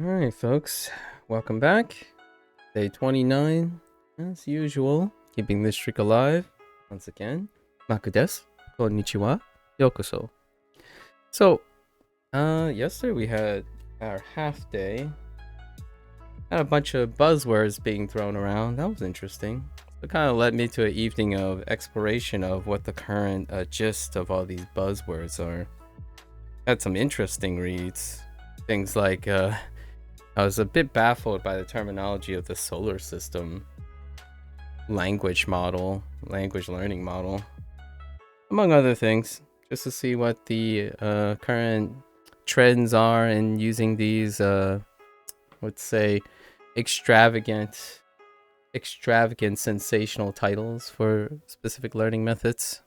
All right, folks, welcome back. Day 29, as usual, keeping this streak alive. Once again, MAKU desu. Konnichiwa. Yokoso. So, yesterday we had our half day. Had a bunch of buzzwords being thrown around. That was interesting. It kind of led me to an evening of exploration of what the current gist of all these buzzwords are. Had some interesting reads. Things like, I was a bit baffled by the terminology of the solar system language learning model, among other things, just to see what the current trends are in using these, let's say, extravagant, sensational titles for specific learning methods.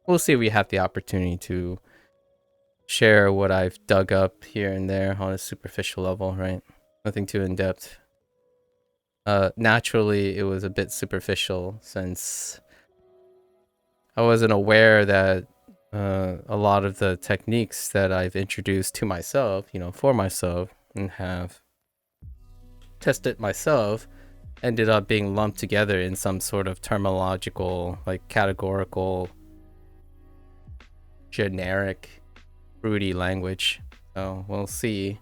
We'll see if we have the opportunity to share what I've dug up here and there on a superficial level, right? Nothing too in depth. Naturally, it was a bit superficial since I wasn't aware that a lot of the techniques that I've introduced to myself, for myself, and have tested myself, ended up being lumped together in some sort of terminological, like categorical, generic, fruity language. So we'll see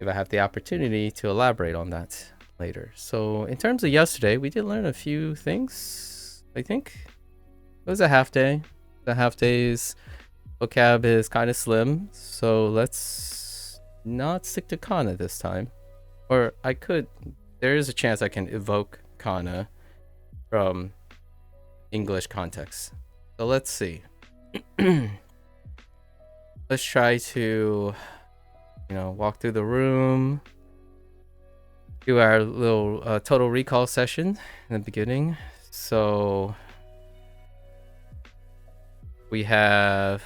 if I have the opportunity to elaborate on that later. So in terms of yesterday, we did learn a few things, I think. It was a half day. The half day's vocab is kind of slim, so let's not stick to kana this time. Or I could, there is a chance I can evoke kana from English context. So let's see. Let's try to, walk through the room, do our little total recall session in the beginning. So we have,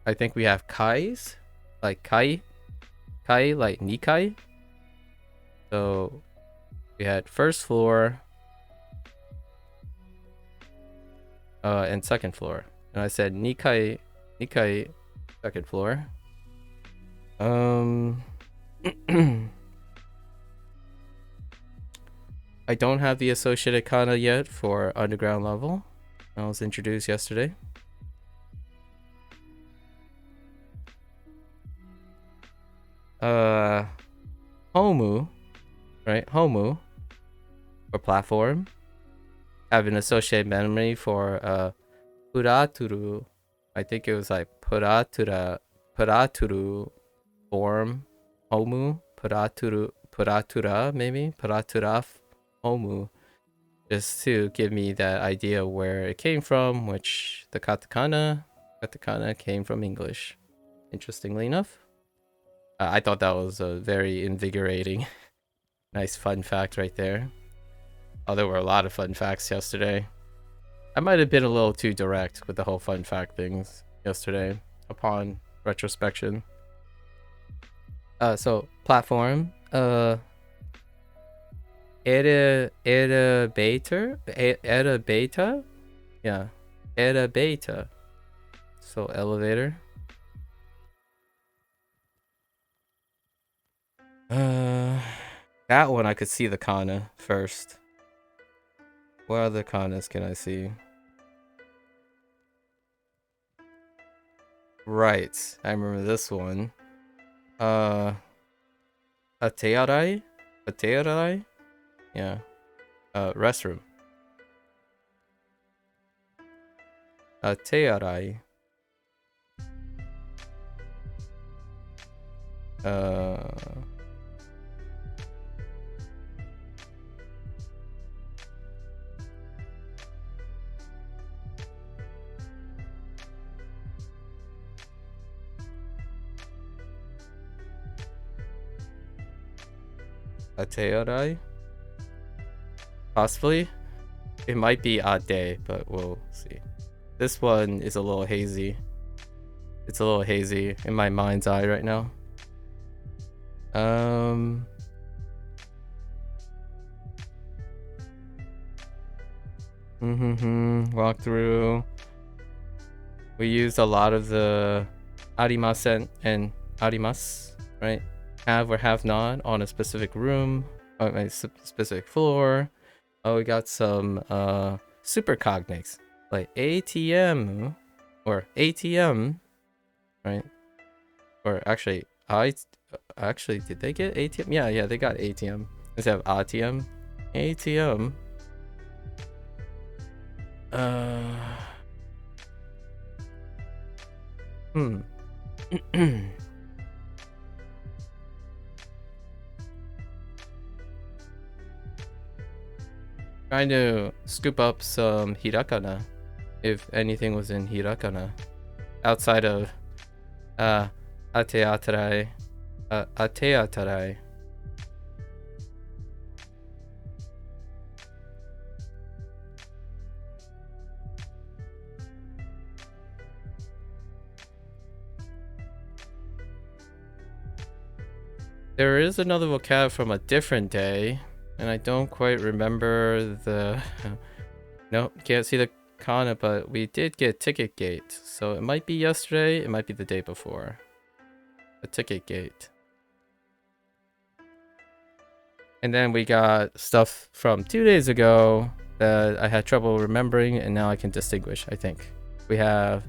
I think we have kais, like kai, like nikai. So we had first floor and second floor. And I said nikai, second floor. I don't have the associated kana yet for underground level. I was introduced yesterday. Homu, right? Homu, or platform, have an associated memory for puraturu. I think it was like puraturu form. Homu, puratura, maybe puratura homu, just to give me that idea of where it came from, which the katakana came from English. Interestingly enough, I thought that was a very invigorating, nice fun fact right there. Oh, there were a lot of fun facts yesterday. I might have been a little too direct with the whole fun fact things yesterday upon retrospection. So platform, Era beta, yeah, era beta. So elevator. That one I could see the kana first. What other kanas can I see? Right, I remember this one. Atearai? Yeah. Restroom. Atearai. Atearai? Possibly. It might be ade, but we'll see. This one is a little hazy. It's a little hazy in my mind's eye right now. Walk through. We used a lot of the arimasen and arimasu, right? Have or have not on a specific room, on a specific floor. Oh, we got some super cognates like ATM or ATM, right? Or actually, did they get ATM? Yeah, they got ATM instead of ATM. ATM. Trying to scoop up some hirakana, if anything was in hirakana, outside of ateatarai, ateatarai. There is another vocab from a different day, and I don't quite remember the. Nope, can't see the kana, but we did get ticket gate, so it might be yesterday, it might be the day before. A ticket gate. And then we got stuff from 2 days ago that I had trouble remembering, and now I can distinguish, I think. We have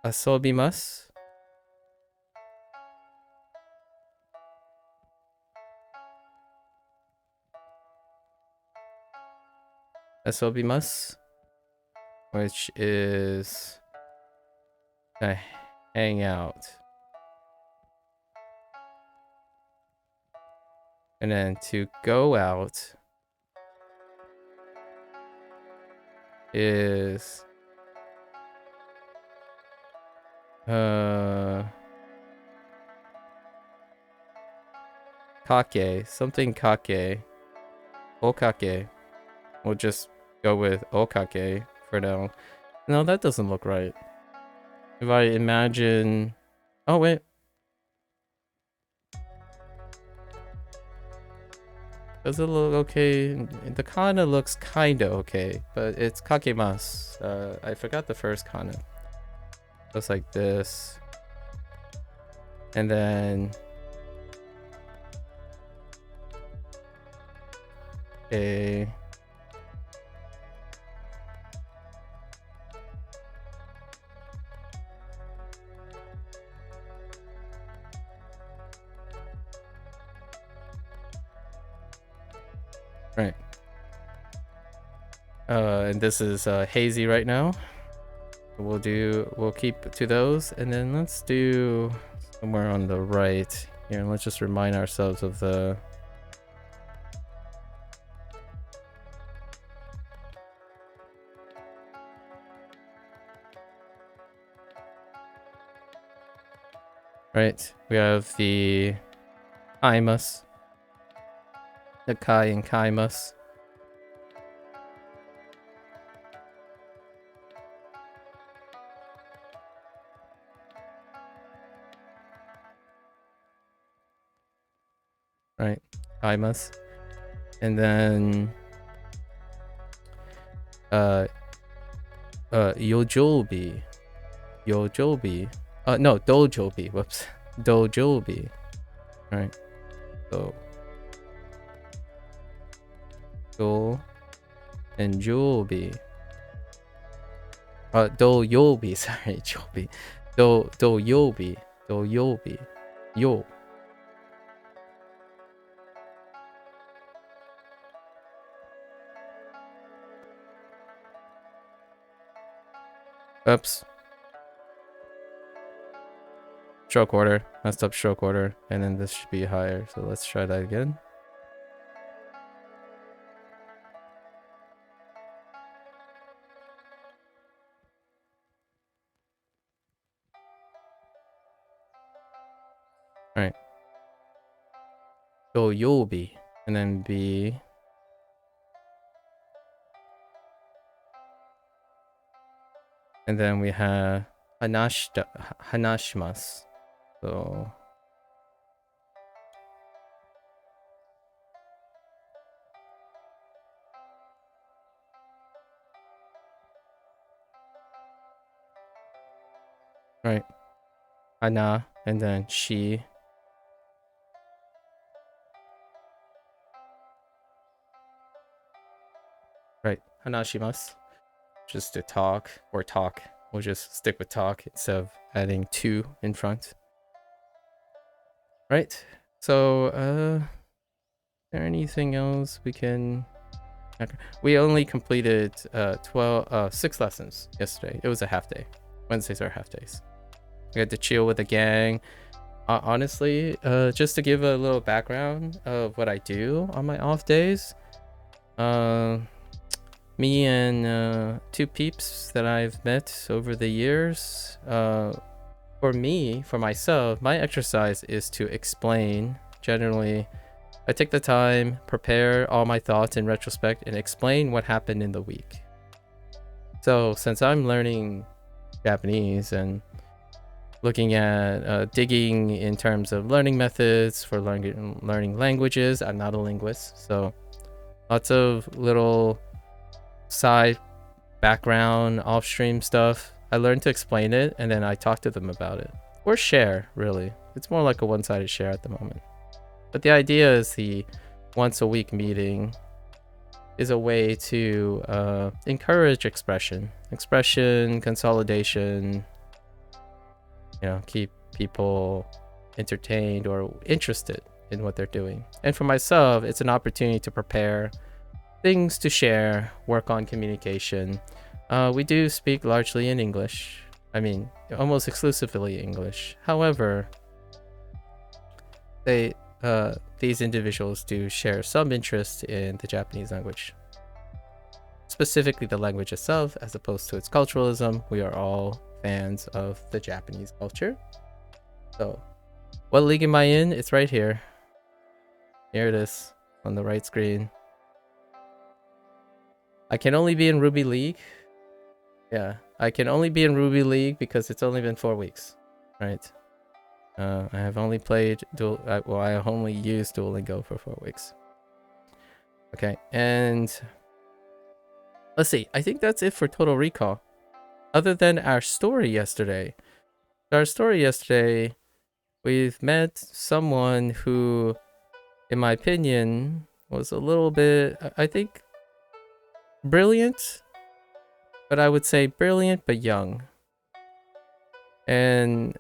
asobimasu. Asobimasu, which is to hang out. And then to go out is kake, something kake. Okake. We'll just go with okake for now. No, that doesn't look right. If I imagine... Oh, wait. Does it look okay? The kana looks kinda okay, but it's kakemasu. I forgot the first kana. Looks like this. And then... Okay. Right. And this is hazy right now. We'll keep to those, and then let's do somewhere on the right here, and let's just remind ourselves of the right. We have the kaimas, the kai and kaimas. Right, kaimas, and then yojobi, no, dojobi. Whoops, dojobi. Right, so do and jobi. Do-yobi, sorry, jobi. Do-yobi. Do-yobi. Yo. Oops. Stroke order. Messed up stroke order. And then this should be higher. So let's try that again. Alright. Do-yobi. and then B. And then we have hanashimasu. So right, hana, and then she. Right, hanashimasu. Just to talk or talk. We'll just stick with talk instead of adding to in front. Right. So, is there anything else we can? We only completed 6 lessons yesterday. It was a half day. Wednesdays are half days. We had to chill with the gang. Honestly, just to give a little background of what I do on my off days. Me and 2 peeps that I've met over the years. For myself, my exercise is to explain. Generally, I take the time, prepare all my thoughts in retrospect, and explain what happened in the week. So since I'm learning Japanese and looking at digging in terms of learning methods for learning languages, I'm not a linguist, so lots of little side background off-stream stuff. I learned to explain it, and then I talk to them about it, or share. Really, it's more like a one-sided share at the moment, but the idea is the once a week meeting is a way to encourage expression, consolidation, keep people entertained or interested in what they're doing. And for myself, it's an opportunity to prepare things to share, work on communication. We do speak largely in English. I mean, almost exclusively English. However, these individuals do share some interest in the Japanese language, specifically the language itself, as opposed to its culturalism. We are all fans of the Japanese culture. So, what league am I in? It's right here. Here it is on the right screen. I can only be in Ruby League. Yeah, I can only be in Ruby League because it's only been 4 weeks, right? I have only played I have only used Duolingo for 4 weeks. Okay, and let's see. I think that's it for Total Recall. Other than our story yesterday. We've met someone who, in my opinion, was a little bit, I think, brilliant. But I would say brilliant but young. And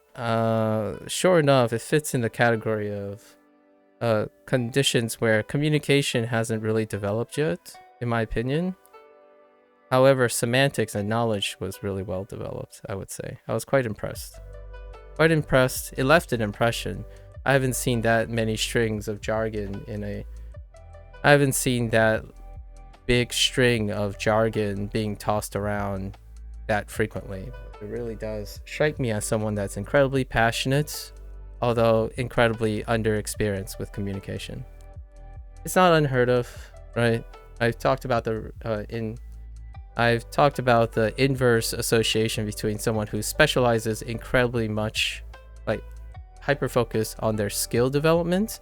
sure enough, it fits in the category of conditions where communication hasn't really developed yet, in my opinion. However, semantics and knowledge was really well developed, I would say. I was quite impressed. It left an impression. I haven't seen that many strings of jargon I haven't seen that big string of jargon being tossed around that frequently. It really does strike me as someone that's incredibly passionate, although incredibly underexperienced with communication. It's not unheard of, right? I've talked about the inverse association between someone who specializes incredibly much, like hyper focused on their skill development,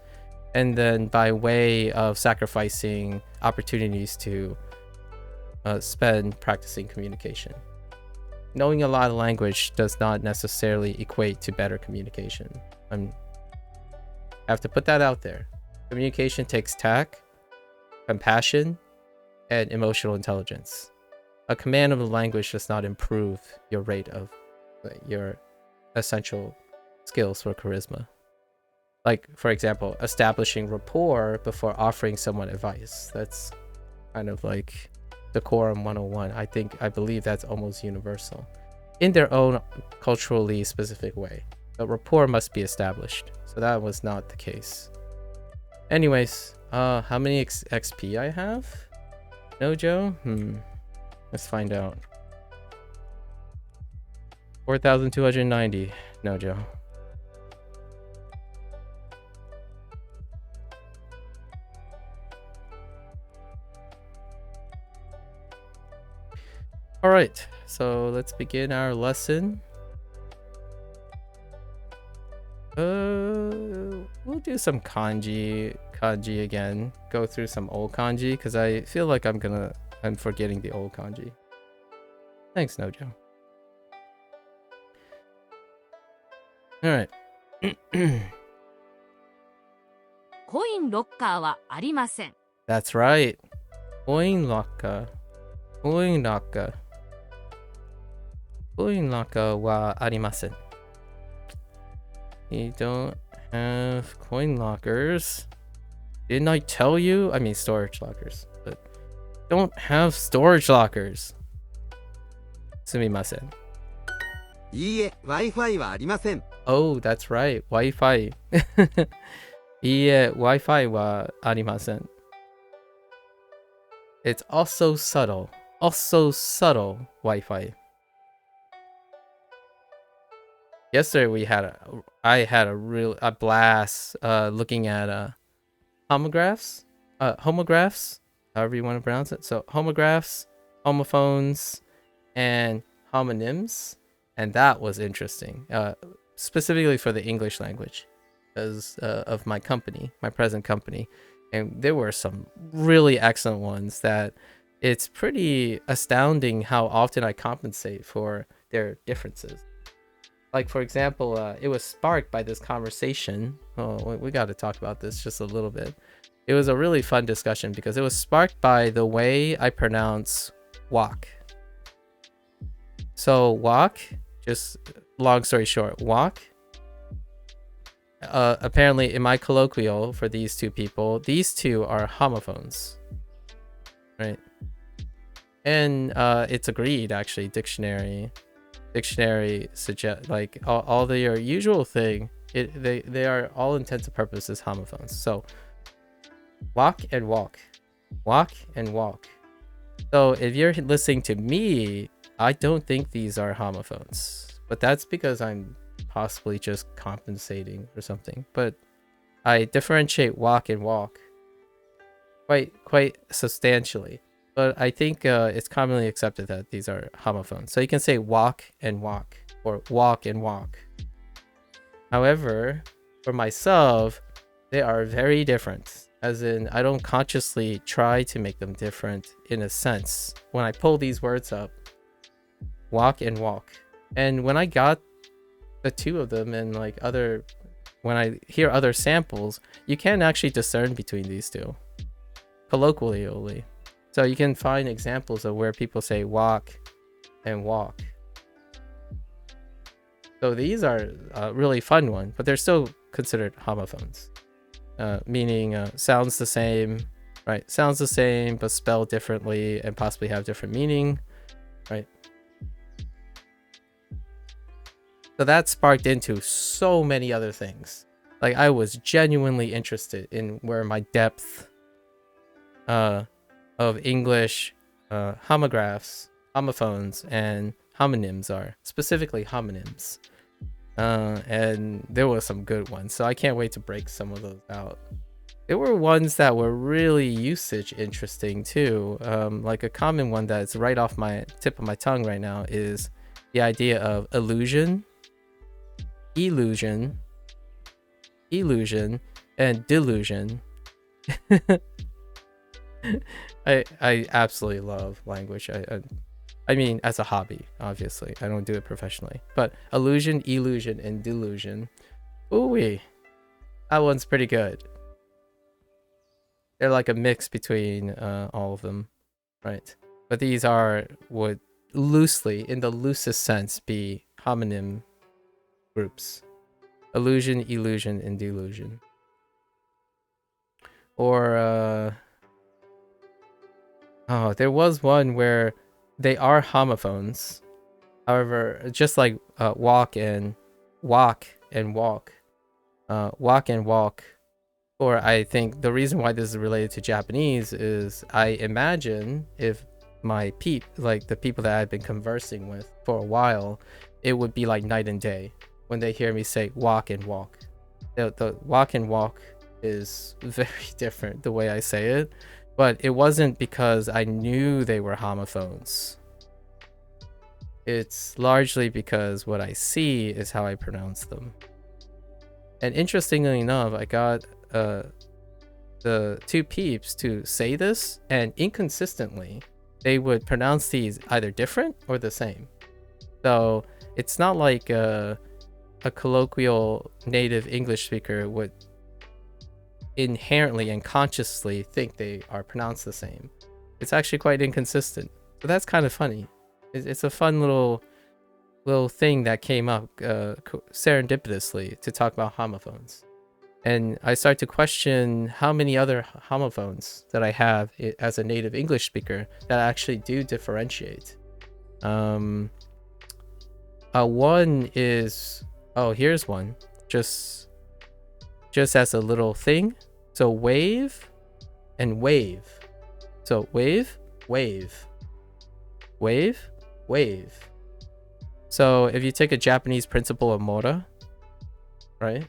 and then by way of sacrificing opportunities to spend practicing communication. Knowing a lot of language does not necessarily equate to better communication. I have to put that out there. Communication takes tact, compassion, and emotional intelligence. A command of the language does not improve your rate of your essential skills for charisma. Like, for example, establishing rapport before offering someone advice. That's kind of like Decorum 101. I believe that's almost universal in their own culturally specific way. But rapport must be established. So that was not the case. Anyways, how many XP I have? No, Joe? Let's find out. 4,290. No, Joe. All right, so let's begin our lesson. We'll do some kanji again. Go through some old kanji because I feel like I'm forgetting the old kanji. Thanks, Nojo. All right. コインロッカーはありません。 That's right. Coin locker. Coin locker. Coin locker wa arimasen. You don't have coin lockers. Didn't I tell you? I mean storage lockers, but don't have storage lockers. Sumimasen. いいえ、Wi-Fi はありません。 Oh, that's right. Wi-Fi. いいえ、Wi-Fi はありません. It's also subtle. Also subtle Wi-Fi. Yesterday I had a blast looking at homographs, however you want to pronounce it. So homographs, homophones, and homonyms, and that was interesting. Specifically for the English language, because of my company, my present company, and there were some really excellent ones that it's pretty astounding how often I compensate for their differences. Like, for example, it was sparked by this conversation. Oh, we got to talk about this just a little bit. It was a really fun discussion because it was sparked by the way I pronounce walk. So walk, just long story short, walk. Apparently in my colloquial for these two people, these two are homophones, right? And it's agreed, actually. Dictionary suggest, like all their usual thing, they are all intents and purposes homophones. So walk and walk, walk and walk. So if you're listening to me, I don't think these are homophones, but that's because I'm possibly just compensating or something. But I differentiate walk and walk quite substantially. But I think it's commonly accepted that these are homophones. So you can say walk and walk or walk and walk. However, for myself, they are very different. As in, I don't consciously try to make them different in a sense. When I pull these words up, walk and walk. And when I got the two of them and like when I hear other samples, you can actually discern between these two. Colloquially. So you can find examples of where people say walk and walk. So these are a really fun one, but they're still considered homophones. Meaning sounds the same, right? Sounds the same, but spelled differently and possibly have different meaning, right? So that sparked into so many other things. Like I was genuinely interested in where my depth of English homographs, homophones, and homonyms are, specifically homonyms. And there were some good ones, so I can't wait to break some of those out. There were ones that were really usage interesting too. Like a common one that's right off my tip of my tongue right now is the idea of illusion, illusion, and delusion. I absolutely love language. I mean, as a hobby, obviously. I don't do it professionally. But illusion, and delusion. Ooh-wee. That one's pretty good. They're like a mix between all of them, right? But these would loosely, in the loosest sense, be homonym groups. Illusion, and delusion. Or, oh, there was one where they are homophones. However, just like walk and walk, or I think the reason why this is related to Japanese is I imagine if my like the people that I've been conversing with for a while, it would be like night and day when they hear me say walk and walk. The walk and walk is very different the way I say it. But it wasn't because I knew they were homophones. it's largely because what I see is how I pronounce them. And interestingly enough, I got the two peeps to say this, and inconsistently, they would pronounce these either different or the same. So it's not like a colloquial native English speaker would inherently and consciously think they are pronounced the same. It's actually quite inconsistent. So that's kind of funny. It's a fun little thing that came up serendipitously to talk about homophones. And I start to question how many other homophones that I have as a native English speaker that actually do differentiate. One is, oh, here's one. Just as a little thing. So wave and wave. So wave, wave. Wave, wave. So if you take a Japanese principle of mora, right?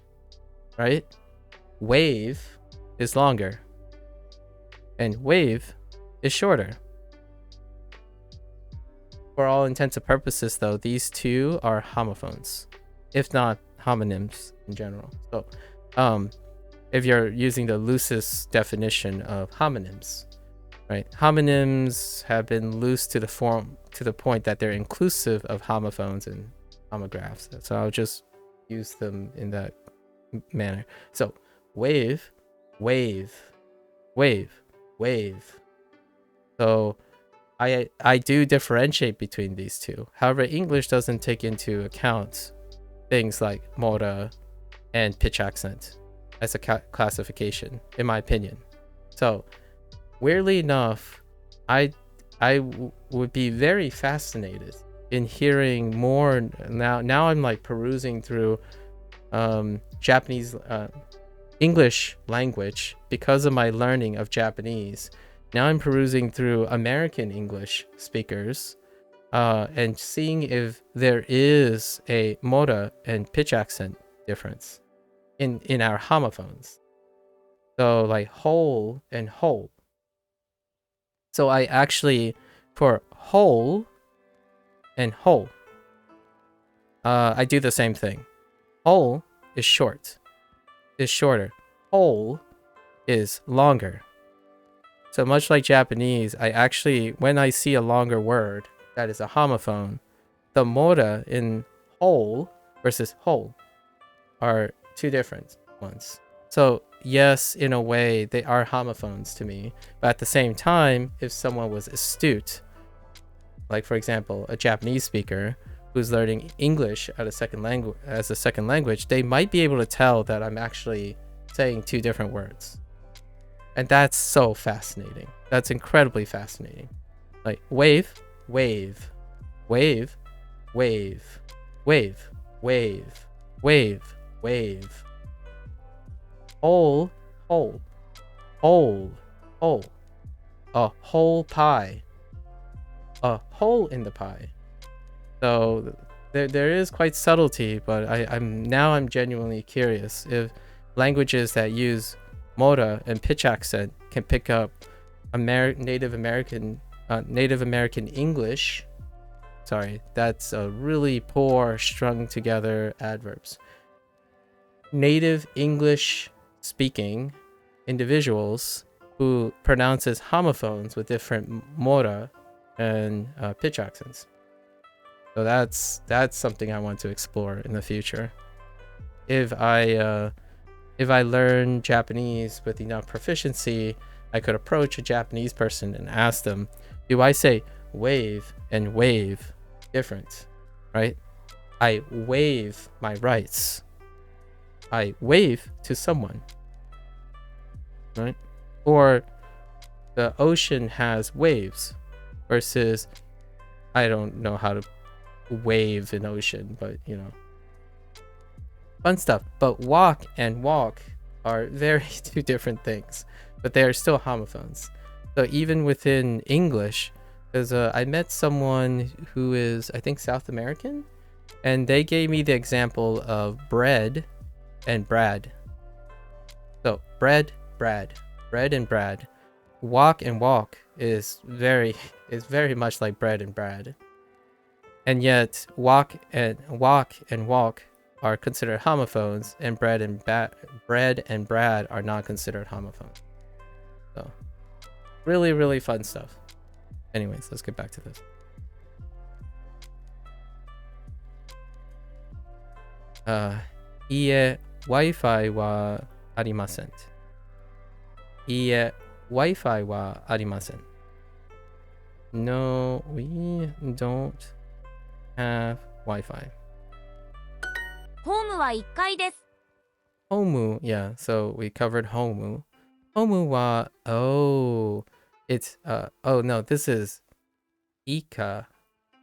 Wave is longer and wave is shorter. For all intents and purposes, though, these two are homophones, if not homonyms in general. So if you're using the loosest definition of homonyms, right? Homonyms have been loose to the point that they're inclusive of homophones and homographs. So I'll just use them in that manner. So wave, wave, wave, wave. So I do differentiate between these two. However, English doesn't take into account things like mora and pitch accent as a classification, in my opinion. So weirdly enough, I would be very fascinated in hearing more. Now I'm like perusing through Japanese English language because of my learning of Japanese. Now I'm perusing through American English speakers and seeing if there is a mora and pitch accent difference in our homophones. So like whole and whole. So I actually, for whole and whole, I do the same thing. Whole is shorter. Whole is longer. So much like Japanese, I actually, when I see a longer word that is a homophone, the mora in whole versus whole are two different ones. So yes, in a way, they are homophones to me. But at the same time, if someone was astute, like for example, a Japanese speaker who's learning English as a second language, they might be able to tell that I'm actually saying two different words. And that's so fascinating. That's incredibly fascinating. Like wave, wave, wave, wave, wave, wave, wave, wave. Whole, whole, whole, whole. A whole pie. A hole in the pie. So there is quite subtlety, but I'm genuinely curious if languages that use mora and pitch accent can pick up Native American English. Sorry, that's a really poor strung together adverbs. Native English speaking individuals who pronounces homophones with different mora and pitch accents. So that's something I want to explore in the future. If I learn Japanese with enough proficiency, I could approach a Japanese person and ask them, do I say wave and wave different, right? I waive my rights. I wave to someone, right? Or the ocean has waves versus I don't know how to wave an ocean, but you know, fun stuff. But walk and walk are very two different things, but they are still homophones. So even within English, because I met someone who is, I think, South American, and they gave me the example of bread and Brad. So bread, Brad, bread and Brad. Walk and walk is very much like bread and Brad. And yet walk and walk are considered homophones, and bread and Brad are not considered homophones. So really, really fun stuff. Anyways, let's get back to this. いいえ、Wi-Fi はありません。いいえ、Wi-Fi はありません。No, we don't have Wi-Fi. ホームは1階です。 Homu, yeah, so we covered Homu. Homu wa, oh, it's, oh no, this is Ikai.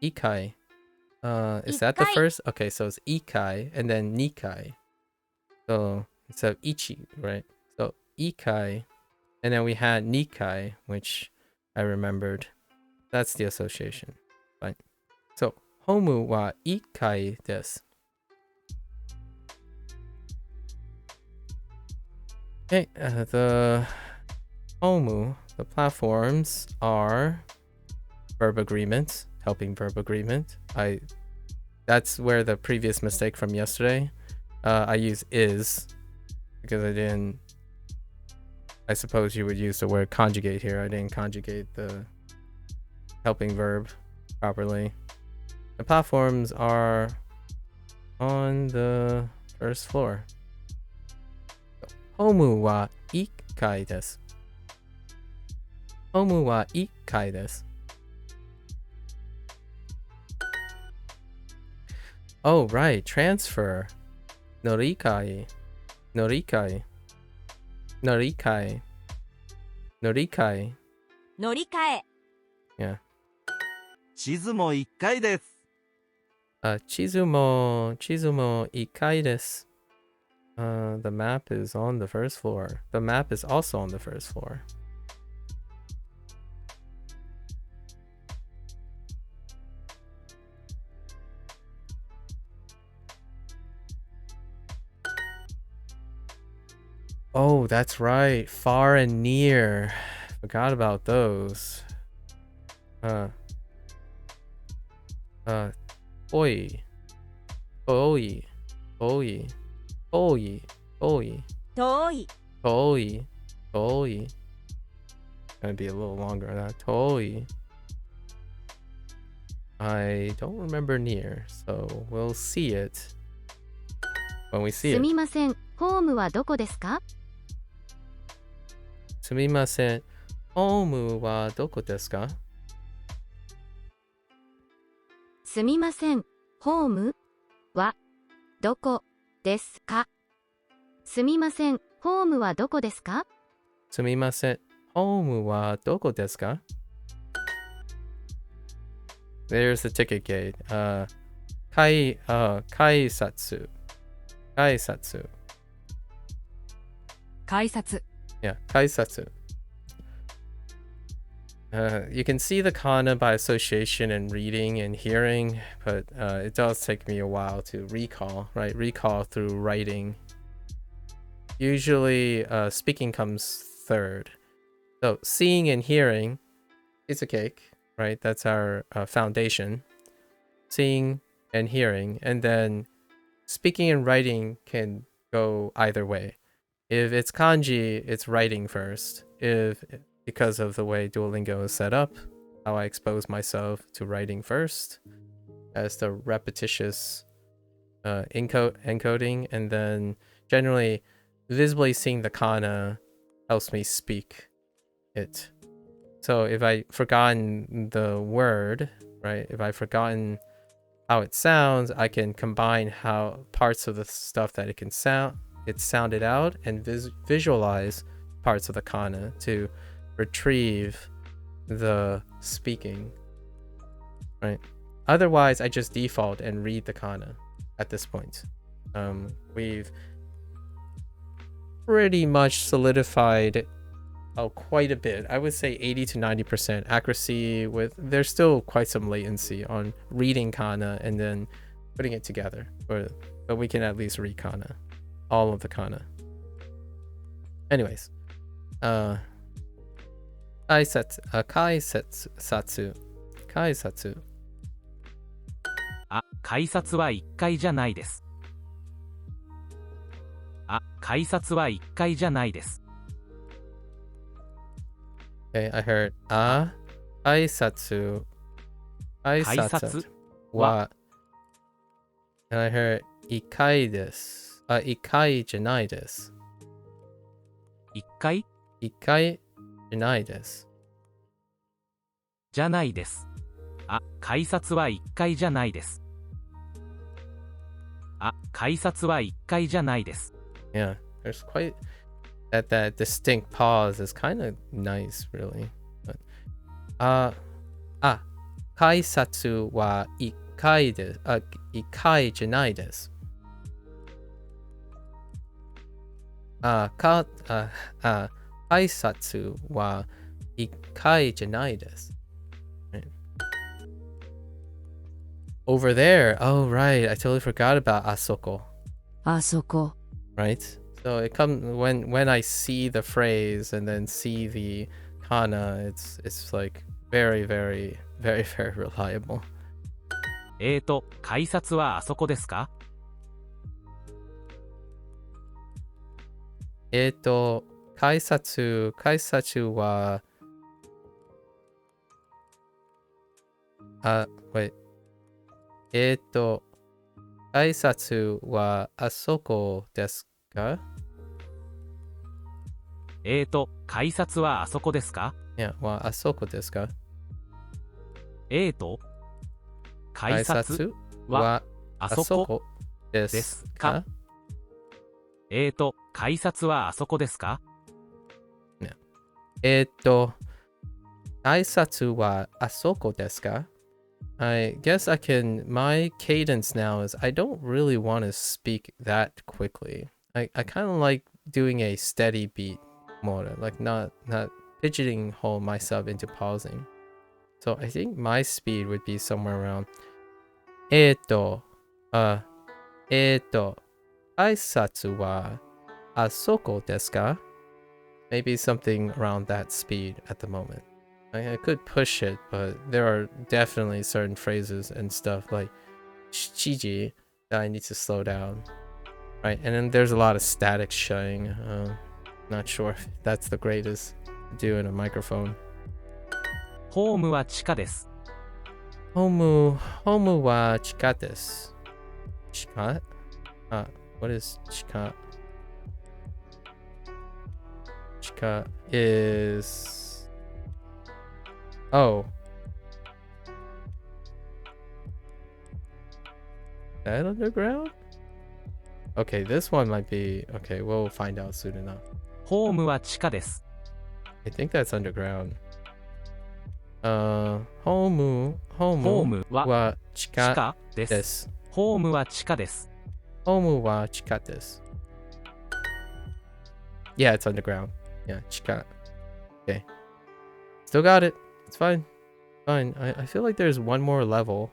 Is that the Ikai. first? Okay, so it's Ikai and then Nikai. So instead of Ichi, right? So Ikai, and then we had Nikai, which I remembered. That's the association. Fine. So Homu wa Ikai desu. Okay, the Homu, the platforms are verb agreement, helping verb agreement. That's where the previous mistake from yesterday. I use is because I suppose you would use the word conjugate here. I didn't conjugate the helping verb properly. The platforms are on the first floor. Homu wa 1階です。Homu wa 1階です。Oh, right. Transfer. Norikai. Norikai. Norikai. Norikai. 乗り換え Yeah. 地図も1階です。Chizumo 1階です。The map is on the first floor. The map is also on the first floor. Oh, that's right. Far and near. Forgot about those. Oi. Oi. Oi. Oi. Oi. 遠い Toi. Toi. Gonna be a little longer than that. Toi. I don't remember near, so we'll see it when we see す it. みません、ホームはどこですか？ Sumimasen. Homu wa doko desu ka? すみません、ホームはどこですか？すみません、ホームはどこですか？ Sumimasen. Homu wa doko desu ka? There's the ticket gate. Kaisatsu. Kaisatsu. 改札 Yeah, kaisatsu. You can see the kana by association and reading and hearing, but it does take me a while to recall, right? Recall through writing. Usually, speaking comes third. So seeing and hearing is a cake, right? That's our foundation. Seeing and hearing, and then speaking and writing can go either way. If it's kanji, it's writing first. Because of the way Duolingo is set up, how I expose myself to writing first as the repetitious encoding, and then generally visibly seeing the kana helps me speak it. So if I've forgotten the word, right? If I've forgotten how it sounds, I can combine how parts of the stuff that it sounded out, and visualize parts of the kana to retrieve the speaking, right? Otherwise, I just default and read the kana at this point. We've pretty much solidified quite a bit. I would say 80 to 90% accuracy, with there's still quite some latency on reading kana and then putting it together, but we can at least read kana, all of the kana. Anyways, kaisatsu. 改札は1階じゃないです。改札は1階じゃないです。Okay, I heard kaisatsu. 改札 wa. And I heard ikai desu. Ikai janai desu. 1階 Ikai janai desu. じゃないです。改札は1階じゃないです。改札は1階じゃないです。Yeah, there's quite that distinct pause is kind of nice, really. But, kaisatsu wa ikai desu. Ikai janai desu. Kaisatsu wa ikai janai desu. Right. Over there. Oh, right. I totally forgot about asoko. あそこ。 Right? So it comes when I see the phrase and then see the kana, it's like very, very, very, very reliable. 改札はあそこですか？kaisatsu wa wait. kaisatsu wa asoko desu ka? 改札はあそこですか？ Yeah, wa asoko desu ka? 改札はあそこ desu ですか？ ka? 改札はあそこですか？ kaisatsu wa asoko desu ka? I guess my cadence now is I don't really want to speak that quickly. I kind of like doing a steady beat more, like not pigeonhole myself into pausing. So I think my speed would be somewhere around kaisatsu wa asoko desu ka? Maybe something around that speed at the moment. I could push it, but there are definitely certain phrases and stuff like shichiji that I need to slow down. Right, and then there's a lot of static shutting. Not sure if that's the greatest to do in a microphone. ホームは地下です。 Homu wa chika desu. Chika? What is chika? Chika is... Oh. That underground? Okay, this one might be... Okay, we'll find out soon enough. ホームは地下です。 I think that's underground. Homu ホームは wa 地 chika 下です。 desu. ホームは地下です。 Homu wa chika desu. Yeah, it's underground. Yeah, chika. Okay. Still got it. It's fine. Fine. I feel like there's one more level.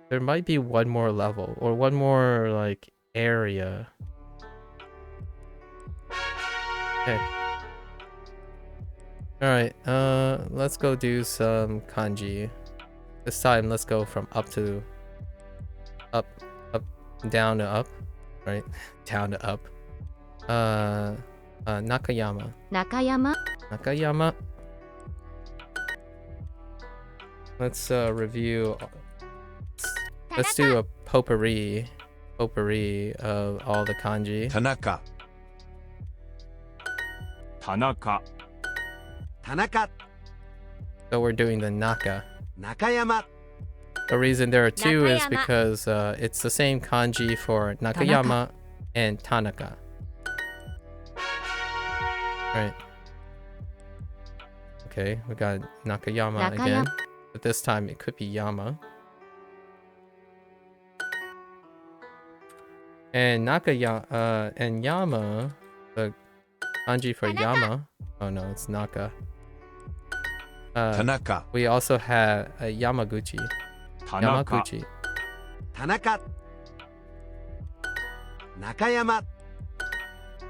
There might be one more level or one more like area. Okay. Alright, let's go do some kanji. This time let's go from up to up, down to up, right? Down to up. Nakayama. 中山 Nakayama. Let's review. Let's do a potpourri of all the kanji. 田中田中 田中 So we're doing the naka. 中山 The reason there are two is Nakayama. because it's the same kanji for Nakayama and Tanaka. Right. Okay, we got Nakayama again. But this time it could be Yama. And and Yama, the kanji for Yama. Oh no, it's Naka. 田中 We also have Yamaguchi. 田中 Yamaguchi. 田中中山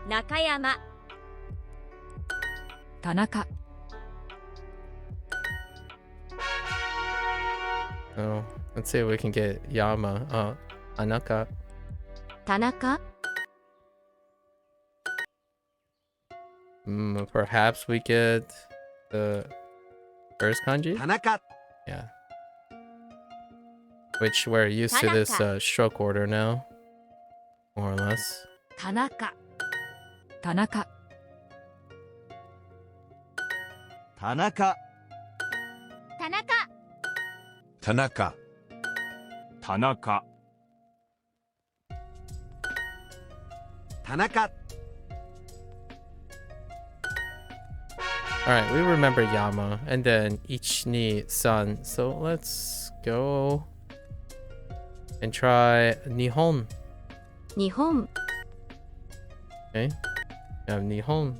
中山田中 Oh, let's see if we can get Yama. Anaka. 田中 Perhaps we get the first kanji? 田中 Yeah. Which we're used to this stroke order now. More or less. 田中田中田中田中田中田中田中 Alright, we remember Yama and then Ichini-san. So let's go and try Nihon. 日本 Okay. We have Nihon.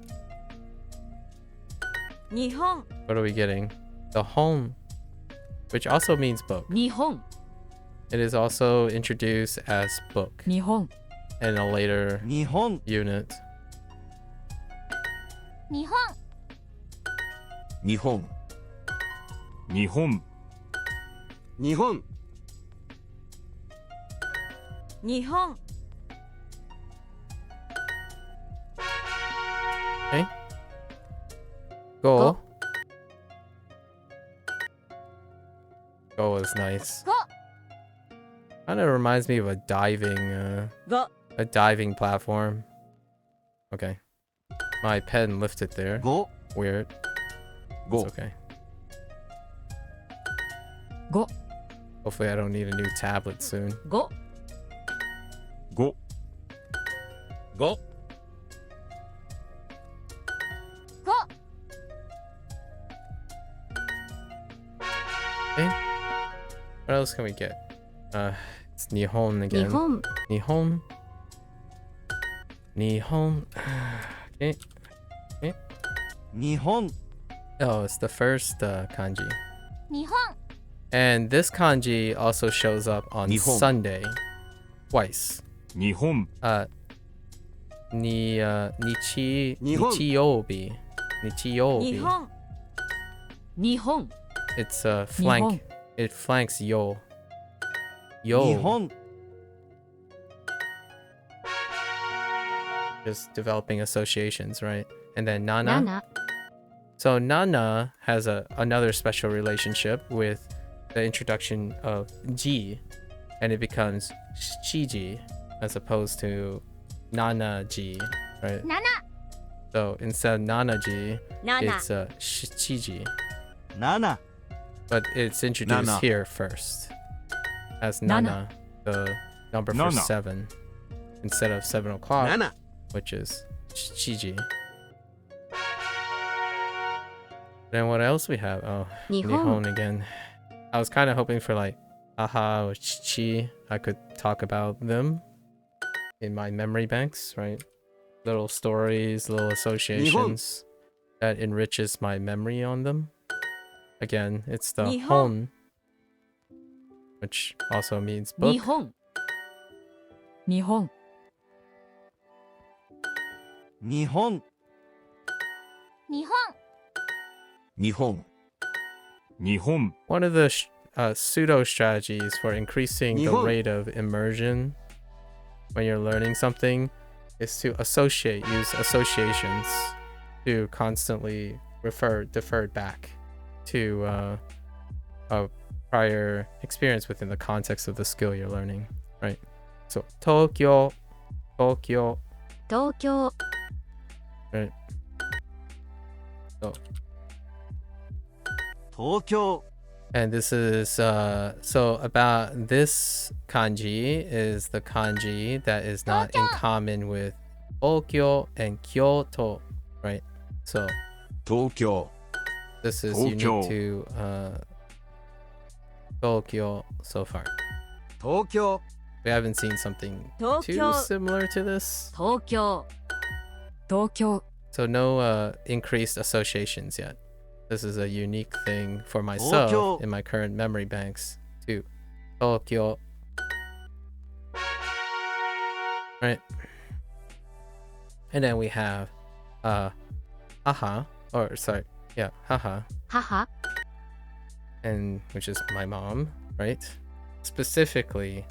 日本 What are we getting? The hon, which also means book. 日本 It is also introduced as book 日本 in a later 日本 unit. 日本日本日本日本日本 Okay. Go. Go is nice. Go. Kind of reminds me of a diving platform. Okay. My pen lifted there. 5 Weird.5 It's okay. Go. Hopefully I don't need a new tablet soon. 5 5 5 5 Okay. What else can we get? It's Nihon 日 again. 本 Nihon. Nihon. Okay. 日本 Oh, it's the first kanji. 日本 And this kanji also shows up on Nihon. Sunday twice. 日本 Nichi Nihon. Nichiyobi. 日 Nichiyobi. 本日本 It's a flank. Nihon. It flanks yo. 日 Yo. 本 Just developing associations, right? And then nana. 7 So nana has another special relationship with the introduction of ji, and it becomes shiji as opposed to nana-ji, right? 7 So instead of nana-ji, 7 it's shichiji, 7 but it's introduced Nana. here first as Nana. nana, the number for Nana. 7, instead of 7 o'clock, 7 which is shichiji. Then what else we have? Oh, 日本 Nihon again. I was kind of hoping for like aha or chichi. I could talk about them in my memory banks, right? Little stories, little associations that enriches my memory on them. Again, it's the Nihon. hon, which also means book. 日本日本日本日本日本日本 One of the pseudo strategies for increasing the Nihon. rate of immersion when you're learning something is to use associations to constantly defer back to a prior experience within the context of the skill you're learning, right? So Tokyo, Tokyo, 東京 right? So, 東京 and this is so about this kanji is the kanji that is not in common with Tokyo and Kyoto, right? So 東京 this is Tokyo. unique to Tokyo so far. 東京 We haven't seen something too Tokyo. similar to this. 東京東京 So no increased associations yet. This is a unique thing for myself Tokyo. in my current memory banks too. Tokyo. Right. And then we have haha, or sorry, yeah, haha, 母 and which is my mom. right? Specifically,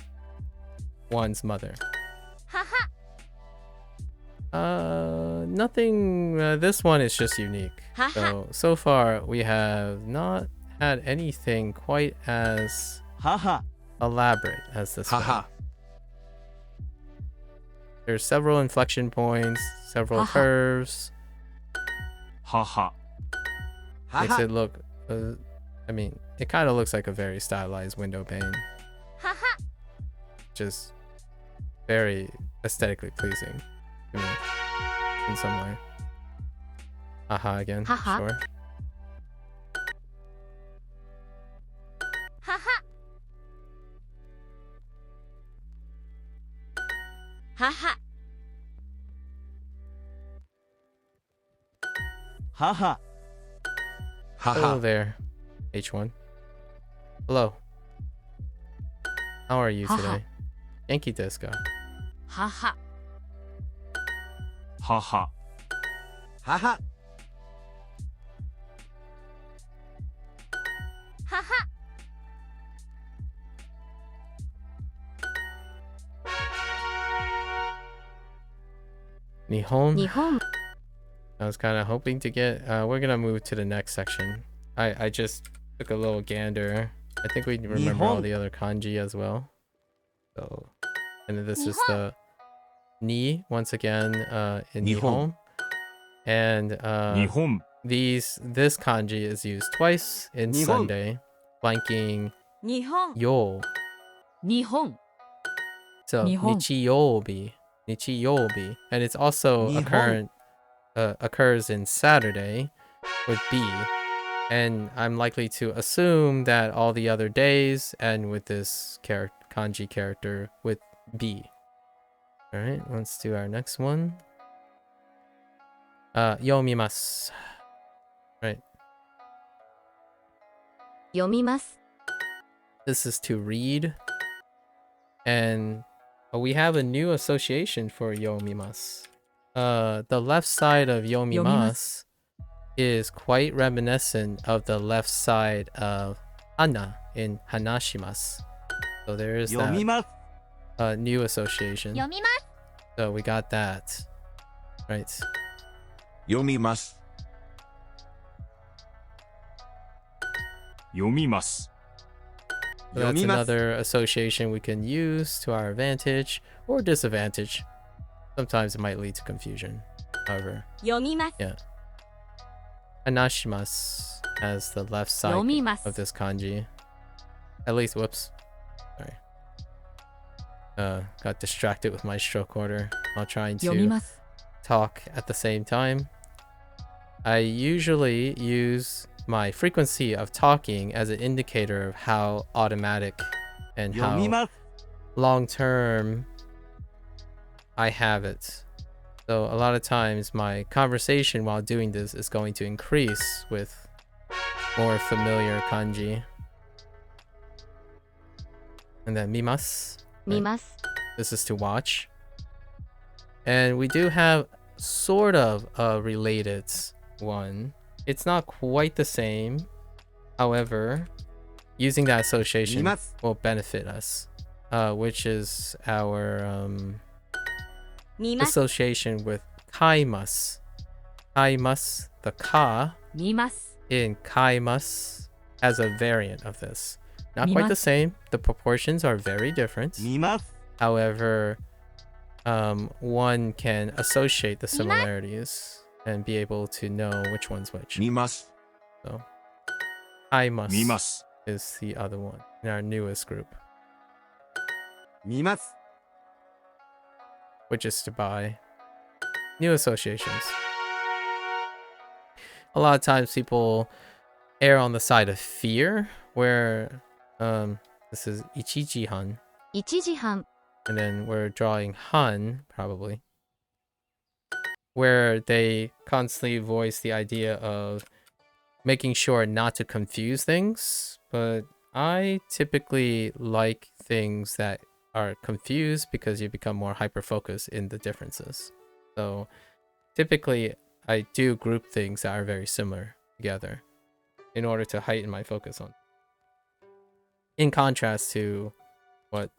one's mother. 母 Nothing. This one is just unique. So far we have not had anything quite as 母 elaborate as this one. 母 There's several inflection points, several Haha. curves. 母 Makes 母 it look. I mean, it kind of looks like a very stylized window pane, 母 just very aesthetically pleasing to me in some way. Haha again, Haha. sure. 母母 母 Hello 母 there, H1. Hello. How are you Haha. today? Genki desu ka? 母 母母母 Nihon? 日本 I was kind of hoping to get. We're gonna move to the next section. I just took a little gander. I think we remember all Nihon. the other kanji as well. So, and then this is Nihon. the ni once again in Nihon. Nihon. And 日本 this kanji is used twice in Nihon. Sunday, flanking 日本 yo. 日本 So Nihon. nichiyobi, and it's also Nihon. occurs in Saturday with B, and I'm likely to assume that all the other days end with this kanji character with B. All right, let's do our next one. Yomimasu. Right, 読みます this is to read, and we have a new association for yomimasu. The left side of yomimasu is quite reminiscent of the left side of hana in hanashimasu. So there is 読み that ます new association. 読みます So we got that. Right. 読みます 読みます So that's 読みます another association we can use to our advantage or disadvantage. Sometimes it might lead to confusion. However, 読みます hanashimasu has the left side 読みます of this kanji. At least, whoops. Sorry. Got distracted with my stroke order while trying 読み to ます talk at the same time. I usually use my frequency of talking as an indicator of how automatic and 読み how ます long term I have it. So a lot of times my conversation while doing this is going to increase with more familiar kanji. And then mimasu. 見ます This is to watch. And we do have sort of a related one. It's not quite the same. However, using that 見 association ます will benefit us, which is our 見ます association with kaimas. Kaimas, the ka 見ます in kaimas has a variant of this. Not quite the Mimas. same. The proportions are very different. 見ます However, one can associate the similarities and be able to know which one's which. 見ます So, kaimas 見ます is the other one in our newest group, 見ます which is to buy new associations. A lot of times people err on the side of fear, where this is ichijihan, 1時半 and then we're drawing han probably, where they constantly voice the idea of making sure not to confuse things. But I typically like things that are confused because you become more hyper focused in the differences. So typically I do group things that are very similar together in order to heighten my focus on. in contrast to what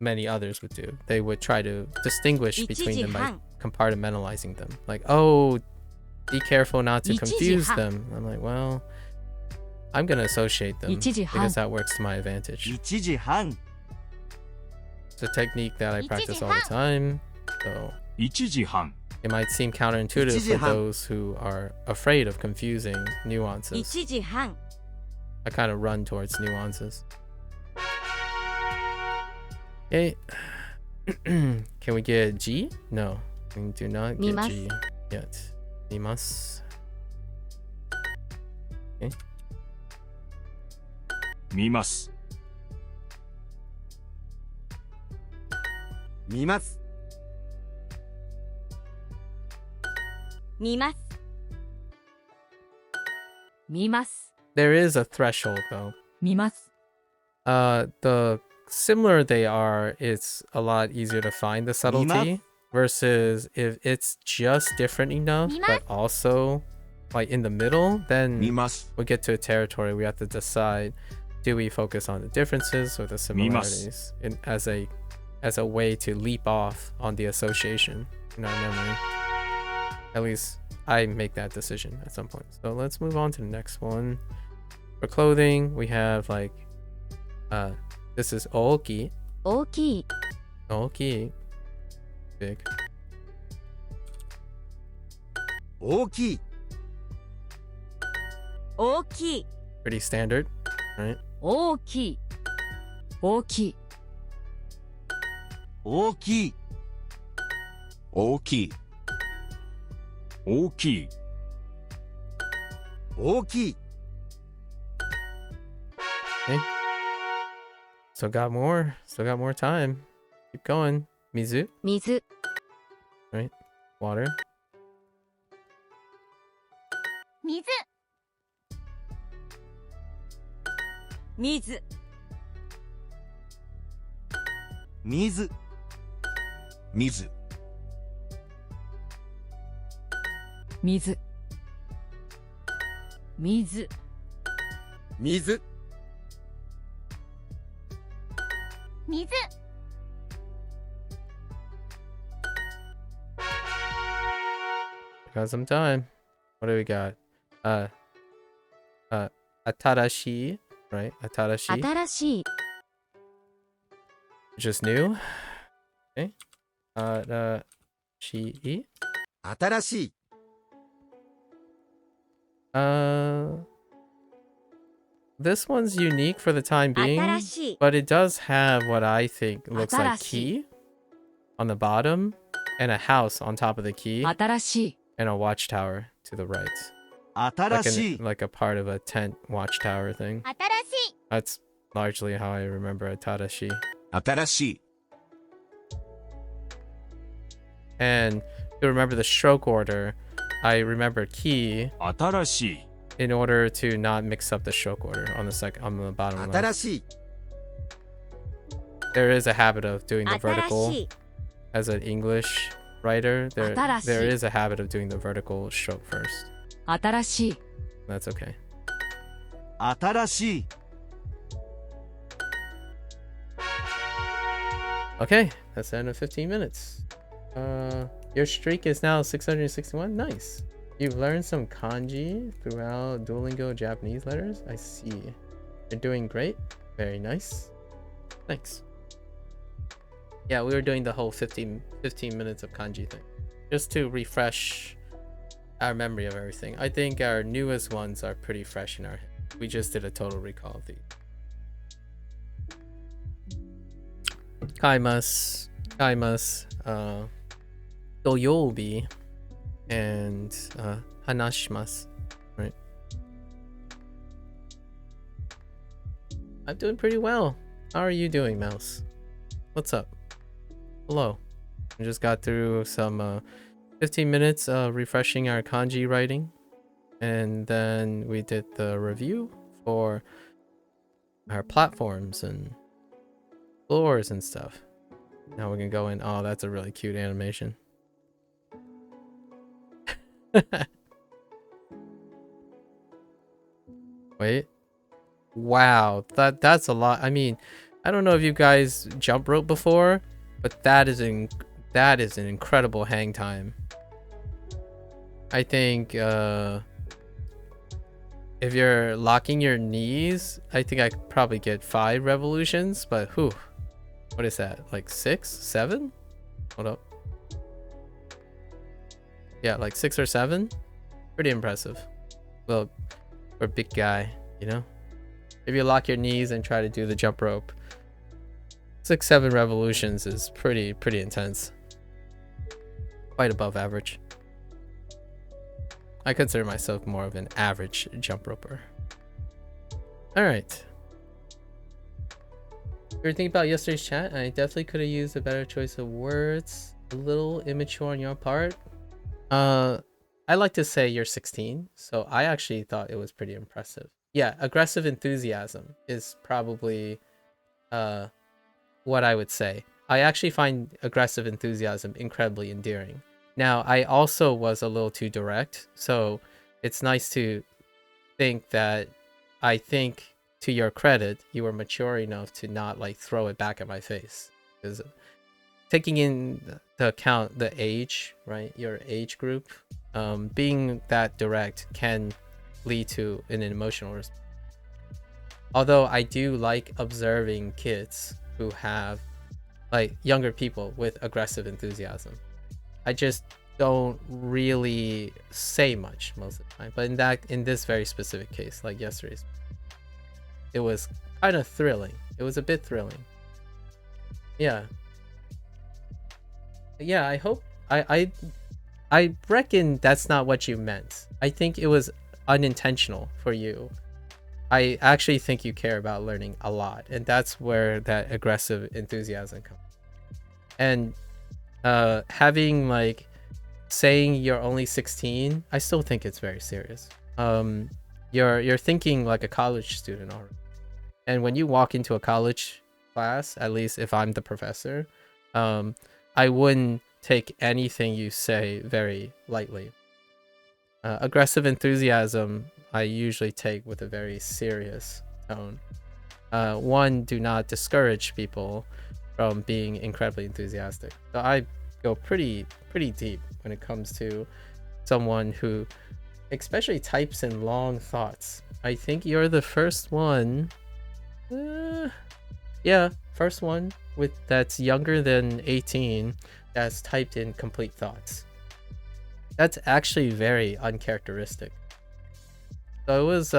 many others would do. They would try to distinguish between them by compartmentalizing them. Like, oh, be careful not to confuse them. I'm like, well, I'm gonna associate them because that works to my advantage. 1時半 It's a technique that I practice all the time, so 1時半 it might seem counterintuitive for 1時半 those who are afraid of confusing nuances. 1時半 I kind of run towards nuances. Okay. Can we get G? No, we do not get G yet. Mimasu. Okay. 見ます 見ます 見ます見ます There is a threshold though. 見ます The similar they are, it's a lot easier to find the subtlety versus if it's just different enough, but also like in the middle, then 見ます we get to a territory we have to decide, do we focus on the differences or the similarities as a way to leap off on the association in our memory. At least I make that decision at some point. So let's move on to the next one. For clothing, we have like this is oki. 大きい Oki. Big. 大きい 大きい Pretty standard, right? 大きい大きい大きい大きい大きい大きい Okay. Still got more time. Keep going. Mizu, 水 water. 水水水水水水水水 Got some time. What do we got? Atarashi, right? Atarashi, 新しい which is new. Okay. Atarashi. 新しい This one's unique for the time being, 新しい but it does have what I think looks like 新しい key on the bottom and a house on top of the key 新しい and a watchtower to the right. 新しい Like a part of a tent watchtower thing. 新しい That's largely how I remember Atarashi. 新しい And to remember the stroke order, I remember key 新しい in order to not mix up the stroke order on the bottom left. 新しい There is a habit of doing the 新 vertical しい as an English writer. There 新しい is a habit of doing the vertical stroke first. 新しい That's okay. 新しい Okay, that's the end of 15 minutes. Your streak is now 661. Nice. You've learned some kanji throughout Duolingo Japanese letters. I see. You're doing great. Very nice. Thanks. Yeah, we were doing the whole 15 minutes of kanji thing, just to refresh our memory of everything. I think our newest ones are pretty fresh in our head. We just did a total recall of these. Kaimasu, Doyobi, and Hanashimasu, right? I'm doing pretty well. How are you doing, Mouse? What's up? Hello. We just got through some 15 minutes refreshing our kanji writing, and then we did the review for our platforms and floors and stuff. Now we can go in. Oh, that's a really cute animation. Wait. Wow, that's a lot. I mean, I don't know if you guys jump rope before, but that is an incredible hang time. I think if you're locking your knees, I think I could probably get 5 revolutions, but whew, what is that? Like 6, 7? Hold up. Yeah, like 6 or 7. Pretty impressive. Well, for a big guy, you know? If you lock your knees and try to do the jump rope, 6, 7 revolutions is pretty intense. Quite above average. I consider myself more of an average jump roper. Alright. You're thinking about yesterday's chat? I definitely could have used a better choice of words. A little immature on your part. I like to say you're 16, so I actually thought it was pretty impressive. Yeah, aggressive enthusiasm is probably what I would say. I actually find aggressive enthusiasm incredibly endearing. Now, I also was a little too direct, so it's nice to think that I think, to your credit, you were mature enough to not like throw it back at my face. Because taking into account the age, right, your age group, being that direct can lead to an emotional response. Although I do like observing kids who have, like, younger people with aggressive enthusiasm. I just don't really say much most of the time. But in this very specific case, like yesterday's, it was kind of thrilling. It was a bit thrilling. Yeah. Yeah, I hope I reckon that's not what you meant. I think it was unintentional for you. I actually think you care about learning a lot, and that's where that aggressive enthusiasm comes. And having like saying you're only 16, I still think it's very serious. You're thinking like a college student already. And when you walk into a college class, at least if I'm the professor, I wouldn't take anything you say very lightly. Aggressive enthusiasm, I usually take with a very serious tone. One, do not discourage people from being incredibly enthusiastic. So I go pretty deep when it comes to someone who especially types in long thoughts. I think you're the first one. Yeah, first one that's younger than 18 that's typed in complete thoughts. That's actually very uncharacteristic. So it was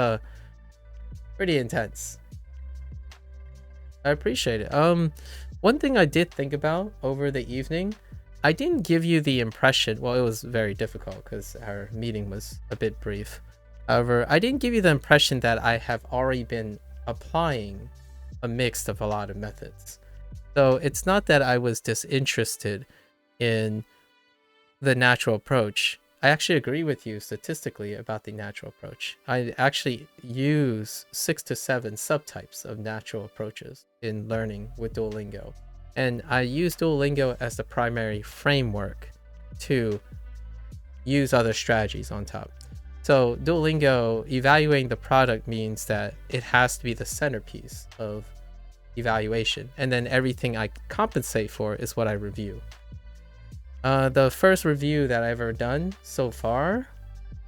pretty intense. I appreciate it. One thing I did think about over the evening, I didn't give you the impression, well, it was very difficult because our meeting was a bit brief. However, I didn't give you the impression that I have already been applying a mix of a lot of methods. So it's not that I was disinterested in the natural approach. I actually agree with you statistically about the natural approach. I actually use 6 to 7 subtypes of natural approaches in learning with Duolingo. And I use Duolingo as the primary framework to use other strategies on top. So Duolingo, evaluating the product means that it has to be the centerpiece of evaluation. And then everything I compensate for is what I review. The first review that I've ever done so far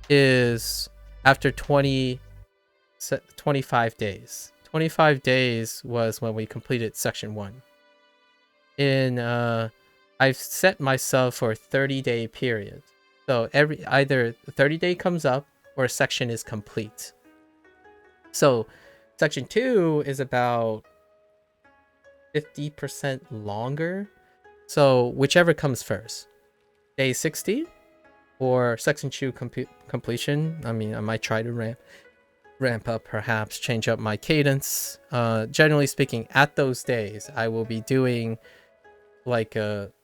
is after 25 days. 25 days was when we completed section 1. I've set myself for a 30-day period. So either the 30-day comes up or a section is complete. So section 2 is about 50% longer. So whichever comes first, day 60 or section 2 completion. I mean, I might try to ramp up, perhaps change up my cadence. Generally speaking, at those days, I will be doing like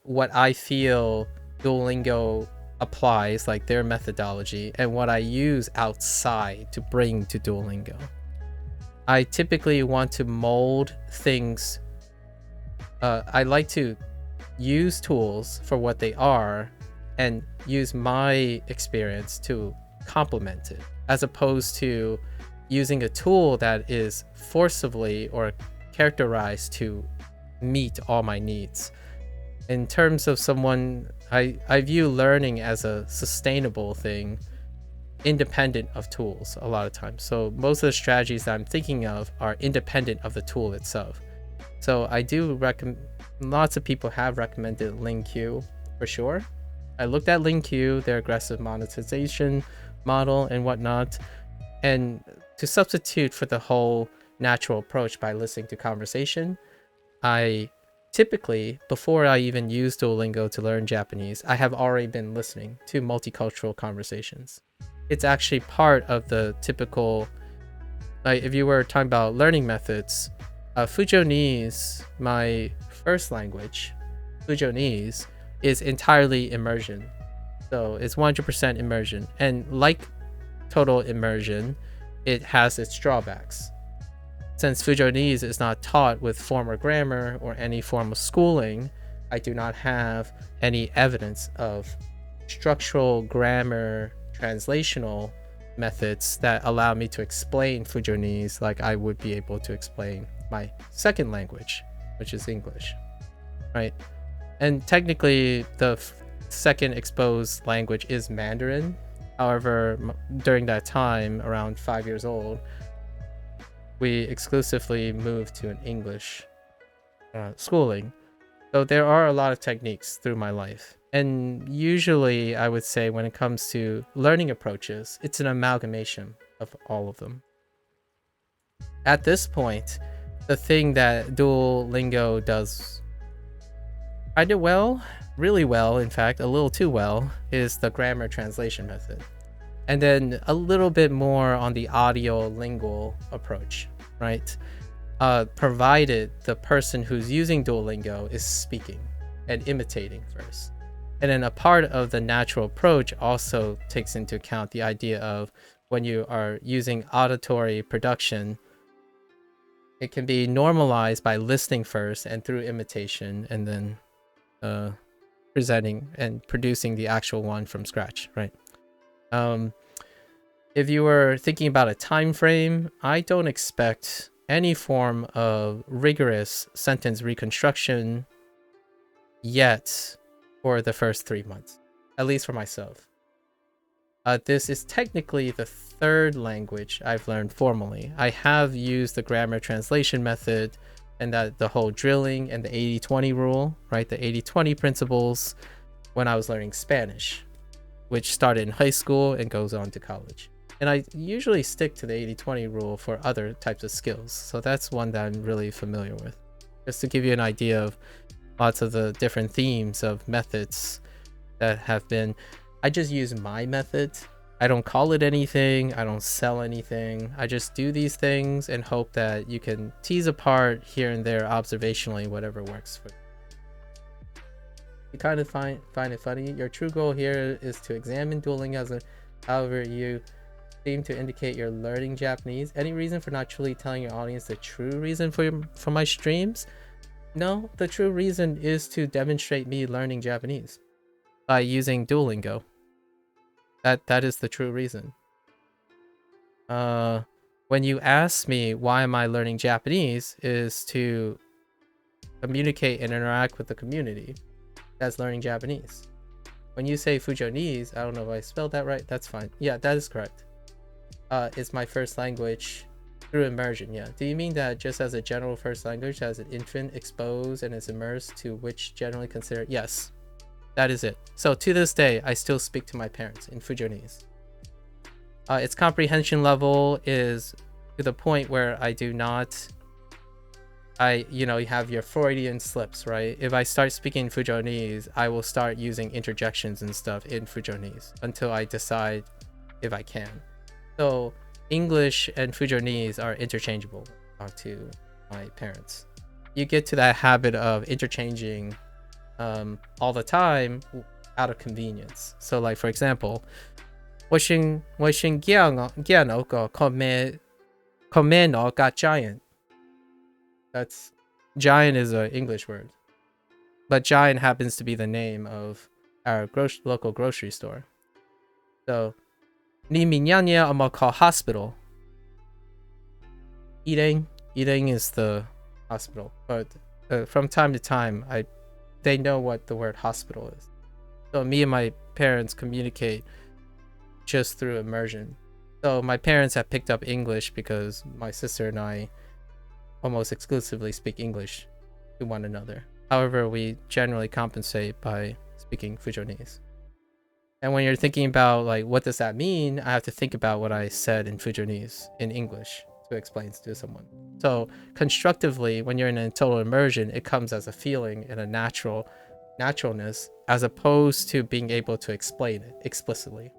what I feel Duolingo applies, like their methodology, and what I use outside to bring to Duolingo. I typically want to mold things. I like to use tools for what they are and use my experience to complement it, as opposed to using a tool that is forcibly or characterized to meet all my needs. In terms of someone, I view learning as a sustainable thing, independent of tools a lot of times. So most of the strategies that I'm thinking of are independent of the tool itself. So I do recommend, lots of people have recommended LingQ for sure. I looked at LingQ, their aggressive monetization model and whatnot, and to substitute for the whole natural approach by listening to conversation, I typically, before I even use Duolingo to learn Japanese, I have already been listening to multicultural conversations. It's actually part of the typical, like if you were talking about learning methods, Fujonese, my first language, Fujonese, is entirely immersion. So it's 100% immersion. And like total immersion, it has its drawbacks. Since Fujonese is not taught with formal grammar or any form of schooling, I do not have any evidence of structural grammar translational methods that allow me to explain Fujonese like I would be able to explain my second language, which is English, right? And technically, the second exposed language is Mandarin. However, during that time, around 5 years old, we exclusively moved to an English schooling. So there are a lot of techniques through my life. And usually I would say when it comes to learning approaches, it's an amalgamation of all of them. At this point, the thing that Duolingo does kind of well, really well, in fact, a little too well, is the grammar translation method. And then a little bit more on the audio lingual approach, right? Provided the person who's using Duolingo is speaking and imitating first. And then a part of the natural approach also takes into account the idea of when you are using auditory production, it can be normalized by listening first and through imitation, and then presenting and producing the actual one from scratch, right? If you were thinking about a time frame, I don't expect any form of rigorous sentence reconstruction yet for the first 3 months, at least for myself. This is technically the third language I've learned formally. I have used the grammar translation method and that the whole drilling and the 80-20 rule, right? The 80-20 principles when I was learning Spanish, which started in high school and goes on to college. And I usually stick to the 80-20 rule for other types of skills. So that's one that I'm really familiar with. Just to give you an idea of lots of the different themes of methods that have been, I just use my method. I don't call it anything. I don't sell anything. I just do these things and hope that you can tease apart here and there observationally whatever works for you. You kind of find it funny. Your true goal here is to examine Duolingo. However, you seem to indicate you're learning Japanese. Any reason for not truly telling your audience the true reason for my streams? No, the true reason is to demonstrate me learning Japanese by using Duolingo. That is the true reason. When you ask me why am I learning Japanese, is to communicate and interact with the community that's learning Japanese. When you say Fujonese, I don't know if I spelled that right. That's fine. Yeah, that is correct. It's my first language through immersion. Yeah. Do you mean that just as a general first language, as an infant exposed and is immersed to which generally considered? Yes, that is it. So to this day, I still speak to my parents in Fujonese. Its comprehension level is to the point where I do not, you have your Freudian slips, right? If I start speaking Fujonese, I will start using interjections and stuff in Fujonese until I decide if I can. So English and Fujonese are interchangeable to my parents. You get to that habit of interchanging all the time out of convenience. So like, for example, 我先驚我個 comment got giant. That's giant is an English word, but giant happens to be the name of our local grocery store. So 你明年有冇 call hospital? Ireng. Ireng is the hospital, but from time to time, they know what the word hospital is. So me and my parents communicate just through immersion. So my parents have picked up English because my sister and I almost exclusively speak English to one another. However, we generally compensate by speaking Fujonese. And when you're thinking about like what does that mean, I have to think about what I said in Fujonese in English to explain to someone. So constructively, when you're in a total immersion, it comes as a feeling and a naturalness, as opposed to being able to explain it explicitly.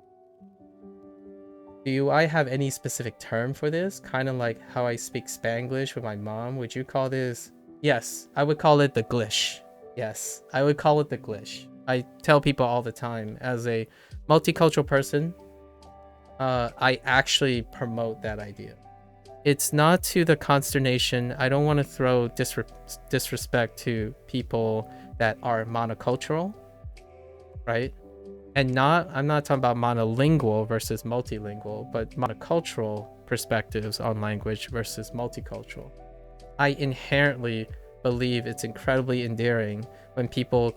Do I have any specific term for this? Kind of like how I speak Spanglish with my mom. Would you call this? Yes, I would call it the glish. Yes, I would call it the glish. I tell people all the time, as a multicultural person, I actually promote that idea. It's not to the consternation. I don't want to throw disrespect to people that are monocultural, right? And I'm not talking about monolingual versus multilingual, but monocultural perspectives on language versus multicultural. I inherently believe it's incredibly endearing when people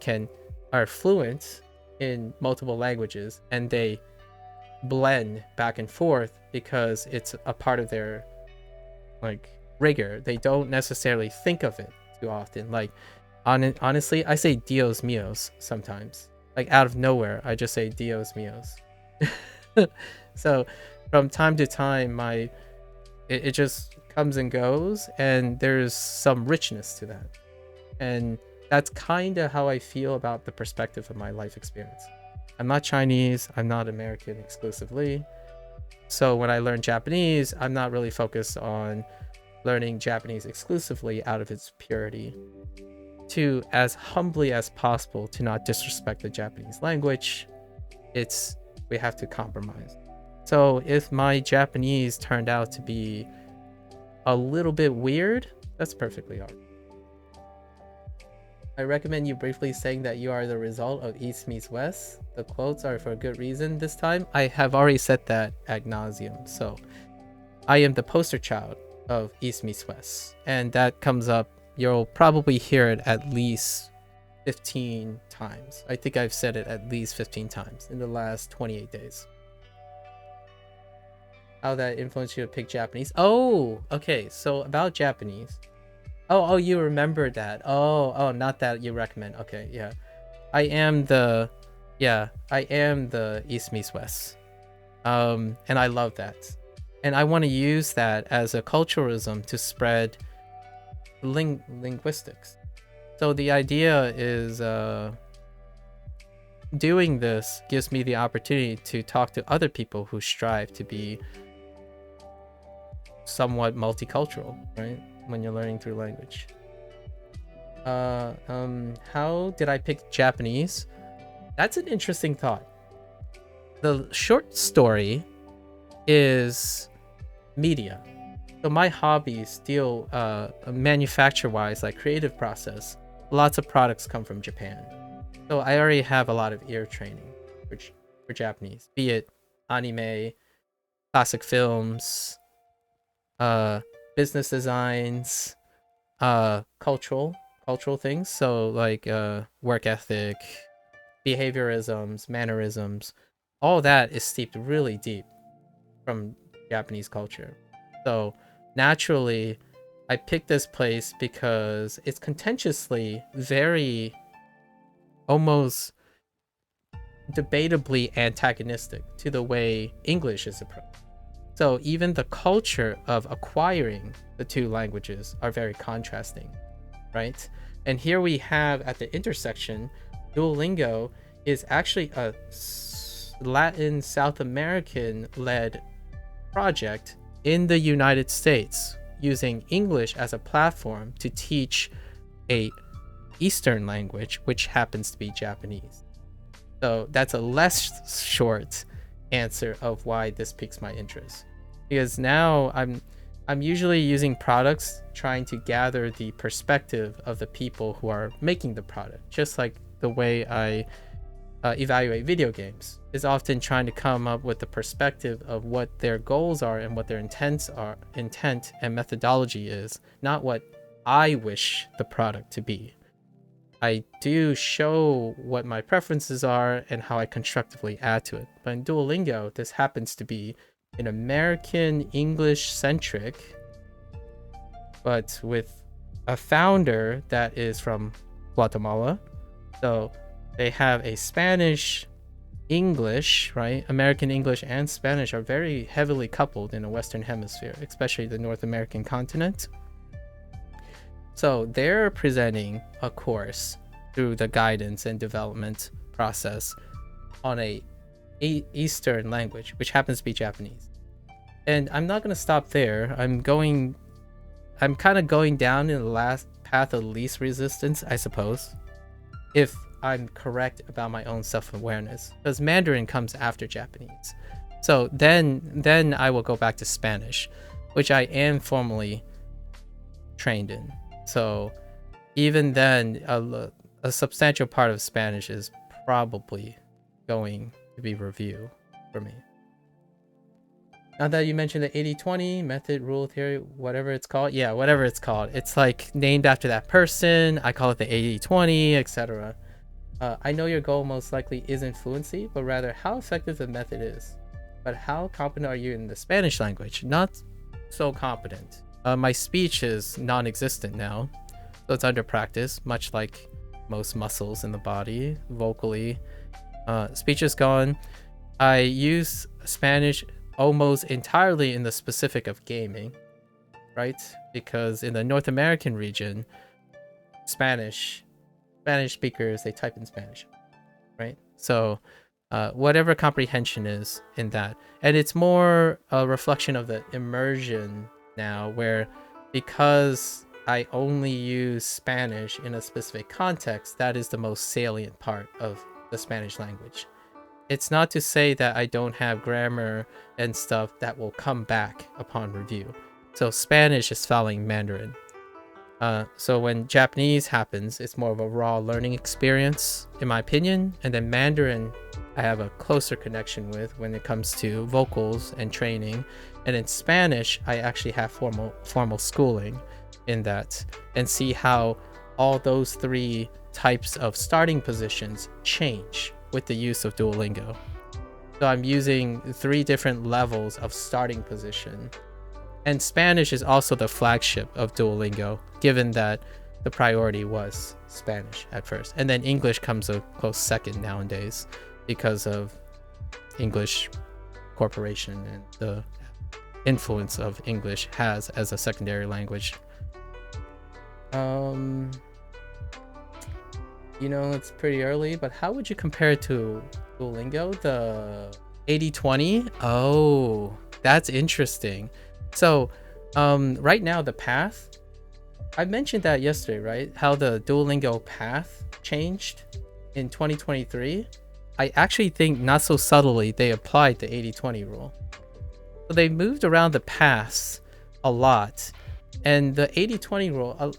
are fluent in multiple languages and they blend back and forth because it's a part of their like rigor. They don't necessarily think of it too often. Like honestly, I say Dios míos sometimes. Like out of nowhere, I just say Dios míos. So from time to time, it just comes and goes, and there's some richness to that. And that's kind of how I feel about the perspective of my life experience. I'm not Chinese, I'm not American exclusively. So when I learn Japanese, I'm not really focused on learning Japanese exclusively out of its purity, to as humbly as possible to not disrespect the Japanese language. We have to compromise. So if my Japanese turned out to be a little bit weird, that's perfectly alright. I recommend you briefly saying that you are the result of East meets West. The quotes are for a good reason this time. I have already said that ad nauseum. So I am the poster child of East meets West, and that comes up. You'll probably hear it at least 15 times. I think I've said it at least 15 times in the last 28 days. How that influenced you to pick Japanese? Oh, okay. So about Japanese. Oh, you remember that. Oh, not that you recommend. Okay, yeah. I am the East meets West. And I love that. And I want to use that as a culturalism to spread linguistics. So the idea is doing this gives me the opportunity to talk to other people who strive to be somewhat multicultural, right? When you're learning through language. How did I pick Japanese? That's an interesting thought. The short story is media. So my hobbies deal manufacture-wise, like creative process. Lots of products come from Japan. So I already have a lot of ear training for Japanese, be it anime, classic films, business designs, cultural things. So like work ethic, behaviorisms, mannerisms, all that is steeped really deep from Japanese culture. So naturally, I picked this place because it's contentiously very, almost debatably antagonistic to the way English is approached. So even the culture of acquiring the two languages are very contrasting, right? And here we have at the intersection, Duolingo is actually a Latin South American led project in the United States, using English as a platform to teach a Eastern language, which happens to be Japanese. So that's a less short answer of why this piques my interest, because now I'm usually using products trying to gather the perspective of the people who are making the product, just like the way I evaluate video games is often trying to come up with the perspective of what their goals are and what their intent and methodology is, not what I wish the product to be. I do show what my preferences are and how I constructively add to it. But in Duolingo, this happens to be an American English centric, but with a founder that is from Guatemala. So they have a Spanish English, right? American English and Spanish are very heavily coupled in the Western Hemisphere, especially the North American continent. So they're presenting a course through the guidance and development process on a Eastern language, which happens to be Japanese. And I'm not going to stop there. I'm kind of going down in the last path of least resistance, I suppose, if I'm correct about my own self-awareness, because Mandarin comes after Japanese. So then I will go back to Spanish, which I am formally trained in. So even then, a substantial part of Spanish is probably going to be review for me. Now that you mentioned the 80-20 method, rule, theory, whatever it's called. Yeah, whatever it's called. It's like named after that person. I call it the 80-20, etc. I know your goal most likely isn't fluency, but rather how effective the method is. But how competent are you in the Spanish language? Not so competent. My speech is non-existent now, so it's under practice, much like most muscles in the body. Vocally, speech is gone. I use Spanish almost entirely in the specific of gaming, right? Because in the North American region, Spanish speakers, they type in Spanish, right? So whatever comprehension is in that. And it's more a reflection of the immersion now, where because I only use Spanish in a specific context, that is the most salient part of the Spanish language. It's not to say that I don't have grammar and stuff that will come back upon review. So Spanish is following Mandarin. So when Japanese happens, it's more of a raw learning experience, in my opinion. And then Mandarin, I have a closer connection with when it comes to vocals and training. And in Spanish, I actually have formal schooling in that, and see how all those three types of starting positions change with the use of Duolingo. So I'm using 3 different levels of starting position. And Spanish is also the flagship of Duolingo, given that the priority was Spanish at first. And then English comes a close second nowadays because of English Corporation and the influence of English has as a secondary language. You know, it's pretty early, but how would you compare it to Duolingo? The 80-20? Oh, that's interesting. So, right now, the path, I mentioned that yesterday, right? How the Duolingo path changed in 2023. I actually think not so subtly, they applied the 80-20 rule. So they moved around the paths a lot. And the 80-20 rule,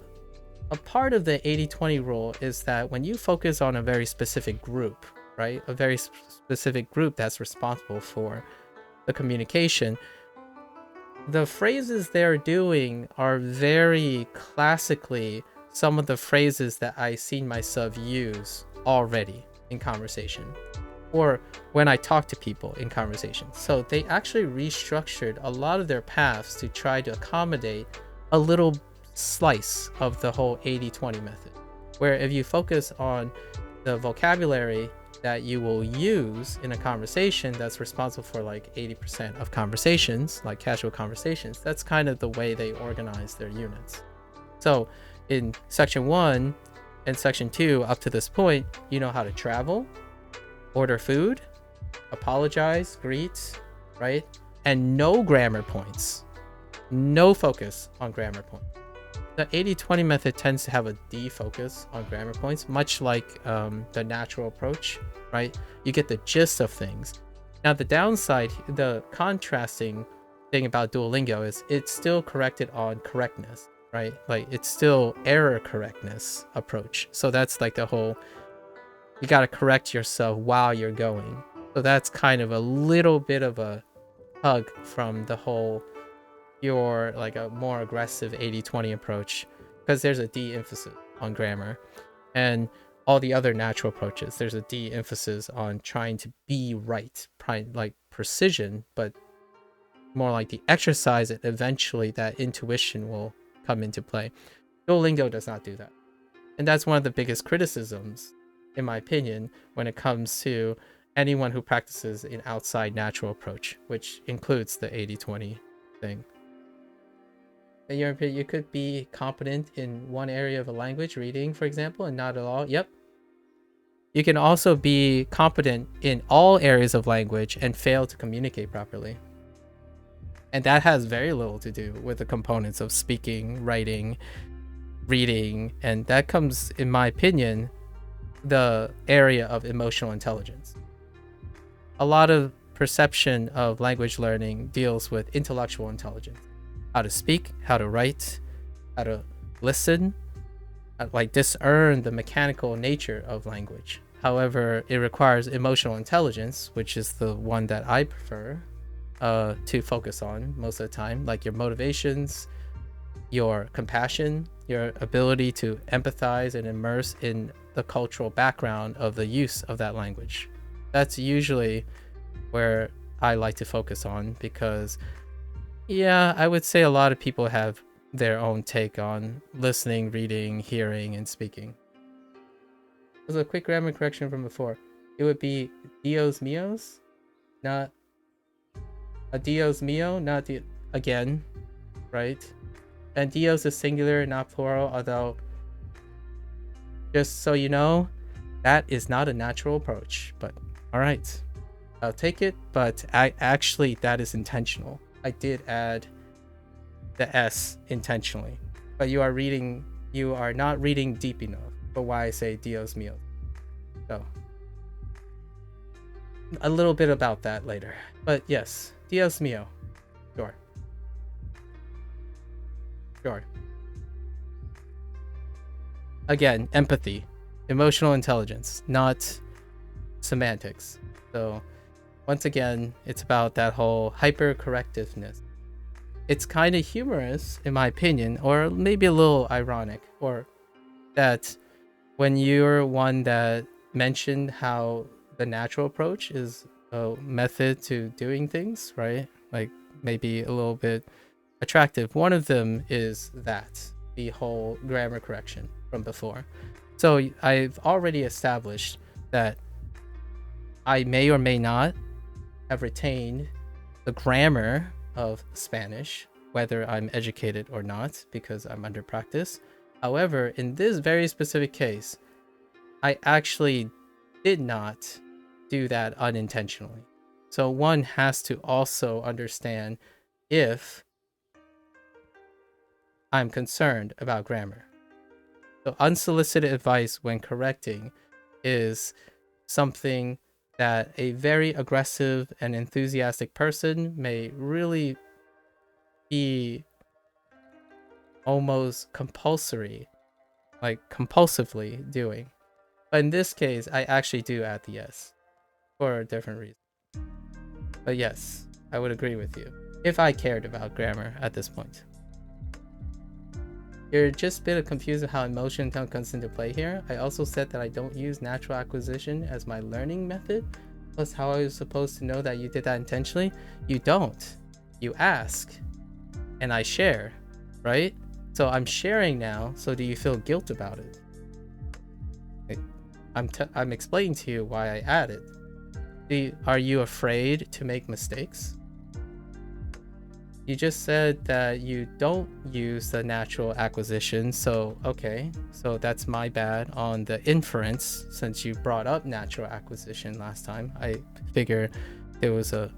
a part of the 80-20 rule is that when you focus on a very specific group, right? A very specific group that's responsible for the communication, the phrases they're doing are very classically some of the phrases that I've seen myself use already in conversation, or when I talk to people in conversation. So they actually restructured a lot of their paths to try to accommodate a little slice of the whole 80-20 method, where if you focus on the vocabulary that you will use in a conversation that's responsible for like 80% of conversations, like casual conversations, that's kind of the way they organize their units. So in section 1 and section 2 up to this point, you know how to travel, order food, apologize, greet, right? And no grammar points, no focus on grammar points. The 80-20 method tends to have a defocus on grammar points, much like the natural approach, right? You get the gist of things. Now, the downside, the contrasting thing about Duolingo is it's still corrected on correctness, right? Like it's still error correctness approach. So that's like the whole you got to correct yourself while you're going. So that's kind of a little bit of a hug from the whole your like a more aggressive 80-20 approach, because there's a de-emphasis on grammar, and all the other natural approaches there's a de-emphasis on trying to be right, like precision, but more like the exercise, and eventually that intuition will come into play. Duolingo does not do that, and that's one of the biggest criticisms, in my opinion, when it comes to anyone who practices an outside natural approach, which includes the 80-20 thing. In your opinion, you could be competent in one area of a language, reading, for example, and not at all. Yep. You can also be competent in all areas of language and fail to communicate properly. And that has very little to do with the components of speaking, writing, reading, and that comes, in my opinion, the area of emotional intelligence. A lot of perception of language learning deals with intellectual intelligence. How to speak, how to write, how to listen, like discern the mechanical nature of language. However, it requires emotional intelligence, which is the one that I prefer to focus on most of the time, like your motivations, your compassion, your ability to empathize and immerse in the cultural background of the use of that language. That's usually where I like to focus on, because yeah, I would say a lot of people have their own take on listening, reading, hearing, and speaking. There's a quick grammar correction from before. It would be Dios míos, not a Dios mío, not the again, right? And Dios is singular, not plural, although just so you know, that is not a natural approach. But all right, I'll take it. But actually, that is intentional. I did add the S intentionally, but you are not reading deep enough for why I say Dios mío. So a little bit about that later, but yes, Dios mío, sure. Again, empathy, emotional intelligence, not semantics. So once again, it's about that whole hyper-correctiveness. It's kind of humorous, in my opinion, or maybe a little ironic, or that when you're one that mentioned how the natural approach is a method to doing things, right? Like maybe a little bit attractive. One of them is that, the whole grammar correction from before. So I've already established that I may or may not have retained the grammar of Spanish, whether I'm educated or not, because I'm under practice. However, in this very specific case, I actually did not do that unintentionally. So one has to also understand if I'm concerned about grammar. So unsolicited advice when correcting is something that a very aggressive and enthusiastic person may really be almost compulsively doing. But in this case, I actually do add the S for a different reason. But yes, I would agree with you if I cared about grammar at this point. You're just a bit confused of how emotion comes into play here. I also said that I don't use natural acquisition as my learning method. Plus, how I was supposed to know that you did that intentionally? You don't. You ask. And I share, right? So I'm sharing now, so do you feel guilt about it? I'm explaining to you why I added. Are you afraid to make mistakes? You just said that you don't use the natural acquisition, so okay, so that's my bad on the inference. Since you brought up natural acquisition last time, I figure there was a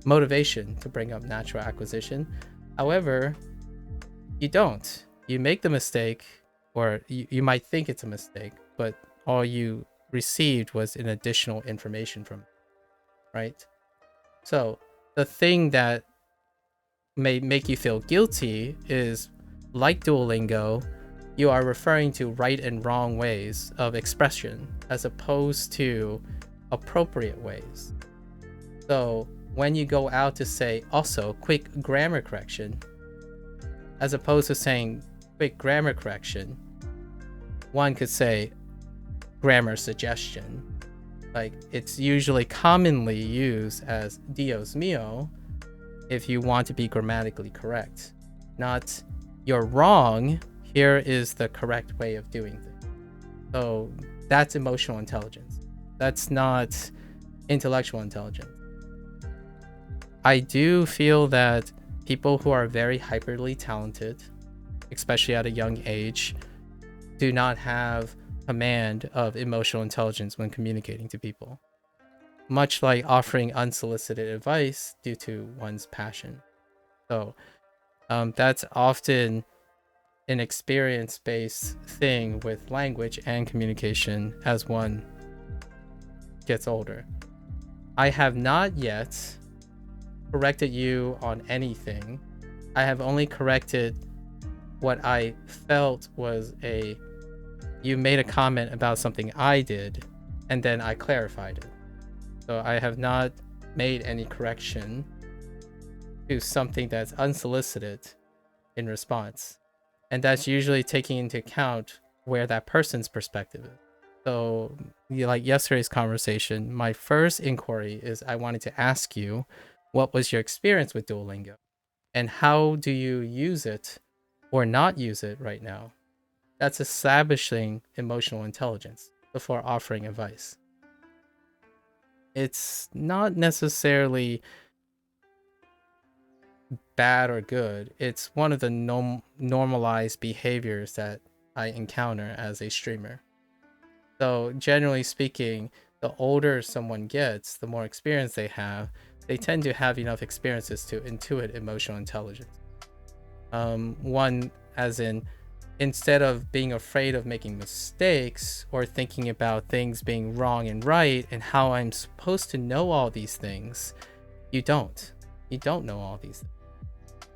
motivation to bring up natural acquisition. However, you don't. You make the mistake, or you might think it's a mistake, but all you received was an additional information from it, right? So the thing that may make you feel guilty is, like Duolingo, you are referring to right and wrong ways of expression as opposed to appropriate ways. So when you go out to say also quick grammar correction, as opposed to saying quick grammar correction, one could say grammar suggestion. Like, it's usually commonly used as Dios mío if you want to be grammatically correct. Not, you're wrong, here is the correct way of doing things. So that's emotional intelligence. That's not intellectual intelligence. I do feel that people who are very hyperly talented, especially at a young age, do not have command of emotional intelligence when communicating to people, much like offering unsolicited advice due to one's passion. So that's often an experience-based thing with language and communication as one gets older. I have not yet corrected you on anything. I have only corrected what I felt was you made a comment about something I did, and then I clarified it. So I have not made any correction to something that's unsolicited in response. And that's usually taking into account where that person's perspective is. So like yesterday's conversation, my first inquiry is I wanted to ask you, what was your experience with Duolingo? And how do you use it or not use it right now? That's establishing emotional intelligence before offering advice. It's not necessarily bad or good. It's one of the normalized behaviors that I encounter as a streamer. So generally speaking, the older someone gets, the more experience they have, they tend to have enough experiences to intuit emotional intelligence. One, as in, instead of being afraid of making mistakes or thinking about things being wrong and right and how I'm supposed to know all these things, you don't know all these things.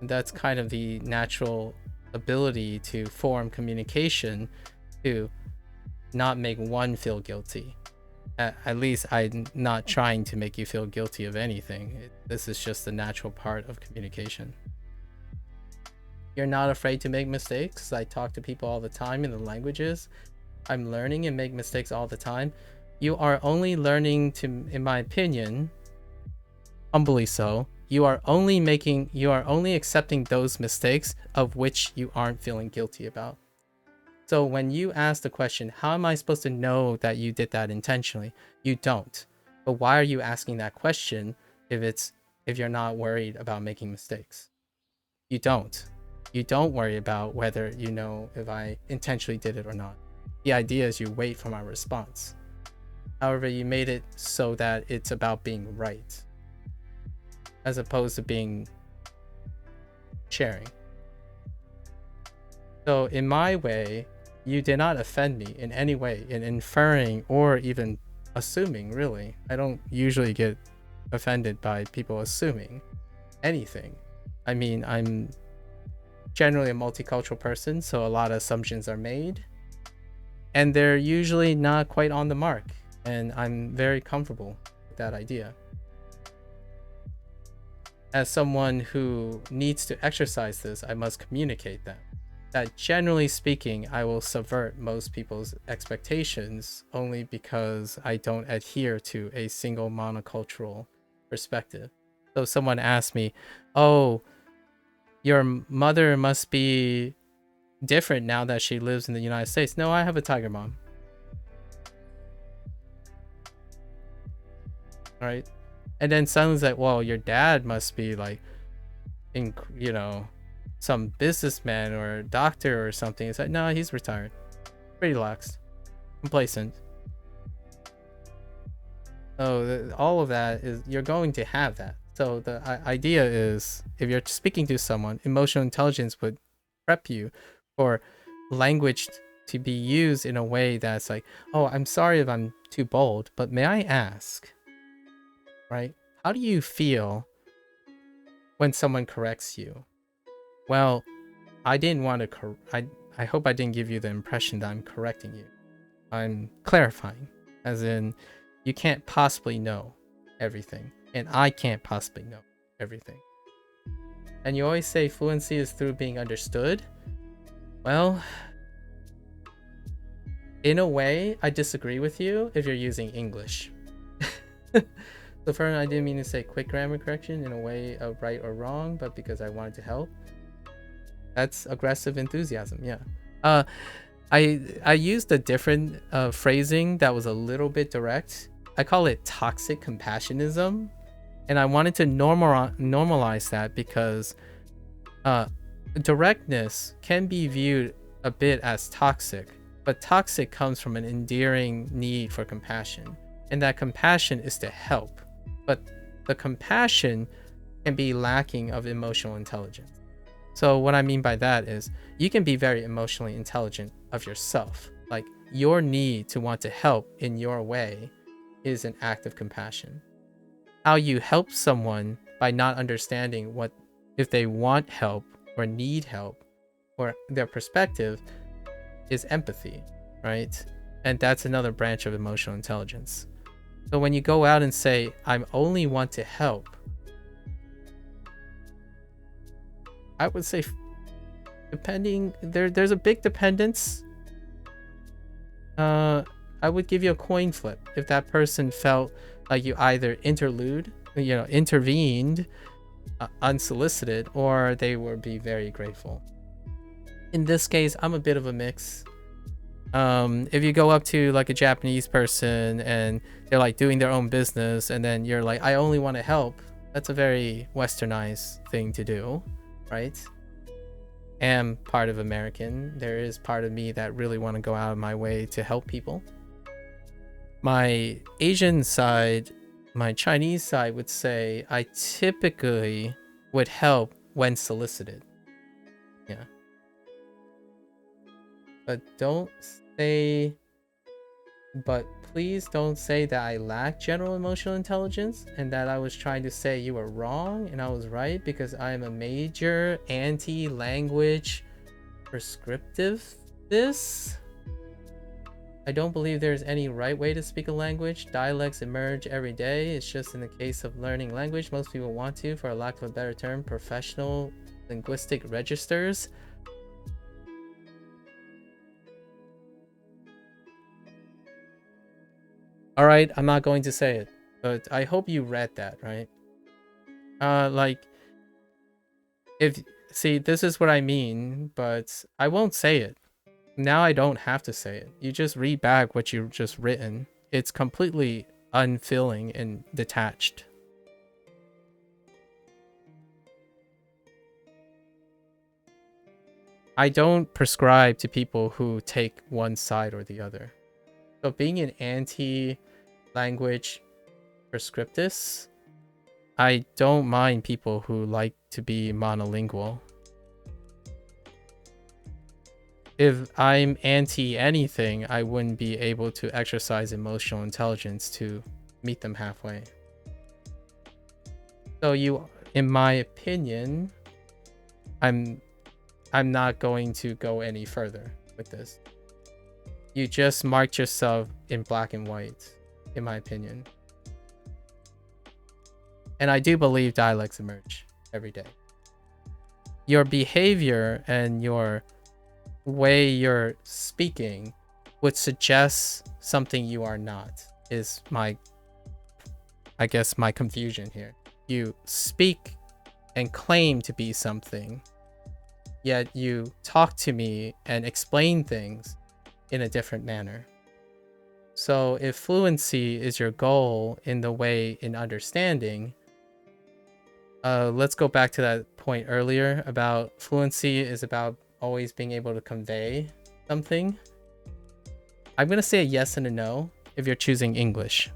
And that's kind of the natural ability to form communication to not make one feel guilty. At least I'm not trying to make you feel guilty of anything. This is just the natural part of communication. You're not afraid to make mistakes. I talk to people all the time in the languages. I'm learning and make mistakes all the time. You are only learning to, in my opinion, humbly so, you are only accepting those mistakes of which you aren't feeling guilty about. So when you ask the question, how am I supposed to know that you did that intentionally? You don't. But why are you asking that question if you're not worried about making mistakes? You don't. You don't worry about whether you know if I intentionally did it or not. The idea is you wait for my response. However, you made it so that it's about being right, as opposed to being sharing. So in my way, you did not offend me in any way in inferring or even assuming, really. I don't usually get offended by people assuming anything. I mean, I'm generally a multicultural person, so a lot of assumptions are made, and they're usually not quite on the mark, and I'm very comfortable with that idea. As someone who needs to exercise this, I must communicate that generally speaking, I will subvert most people's expectations only because I don't adhere to a single monocultural perspective. So someone asks me, oh, your mother must be different now that she lives in the United States. No, I have a tiger mom. All right. And then someone's like, well, your dad must be like, some businessman or doctor or something. It's like, no, he's retired. Pretty relaxed. Complacent. So all of that is, you're going to have that. So the idea is, if you're speaking to someone, emotional intelligence would prep you for language to be used in a way that's like, oh, I'm sorry if I'm too bold, but may I ask, right? How do you feel when someone corrects you? Well, I didn't want to I hope I didn't give you the impression that I'm correcting you. I'm clarifying, as in, you can't possibly know everything, and I can't possibly know everything. And you always say fluency is through being understood. Well, in a way, I disagree with you if you're using English. So far, I didn't mean to say quick grammar correction in a way of right or wrong, but because I wanted to help. That's aggressive enthusiasm, yeah. I used a different phrasing that was a little bit direct. I call it toxic compassionism, and I wanted to normalize that because directness can be viewed a bit as toxic, but toxic comes from an endearing need for compassion, and that compassion is to help, but the compassion can be lacking of emotional intelligence. So what I mean by that is you can be very emotionally intelligent of yourself. Like, your need to want to help in your way is an act of compassion. How you help someone by not understanding what if they want help or need help or their perspective is empathy, right? And that's another branch of emotional intelligence. So when you go out and say, I only want to help, I would say, depending, there's a big dependence. I would give you a coin flip if that person felt like you either intervened unsolicited, or they would be very grateful. In this case, I'm a bit of a mix. If you go up to like a Japanese person and they're like doing their own business, and then you're like, I only want to help, that's a very westernized thing to do, right? Am part of American. There is part of me that really want to go out of my way to help people. My Asian side, my Chinese side would say I typically would help when solicited. Yeah. But please don't say that I lack general emotional intelligence and that I was trying to say you were wrong and I was right, because I am a major anti-language prescriptivist. I don't believe there's any right way to speak a language. Dialects emerge every day. It's just in the case of learning language, most people want to, for a lack of a better term, professional linguistic registers. All right, I'm not going to say it, but I hope you read that, right? This is what I mean, but I won't say it. Now I don't have to say it. You just read back what you've just written. It's completely unfilling and detached. I don't prescribe to people who take one side or the other. So being an anti-language prescriptist, I don't mind people who like to be monolingual. If I'm anti anything, I wouldn't be able to exercise emotional intelligence to meet them halfway. So in my opinion, I'm not going to go any further with this. You just marked yourself in black and white, in my opinion. And I do believe dialects emerge every day. Your behavior and your way you're speaking would suggest something you are not, is my confusion here. You speak and claim to be something, yet you talk to me and explain things in a different manner. So if fluency is your goal in the way in understanding, let's go back to that point earlier about fluency is about always being able to convey something. I'm going to say a yes and a no if you're choosing English.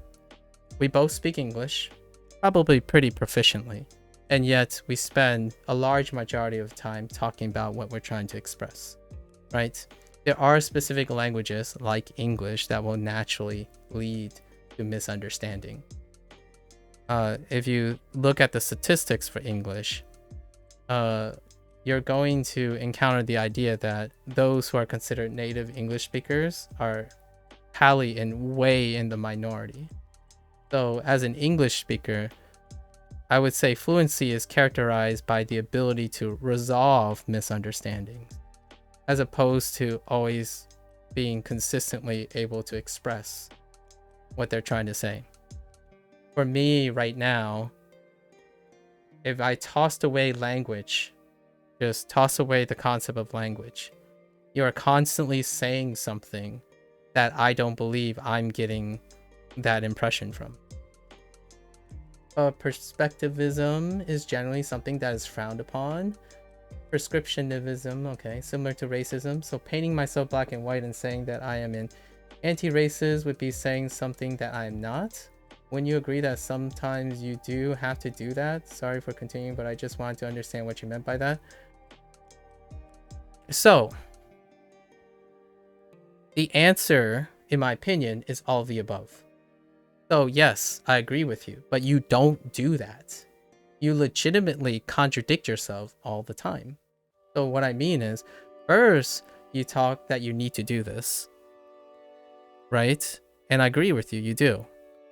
We both speak English, probably pretty proficiently, and yet we spend a large majority of time talking about what we're trying to express, right? There are specific languages like English that will naturally lead to misunderstanding. If you look at the statistics for English, you're going to encounter the idea that those who are considered native English speakers are highly and way in the minority. So as an English speaker, I would say fluency is characterized by the ability to resolve misunderstandings, as opposed to always being consistently able to express what they're trying to say. For me right now, if I tossed away language, just toss away the concept of language, you are constantly saying something that I don't believe I'm getting that impression from. Perspectivism is generally something that is frowned upon. Prescriptionism, okay, similar to racism. So painting myself black and white and saying that I am an anti-racist would be saying something that I am not. When you agree that sometimes you do have to do that, sorry for continuing, but I just wanted to understand what you meant by that. So, the answer, in my opinion, is all of the above. So yes, I agree with you, but you don't do that. You legitimately contradict yourself all the time. So what I mean is, first, you talk that you need to do this, right? And I agree with you, you do.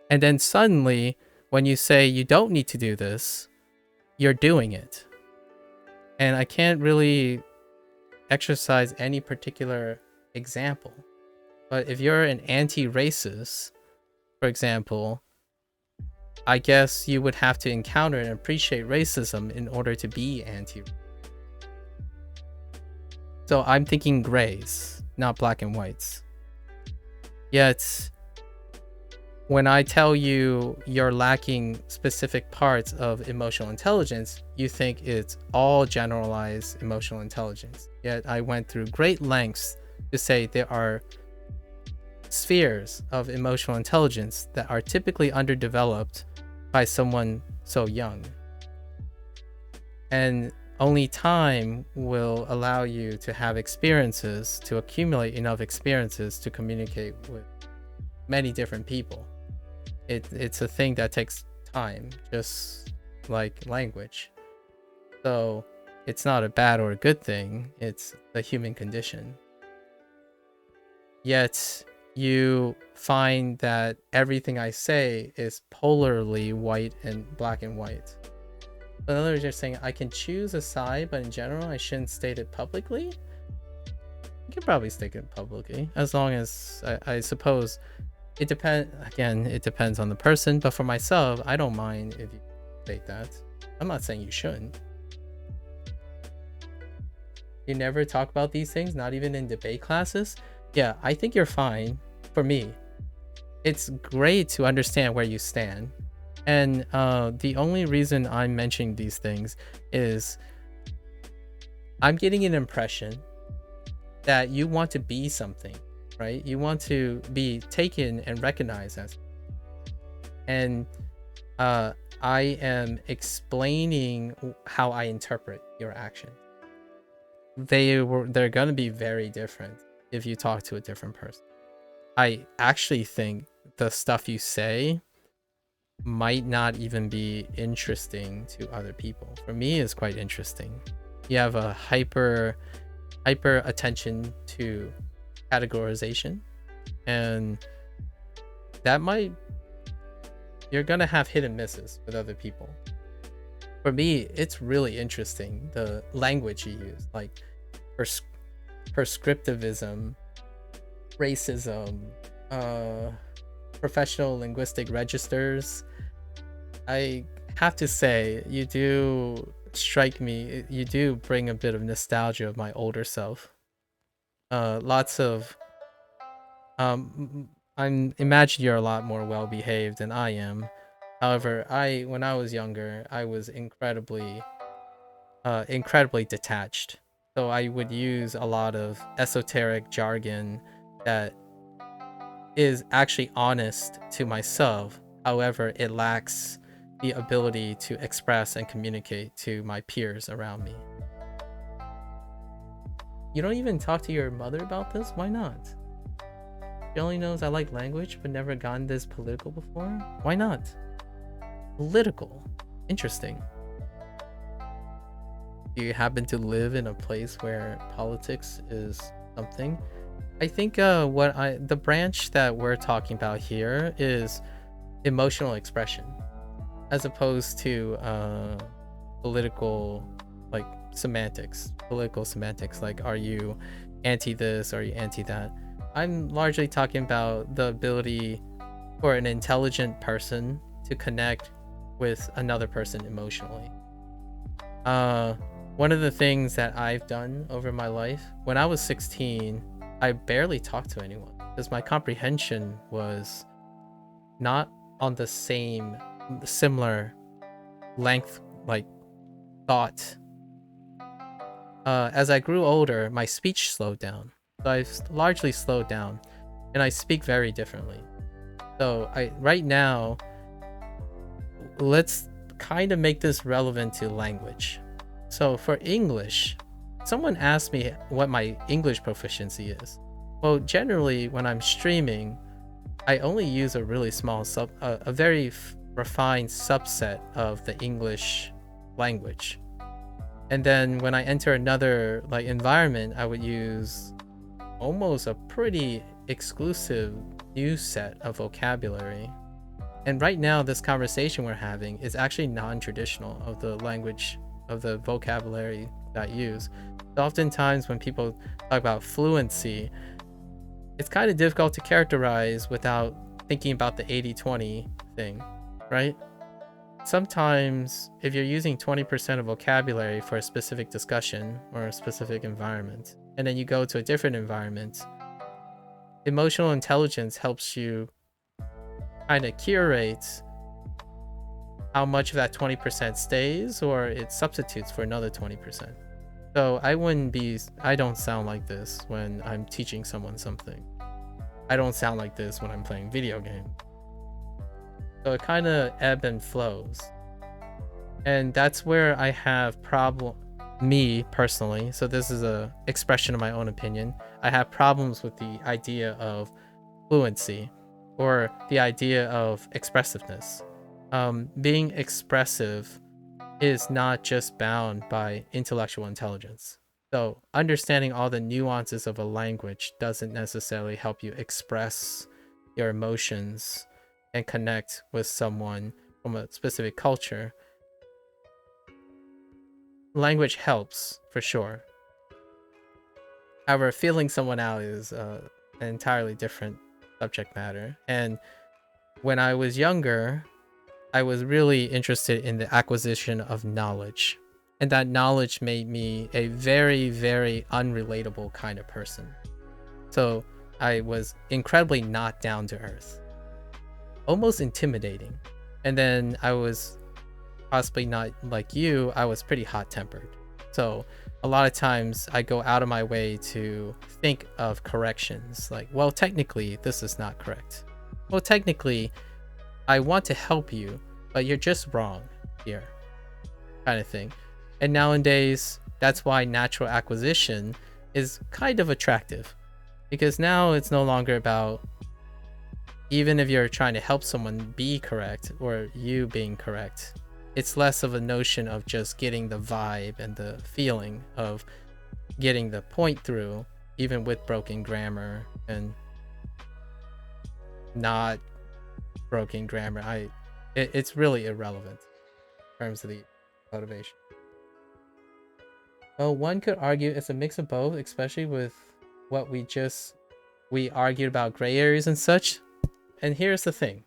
And then suddenly, when you say you don't need to do this, you're doing it. And I can't really exercise any particular example. But if you're an anti-racist, for example, I guess you would have to encounter and appreciate racism in order to be anti. So I'm thinking grays, not black and whites. Yet, when I tell you you're lacking specific parts of emotional intelligence, you think it's all generalized emotional intelligence. Yet I went through great lengths to say there are spheres of emotional intelligence that are typically underdeveloped by someone so young. And only time will allow you to have experiences, to accumulate enough experiences to communicate with many different people. It's a thing that takes time, just like language. So it's not a bad or a good thing, it's the human condition. Yet you find that everything I say is polarly white and black and white. In other words, you're saying I can choose a side, but in general, I shouldn't state it publicly? You can probably state it publicly, as long as, I suppose, it depends on the person, but for myself, I don't mind if you state that. I'm not saying you shouldn't. You never talk about these things, not even in debate classes? Yeah, I think you're fine. For me, it's great to understand where you stand. And the only reason I'm mentioning these things is I'm getting an impression that you want to be something, right? You want to be taken and recognized as. And I am explaining how I interpret your actions. They're going to be very different if you talk to a different person. I actually think the stuff you say might not even be interesting to other people. For me, it's quite interesting. You have a hyper attention to categorization, and that you're gonna have hit and misses with other people. For me, it's really interesting the language you use, like prescriptivism, racism, professional linguistic registers. I have to say, you do strike me, you do bring a bit of nostalgia of my older self. Lots of I'm imagine you're a lot more well behaved than I am. However, when I was younger, I was incredibly detached. So I would use a lot of esoteric jargon that is actually honest to myself. However, it lacks the ability to express and communicate to my peers around me. You don't even talk to your mother about this? Why not? She only knows I like language but never gotten this political before? Why not? Political. Interesting. Do you happen to live in a place where politics is something? I think the branch that we're talking about here is emotional expression, as opposed to political, like political semantics. Like, are you anti this? Are you anti that? I'm largely talking about the ability for an intelligent person to connect with another person emotionally. One of the things that I've done over my life, when I was 16, I barely talked to anyone because my comprehension was not on the similar length, like thought. As I grew older, my speech slowed down. So I've largely slowed down, and I speak very differently. So right now, let's kind of make this relevant to language. So for English, someone asked me what my English proficiency is. Well, generally when I'm streaming, I only use a really small a very refined subset of the English language. And then when I enter another like environment, I would use almost a pretty exclusive new set of vocabulary. And right now, this conversation we're having is actually non-traditional of the language, of the vocabulary that I use. So oftentimes when people talk about fluency, it's kind of difficult to characterize without thinking about the 80-20 thing, right? Sometimes if you're using 20% of vocabulary for a specific discussion or a specific environment, and then you go to a different environment, emotional intelligence helps you kind of curate how much of that 20% stays or it substitutes for another 20%. So I don't sound like this when I'm teaching someone something. I don't sound like this when I'm playing video games. So it kind of ebb and flows. And that's where I have me personally, so this is a expression of my own opinion, I have problems with the idea of fluency or the idea of expressiveness. Being expressive is not just bound by intellectual intelligence. So understanding all the nuances of a language doesn't necessarily help you express your emotions and connect with someone from a specific culture. Language helps, for sure. However, feeling someone out is an entirely different subject matter. And when I was younger, I was really interested in the acquisition of knowledge. And that knowledge made me a very, very unrelatable kind of person. So I was incredibly not down to earth, almost intimidating. And then I was possibly not like you, I was pretty hot-tempered. So a lot of times I go out of my way to think of corrections, like, well, technically this is not correct. Well, technically I want to help you, but you're just wrong here, kind of thing. And nowadays, that's why natural acquisition is kind of attractive, because now it's no longer about, even if you're trying to help someone be correct or you being correct, it's less of a notion of just getting the vibe and the feeling of getting the point through, even with broken grammar and not broken grammar. It's really irrelevant in terms of the motivation. Well, one could argue it's a mix of both, especially with what we argued about gray areas and such. And here's the thing.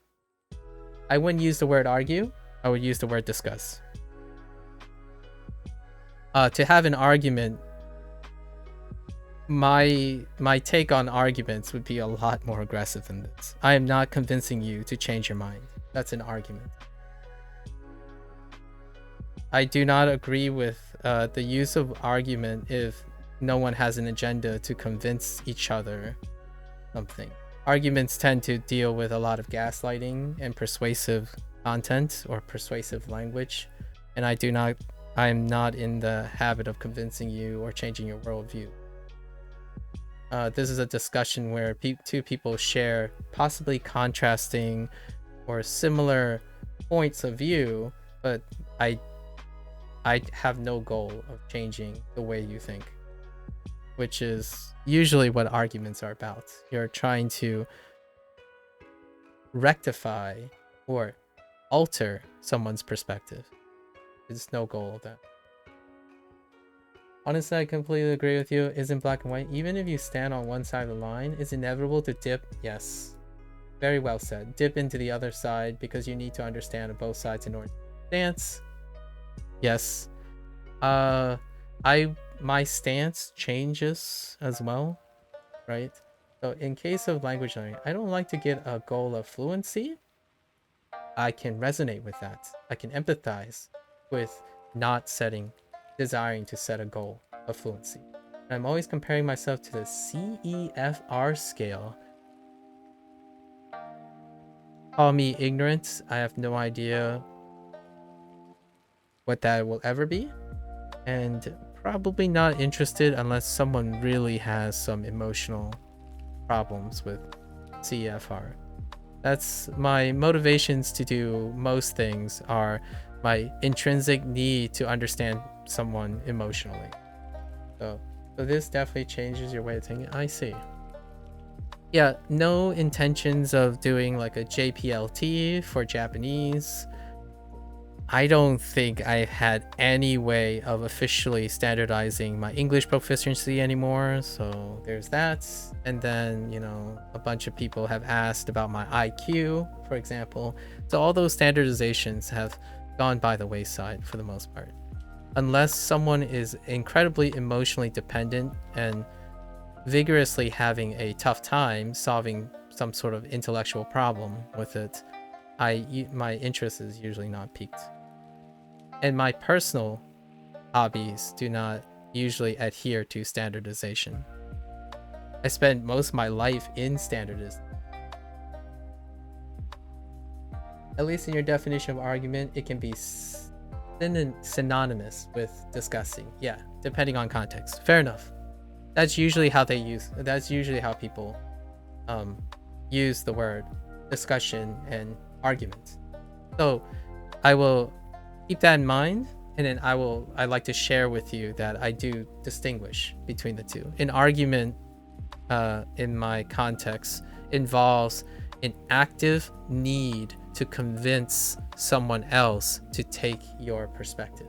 I wouldn't use the word argue. I would use the word discuss. To have an argument, my take on arguments would be a lot more aggressive than this. I am not convincing you to change your mind. That's an argument. I do not agree with the use of argument if no one has an agenda to convince each other something. Arguments tend to deal with a lot of gaslighting and persuasive content or persuasive language, and I am not in the habit of convincing you or changing your worldview. This is a discussion where two people share possibly contrasting or similar points of view, but I have no goal of changing the way you think, which is usually what arguments are about. You're trying to rectify or alter someone's perspective. There's no goal of that. Honestly, I completely agree with you. Isn't black and white? Even if you stand on one side of the line, it's inevitable to dip. Yes. Very well said. Dip into the other side because you need to understand both sides in order to dance. Yes. My stance changes as well, right? So in case of language learning, I don't like to get a goal of fluency. I can resonate with that. I can empathize with not desiring to set a goal of fluency. And I'm always comparing myself to the CEFR scale. Call me ignorant. I have no idea what that will ever be. And probably not interested unless someone really has some emotional problems with CEFR. That's my motivations to do most things are my intrinsic need to understand someone emotionally. So this definitely changes your way of thinking. I see. Yeah, no intentions of doing like a JPLT for Japanese. I don't think I've had any way of officially standardizing my English proficiency anymore, so there's that. And then, you know, a bunch of people have asked about my IQ, for example. So all those standardizations have gone by the wayside for the most part. Unless someone is incredibly emotionally dependent and vigorously having a tough time solving some sort of intellectual problem with it, my interest is usually not piqued. And my personal hobbies do not usually adhere to standardization. I spend most of my life in standardization. At least in your definition of argument, it can be synonymous with discussing. Yeah, depending on context. Fair enough. That's usually how people use the word discussion and argument. So I will keep that in mind, and then I'd like to share with you that I do distinguish between the two. An argument in my context involves an active need to convince someone else to take your perspective,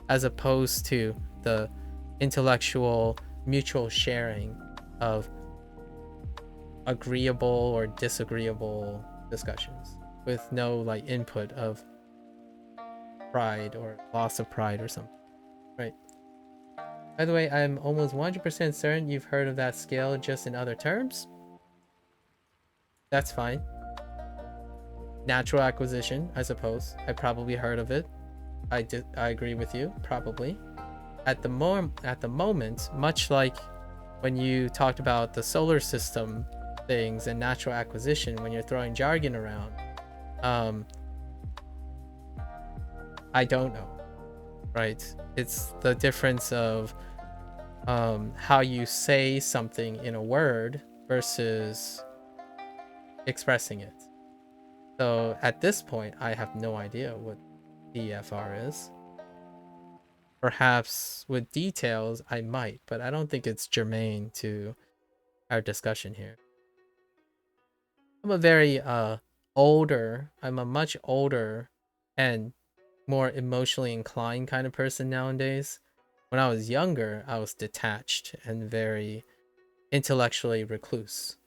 as opposed to the intellectual mutual sharing of agreeable or disagreeable discussions with no like input of pride or loss of pride or something, right? By the way, I'm almost 100% certain you've heard of that scale just in other terms. That's fine. Natural acquisition, I suppose. I probably heard of it. I agree with you, probably. At the moment, much like when you talked about the solar system things and natural acquisition, when you're throwing jargon around, I don't know, right? It's the difference of how you say something in a word versus expressing it. So at this point, I have no idea what DFR is. Perhaps with details, I might, but I don't think it's germane to our discussion here. I'm a much older and more emotionally inclined kind of person nowadays. When I was younger, I was detached and very intellectually recluse.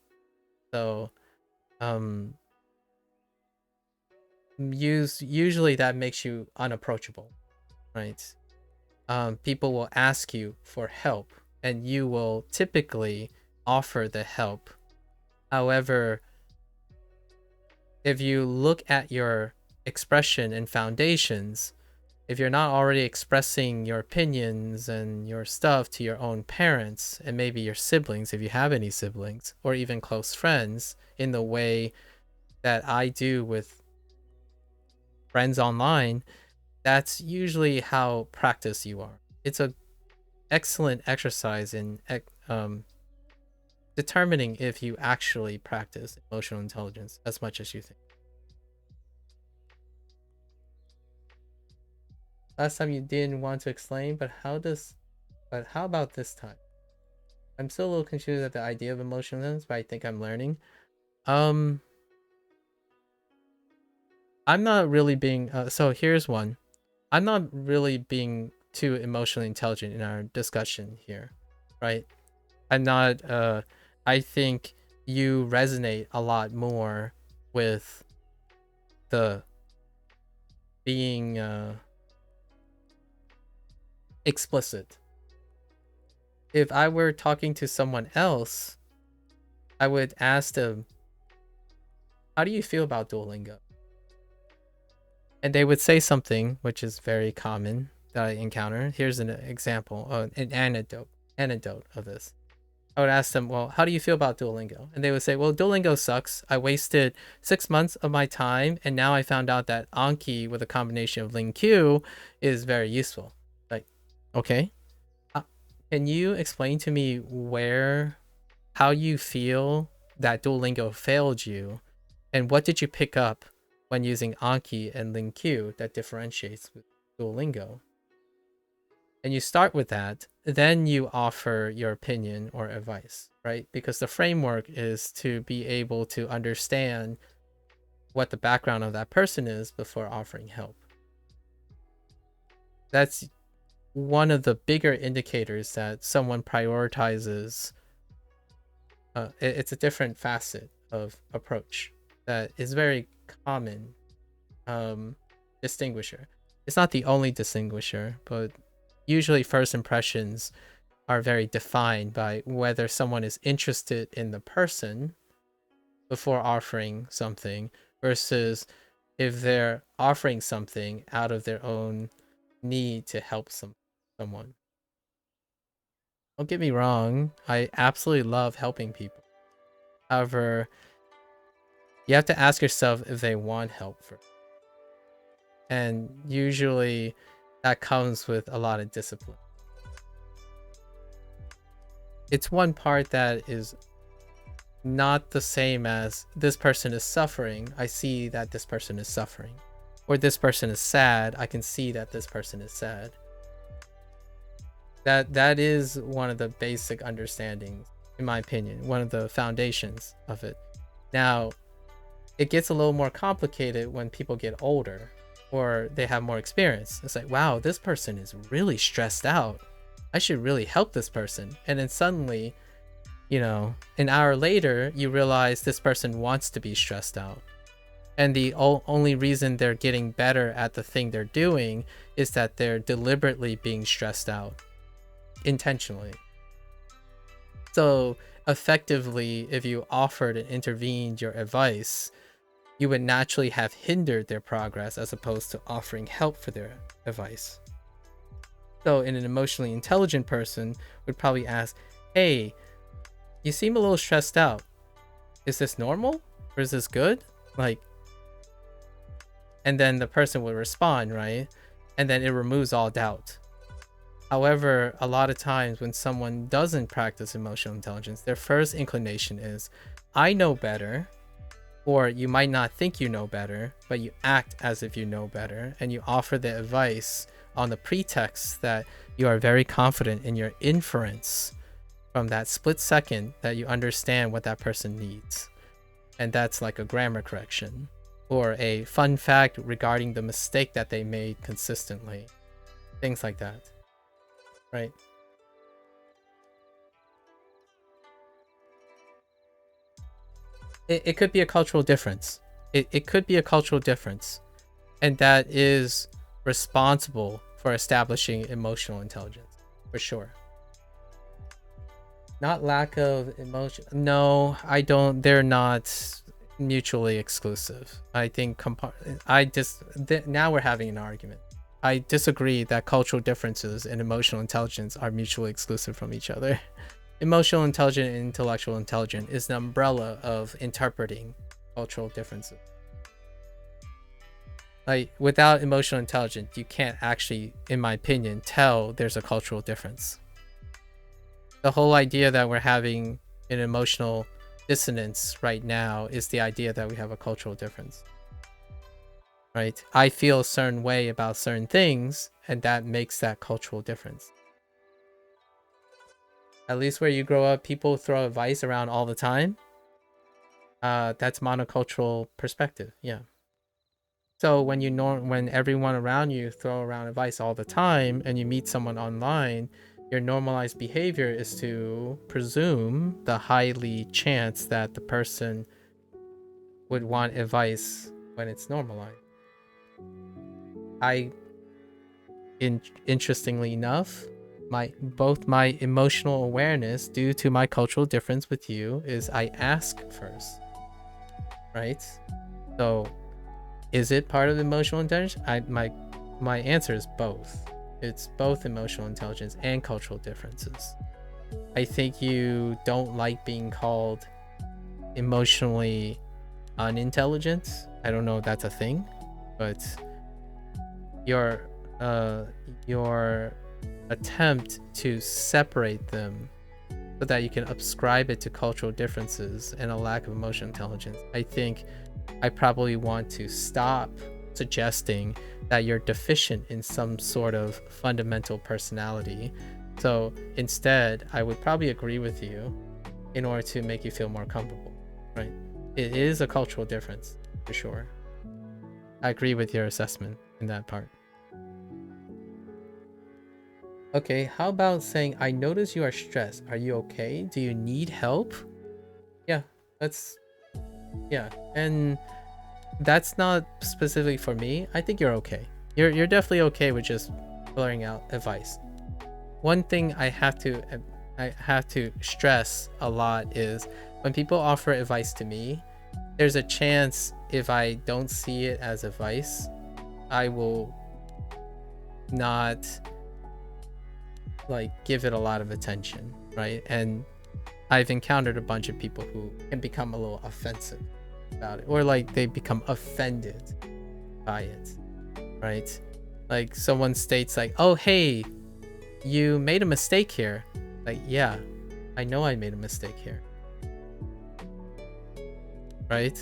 So, usually that makes you unapproachable, right? People will ask you for help and you will typically offer the help. However, if you look at your expression and foundations, if you're not already expressing your opinions and your stuff to your own parents and maybe your siblings, if you have any siblings, or even close friends in the way that I do with friends online, that's usually how practiced you are. It's an excellent exercise in determining if you actually practice emotional intelligence as much as you think. Last time you didn't want to explain, but how about this time? I'm still a little confused at the idea of emotionalness, but I think I'm learning. I'm not really being so here's one. I'm not really being too emotionally intelligent in our discussion here, right? I'm not I think you resonate a lot more with the being explicit. If I were talking to someone else, I would ask them, how do you feel about Duolingo? And they would say something which is very common that I encounter. Here's an example, an anecdote of this. I would ask them, well, how do you feel about Duolingo? And they would say, well, Duolingo sucks. I wasted 6 months of my time, and now I found out that Anki with a combination of LingQ is very useful. Like, okay. Can you explain to me how you feel that Duolingo failed you, and what did you pick up when using Anki and LingQ that differentiates with Duolingo? And you start with that, then you offer your opinion or advice, right? Because the framework is to be able to understand what the background of that person is before offering help. That's one of the bigger indicators that someone prioritizes. It's a different facet of approach that is very common distinguisher. It's not the only distinguisher, but usually first impressions are very defined by whether someone is interested in the person before offering something versus if they're offering something out of their own need to help someone. Don't get me wrong, I absolutely love helping people. However, you have to ask yourself if they want help first. And usually that comes with a lot of discipline. It's one part that is not the same as this person is suffering. I see that this person is suffering. Or this person is sad. I can see that this person is sad. That is one of the basic understandings, in my opinion, one of the foundations of it. Now, it gets a little more complicated when people get older or they have more experience. It's like, wow, this person is really stressed out. I should really help this person. And then suddenly, an hour later, you realize this person wants to be stressed out. And the only reason they're getting better at the thing they're doing is that they're deliberately being stressed out. Intentionally. So effectively, if you offered and intervened your advice, you would naturally have hindered their progress as opposed to offering help for their advice. So an emotionally intelligent person would probably ask, hey, you seem a little stressed out. Is this normal? Or is this good? And then the person would respond, right? And then it removes all doubt. However, a lot of times when someone doesn't practice emotional intelligence, their first inclination is, I know better, or you might not think you know better, but you act as if you know better, and you offer the advice on the pretext that you are very confident in your inference from that split second that you understand what that person needs. And that's like a grammar correction, or a fun fact regarding the mistake that they made consistently. Things like that. Right. It could be a cultural difference. It could be a cultural difference. And that is responsible for establishing emotional intelligence, for sure. Not lack of emotion. No, I don't. They're not mutually exclusive. I think now we're having an argument. I disagree that cultural differences and emotional intelligence are mutually exclusive from each other. Emotional intelligence and intellectual intelligence is the umbrella of interpreting cultural differences. Without emotional intelligence, you can't actually, in my opinion, tell there's a cultural difference. The whole idea that we're having an emotional dissonance right now is the idea that we have a cultural difference. Right? I feel a certain way about certain things, and that makes that cultural difference. At least where you grow up, people throw advice around all the time. That's monocultural perspective. Yeah. So when when everyone around you throw around advice all the time, and you meet someone online, your normalized behavior is to presume the highly chance that the person would want advice when it's normalized. Interestingly enough, both my emotional awareness due to my cultural difference with you is I ask first, right? So is it part of emotional intelligence? My answer is both. It's both emotional intelligence and cultural differences. I think you don't like being called emotionally unintelligent. I don't know if that's a thing, but your attempt to separate them so that you can ascribe it to cultural differences and a lack of emotional intelligence, I think I probably want to stop suggesting that you're deficient in some sort of fundamental personality. So instead, I would probably agree with you in order to make you feel more comfortable, right? It is a cultural difference, for sure. I agree with your assessment in that part. Okay, how about saying, I notice you are stressed. Are you okay? Do you need help? Yeah, and that's not specifically for me. I think you're okay. You're definitely okay with just blurring out advice. One thing I have to stress a lot is when people offer advice to me, there's a chance if I don't see it as advice, I will not like give it a lot of attention, right? And I've encountered a bunch of people who can become a little offensive about it, or like they become offended by it, right? Like someone states like, oh hey, you made a mistake here. Like, yeah, I know I made a mistake here, right?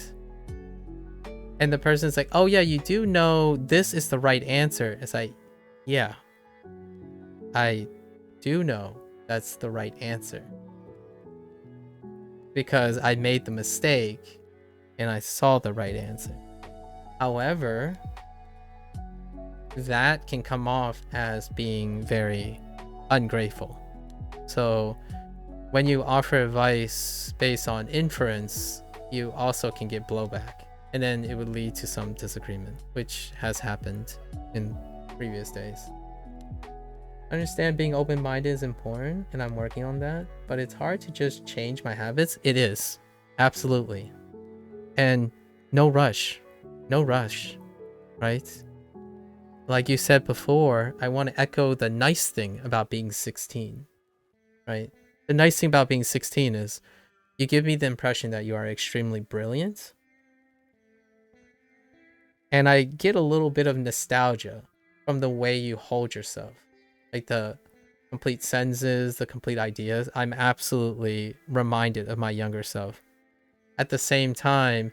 And the person's like, oh yeah, you do know this is the right answer. It's like, yeah, I do know that's the right answer because I made the mistake and I saw the right answer. However, that can come off as being very ungrateful. So when you offer advice based on inference, you also can get blowback, and then it would lead to some disagreement, which has happened in previous days. I understand being open-minded is important, and I'm working on that, but it's hard to just change my habits. It is, absolutely. And no rush, right? Like you said before, I want to echo the nice thing about being 16, right? The nice thing about being 16 is you give me the impression that you are extremely brilliant. And I get a little bit of nostalgia from the way you hold yourself. Like the complete sentences, the complete ideas. I'm absolutely reminded of my younger self. At the same time,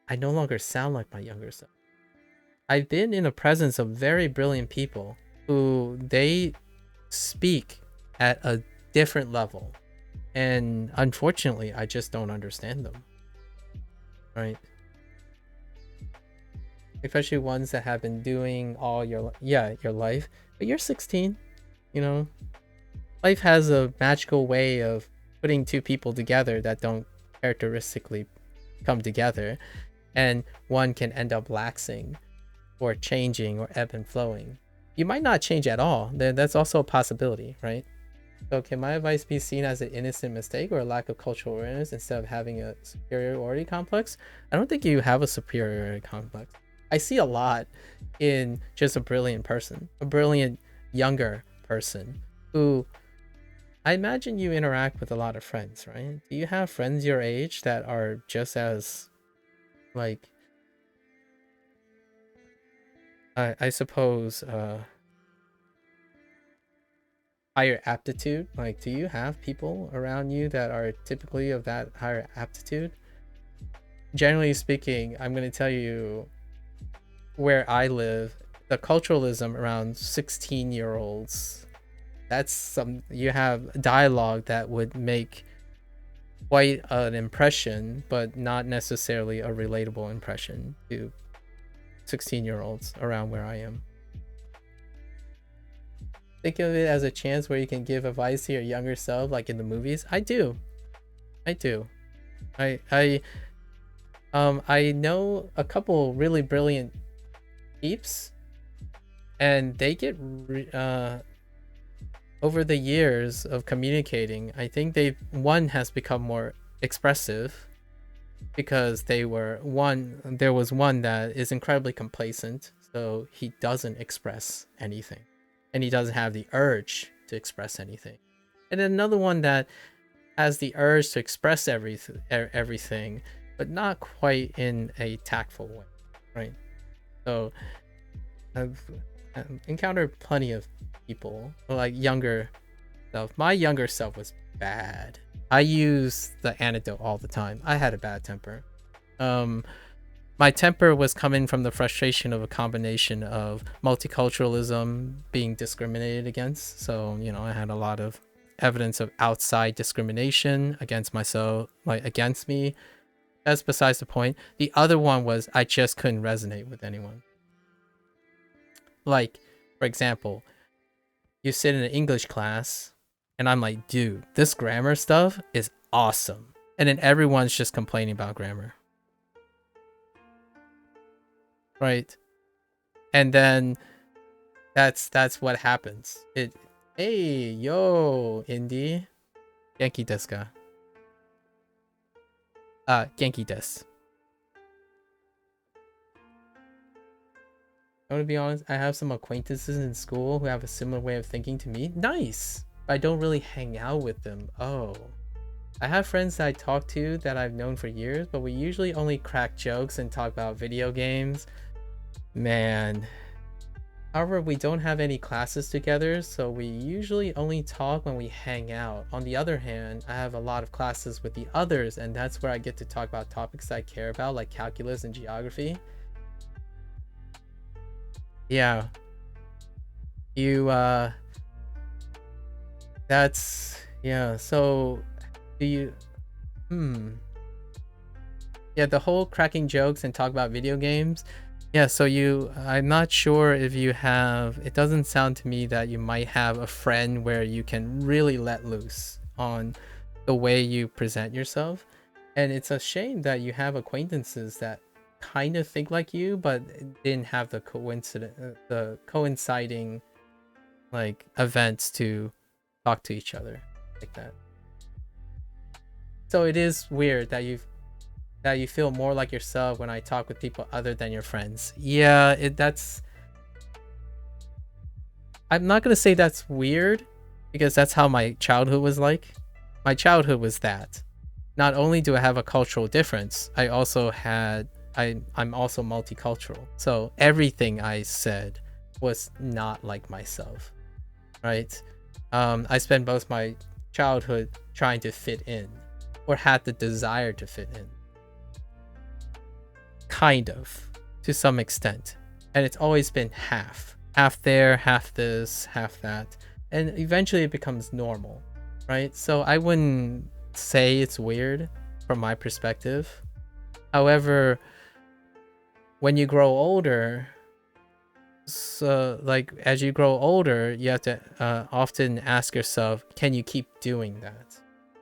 I no longer sound like my younger self. I've been in the presence of very brilliant people who they speak at a different level. And unfortunately, I just don't understand them. Right? Especially ones that have been doing all your life. But you're 16, you know? Life has a magical way of putting two people together that don't characteristically come together. And one can end up laxing or changing or ebb and flowing. You might not change at all. That's also a possibility, right? So can my advice be seen as an innocent mistake or a lack of cultural awareness instead of having a superiority complex? I don't think you have a superiority complex. I see a lot in just a brilliant person, a brilliant younger person who I imagine you interact with a lot of friends, right? Do you have friends your age that are just as like I suppose higher aptitude? Like, do you have people around you that are typically of that higher aptitude? Generally speaking, I'm going to tell you where I live, the culturalism around 16-year-olds. You have dialogue that would make quite an impression, but not necessarily a relatable impression to 16-year-olds around where I am. Think of it as a chance where you can give advice to your younger self, like in the movies. I do. I know a couple really brilliant peeps, and they get over the years of communicating, I think one has become more expressive, because there was one that is incredibly complacent, so he doesn't express anything, and he doesn't have the urge to express anything. And then another one that has the urge to express everything, but not quite in a tactful way, right? So I've encountered plenty of people, like younger self. My younger self was bad. I use the anecdote all the time. I had a bad temper. My temper was coming from the frustration of a combination of multiculturalism, being discriminated against. So, I had a lot of evidence of outside discrimination against myself, like against me. That's besides the point. The other one was I just couldn't resonate with anyone. Like, for example, you sit in an English class and I'm like, dude, this grammar stuff is awesome. And then everyone's just complaining about grammar. Right? And then that's what happens. Hey, yo, Indy. Genki desu ka? Genki desu. I'm gonna be honest, I have some acquaintances in school who have a similar way of thinking to me. Nice! But I don't really hang out with them. Oh. I have friends that I talk to that I've known for years, but we usually only crack jokes and talk about video games. Man. However, we don't have any classes together, so we usually only talk when we hang out. On the other hand, I have a lot of classes with the others, and that's where I get to talk about topics I care about, like calculus and geography. Yeah. So do you yeah, the whole cracking jokes and talk about video games. Yeah, so I'm not sure if you have, it doesn't sound to me that you might have a friend where you can really let loose on the way you present yourself. And it's a shame that you have acquaintances that kind of think like you, but didn't have the coinciding like events to talk to each other like that. So it is weird that you feel more like yourself when I talk with people other than your friends. Yeah, I'm not gonna say that's weird, because that's how my childhood was like. My childhood was that. Not only do I have a cultural difference, I'm also multicultural. So everything I said was not like myself, right? I spent most of my childhood trying to fit in, or had the desire to fit in. Kind of, to some extent. And it's always been half there, half this, half that. And eventually it becomes normal, right? So I wouldn't say it's weird from my perspective. However, when you grow older, as you grow older, you have to often ask yourself, can you keep doing that?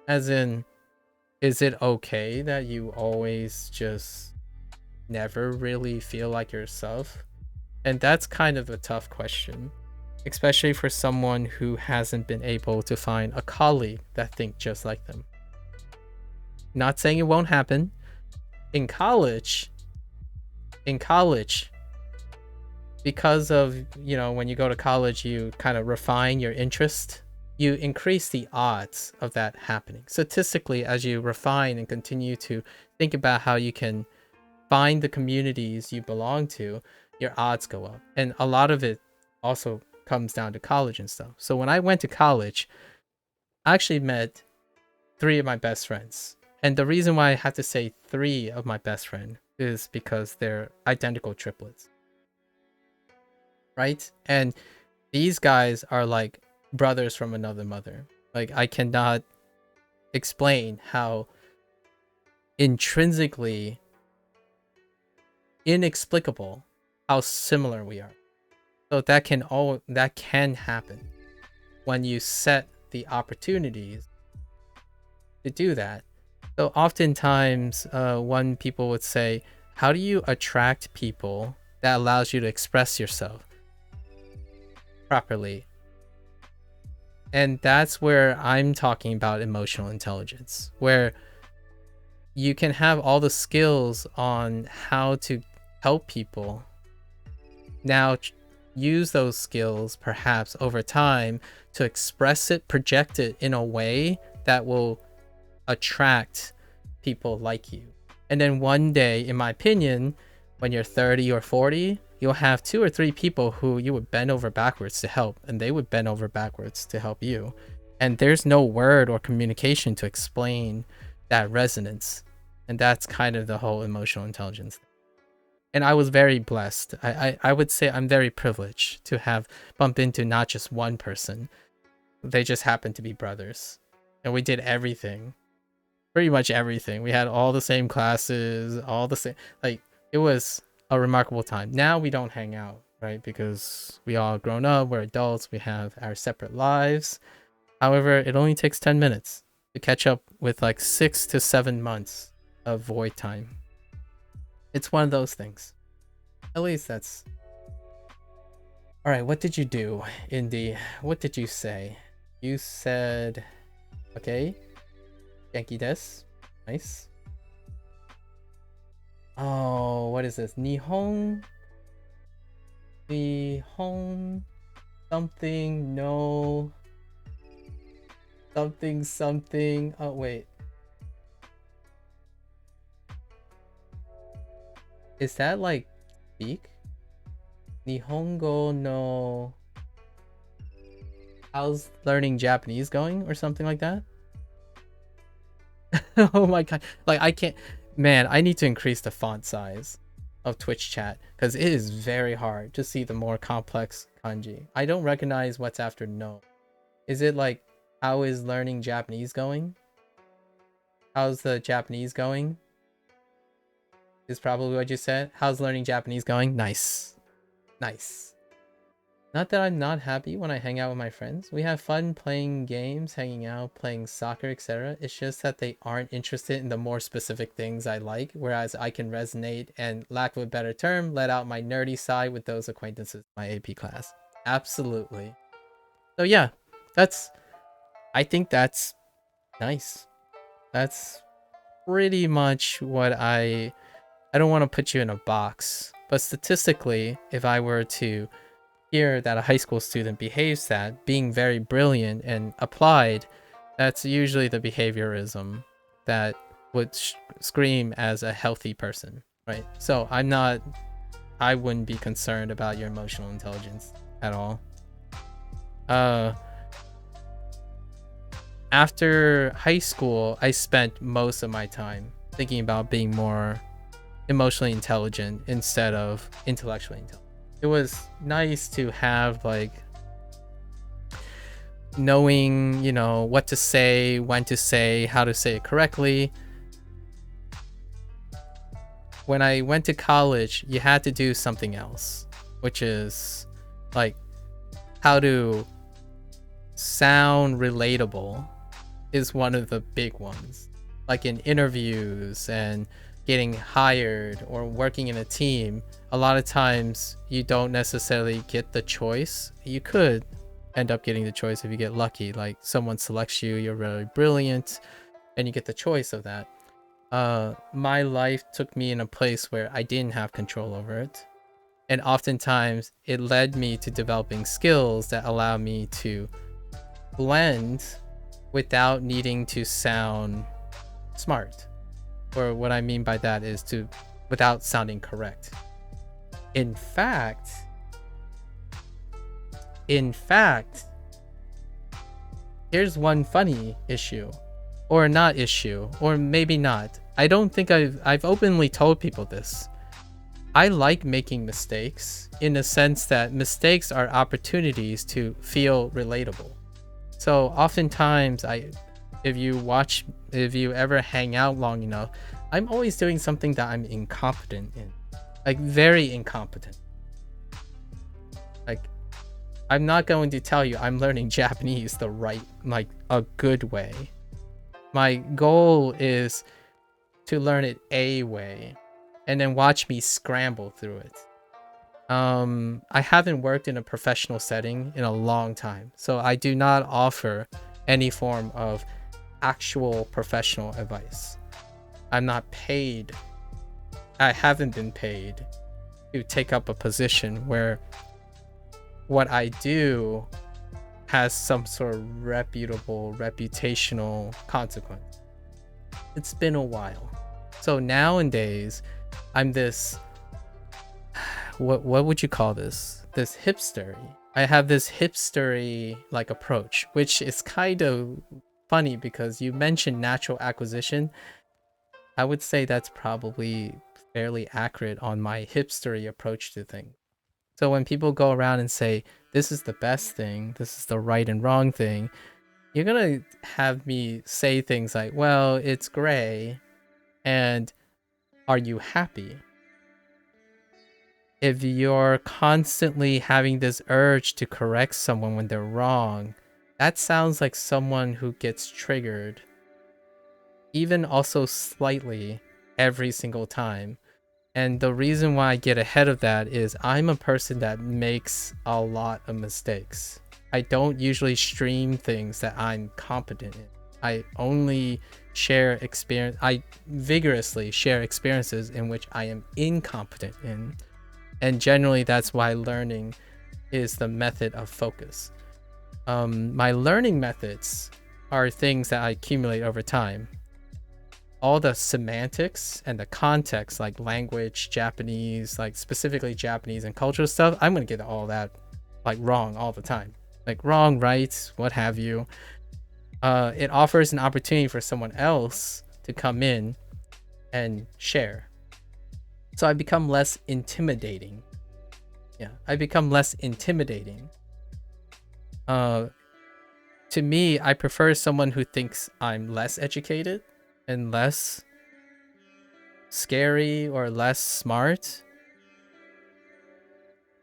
As in, is it okay that you always just never really feel like yourself? And that's kind of a tough question, especially for someone who hasn't been able to find a colleague that thinks just like them. Not saying it won't happen. In college, because of, when you go to college, you kind of refine your interest. You increase the odds of that happening. Statistically, as you refine and continue to think about how you can find the communities you belong to, your odds go up. And a lot of it also comes down to college and stuff. So when I went to college, I actually met 3 of my best friends. And the reason why I have to say 3 of my best friends is because they're identical triplets. right? And these guys are like brothers from another mother. Like, I cannot explain how intrinsically inexplicable how similar we are. So that can happen when you set the opportunities to do that. So oftentimes, when people would say, how do you attract people that allows you to express yourself properly? And that's where I'm talking about emotional intelligence, where you can have all the skills on how to help people. Now, use those skills perhaps over time to express it, project it in a way that will attract people like you. And then one day, in my opinion, when you're 30 or 40, you'll have 2 or 3 people who you would bend over backwards to help, and they would bend over backwards to help you. And there's no word or communication to explain that resonance. And that's kind of the whole emotional intelligence thing. And I was very blessed. I would say I'm very privileged to have bumped into not just one person. They just happened to be brothers. And we did everything. Pretty much everything. We had all the same classes, all the same. Like, it was a remarkable time. Now we don't hang out, right? Because we all grown up, we're adults, we have our separate lives. However, it only takes 10 minutes to catch up with like 6 to 7 months of void time. It's one of those things. At least that's... Alright, what did you do, Indy? What did you say? You said... Okay. Genki desu. Nice. Oh, what is this? Nihon something, no. Something. Oh, wait. Is that like speak? Nihongo no. How's learning Japanese going or something like that? Oh my god. Like, I can't. Man, I need to increase the font size of Twitch chat because it is very hard to see the more complex kanji. I don't recognize what's after no. Is it like, how is learning Japanese going? How's the Japanese going? Is probably what you said. How's learning Japanese going? Nice. Nice. Not that I'm not happy when I hang out with my friends. We have fun playing games, hanging out, playing soccer, etc. It's just that they aren't interested in the more specific things I like, whereas I can resonate and, lack of a better term, let out my nerdy side with those acquaintances in my AP class. Absolutely. So yeah, I think that's nice. That's pretty much what I don't want to put you in a box, but statistically, if I were to hear that a high school student behaves that, being very brilliant and applied, that's usually the behaviorism that would scream as a healthy person, right? So I wouldn't be concerned about your emotional intelligence at all. After high school, I spent most of my time thinking about being more emotionally intelligent instead of intellectually intelligent. It was nice to have, like, knowing, what to say, when to say, how to say it correctly. When I went to college, you had to do something else, which is, like, how to sound relatable is one of the big ones. Like in interviews and getting hired or working in a team, a lot of times you don't necessarily get the choice. You could end up getting the choice if you get lucky, like someone selects you, you're really brilliant, and you get the choice of that. My life took me in a place where I didn't have control over it, and oftentimes it led me to developing skills that allow me to blend without needing to sound smart. Or what I mean by that is without sounding correct. In fact, here's one funny issue, or not issue, or maybe not. I don't think I've openly told people this. I like making mistakes in the sense that mistakes are opportunities to feel relatable. So oftentimes if you ever hang out long enough, I'm always doing something that I'm incompetent in. Like very incompetent. Like I'm not going to tell you I'm learning Japanese the right, like a good way. My goal is to learn it a way and then watch me scramble through it. I haven't worked in a professional setting in a long time, so I do not offer any form of actual professional advice. I'm not paid. I haven't been paid to take up a position where what I do has some sort of reputational consequence. It's been a while. So nowadays, I'm this, what would you call this? This hipstery. I have this hipstery like approach, which is kind of funny because you mentioned natural acquisition. I would say that's probably fairly accurate on my hipstery approach to things. So when people go around and say, this is the best thing, this is the right and wrong thing, you're gonna have me say things like, well, it's gray, and are you happy? If you're constantly having this urge to correct someone when they're wrong, that sounds like someone who gets triggered, even also slightly, every single time. And the reason why I get ahead of that is I'm a person that makes a lot of mistakes. I don't usually stream things that I'm competent in. I only share experience. I vigorously share experiences in which I am incompetent in. And generally that's why learning is the method of focus. My learning methods are things that I accumulate over time. All the semantics and the context, like language, Japanese, like specifically Japanese and cultural stuff, I'm gonna get all that like wrong all the time. Like wrong, right, what have you. It offers an opportunity for someone else to come in and share. So I become less intimidating. Yeah, I become less intimidating. To me, I prefer someone who thinks I'm less educated and less scary or less smart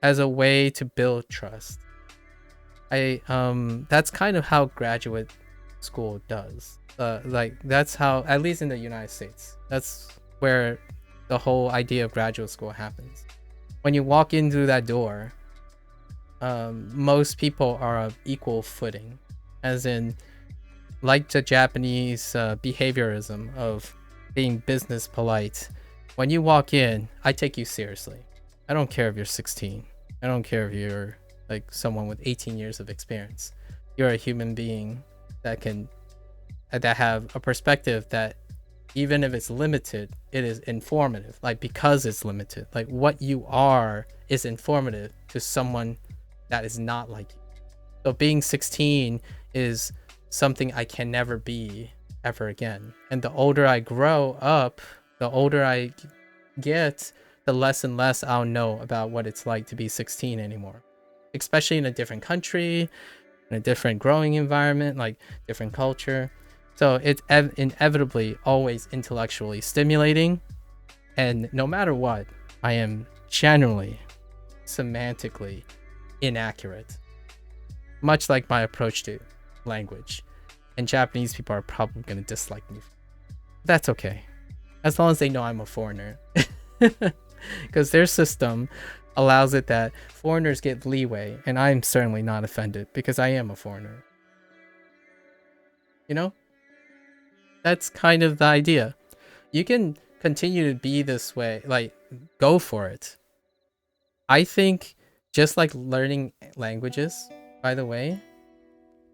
as a way to build trust. That's kind of how graduate school does. Like that's how, at least in the United States, that's where the whole idea of graduate school happens. When you walk in through that door, most people are of equal footing, as in like the Japanese behaviorism of being business polite. When you walk in, I take you seriously. I don't care if you're 16. I don't care if you're like someone with 18 years of experience. You're a human being that have a perspective that, even if it's limited, it is informative. Like because it's limited, like what you are is informative to someone that is not like you. So being 16 is something I can never be ever again. And the older I grow up, the older I get, the less and less I'll know about what it's like to be 16 anymore. Especially in a different country, in a different growing environment, like different culture. So it's inevitably always intellectually stimulating. And no matter what, I am generally semantically inaccurate. Much like my approach to language. And Japanese people are probably going to dislike me. That's okay. As long as they know I'm a foreigner. Because their system allows it that foreigners get leeway. And I'm certainly not offended because I am a foreigner. You know? That's kind of the idea. You can continue to be this way. Like, go for it. I think just like learning languages, by the way,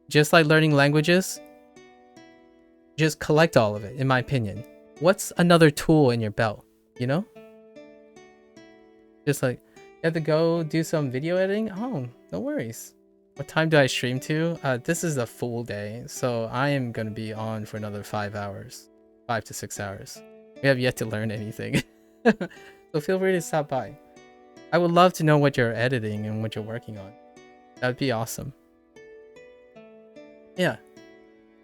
just collect all of it, in my opinion. What's another tool in your belt, you know? Just like, you have to go do some video editing? Oh, no worries. What time do I stream to? This is a full day, so I am going to be on for another 5 hours. 5 to 6 hours. We have yet to learn anything. So feel free to stop by. I would love to know what you're editing and what you're working on. That would be awesome. Yeah.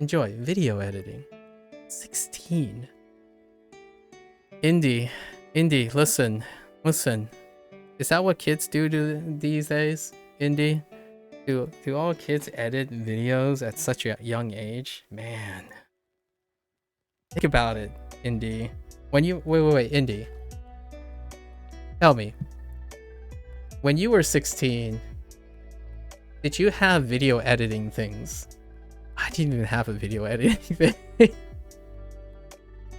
Enjoy video editing. 16. Indie, listen. Is that what kids do these days? Indie? Do all kids edit videos at such a young age? Man. Think about it, Indie. When you wait, Indie. Tell me. When you were 16, did you have video editing things? I didn't even have a video editing thing.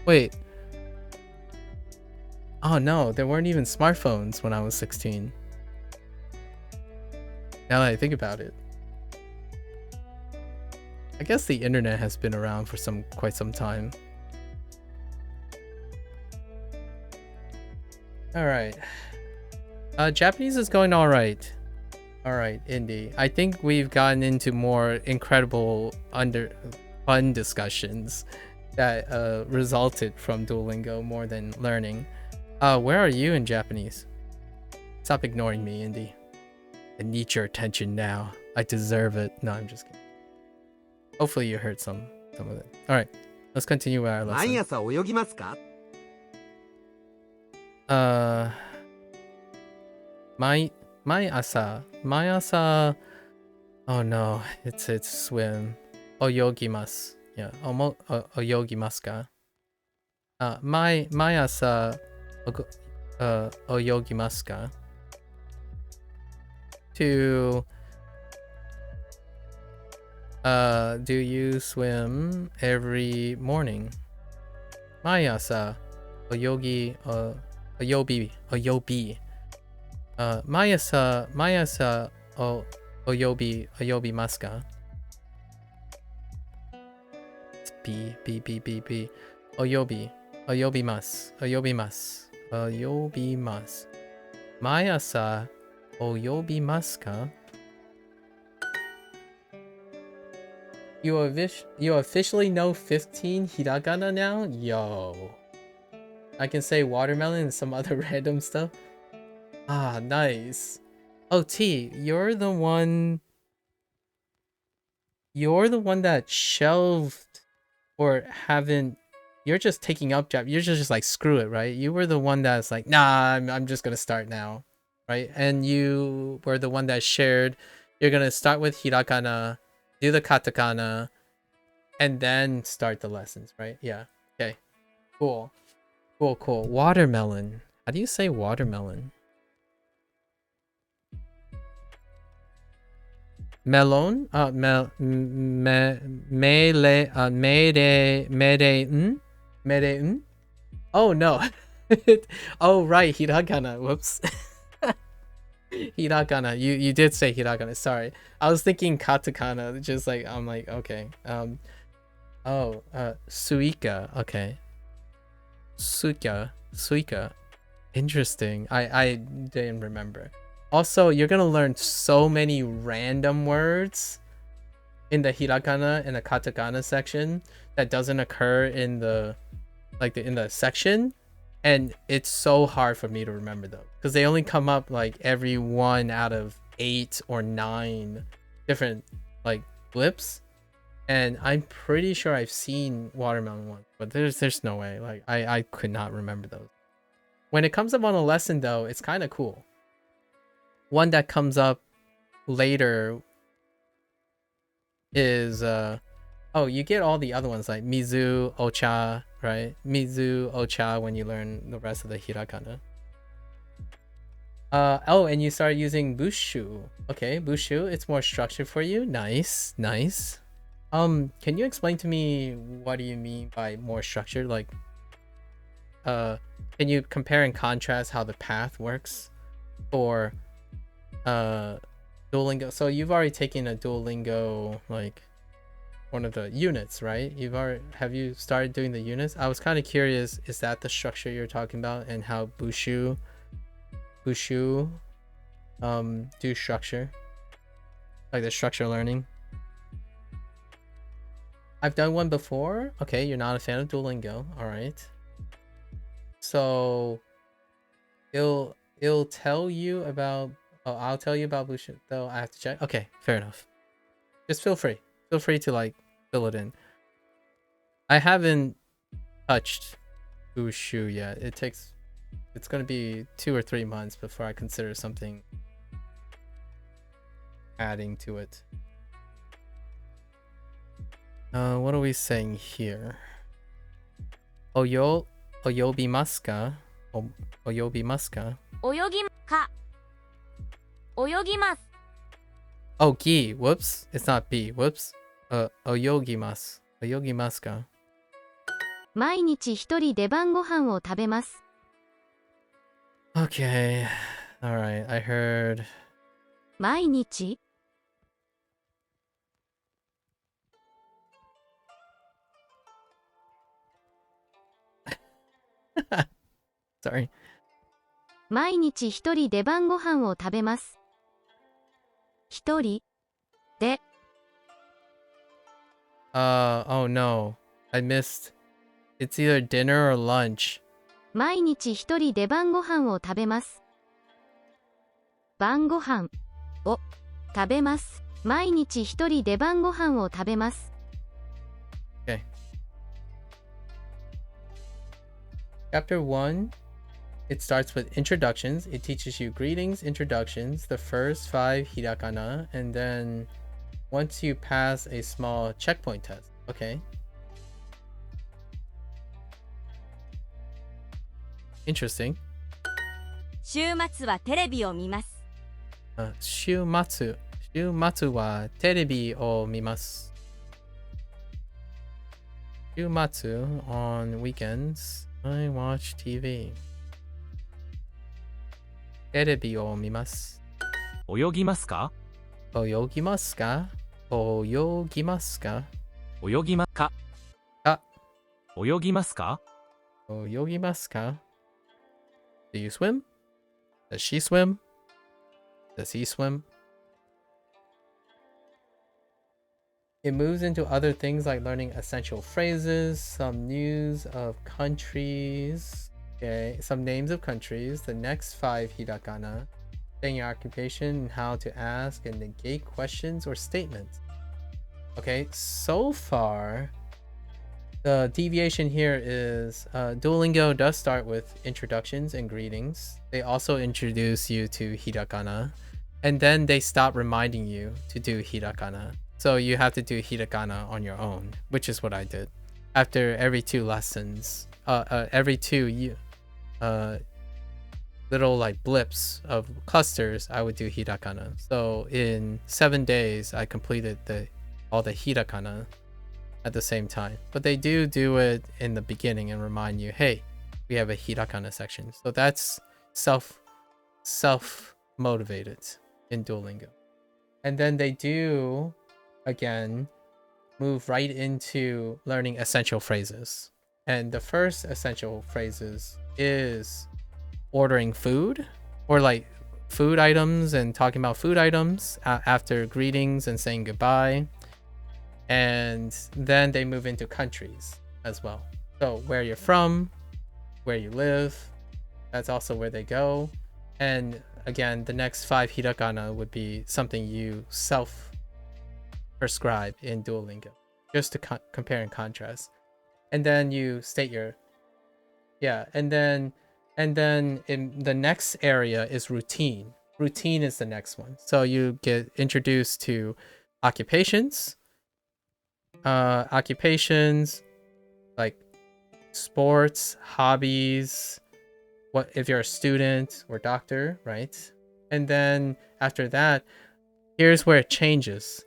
Wait. Oh no, there weren't even smartphones when I was 16. Now that I think about it. I guess the internet has been around for quite some time. Alright. Japanese is going alright. Alright, Indie. I think we've gotten into more incredible fun discussions that resulted from Duolingo more than learning. Where are you in Japanese? Stop ignoring me, Indie. I need your attention now. I deserve it. No, I'm just kidding. Hopefully you heard some of it. Alright, let's continue with our 毎 lesson. 朝泳ぎますか？ My asa. Oh no, it's swim. Oyogimasu. Yeah, oyogimasu ka? My asa oyogimasu ka? To do you swim every morning? My asa oyobi. My asa oyobi masu ka? B. Oyobi mas. My asa oyobi masu ka? You officially know 15 hiragana now? Yo. I can say watermelon and some other random stuff. Ah, nice. Oh, T, you're the one that shelved or haven't. You're just taking up Jap. You're just like, screw it, right? You were the one that's like, nah, I'm just gonna start now, right? And you were the one that shared. You're gonna start with hiragana, do the katakana, and then start the lessons, right? Yeah. Okay. Cool. Watermelon. How do you say watermelon? Melon? Mereun? Oh no. Oh right, hiragana. Whoops. Hiragana. You did say hiragana. Sorry. I was thinking katakana. Just like, I'm like, okay. Suika. Okay. Suika. Interesting. I didn't remember. Also, you're gonna learn so many random words in the hiragana and the katakana section that doesn't occur in the in the section, and it's so hard for me to remember them because they only come up like every 1 out of 8 or 9 different like blips, and I'm pretty sure I've seen watermelon once, but there's no way. Like I could not remember those. When it comes up on a lesson though, it's kind of cool. One that comes up later is oh, you get all the other ones like mizu, ocha, right? Mizu, ocha when you learn the rest of the hiragana. Oh, and you start using bushu. Okay, bushu, it's more structured for you. Nice. Can you explain to me what do you mean by more structured? Like can you compare and contrast how the path works for Duolingo? So you've already taken a Duolingo, like one of the units, right? Have you started doing the units? I was kind of curious, is that the structure you're talking about, and how bushu do structure, like the structure learning? I've done one before. Okay, you're not a fan of Duolingo. All right. So It'll tell you about. Oh, I'll tell you about Bushu. Though I have to check. Okay, fair enough. Just feel free. Feel free to like fill it in. I haven't touched Bushu yet. It's gonna be 2 or 3 months before I consider something adding to it. What are we saying here? Oyobimasu ka? Oyobimasu ka? 泳ぎか泳ぎます Oh, gi. Whoops. It's not B. Whoops. Oyogimasu. Oyogimasu ka? 毎日一人出番ご飯を食べます。 Okay. Alright. I heard. 毎日 Sorry. 毎日一人出番ご飯を食べます。一人で Oh no. I missed. It's either dinner or lunch. 毎日一人出番ご飯を食べます。晩ご飯を食べます。毎日一人出番ご飯を食べます。 Okay. Chapter 1. It starts with introductions. It teaches you greetings, introductions, the first 5 hiragana, and then once you pass a small checkpoint test. Okay. Interesting. 週末はテレビを見ます Shumatsu. Shumatsu wa terebi o mimasu. Shumatsu, on weekends, I watch TV. Terebi o mimasu. 泳ぎますか Oyogimasu ka? Oyogimasu ka? 泳ぎまかあ泳ぎますか Oyogimasu ka? Do you swim? Does she swim? Does he swim? It moves into other things like learning essential phrases, some news of countries, okay, some names of countries, the next 5 hiragana, saying your occupation, and how to ask and negate questions or statements. Okay, so far, the deviation here is Duolingo does start with introductions and greetings. They also introduce you to hiragana, and then they stop reminding you to do hiragana. So you have to do hiragana on your own, which is what I did. After every 2 lessons, every 2 little like blips of clusters, I would do hiragana. So in 7 days, I completed all the hiragana at the same time. But they do it in the beginning and remind you, hey, we have a hiragana section. So that's self motivated in Duolingo. And then they do again move right into learning essential phrases. And the first essential phrases is ordering food, or like food items and talking about food items after greetings and saying goodbye. And then they move into countries as well. So where you're from, where you live, that's also where they go. And again, the next 5 hiragana would be something you self-prescribe in Duolingo, just to compare and contrast. And then you state your, and then in the next area is routine. Routine is the next one. So you get introduced to occupations, like sports, hobbies, what if you're a student or doctor, right? And then after that, here's where it changes.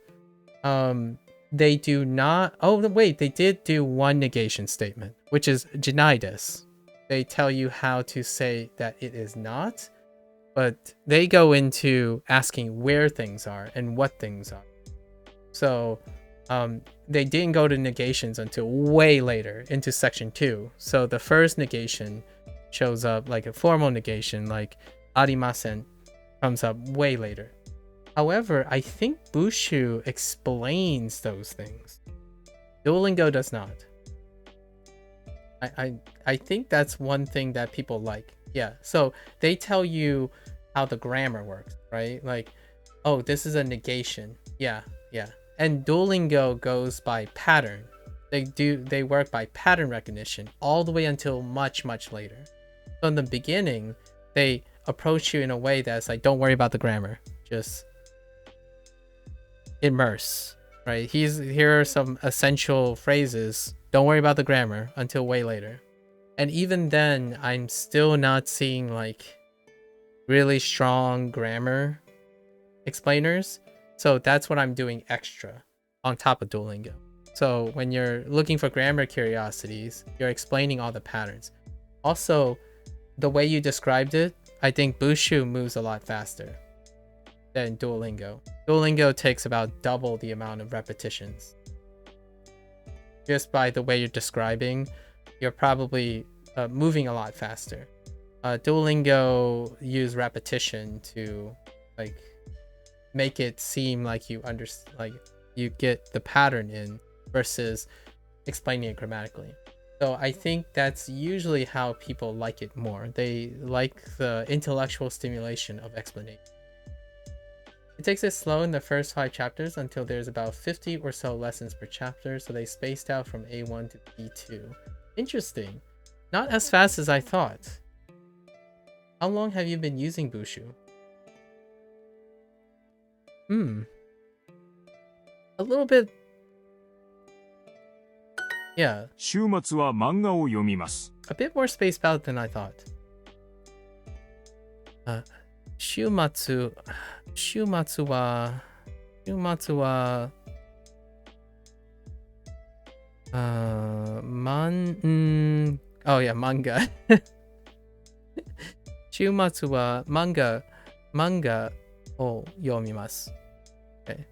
They do not, oh wait, they did do one negation statement, which is janai desu. They tell you how to say that it is not, but they go into asking where things are and what things are. So they didn't go to negations until way later into section 2. So the first negation shows up like a formal negation, like arimasen, comes up way later. However, I think Bushu explains those things. Duolingo does not. I think that's one thing that people like. Yeah. So they tell you how the grammar works, right? Like, oh, this is a negation. Yeah, yeah. And Duolingo goes by pattern. They work by pattern recognition all the way until much, much later. So in the beginning, they approach you in a way that's like, don't worry about the grammar. Just immerse, right? Here are some essential phrases. Don't worry about the grammar until way later. And even then, I'm still not seeing like really strong grammar explainers. So that's what I'm doing extra on top of Duolingo. So when you're looking for grammar curiosities, you're explaining all the patterns. Also, the way you described it, I think Bushu moves a lot faster than Duolingo. Duolingo takes about double the amount of repetitions. Just by the way you're describing, you're probably moving a lot faster. Duolingo use repetition to like make it seem like you like you get the pattern in versus explaining it grammatically. So I think that's usually how people like it more. They like the intellectual stimulation of explanation. It takes it slow in the first 5 chapters until there's about 50 or so lessons per chapter, so they spaced out from A1 to B2. Interesting. Not as fast as I thought. How long have you been using Bushu? A little bit. Yeah. 週末は漫画を読みます。 A bit more spaced out than I thought. 週末はoh yeah, manga. 週末は漫画を読みます。Okay.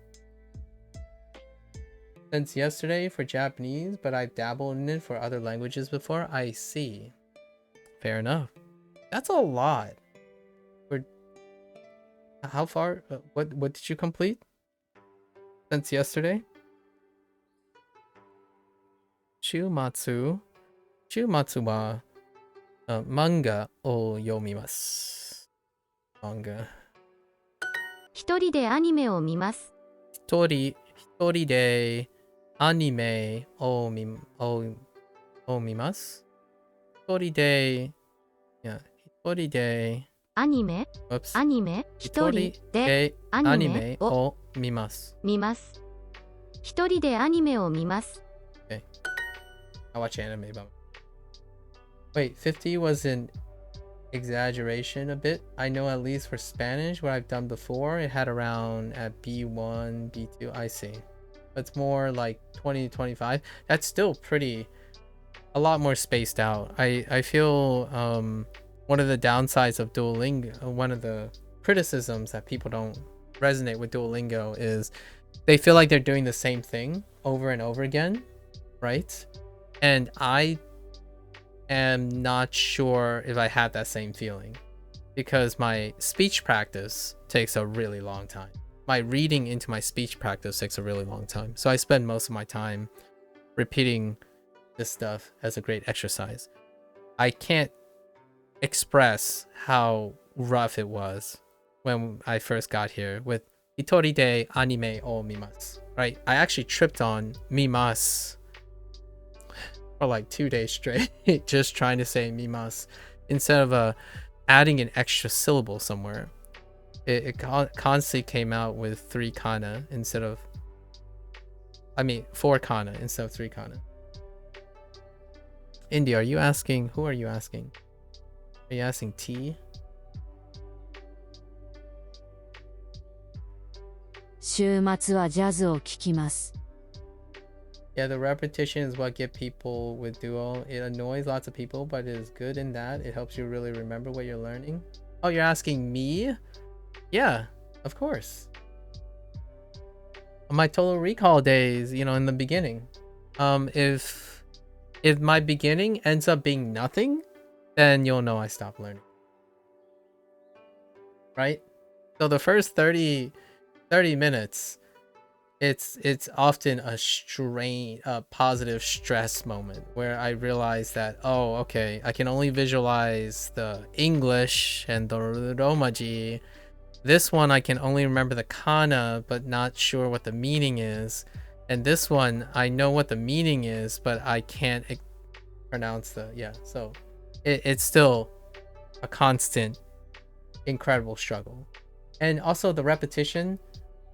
Since yesterday for Japanese, but I've dabbled in it for other languages before. I see. Fair enough. That's a lot. How far? What did you complete since yesterday? 週末は漫画を読みます。漫画。一人でアニメを見ます。一人でアニメを見ます。一人でアニメ Oops. アニメ一人でアニメを見ます。見ます。一人でアニメを見ます。Okay. I watch anime, but wait, 50 was an exaggeration a bit. I know at least for Spanish, what I've done before, it had around at B1, B2. I see. It's more like 20 to 25. That's still a lot more spaced out. I feel one of the downsides of Duolingo, one of the criticisms that people don't resonate with Duolingo is they feel like they're doing the same thing over and over again, right? And I am not sure if I have that same feeling because my speech practice takes a really long time. My reading into my speech practice takes a really long time. So I spend most of my time repeating this stuff as a great exercise. I can't express how rough it was when I first got here with Hitori de anime o mimasu, right? I actually tripped on mimasu for like 2 days straight, just trying to say mimasu instead of adding an extra syllable somewhere. It constantly came out with 3 kana instead of 4 kana instead of 3 kana. Indy, who are you asking? Are you asking T? 週末はジャズを聴きます。 Yeah, the repetition is what get people with Duo. It annoys lots of people, but it is good in that it helps you really remember what you're learning. Oh, you're asking me? Yeah, of course. On my total recall days, in the beginning, if my beginning ends up being nothing, then you'll know I stopped learning. Right? So the first 30 minutes, it's often a positive stress moment where I realize that, oh, okay, I can only visualize the English and the Romaji. This one I can only remember the kana, but not sure what the meaning is. And this one I know what the meaning is, but I can't pronounce so it's still a constant, incredible struggle. And also the repetition.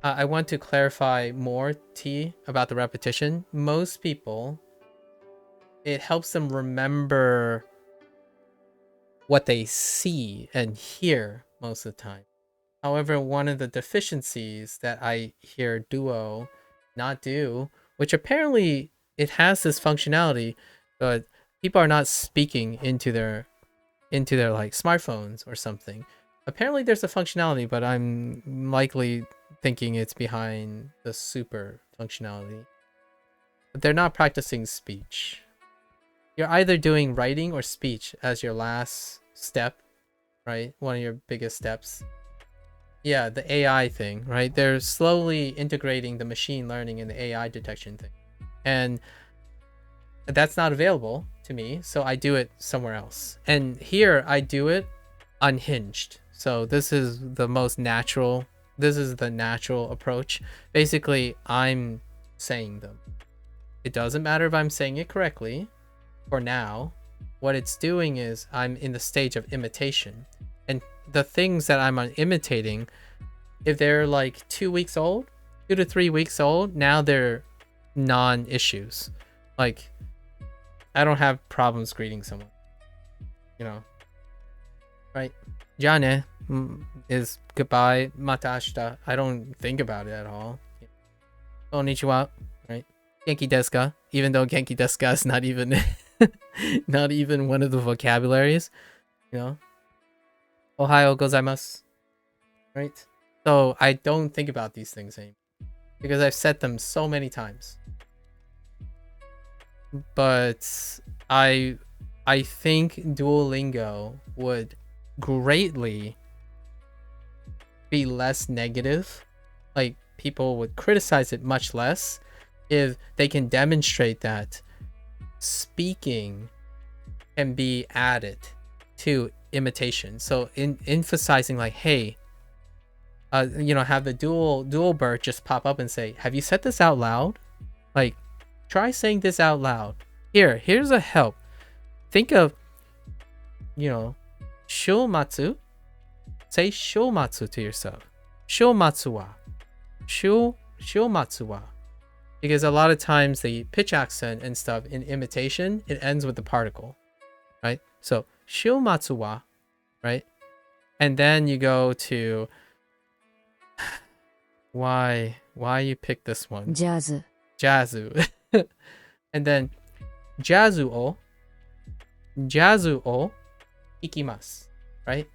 I want to clarify more, T, about the repetition. Most people, it helps them remember what they see and hear most of the time. However, one of the deficiencies that I hear Duo not do, which apparently it has this functionality, but people are not speaking into their like smartphones or something. Apparently there's a functionality, but I'm likely thinking it's behind the super functionality. But they're not practicing speech. You're either doing writing or speech as your last step, right? One of your biggest steps. Yeah, the AI thing, right? They're slowly integrating the machine learning and the AI detection thing. And that's not available to me, so I do it somewhere else. And here I do it unhinged. So this is the most natural. This is the natural approach. Basically, I'm saying them. It doesn't matter if I'm saying it correctly. For now, what it's doing is I'm in the stage of imitation. And the things that I'm imitating, if they're like 2 weeks old, 2 to 3 weeks old, now they're non-issues. Like, I don't have problems greeting someone, you know, right? Jane is goodbye, mata ashita. I don't think about it at all. Konnichiwa, right? Genki desu ka? Even though Genki desu ka is not even not even one of the vocabularies, you know. Ohayo gozaimasu, right? So I don't think about these things anymore because I've said them so many times. But I think Duolingo would greatly be less negative. Like, people would criticize it much less if they can demonstrate that speaking can be added to imitation. So in emphasizing like, hey, you know, have the dual bird just pop up and say, have you said this out loud? Like, try saying this out loud. Here's a help. Think of, you know, shomatsu. Say shomatsu to yourself. Shomatsu wa. Shomatsu wa. Because a lot of times the pitch accent and stuff in imitation, it ends with the particle, right? So shomatsu wa, right? And then you go to why you pick this one? Jazu. And then jazu o ikimasu, right?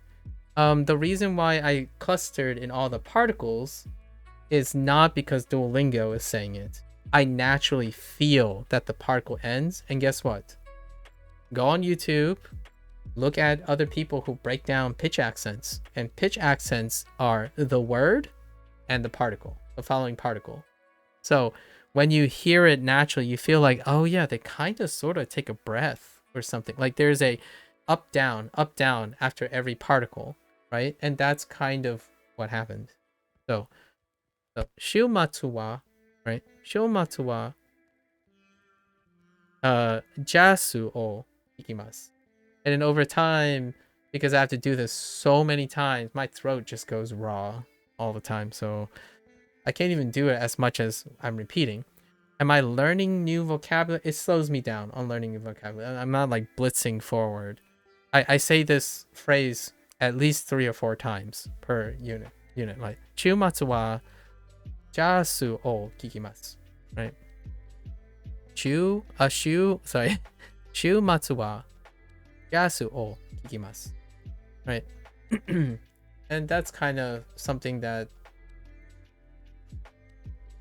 The reason why I clustered in all the particles is not because Duolingo is saying it. I naturally feel that the particle ends, and guess what? Go on YouTube, look at other people who break down pitch accents, and pitch accents are the word and the particle, the following particle. So when you hear it naturally, you feel like, oh yeah, they kind of sort of take a breath or something. Like there's a up down after every particle, right? And that's kind of what happened. So shiumatsu wa, right? Shiumatsu wa jasu o ikimasu. And then over time, because I have to do this so many times, my throat just goes raw all the time. So I can't even do it as much as I'm repeating. Am I learning new vocabulary? It slows me down on learning new vocabulary. I'm not like blitzing forward. I say this phrase at least 3 or 4 times per unit. Like chiumatsu wa jasu o kikimasu, right? Chiumatsu wa jasu o kikimasu, right? And that's kind of something that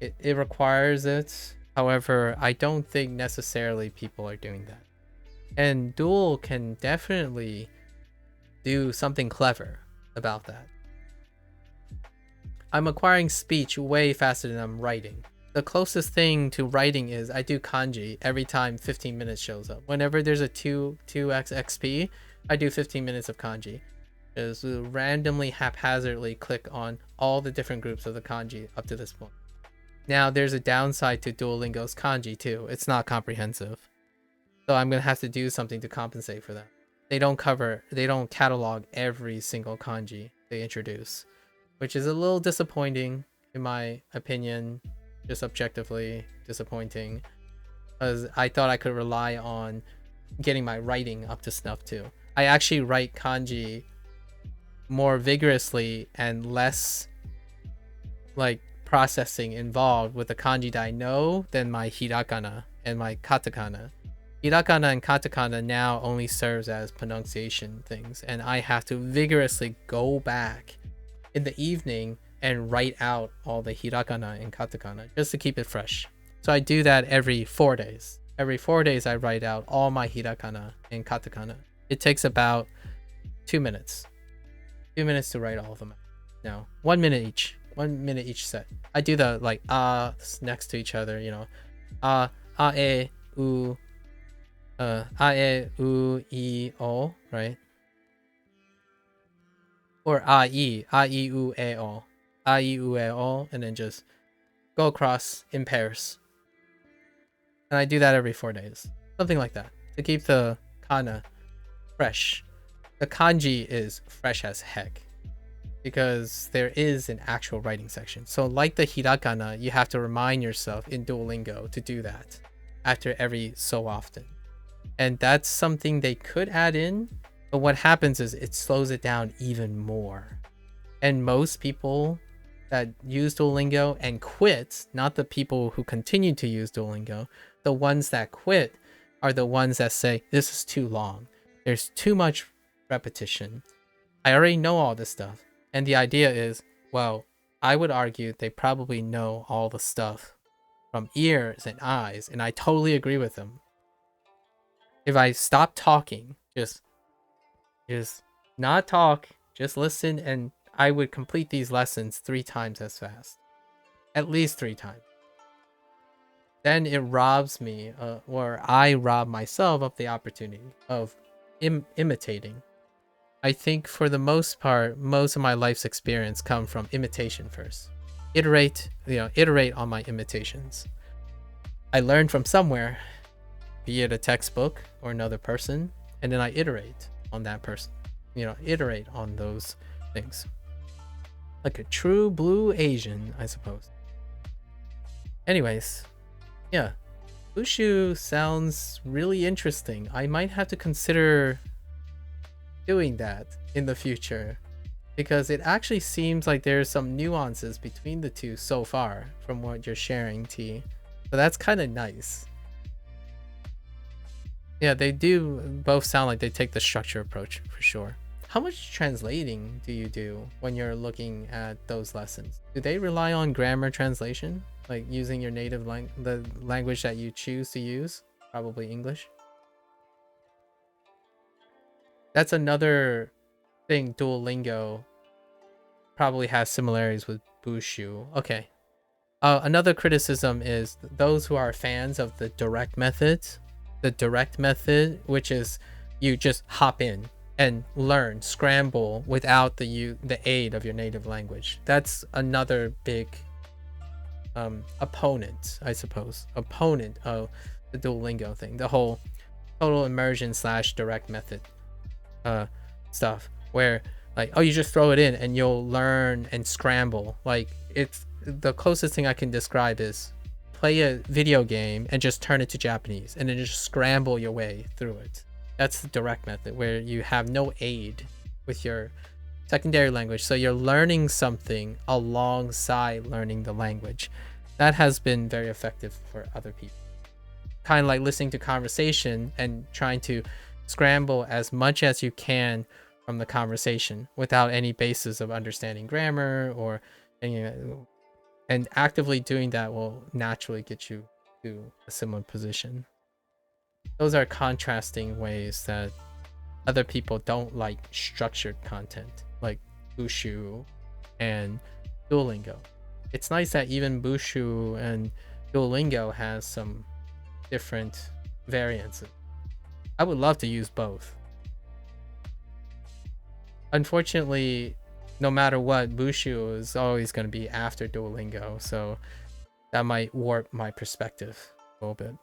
it requires it. However, I don't think necessarily people are doing that. And Duel can definitely do something clever about that. I'm acquiring speech way faster than I'm writing. the closest thing to writing is I do kanji every time 15 minutes shows up. Whenever there's a 2x XP, I do 15 minutes of kanji. Just randomly, haphazardly click on all the different groups of the kanji up to this point. Now, there's a downside to Duolingo's kanji too. It's not comprehensive. So I'm going to have to do something to compensate for that. They don't catalog every single kanji they introduce, which is a little disappointing in my opinion, just objectively disappointing, because I thought I could rely on getting my writing up to snuff too. I actually write kanji more vigorously and less like processing involved with the kanji that I know than my hiragana and my katakana. Hiragana and katakana now only serves as pronunciation things, and I have to vigorously go back in the evening and write out all the hiragana and katakana just to keep it fresh. So I do that every 4 days. Every 4 days I write out all my hiragana and katakana. It takes about 2 minutes. 2 minutes to write all of them out. No, 1 minute each. 1 minute each set. I do the like next to each other, you know. E, u, e, u, I, o, right? Or I, u, e, o. I, u, e, o, and then just go across in pairs. And I do that every 4 days. Something like that. To keep the kana fresh. The kanji is fresh as heck, because there is an actual writing section. So like the hiragana, you have to remind yourself in Duolingo to do that after every so often. And that's something they could add in, but what happens is it slows it down even more. And most people that use Duolingo and quit, not the people who continue to use Duolingo, the ones that quit are the ones that say, this is too long. There's too much repetition. I already know all this stuff. And the idea is, well, I would argue they probably know all the stuff from ears and eyes, and I totally agree with them. If I stop talking, just not talk, just listen, and I would complete these lessons 3 times as fast. At least 3 times. Then it robs me, or I rob myself of the opportunity of imitating. I think for the most part, most of my life's experience come from imitation first. Iterate on my imitations. I learned from somewhere, be it a textbook or another person, and then I iterate on that person. Iterate on those things. Like a true blue Asian, I suppose. Anyways, yeah. Wushu sounds really interesting. I might have to consider doing that in the future, because it actually seems like there's some nuances between the two so far from what you're sharing, T. So that's kind of nice. Yeah, they do both sound like they take the structure approach for sure. How much translating do you do when you're looking at those lessons? Do they rely on grammar translation, like using your native the language that you choose to use, probably English? That's another thing Duolingo probably has similarities with Bushu. Okay. Another criticism is those who are fans of the direct method. The direct method, which is you just hop in and learn, scramble without the aid of your native language. That's another big opponent, I suppose. Opponent of the Duolingo thing. The whole total immersion / direct method stuff, where like, oh, you just throw it in and you'll learn and scramble. Like, it's the closest thing I can describe is play a video game and just turn it to Japanese and then just scramble your way through it. That's the direct method, where you have no aid with your secondary language, so you're learning something alongside learning the language. That has been very effective for other people. Kind of like listening to conversation and trying to scramble as much as you can from the conversation without any basis of understanding grammar or any, and actively doing that will naturally get you to a similar position. Those are contrasting ways that other people don't like structured content like Bushu and Duolingo. It's nice that even Bushu and Duolingo has some different variants. I would love to use both. Unfortunately, no matter what, Bushu is always going to be after Duolingo, so that might warp my perspective a little bit.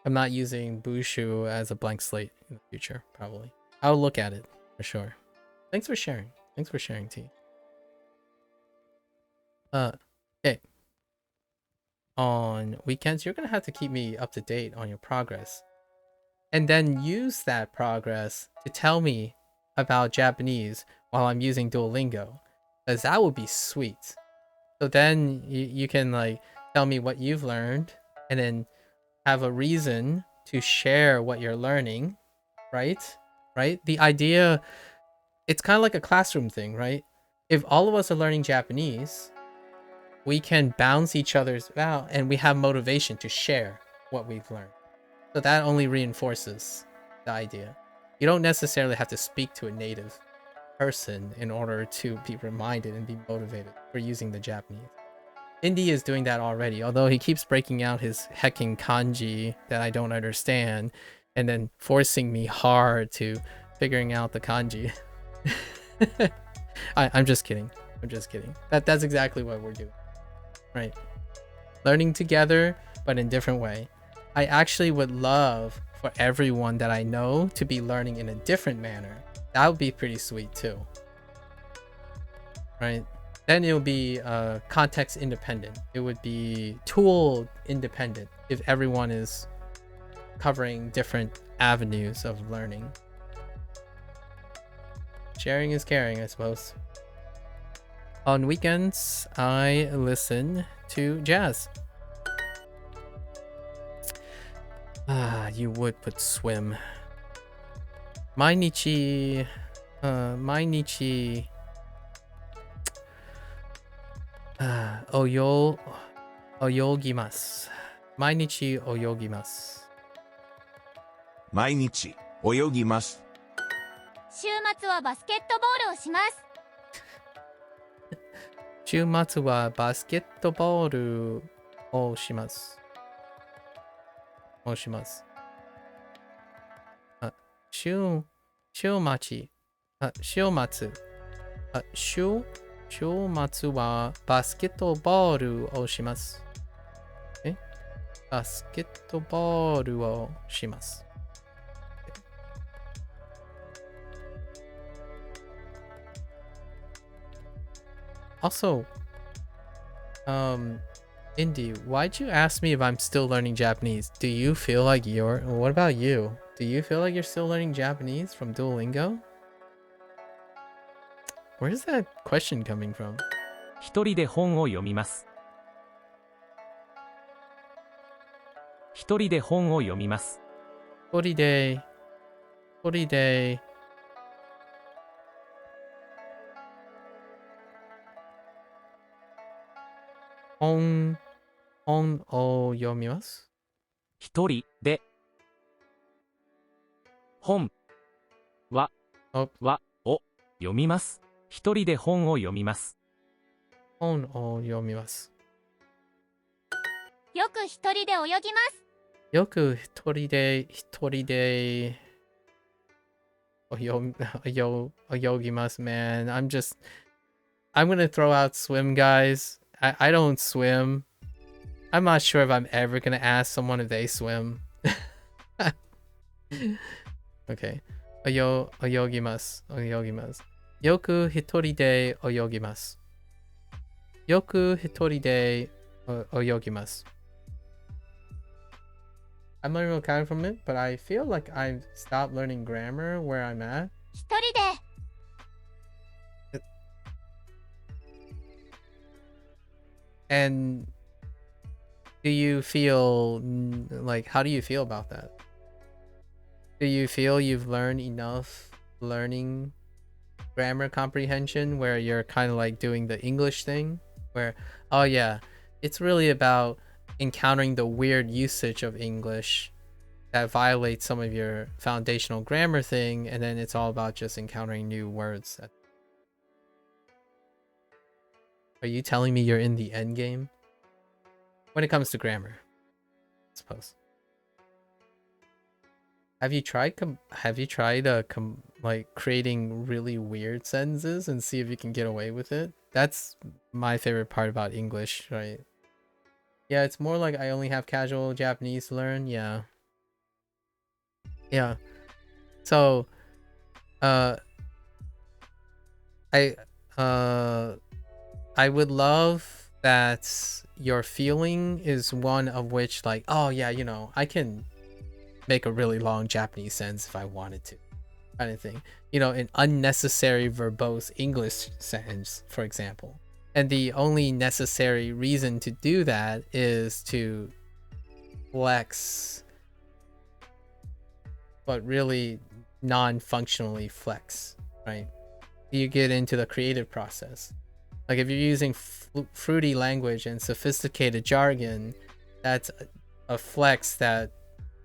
I'm not using Bushu as a blank slate in the future, probably. I'll look at it for sure. Thanks for sharing. Thanks for sharing, T. Okay. On weekends, you're gonna have to keep me up to date on your progress. And then use that progress to tell me about Japanese while I'm using Duolingo. Because that would be sweet. So then you can like tell me what you've learned and then have a reason to share what you're learning, right? Right? The idea, it's kind of like a classroom thing, right? If all of us are learning Japanese, we can bounce each other's out and we have motivation to share what we've learned. So that only reinforces the idea. You don't necessarily have to speak to a native person in order to be reminded and be motivated for using the Japanese. Indy is doing that already, although he keeps breaking out his hecking kanji that I don't understand and then forcing me hard to figuring out the kanji. I'm just kidding. I'm just kidding. That's exactly what we're doing. Right. Learning together, but in different way. I actually would love for everyone that I know to be learning in a different manner. That would be pretty sweet too. Right? Then it would be context independent. It would be tool independent if everyone is covering different avenues of learning. Sharing is caring, I suppose. On weekends, I listen to jazz. Ah, you would put swim. Mainichi, oyogimasu. Mainichi oyogimasu. 毎日泳ぎます。週末はバスケットボールをします。週末はバスケットボールをします。週末はバスケットボールをします。バスケットボールをします。Also, Indy, why'd you ask me if I'm still learning Japanese? Do you feel like what about you? Do you feel like you're still learning Japanese from Duolingo? Where's that question coming from? 一人で本を読みます。一人で本を読みます。一人で本を読みます。一人で本を読みます。一人で本を読みます。本を読みます。よく一人で泳ぎます。よく一人で泳ぎます man. I'm gonna throw out swim, guys. I don't swim. I'm not sure if I'm ever gonna ask someone if they swim. Okay. 泳ぎます。よく一人で泳ぎます。よく一人で泳ぎます。I'm not even coming from it, but I feel like I've stopped learning grammar where I'm at. 一人で And do you feel like, how do you feel about that? Do you feel you've learned enough learning grammar comprehension where you're kind of like doing the English thing where, oh yeah, it's really about encountering the weird usage of English that violates some of your foundational grammar thing, and then it's all about just encountering new words. Are you telling me you're in the end game? When it comes to grammar, I suppose. Have you tried like creating really weird sentences and see if you can get away with it? That's my favorite part about English, right? Yeah, it's more like I only have casual Japanese to learn. Yeah. Yeah. So, I I would love that your feeling is one of which like, oh yeah, you know, I can make a really long Japanese sentence if I wanted to, kind of thing. You know, an unnecessary verbose English sentence, for example. And the only necessary reason to do that is to flex, but really non-functionally flex, right? You get into the creative process. Like if you're using fruity language and sophisticated jargon, that's a flex that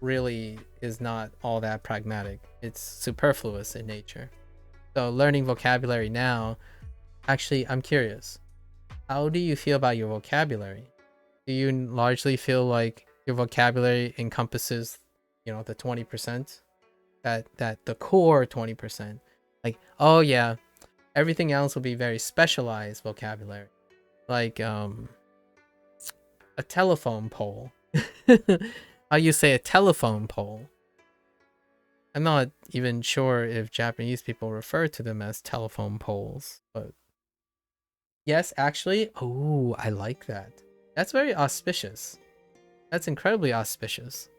really is not all that pragmatic. It's superfluous in nature. So learning vocabulary now, actually, I'm curious. How do you feel about your vocabulary? Do you largely feel like your vocabulary encompasses, you know, the 20%? That the core 20%. Like, oh yeah, everything else will be very specialized vocabulary. Like a telephone pole. How you say a telephone pole? I'm not even sure if Japanese people refer to them as telephone poles, but yes, actually. Oh, I like that. That's very auspicious. That's incredibly auspicious.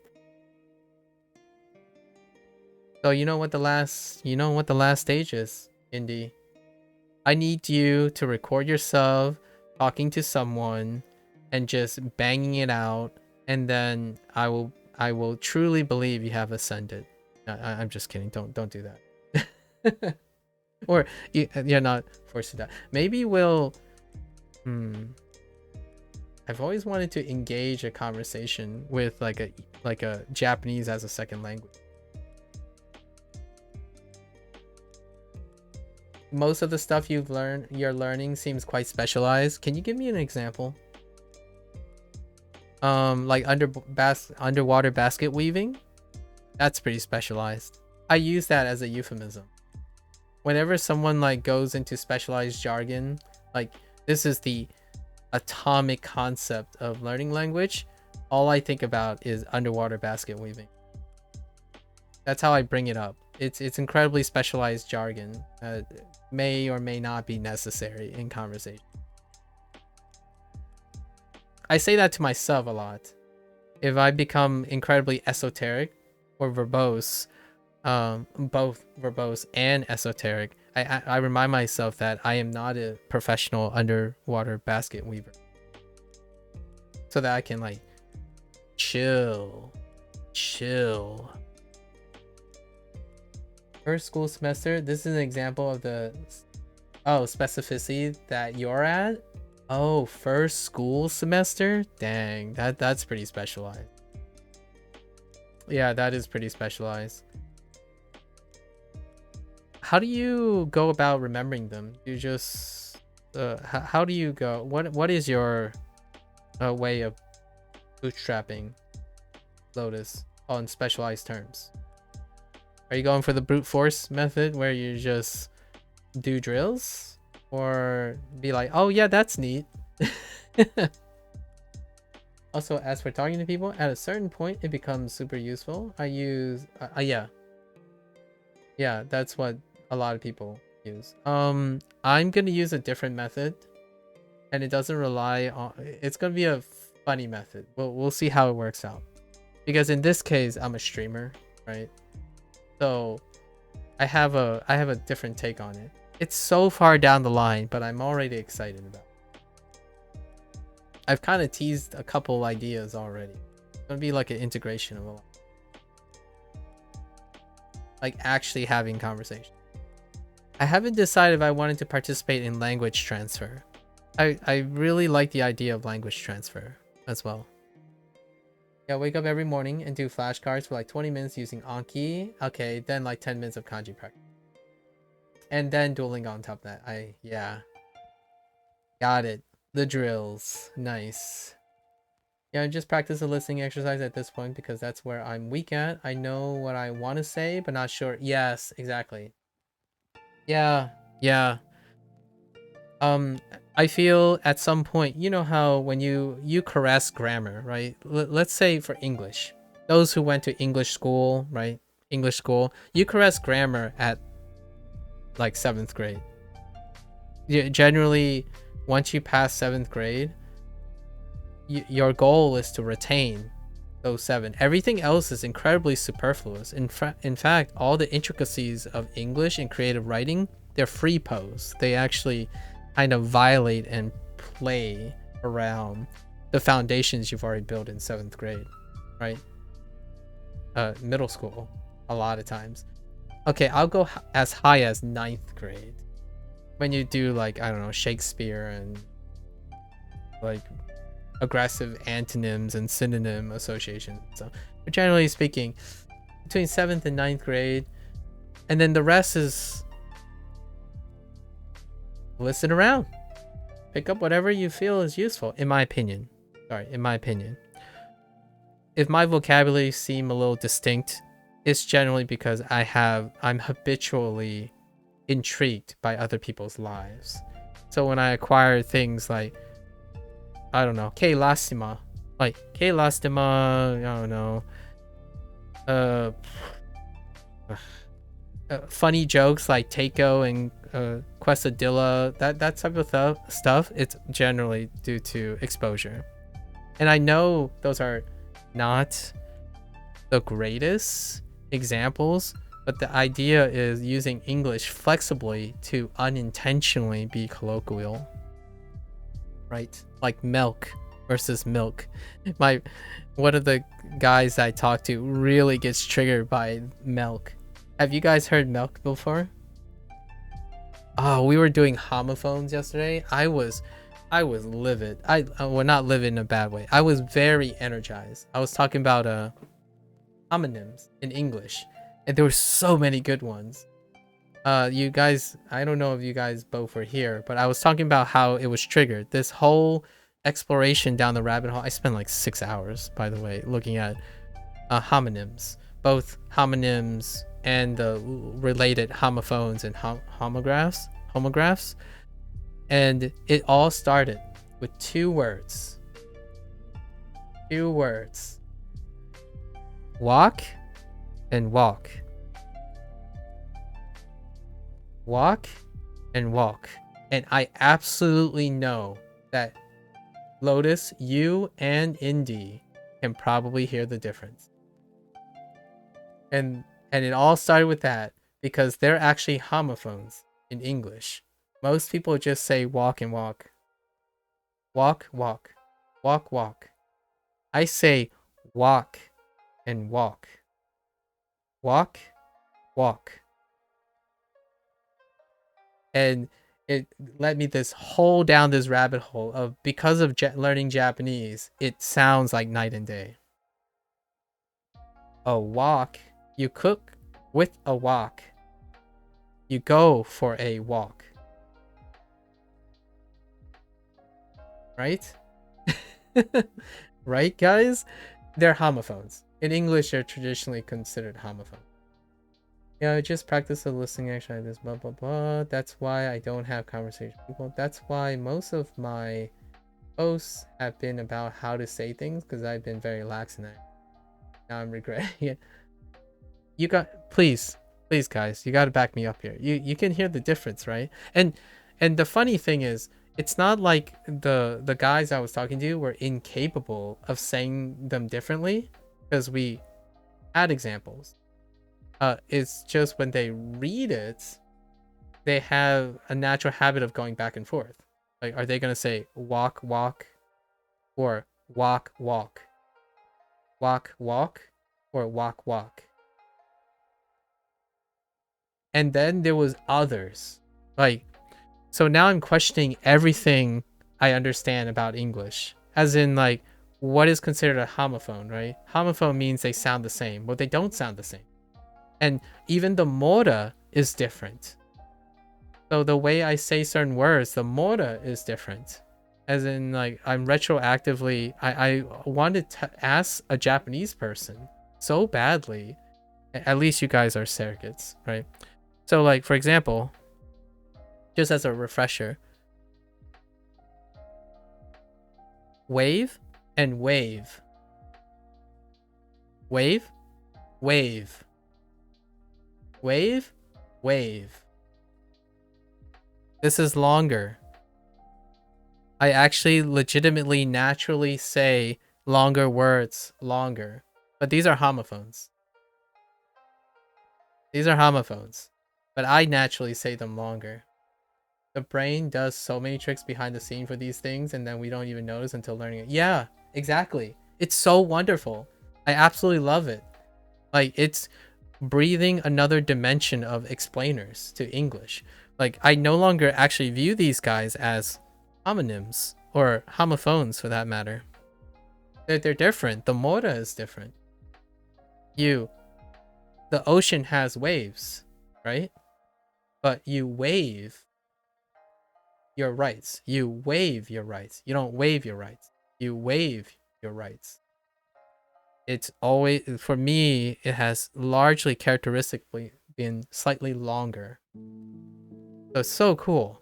So you know what the last stage is, Indy. I need you to record yourself talking to someone and just banging it out, and then I will truly believe you have ascended. I'm just kidding. Don't do that. Or you're not forced to that. Maybe we'll. I've always wanted to engage a conversation with like a Japanese as a second language. Most of the stuff you're learning seems quite specialized. Can you give me an example? Like underwater basket weaving? That's pretty specialized. I use that as a euphemism. Whenever someone like goes into specialized jargon, like this is the atomic concept of learning language, all I think about is underwater basket weaving. That's how I bring it up. It's incredibly specialized jargon that may or may not be necessary in conversation. I say that to myself a lot. If I become incredibly esoteric or verbose, both verbose and esoteric, I remind myself that I am not a professional underwater basket weaver, so that I can like chill. First school semester, this is an example of the specificity that you're at. Oh, first school semester? Dang, that's pretty specialized. Yeah, that is pretty specialized. How do you go about remembering them? You just how do you go? What is your way of bootstrapping Lotus on specialized terms? Are you going for the brute force method where you just do drills, or be like, oh yeah, that's neat? Also, as for talking to people, at a certain point it becomes super useful. I use yeah, that's what a lot of people use. I'm gonna use a different method, and it doesn't rely on, it's gonna be a funny method. We'll see how it works out, because in this case I'm a streamer, right? So I have a different take on it. It's so far down the line, but I'm already excited about it. I've kind of teased a couple ideas already. It's gonna be like an integration of a lot. Like actually having conversation. I haven't decided if I wanted to participate in language transfer. I really like the idea of language transfer as well. Yeah, wake up every morning and do flashcards for like 20 minutes using Anki. Okay, then like 10 minutes of kanji practice. And then Duolingo on top of that. Yeah. Got it. The drills. Nice. Yeah, just practice a listening exercise at this point because that's where I'm weak at. I know what I want to say, but not sure. Yes, exactly. Yeah, yeah. I feel at some point, you know how when you caress grammar, right? Let's say for English, those who went to English school, right? English school, you caress grammar at like 7th grade. Generally, once you pass 7th grade, your goal is to retain those 7. Everything else is incredibly superfluous. In fact, all the intricacies of English and creative writing, they're free pose. They actually kind of violate and play around the foundations you've already built in 7th grade, right? Middle school, a lot of times. Okay, I'll go as high as 9th grade. When you do like, I don't know, Shakespeare and like aggressive antonyms and synonym associations. So, but generally speaking, between 7th and 9th grade, and then the rest is listen around, pick up whatever you feel is useful. In my opinion, if my vocabulary seem a little distinct, it's generally because I'm habitually intrigued by other people's lives. So when I acquire things like, I don't know, K lastima, I don't know, funny jokes like Takeo and Quesadilla, that type of stuff, it's generally due to exposure. And I know those are not the greatest examples, but the idea is using English flexibly to unintentionally be colloquial, right? Like milk versus milk. One of the guys I talk to really gets triggered by milk. Have you guys heard milk before? Oh, we were doing homophones yesterday. I was livid. Well, not livid in a bad way. I was very energized. I was talking about homonyms in English, and there were so many good ones. You guys, I don't know if you guys both were here, but I was talking about how it was triggered. This whole exploration down the rabbit hole. I spent like 6 hours, by the way, looking at homonyms, both homonyms and the related homophones and homographs. And it all started with 2 words. 2 words. Walk and walk. Walk and walk. And I absolutely know that Lotus, you and Indy can probably hear the difference. And it all started with that because they're actually homophones in English. Most people just say walk and walk. Walk, walk. Walk, walk. I say walk and walk. Walk, walk. And it led me down this rabbit hole of, because of learning Japanese, it sounds like night and day. A walk, you cook with a walk. You go for a walk. Right? Right, guys? They're homophones. In English, they're traditionally considered homophones. Yeah, I just practice the listening exercise, blah, blah, blah. That's why I don't have conversation with people. That's why most of my posts have been about how to say things, because I've been very lax in that. Now I'm regretting it. You got, please guys, you got to back me up here. You can hear the difference, right? And the funny thing is, it's not like the guys I was talking to were incapable of saying them differently, because we had examples. It's just when they read it, they have a natural habit of going back and forth. Like, are they going to say walk, walk, or walk, walk? Walk, walk, or walk, walk? And then there was others. Like, so now I'm questioning everything I understand about English. As in, like, what is considered a homophone, right? Homophone means they sound the same. Well, they don't sound the same. And even the mora is different. So the way I say certain words, the mora is different. As in, like, I'm retroactively, I wanted to ask a Japanese person so badly. At least you guys are surrogates, right? So, like, for example, just as a refresher, wave and wave. Wave, wave. Wave, wave. This is longer. I actually legitimately naturally say longer words longer. But these are homophones. These are homophones. But I naturally say them longer. The brain does so many tricks behind the scene for these things, and then we don't even notice until learning it. Yeah, exactly. It's so wonderful. I absolutely love it. Like, it's breathing another dimension of explainers to English. Like, I no longer actually view these guys as homonyms or homophones for that matter. They're different. The mora is different. The ocean has waves, right? But you wave your rights. You waive your rights. You don't waive your rights. You waive your rights. It's always, for me, it has largely characteristically been slightly longer. So it's so cool.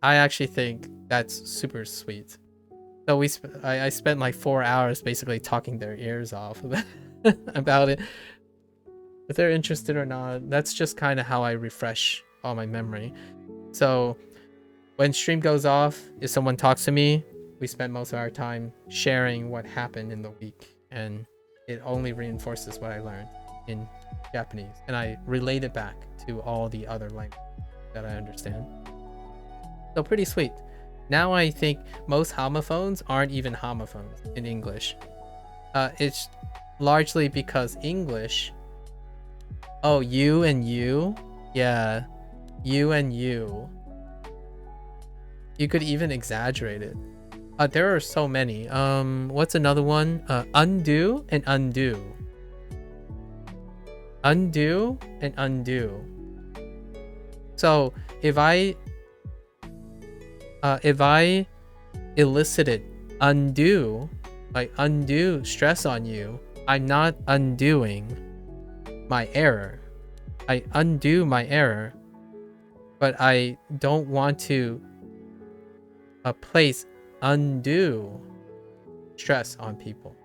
I actually think that's super sweet. So I spent like 4 hours basically talking their ears off about it. If they're interested or not, that's just kind of how I refresh all my memory. So when stream goes off, if someone talks to me, we spend most of our time sharing what happened in the week, and it only reinforces what I learned in Japanese, and I relate it back to all the other languages that I understand. So pretty sweet. Now I think most homophones aren't even homophones in English. It's largely because English... Oh, you and you? Yeah. You and you. You could even exaggerate it. There are so many. What's another one? Undo and undo. Undo and undo. So if I elicited undo, like undo stress on you, I'm not undoing my error. I undo my error, but I don't want to place undue stress on people.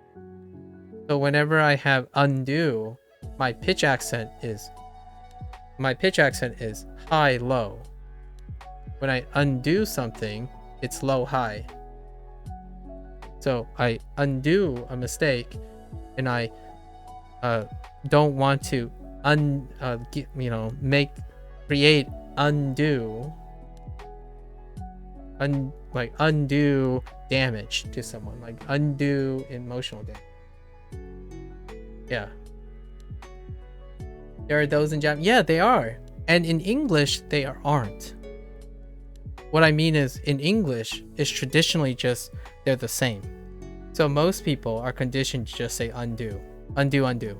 So whenever I have undo, my pitch accent is high low. When I undo something, it's low high. So I undo a mistake, and I don't want to create undue damage to someone, like undue emotional damage. Yeah. There are those in Japanese. Yeah, they are. And in English, they aren't. What I mean is, in English, it's traditionally just, they're the same. So most people are conditioned to just say undo. Undo, undo.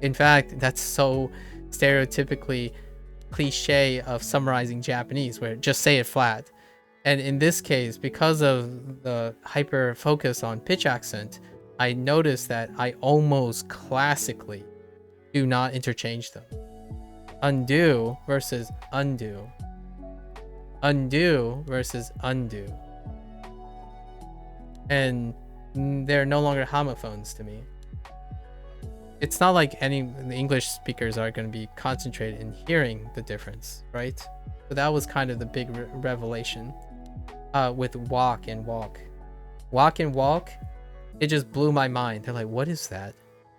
In fact, that's so stereotypically cliche of summarizing Japanese, where just say it flat. And in this case, because of the hyper focus on pitch accent, I noticed that I almost classically do not interchange them. Undo versus undo. Undo versus undo. And they're no longer homophones to me. It's not like any English speakers are going to be concentrated in hearing the difference, right? So that was kind of the big revelation with walk and walk. Walk and walk, it just blew my mind. They're like, what is that?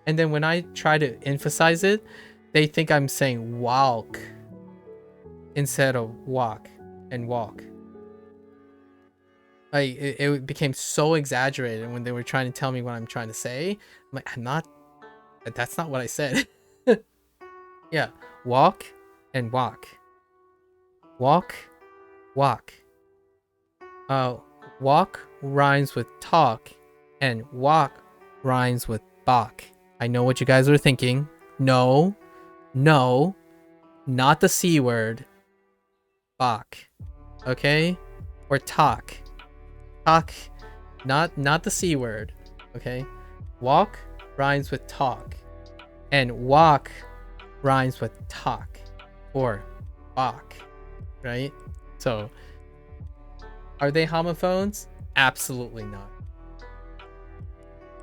And then when I try to emphasize it, they think I'm saying walk instead of walk and walk. Like it became so exaggerated when they were trying to tell me what I'm trying to say. I'm like, that's not what I said. Yeah, walk and walk. Walk, walk. Walk rhymes with talk, and walk rhymes with bok. I know what you guys are thinking. No, not the C word. Bok. Okay? Or talk. Talk, not the C word. Okay, walk rhymes with talk, and walk rhymes with talk or walk, right? So, are they homophones? Absolutely not.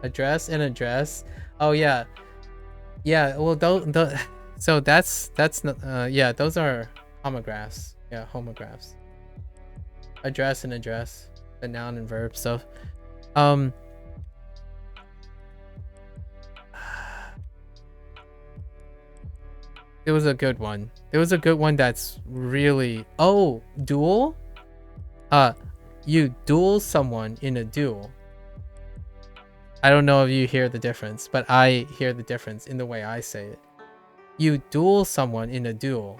Address and address. Oh yeah, yeah. Well, so that's not. Yeah, those are homographs. Yeah, homographs. Address and address, the noun and verb stuff. It was a good one. It was a good one that's really... Oh, duel? You duel someone in a duel. I don't know if you hear the difference, but I hear the difference in the way I say it. You duel someone in a duel.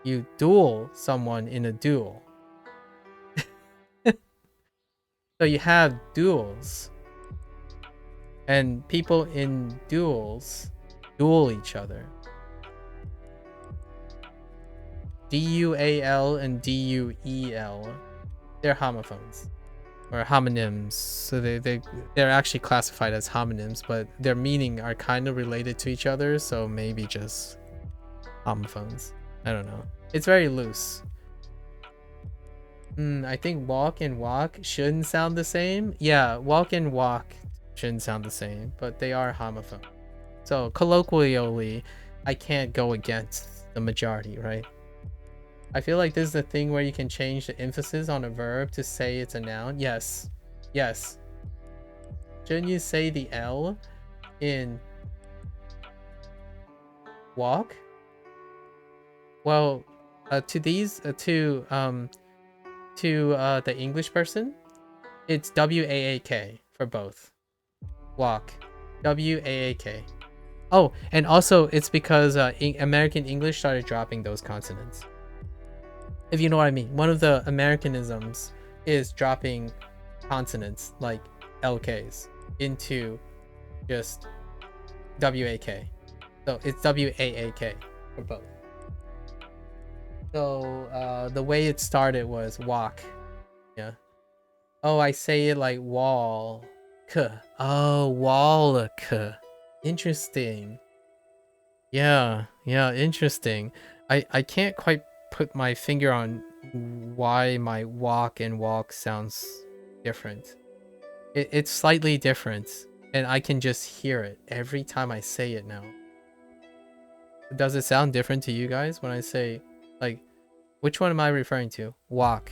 You duel someone in a duel. So you have duels. And people in duels duel each other. D-U-A-L and D-U-E-L. They're homophones. Or homonyms. So they're actually classified as homonyms, but their meaning are kind of related to each other, so maybe just homophones. I don't know. It's very loose. I think walk and walk shouldn't sound the same. Yeah, walk and walk shouldn't sound the same, but they are homophones. So colloquially, I can't go against the majority, right? I feel like this is the thing where you can change the emphasis on a verb to say it's a noun. Yes. Yes. Shouldn't you say the L in walk? Well, to the English person, it's W-A-A-K for both. Walk. W-A-A-K. Oh, and also it's because American English started dropping those consonants. If you know what I mean. One of the Americanisms is dropping consonants like LKs into just W-A-K. So it's W-A-A-K for both. So the way it started was walk. Yeah. Oh, I say it like wall. Oh, wall. Interesting. Yeah, interesting. I can't quite put my finger on why my walk and walk sounds different. It's slightly different, and I can just hear it every time I say it now. Does it sound different to you guys when I say, like, which one am I referring to? Walk.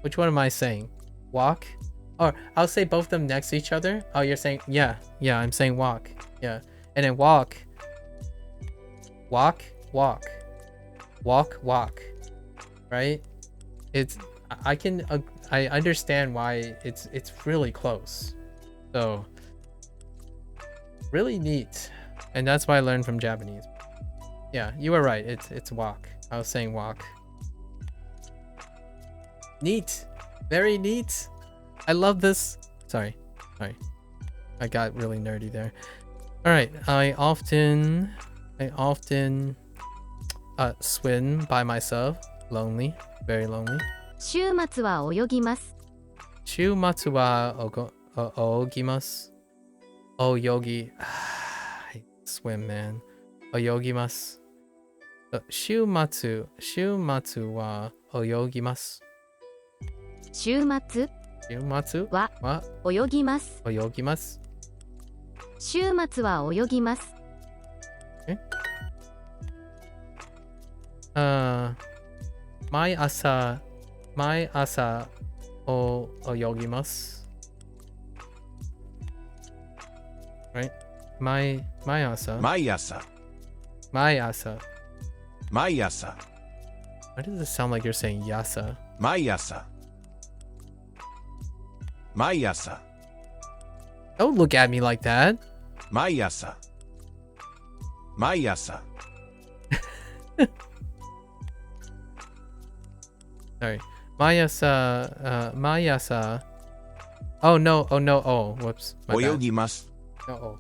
Which one am I saying? Walk? Or I'll say both of them next to each other. Oh, you're saying, yeah, I'm saying walk. Yeah. And then walk. Walk. Right? I understand why it's really close. So really neat. And that's why I learned from Japanese. Yeah, you were right. It's walk. I was saying walk. Neat. Very neat. I love this. Sorry. I got really nerdy there. All right. I often swim by myself. Lonely. Very lonely. 週末は泳ぎます。週末は泳ぎます。泳ぎ。I swim, man. 泳ぎます。週末は泳ぎます。週末は泳ぎます。泳ぎます。週末は泳ぎます。毎朝泳ぎます。Right? 毎朝。Why does it sound like you're saying yasa? 毎朝 Don't look at me like that. 毎朝 Sorry. 毎朝 Oh no. Oh, whoops. My 泳 bad. ぎます Oh.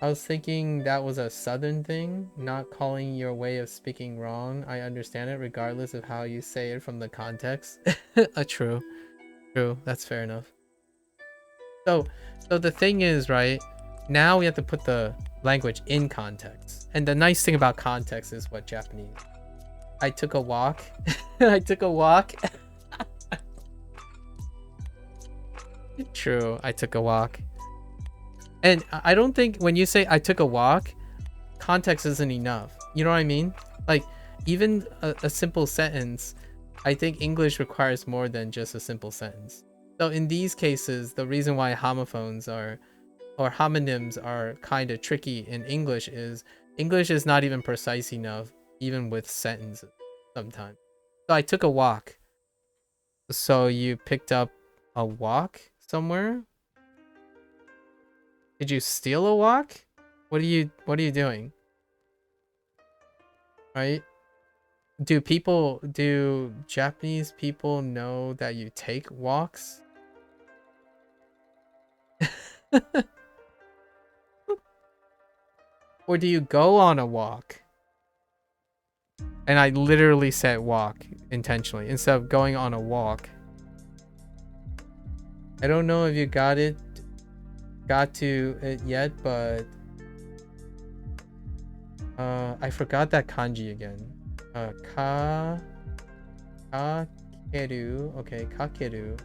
I was thinking that was a southern thing, not calling your way of speaking wrong. I understand it regardless of how you say it from the context. True. True. That's fair enough. So the thing is, right? Now we have to put the language in context. And the nice thing about context is what Japanese. I took a walk. I took a walk. True. I took a walk. And I don't think when you say I took a walk, context isn't enough. You know what I mean? Like, even a simple sentence, I think English requires more than just a simple sentence. So in these cases, the reason why homophones are, or homonyms are kind of tricky in English is not even precise enough, even with sentences sometimes. So I took a walk. So you picked up a walk somewhere? Did you steal a walk? What are you doing? Right? Do Japanese people know that you take walks? Or do you go on a walk? And I literally said walk intentionally instead of going on a walk. I don't know if you got to it yet, but I forgot that kanji again. Kakeru. Okay, kakeru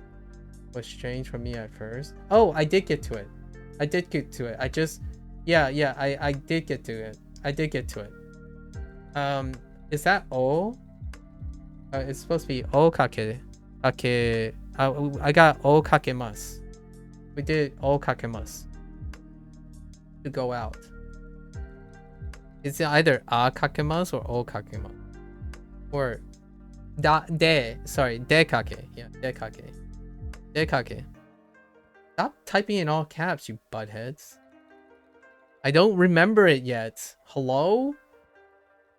was strange for me at first. Oh, I did get to it. I did get to it. I just, yeah, I did get to it. I did get to it. Is that o? It's supposed to be o kake. Kake. I got o kakemasu. We did o kakemasu. To go out. It's either a kakemasu or o kakemasu. Or de kake. Yeah, de kake. De kake. Stop typing in all caps, you buttheads. I don't remember it yet. Hello?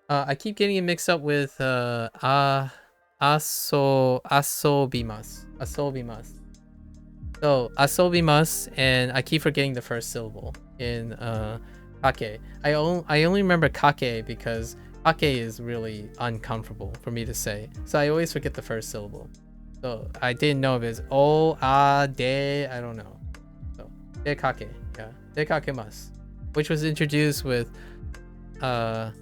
I keep getting it mixed up with asobimasu. Asobimasu. So asobimasu, and I keep forgetting the first syllable in kake. I only remember kake because kake is really uncomfortable for me to say. So I always forget the first syllable. So I didn't know if it's o, a, de, I don't know. So de kake, yeah, de kakemasu, which was introduced with asobimasu.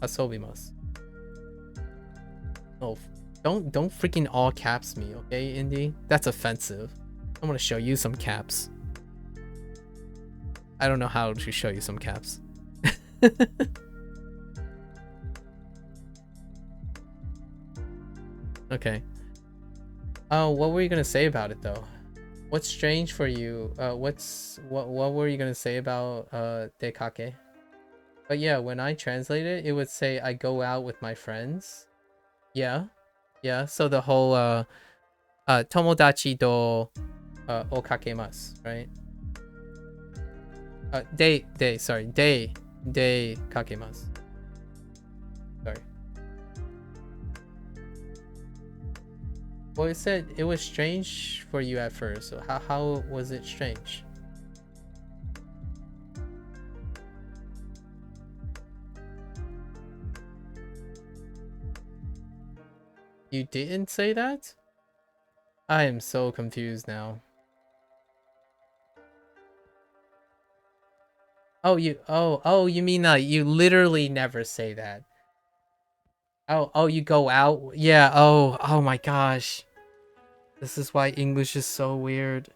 Asobimasu. Oh, don't freaking all caps me, okay, Indy? That's offensive. I'm gonna show you some caps. I don't know how to show you some caps. Okay. Oh, what were you gonna say about it though? What's strange for you? What were you gonna say about dekake? But yeah, when I translate it, it would say I go out with my friends. Yeah. Yeah, so the whole tomodachi to okakemasu, right? De kakemasu. Sorry. Well, it said it was strange for you at first. So how was it strange? You didn't say that? I am so confused now. Oh, you mean you literally never say that. Oh, you go out? Yeah, oh my gosh. This is why English is so weird.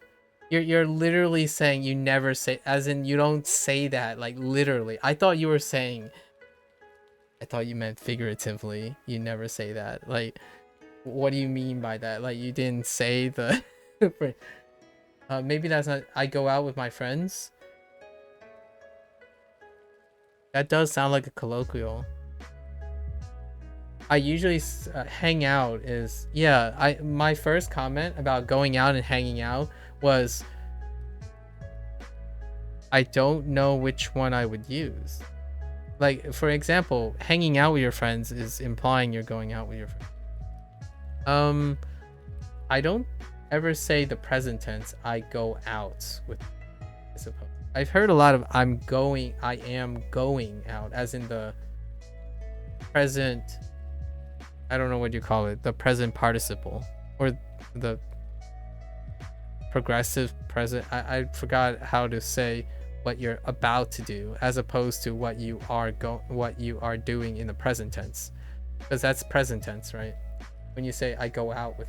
You're literally saying you never say, as in you don't say that, like literally. I thought you meant figuratively. You never say that. Like, what do you mean by that? Like, you didn't say the maybe that's not I go out with my friends. That does sound like a colloquial. I usually hang out is, yeah, my first comment about going out and hanging out was I don't know which one I would use. Like, for example, hanging out with your friends is implying you're going out with your friends. I don't ever say the present tense I go out with. I suppose. I've heard a lot of I am going out, as in the present, I don't know what you call it, the present participle, or the progressive present. I forgot how to say what you're about to do, as opposed to what you are doing in the present tense, because that's present tense, right? When you say I go out with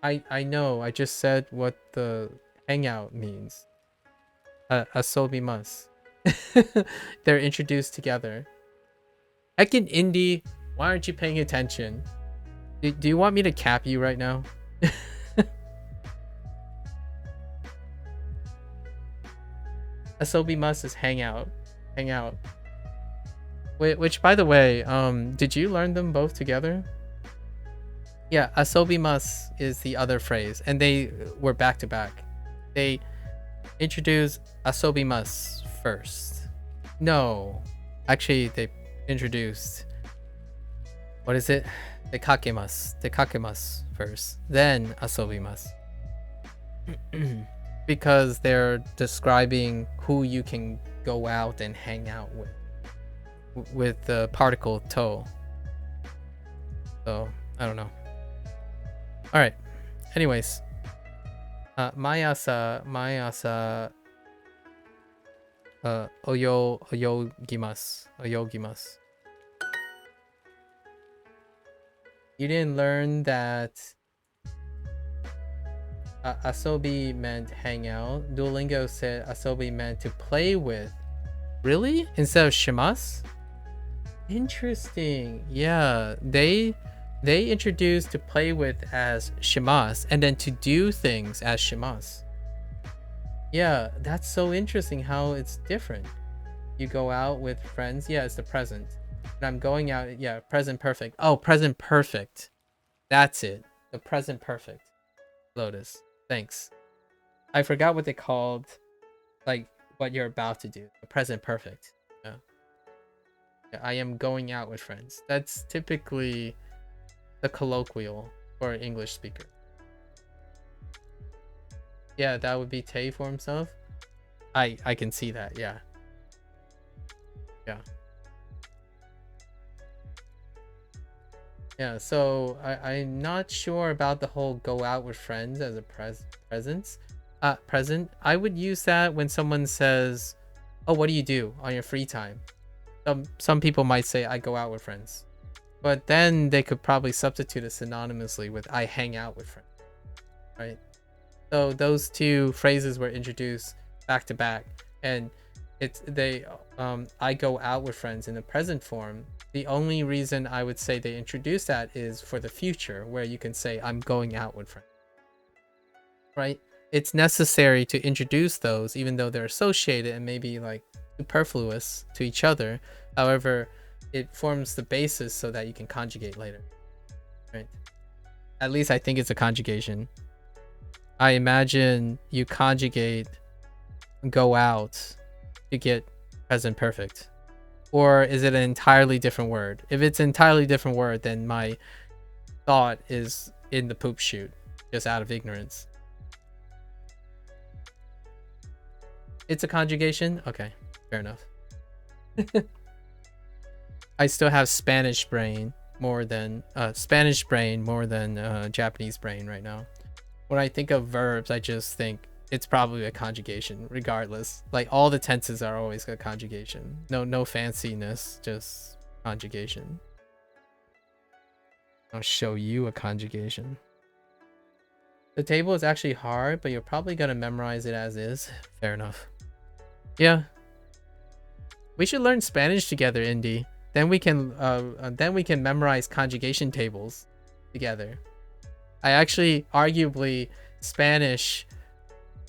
my, I know, I just said what the hangout means. Asobimasu. They're introduced together. Heck, in indie, why aren't you paying attention? Do you want me to cap you right now? Asobimasu is hang out. Which, by the way, did you learn them both together? Yeah, asobimasu is the other phrase, and they were back to back. They introduced asobimasu first. No, actually, they introduced, what is it? Dekakemasu first, then asobimasu. Because they're describing who you can go out and hang out with the particle to. So, I don't know. Alright, anyways. Mayasa, oyogimasu. You didn't learn that asobi meant hang out. Duolingo said asobi meant to play with. Really? Instead of shimasu? Interesting. Yeah, they introduced to play with as shimasu, and then to do things as shimasu. Yeah, that's so interesting how it's different. You go out with friends. Yeah, it's the present. And I'm going out. Yeah, present perfect. Oh, present perfect. That's it. The present perfect. Lotus. Thanks. I forgot what they called, like, what you're about to do. The present perfect. Yeah. I am going out with friends. That's typically the colloquial for an English speaker. Yeah, that would be Tay for himself. I can see that. Yeah. Yeah, so I'm not sure about the whole go out with friends as a present. I would use that when someone says, oh, what do you do on your free time? Some people might say I go out with friends, but then they could probably substitute it synonymously with I hang out with friends, right? So those two phrases were introduced back to back, and I go out with friends in the present form. The only reason I would say they introduced that is for the future, where you can say I'm going out with friends, right? It's necessary to introduce those, even though they're associated and maybe like superfluous to each other. However, it forms the basis so that you can conjugate later, right? At least I think it's a conjugation. I imagine you conjugate go out to get present perfect. Or is it an entirely different word? If it's an entirely different word, then my thought is in the poop chute, just out of ignorance. It's a conjugation? Okay, fair enough. I still have Spanish brain more than Japanese brain right now. When I think of verbs, I just think it's probably a conjugation, regardless. Like, all the tenses are always a conjugation. No fanciness, just conjugation. I'll show you a conjugation. The table is actually hard, but you're probably gonna memorize it as is. Fair enough. Yeah. We should learn Spanish together, Indy. Then we can memorize conjugation tables together. I actually, arguably, Spanish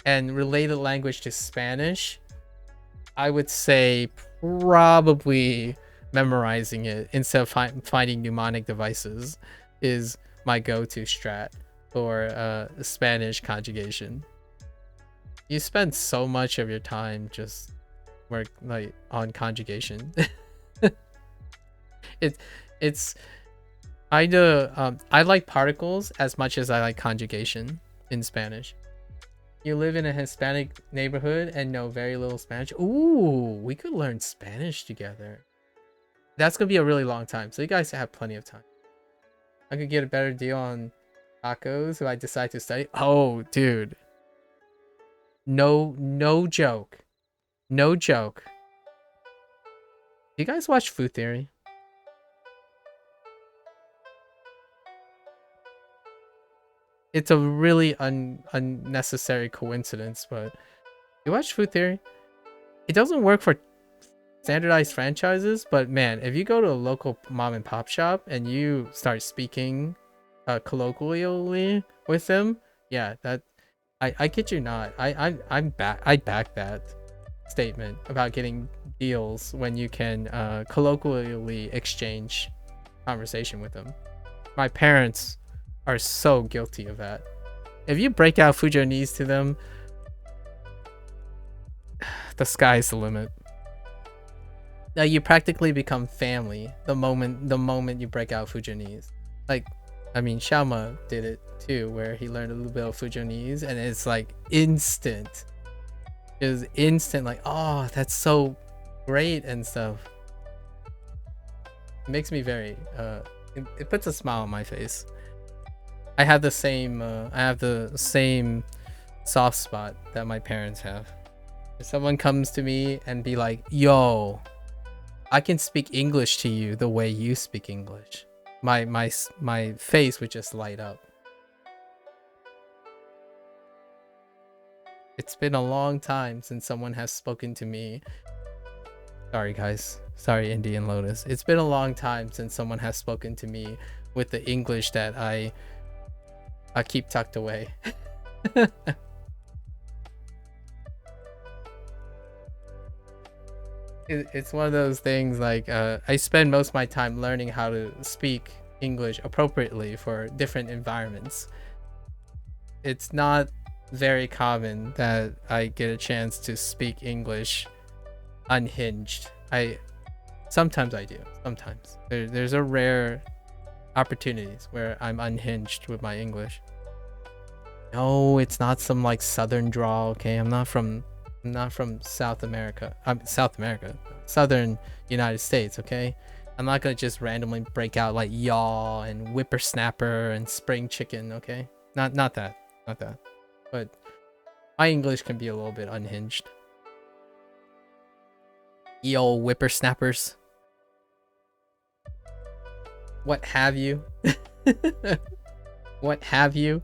and related language to Spanish, I would say probably memorizing it instead of finding mnemonic devices is my go-to strat for Spanish conjugation. You spend so much of your time just on conjugation. It's I like particles as much as I like conjugation in Spanish. You live in a Hispanic neighborhood and know very little Spanish. Ooh, we could learn Spanish together. That's gonna be a really long time, so you guys have plenty of time. I could get a better deal on tacos if I decide to study. Oh, dude. No joke. No joke. You guys watch Food Theory? It's a really unnecessary coincidence, but you watch Food Theory? It doesn't work for standardized franchises, but man, if you go to a local mom and pop shop and you start speaking colloquially with them, yeah, that I kid you not, I back that statement about getting deals when you can colloquially exchange conversation with them. My parents are so guilty of that. If you break out Fujonese to them, the sky's the limit. Now you practically become family the moment you break out Fujonese. Like, I mean, Xiaoma did it too, where he learned a little bit of Fujonese, and it's like instant. It was instant, like, oh, that's so great and stuff. It makes me very, it puts a smile on my face. I have the same soft spot that my parents have. If someone comes to me and be like, yo, I can speak English to you the way you speak English, my face would just light up. It's been a long time since someone has spoken to me. Sorry guys, sorry Indian Lotus. It's been a long time since someone has spoken to me with the English that I keep tucked away. It's one of those things, like I spend most of my time learning how to speak English appropriately for different environments. It's not very common that I get a chance to speak English unhinged. Sometimes I do. Sometimes there's a rare opportunities where I'm unhinged with my English. No, it's not some like southern drawl, okay? I'm not from South America. I'm Southern United States, okay? I'm not gonna just randomly break out like y'all and whippersnapper and spring chicken, okay? Not that. But my English can be a little bit unhinged. Yo, whippersnappers. What have you? What have you?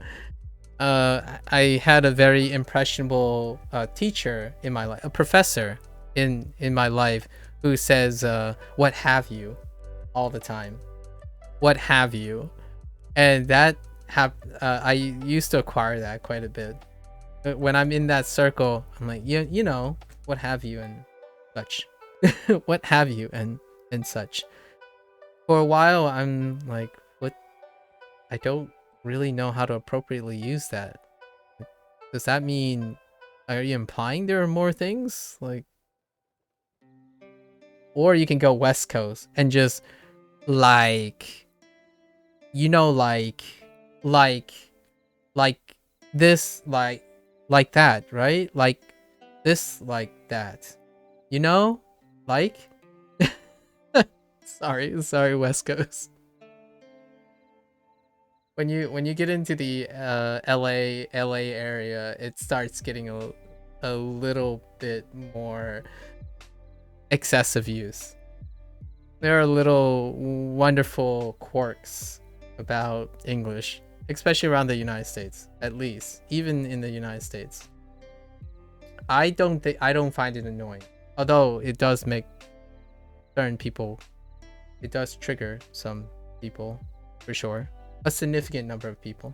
I had a very impressionable teacher in my life, a professor in my life, who says what have you all the time. What have you? And that I used to acquire that quite a bit. When I'm in that circle, I'm like, you know, what have you and such. What have you and such. For a while I'm like, what? I don't really know how to appropriately use that. Does that mean, are you implying there are more things? Like, or you can go West Coast and just like, you know, like this, like that, right? Like this, like that, you know, like. sorry West Coast. When you get into the LA area, it starts getting a little bit more excessive use. There are little wonderful quirks about English, especially around the United States, at least, even in the United States. I don't find it annoying, although it does make certain people, it does trigger some people, for sure. A significant number of people.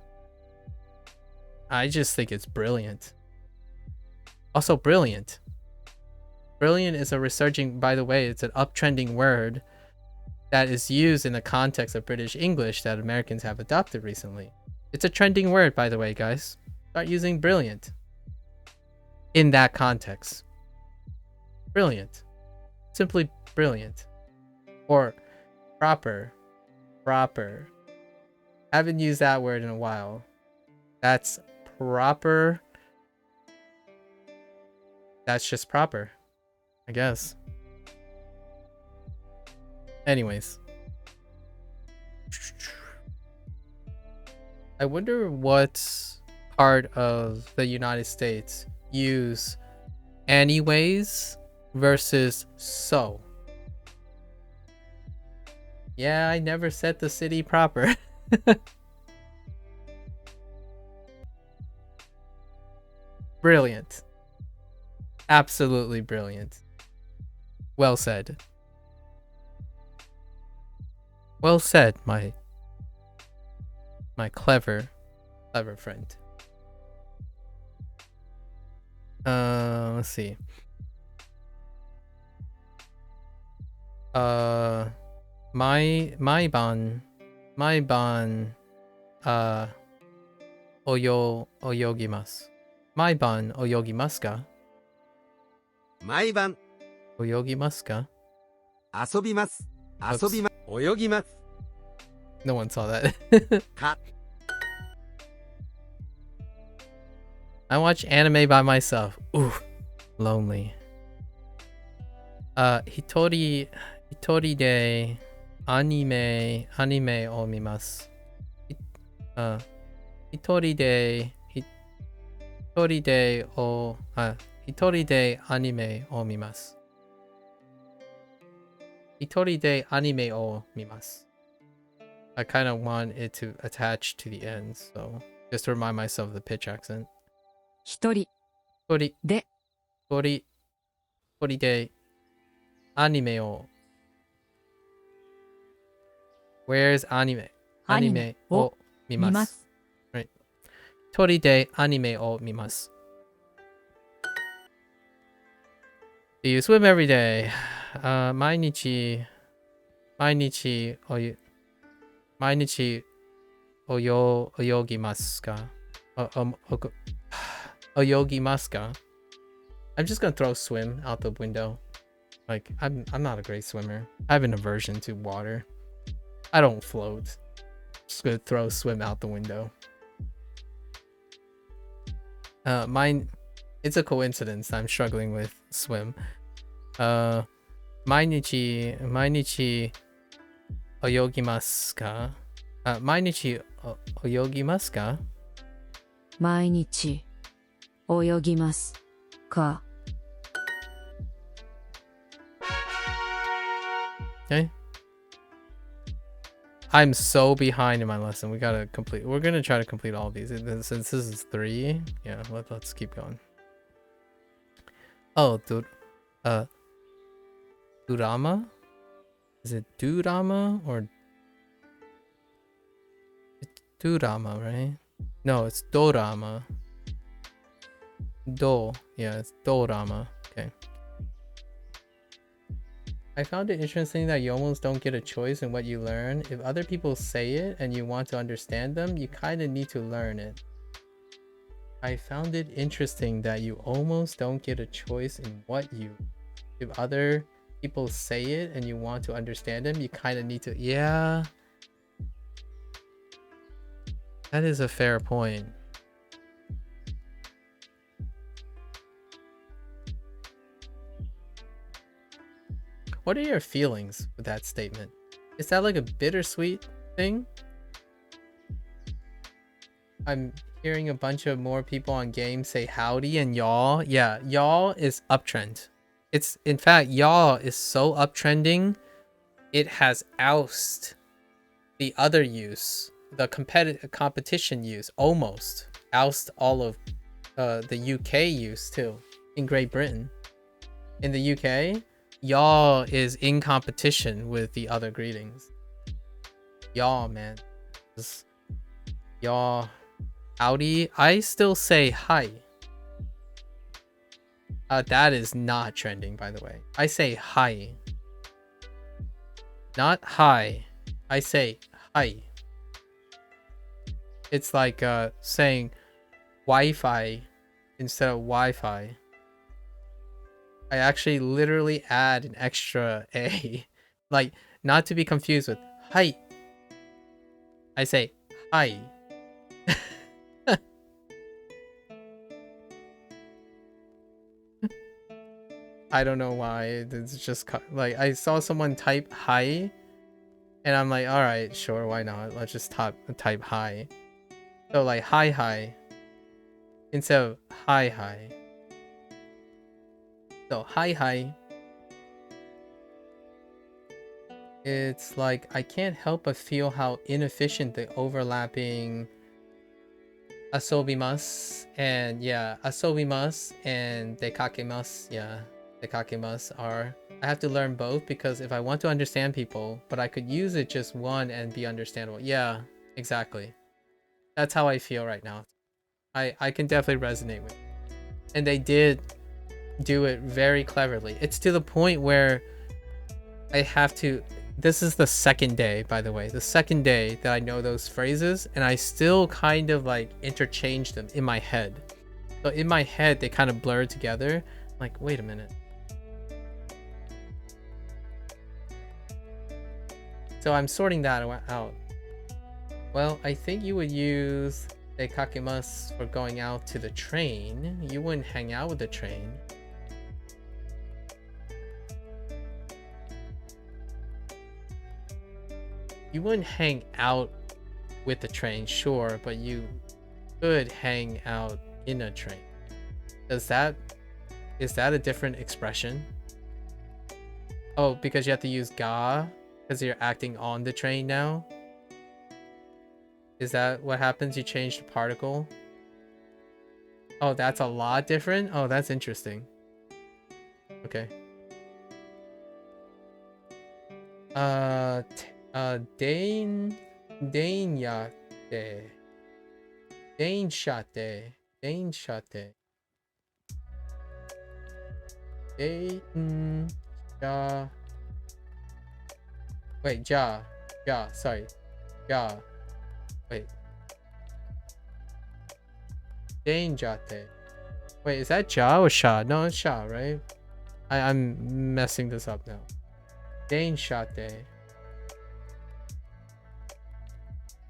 I just think it's brilliant. Also brilliant. Brilliant is a resurging, by the way, it's an uptrending word that is used in the context of British English that Americans have adopted recently. It's a trending word, by the way, guys. Start using brilliant in that context. Brilliant. Simply brilliant. Or proper. Haven't used that word in a while. That's proper. that's just proper, I guess. Anyways. I wonder what part of the United States use anyways versus so. Yeah, I never said the city proper. Brilliant. Absolutely brilliant. Well said. Well said, my clever friend. Let's see. My ban, oyogimasu. My ban oyogimasu ka? 毎晩 Oyogimasu ka? 遊びます。遊びま、泳ぎます。 No one saw that. か、 I watch anime by myself. Ooh, lonely. Hitori de anime o mimasu. Hitori de anime o mimasu. Hitori de anime o mimasu. I kind of want it to attach to the end, so just to remind myself of the pitch accent. 一人 Hitori で Hitori de anime o. Where's anime? アニメを mimasu. 見ます。 Right. Hitori de anime o mimasu. Do you swim every day? 毎日泳ぎますか? Oyogimasu? I'm just gonna throw swim out the window. Like, I'm not a great swimmer. I have an aversion to water. I don't float. Just gonna throw swim out the window. Mine, it's a coincidence I'm struggling with swim. 毎日泳ぎますか? 毎日泳ぎますか? 毎日泳ぎますか? Okay. I'm so behind in my lesson. We're gonna try to complete all of these. Since this is 3, yeah, let's keep going. Oh, dude. Durama? Is it Durama or it's Durama, right? No, it's Dorama. Yeah, it's Dorama. Okay. I found it interesting that you almost don't get a choice in what you learn. If other people say it and you want to understand them, you kind of need to learn it. I found it interesting that you almost don't get a choice in what you... If other people say it and you want to understand them, you kind of need to... Yeah. That is a fair point. What are your feelings with that statement? Is that like a bittersweet thing? I'm hearing a bunch of more people on game say howdy and y'all. Yeah, y'all is uptrend. It's, in fact, y'all is so uptrending, it has ousted the other use, the competition use, almost oust all of the UK use too, in Great Britain. In the UK, y'all is in competition with the other greetings. Y'all, man. Y'all. Howdy. I still say hi. That is not trending, by the way. I say hi. Not hi. I say hi. It's like saying Wi-Fi instead of Wi-Fi. I actually literally add an extra A. Like, not to be confused with hi. I say hi. I don't know why. It's just like I saw someone type hi, and I'm like, all right, sure, why not? Let's just type hi. So like hi instead of hi. So hi. It's like I can't help but feel how inefficient the overlapping asobimasu and asobimasu and dekakemasu are. I have to learn both because if I want to understand people, but I could use it just one and be understandable. Yeah, exactly. That's how I feel right now. I can definitely resonate with it. And they did do it very cleverly. It's to the point where I have to. This is the second day, by the way, the second day that I know those phrases, and I still kind of like interchange them in my head. So in my head, they kind of blur together. Like, wait a minute. So I'm sorting that out. Well, I think you would use dekakemasu for going out to the train. You wouldn't hang out with the train. You wouldn't hang out with the train, sure, but you could hang out in a train. Is that a different expression? Oh, because you have to use ga because you're acting on the train now? Is that what happens? You change the particle? Oh, that's a lot different? Oh, that's interesting. Okay. Dane shate. Wait, sorry. Wait. Danjate. Wait, is that ja or sha? No, it's sha, right? I'm messing this up now. Danjate.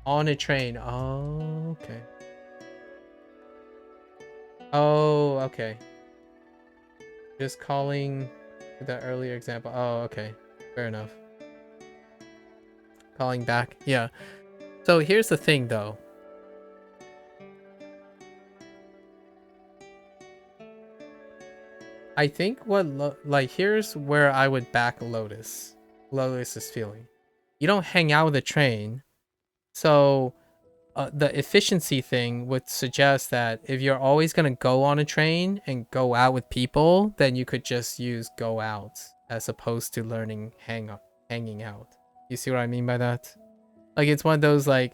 On a train. Oh, okay. Oh, okay. Just calling the earlier example. Oh, okay. Fair enough. Calling back. Yeah. So here's the thing, though. I think here's where I would back Lotus's feeling. You don't hang out with a train. So the efficiency thing would suggest that if you're always going to go on a train and go out with people, then you could just use go out as opposed to learning hanging out. You see what I mean by that? Like, it's one of those, like,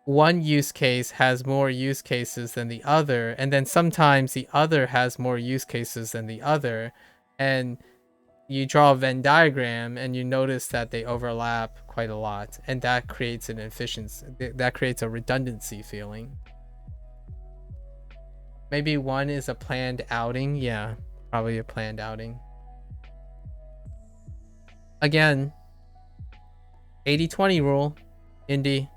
one use case has more use cases than the other, and then sometimes the other has more use cases than the other, and you draw a Venn diagram and you notice that they overlap quite a lot, and that creates an efficiency, that creates a redundancy feeling. Maybe one is a planned outing. Yeah, probably a planned outing. Again, 80-20 rule, Indy.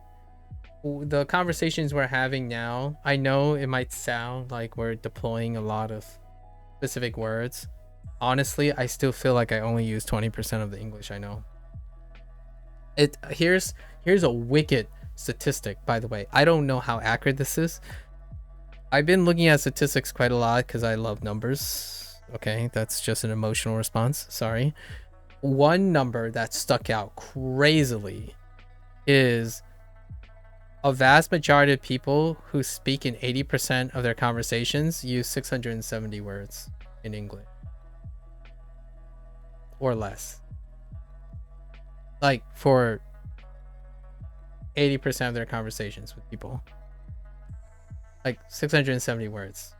The conversations we're having now, I know it might sound like we're deploying a lot of specific words. Honestly, I still feel like I only use 20% of the English I know. Here's a wicked statistic, by the way. I don't know how accurate this is. I've been looking at statistics quite a lot because I love numbers. Okay, that's just an emotional response. Sorry. One number that stuck out crazily is a vast majority of people who speak in 80% of their conversations use 670 words in English. Or less. Like, for 80% of their conversations with people. Like, 670 words.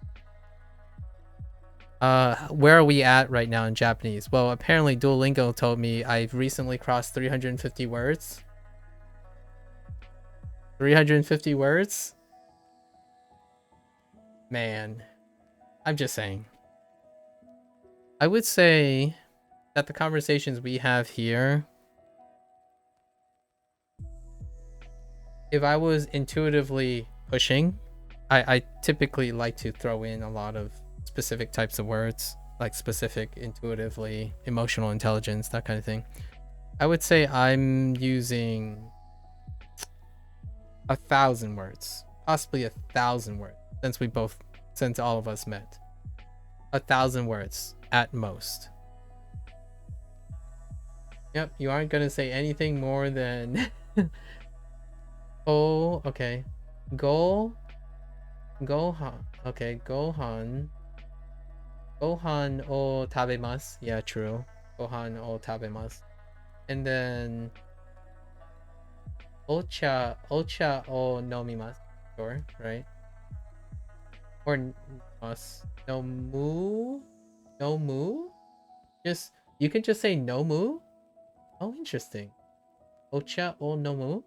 Where are we at right now in Japanese? Well, apparently Duolingo told me I've recently crossed 350 words. 350 words? Man. I'm just saying. I would say that the conversations we have here, if I was intuitively pushing, I typically like to throw in a lot of specific types of words. like specific, intuitively, emotional intelligence, that kind of thing. I would say I'm using 1,000 words, possibly 1,000 words, since all of us met. 1,000 words at most. Yep, you aren't gonna say anything more than oh, okay. Gohan. Okay, Gohan o tabemasu. Yeah, true. Gohan o tabemasu. And then ocha o nomimasu. Sure, right? Or no mu? Just, you can just say no mu? Oh, interesting. Ocha o nomu?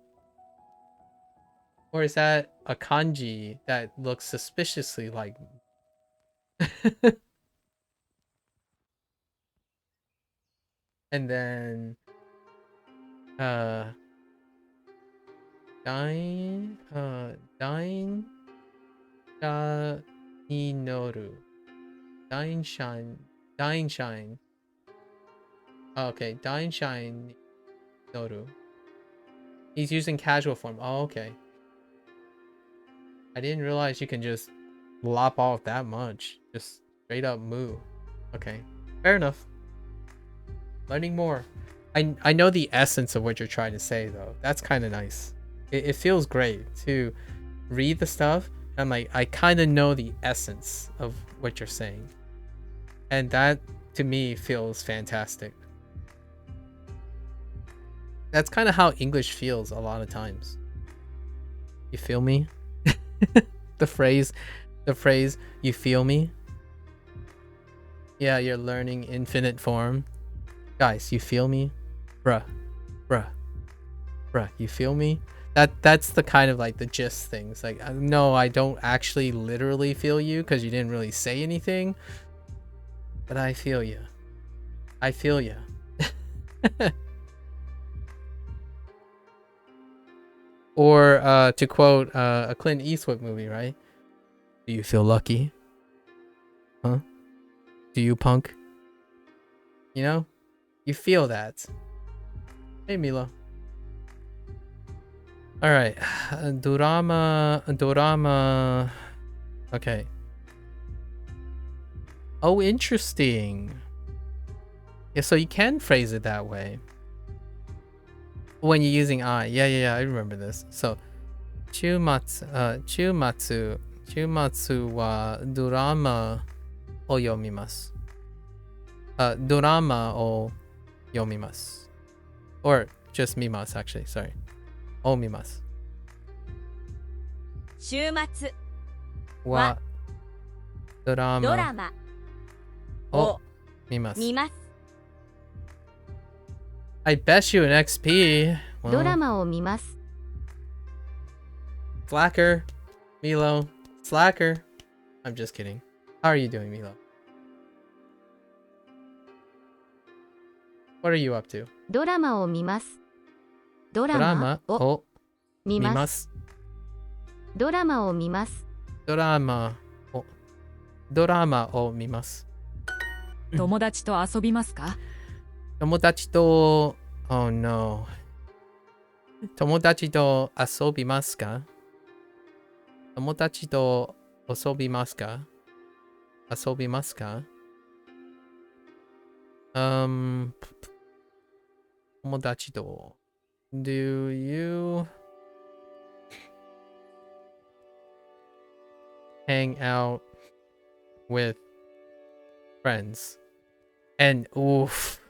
Or is that a kanji that looks suspiciously like and then Dain sha ni noru. Dain shine. Oh, okay, Dain shine noru. He's using casual form. Oh, okay. I didn't realize you can just lop off that much. Just straight up moo. Okay, fair enough. Learning more. I know the essence of what you're trying to say, though. That's kind of nice. It feels great to read the stuff. I'm like, I kind of know the essence of what you're saying. And that, to me, feels fantastic. That's kind of how English feels a lot of times. You feel me? the phrase, you feel me? Yeah, you're learning infinite form. Guys, you feel me? Bruh, you feel me? That's the kind of like the gist things. Like, no, I don't actually literally feel you because you didn't really say anything, but I feel you. I feel you. Or to quote a Clint Eastwood movie, right? Do you feel lucky? Huh? Do you, punk? You know? You feel that. Hey, Milo. Alright. Dorama. Okay. Oh, interesting. Yeah, so you can phrase it that way. When you're using I. Yeah, I remember this. So, Chumatsu wa dorama o yomimasu. Dorama o yomimasu. Or just mimasu, actually. Sorry. O mimasu. 週末 Wa dorama ドラマ o を mimasu. 見ます I bet you an XP. ドラ Well, マを見ます。 Slacker. Milo. Slacker. I'm just kidding. How are you doing, Milo? What are you up to? ドラマを見ます。ドラマ Drama を o 見ます。 mimasu. ドラマを見ます。 Drama o mimasu. 友達と遊びますか？ Tomodachi to... Oh no. Tomodachi to asobimasu ka? Tomodachi to asobimasu ka? Asobimasu ka? Tomodachi to... Do you hang out with friends? And oof.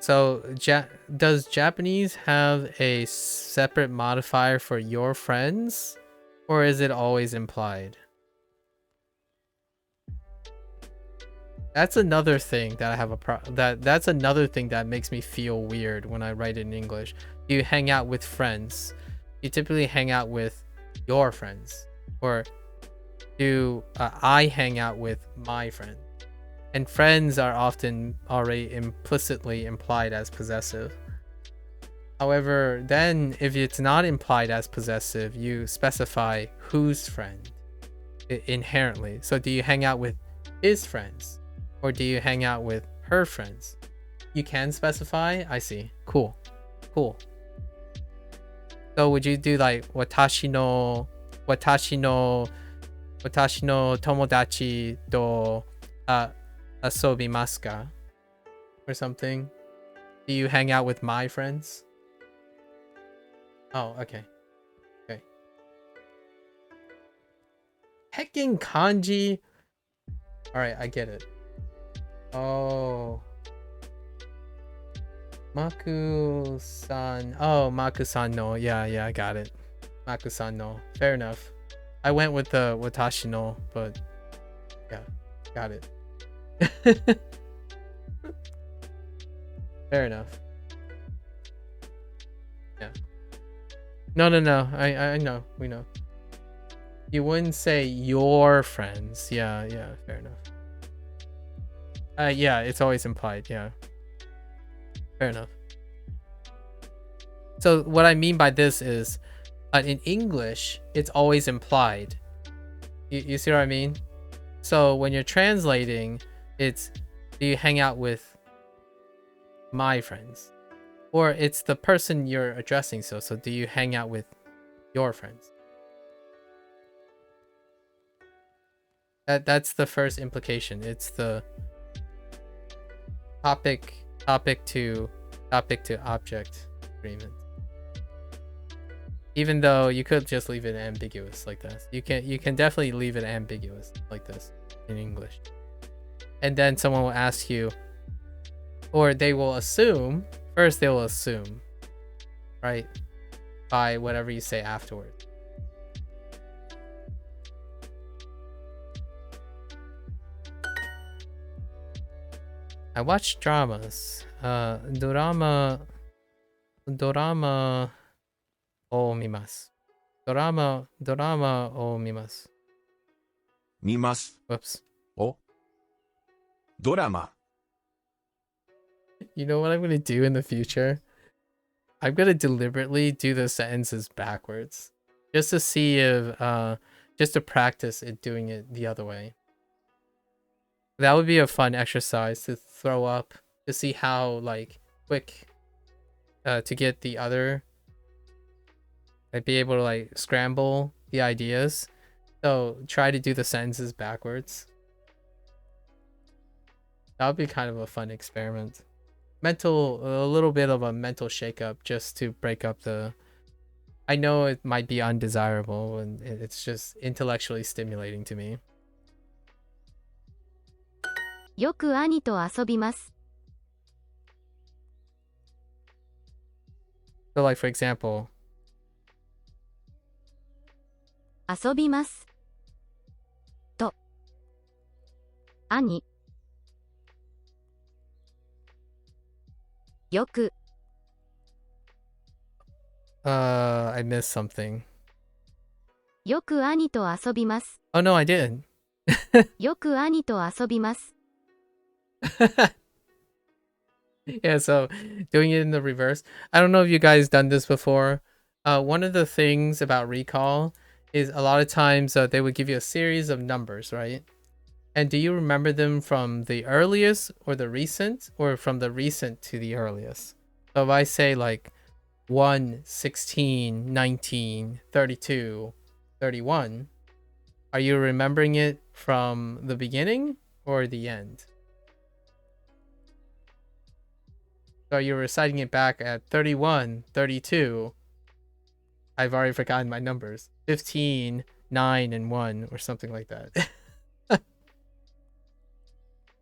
So, does Japanese have a separate modifier for your friends, or is it always implied? That's another thing that I have that's another thing that makes me feel weird when I write it in English. You hang out with friends. You typically hang out with your friends, or do I hang out with my friend? And friends are often already implicitly implied as possessive. However, then if it's not implied as possessive, you specify whose friend. inherently. So do you hang out with his friends or do you hang out with her friends? You can specify. I see. Cool. So would you do like watashi no tomodachi to asobimasu ka or something? Do you hang out with my friends? Oh, okay. Hecking kanji. All right, I get it. Oh, Maku-san. Oh, Maku-san no. Yeah, I got it. Maku-san no. Fair enough. I went with the watashi no, but yeah, got it. Fair enough. Yeah. No. I know. We know. You wouldn't say your friends. Yeah, fair enough. Yeah, it's always implied. Yeah. Fair enough. So what I mean by this is, in English, it's always implied. You see what I mean? So when you're translating, it's, do you hang out with my friends? Or it's the person you're addressing, so do you hang out with your friends? That's the first implication. It's the topic to object agreement. Even though you could just leave it ambiguous like this. You can definitely leave it ambiguous like this in English. And then someone will ask you, or they will assume, first they will assume, right? By whatever you say afterwards. I watch dramas. Dorama o mimasu. Dorama o mimasu. 見ます。 Whoops. お。ドラマ。 You know what I'm gonna do in the future? I'm gonna deliberately do the sentences backwards. Just to see if just to practice it doing it the other way. That would be a fun exercise to throw up to see how like quick to get the other, like be able to like scramble the ideas. So try to do the sentences backwards. That would be kind of a fun experiment. A little bit of a mental shakeup just to break up the, I know it might be undesirable and it's just intellectually stimulating to me. よく兄と遊びます。 So like for example, 遊びます。と。兄。よく。 I missed something. よく兄と遊びます。 Oh no, I didn't. よく兄と遊びます。 Yeah, so doing it in the reverse. I don't know if you guys done this before. One of the things about recall is a lot of times they would give you a series of numbers, right? And do you remember them from the earliest or the recent, or from the recent to the earliest? So if I say like 1, 16, 19, 32, 31, are you remembering it from the beginning or the end? So you're reciting it back at 31, 32. I've already forgotten my numbers. 15, 9, and 1, or something like that.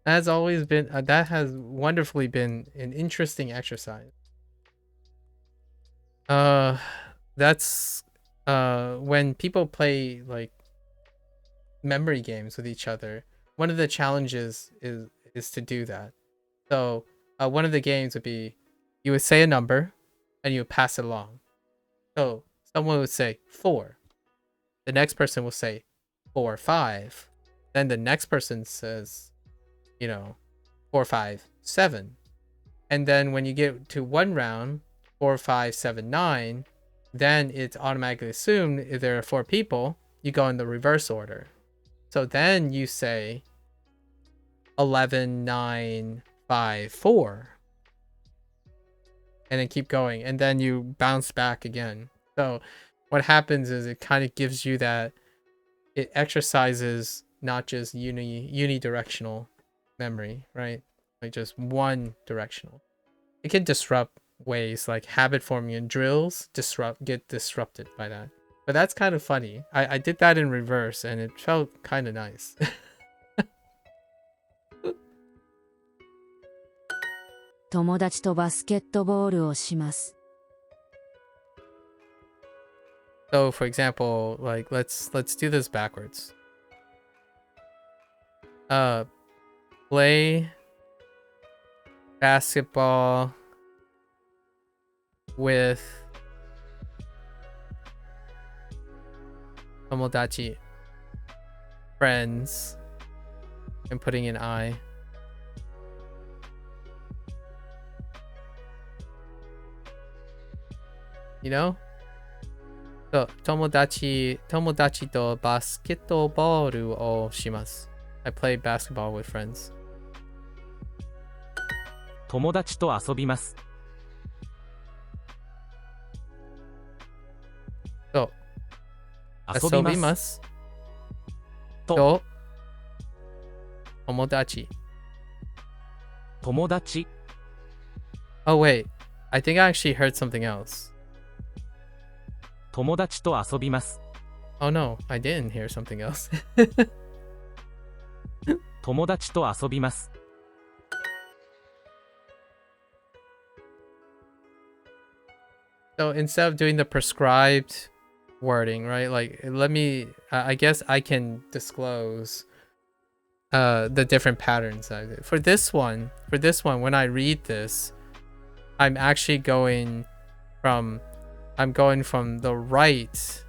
That has wonderfully been an interesting exercise. That's when people play like memory games with each other. One of the challenges is to do that. So one of the games would be, you would say a number and you would pass it along. So someone would say 4. The next person will say 4, 5. Then the next person says, 4, 5, 7. And then when you get to one round, 4, 5, 7, 9, then it's automatically assumed if there are 4 people, you go in the reverse order. So then you say 11, 9, 5, 4. And then keep going. And then you bounce back again. So what happens is it kind of gives you that, it exercises not just unidirectional memory, right? Like just one directional. It can disrupt ways, like habit forming and drills get disrupted by that. But that's kind of funny. I did that in reverse and it felt kind of nice. 友達とバスケットボールをします。 So for example, like let's do this backwards. Play basketball with tomodachi, friends, and putting an I. You know? So, 友達とバスケットボールをします。I play basketball with friends. 友達と遊びます。 So, 遊びます。と友達。友達。 Oh wait, I think I actually heard something else. 友達と遊びます。 Oh no, I didn't hear something else. 友達と遊びます。 So instead of doing the prescribed wording, right? Like let me, I guess I can disclose the different patterns. For this one, when I read this, I'm actually going from the right.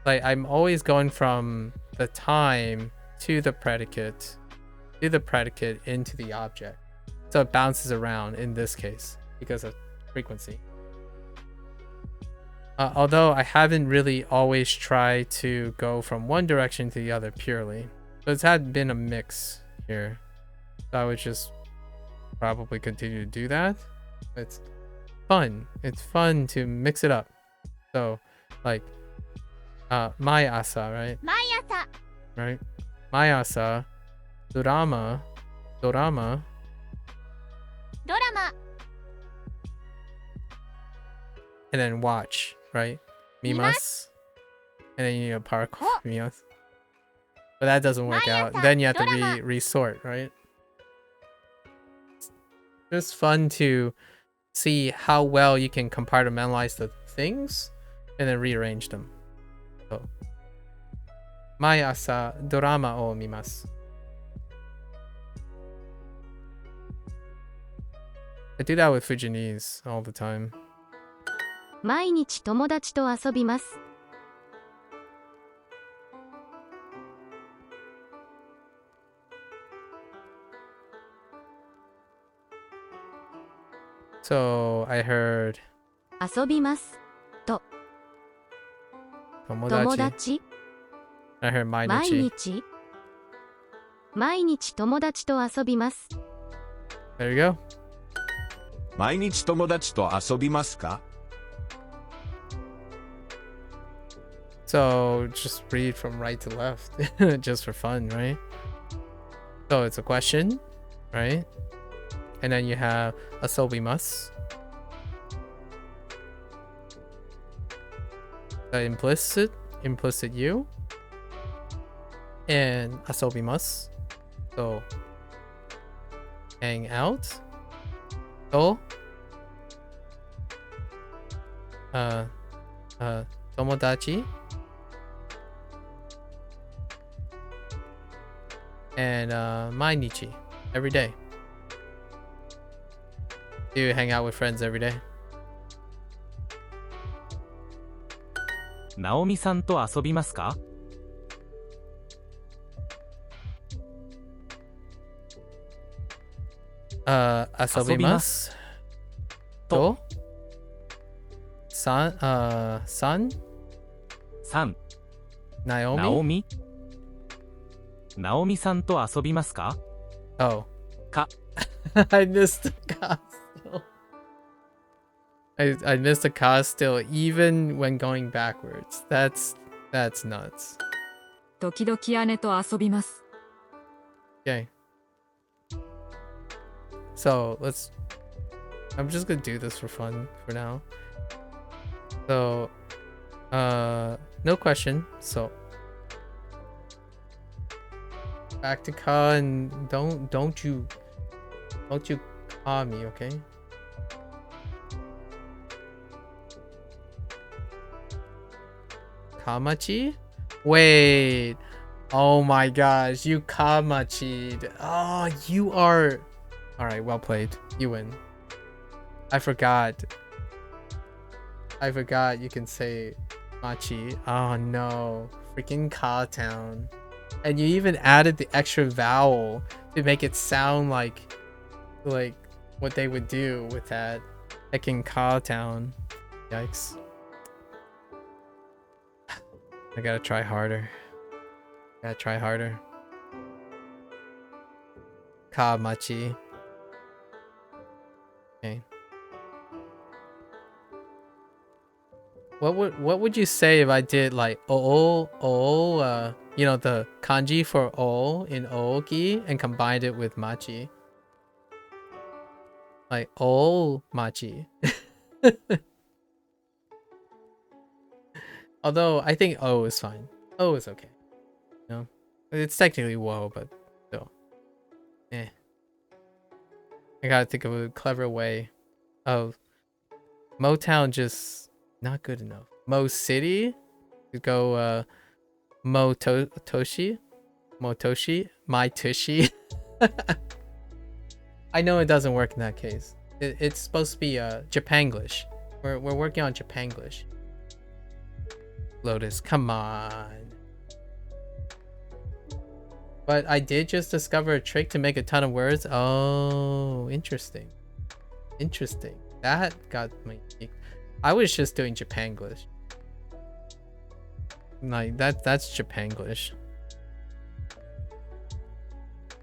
Like I'm always going from the time to the predicate into the object. So it bounces around in this case because of frequency. Although I haven't really always tried to go from one direction to the other purely. So it's had been a mix here. So I would just probably continue to do that. It's fun. It's fun to mix it up. So like my asa, right? 毎朝 Right? My asa, drama, ドラマ and then watch, right? Mimas. And then you need a park mimas. But that doesn't work out. Then you have to resort, right? It's fun to see how well you can compartmentalize the things and then rearrange them. So, 毎朝ドラマを見ます。I do that with Fujianese all the time. 毎日友達と遊びます。 So I heard 遊びます。友達 I heard 毎 mainichi. 日毎日友達と遊びます。 There you go. 毎日友達と遊びますか？ So just read from right to left, just for fun, right? So it's a question, right? And then you have asobimasu. The implicit you. And asobimasu. So hang out. So tomodachi. And mainichi, every day. Do you hang out with friends every day? ナオミさんと遊びますか？ Asobimasu. To? San? さん、 Naomi? ナオミ、ナオミさんと遊びますか？ Oh. か、 I missed the ka still. I missed the ka still even when going backwards. That's nuts. 時々姉と遊びます。 Okay. So I'm just gonna do this for fun for now. So no question. So back to ka, and don't you ka me, okay? Kamachi? Wait. Oh my gosh, you kamachi'd. Oh, you are... Alright, well played. You win. I forgot you can say machi. Oh no. Freaking Ka Town. And you even added the extra vowel to make it sound like what they would do with that. Freaking Ka Town. Yikes. I gotta try harder. Kamachi. Okay. What would you say if I did like you know, the kanji for o in ooki and combined it with machi? Like machi. Although I think o is fine. O is okay. You know? It's technically wo, but still. Eh. I gotta think of a clever way of Motown just not good enough. Mo City? You go Motoshi? My Tushy? I know it doesn't work in that case. It's supposed to be Japanglish. We're working on Japanglish. Lotus, come on. But I did just discover a trick to make a ton of words. Oh, interesting. That got me. I was just doing Japanglish. Like that's Japanglish.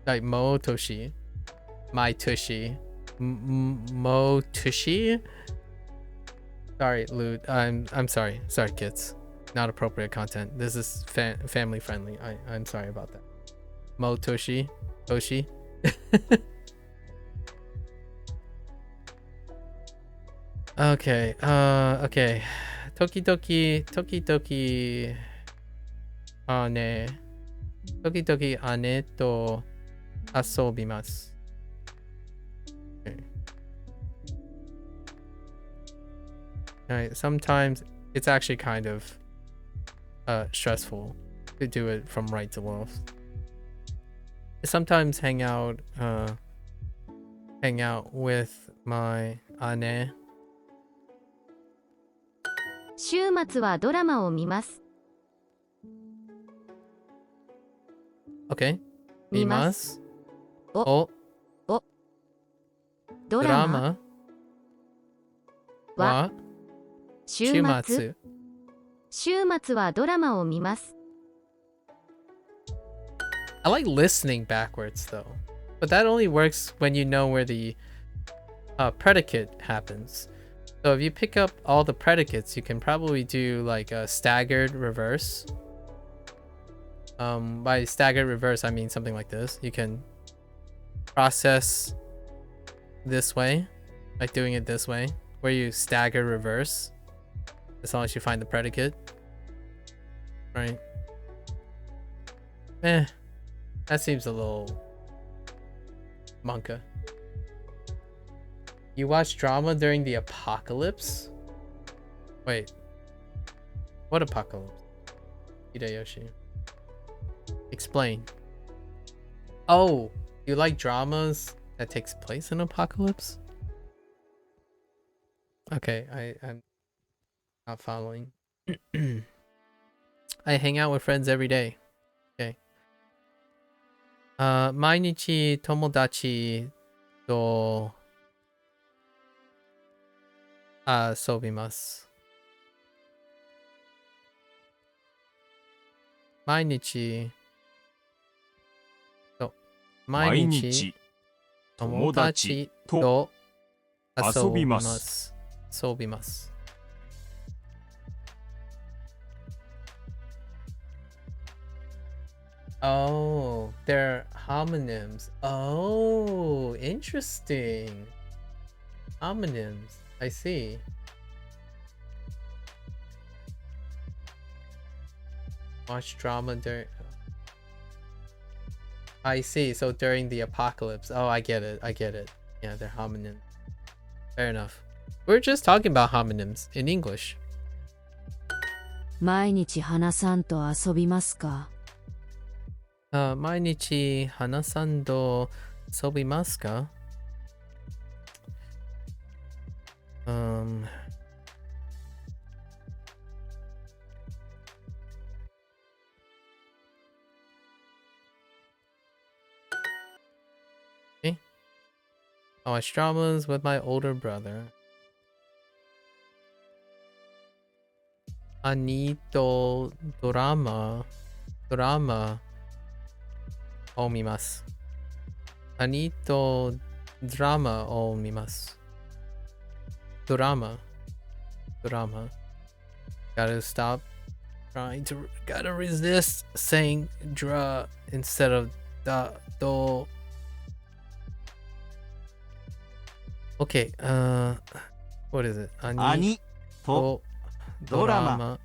Like Motoshi, my Tushy, Mo Tushy. Sorry, Lute. I'm sorry. Sorry, kids. Not appropriate content. This is family friendly. I'm sorry about that. Mo Toshi. Okay. Okay. Toki ane. Toki ane to asobimasu. Okay. Alright, sometimes it's actually kind of stressful to do it from right to left. I sometimes hang out with my ane. 週末はドラマを見ます。 Okay. 見ます。 O ドラマ drama は週末。週末はドラマを見ます。 I like listening backwards though, but that only works when you know where the predicate happens. So if you pick up all the predicates, you can probably do like a staggered reverse. By staggered reverse, I mean something like this. You can process this way, like doing it this way, where you stagger reverse, as long as you find the predicate. Right? That seems a little monka. You watch drama during the apocalypse? Wait. What apocalypse? Hideyoshi. Explain. Oh, you like dramas that takes place in apocalypse? Okay, I'm not following. I hang out with friends every day. Okay. 毎日友達と遊びます。毎日。そう。毎日友達と遊びます。遊びます。Oh, they're homonyms. Oh, interesting. Homonyms. I see. Watch drama during. I see. So during the apocalypse. Oh, I get it. I get it. Yeah, they're homonyms. Fair enough. We're just talking about homonyms in English. 毎日花さんと遊びますか？毎日花さんと遊びますかI watch dramas with my older brother. 兄とドラマを見ます。兄とドラマを見ます。ドラマ。Gotta stop trying to, gotta resist saying dra instead of da, do. Okay, what is it? 兄とドラマ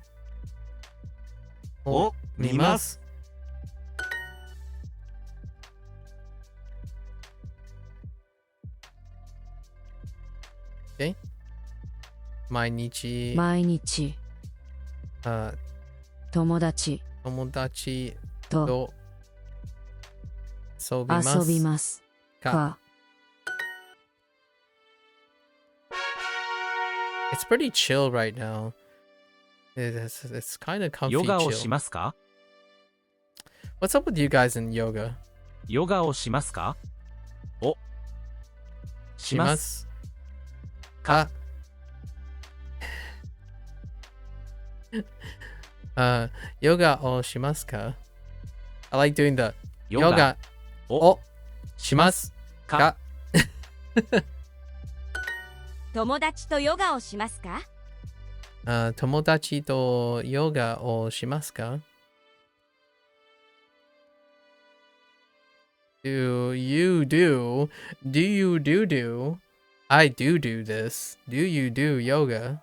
を見ます。Okay. 毎日友達と遊びますか。It's pretty chill right now. It's kind of comfy ヨガを chill. しますか？ What's up with you guys in yoga? ヨガをしますか？お、します。か。ヨガをしますか？ I like doing the ヨガをしますか？友達とヨガをしますか？友達とヨガをしますか？ Do you do? Do you do? I do this. Do you do yoga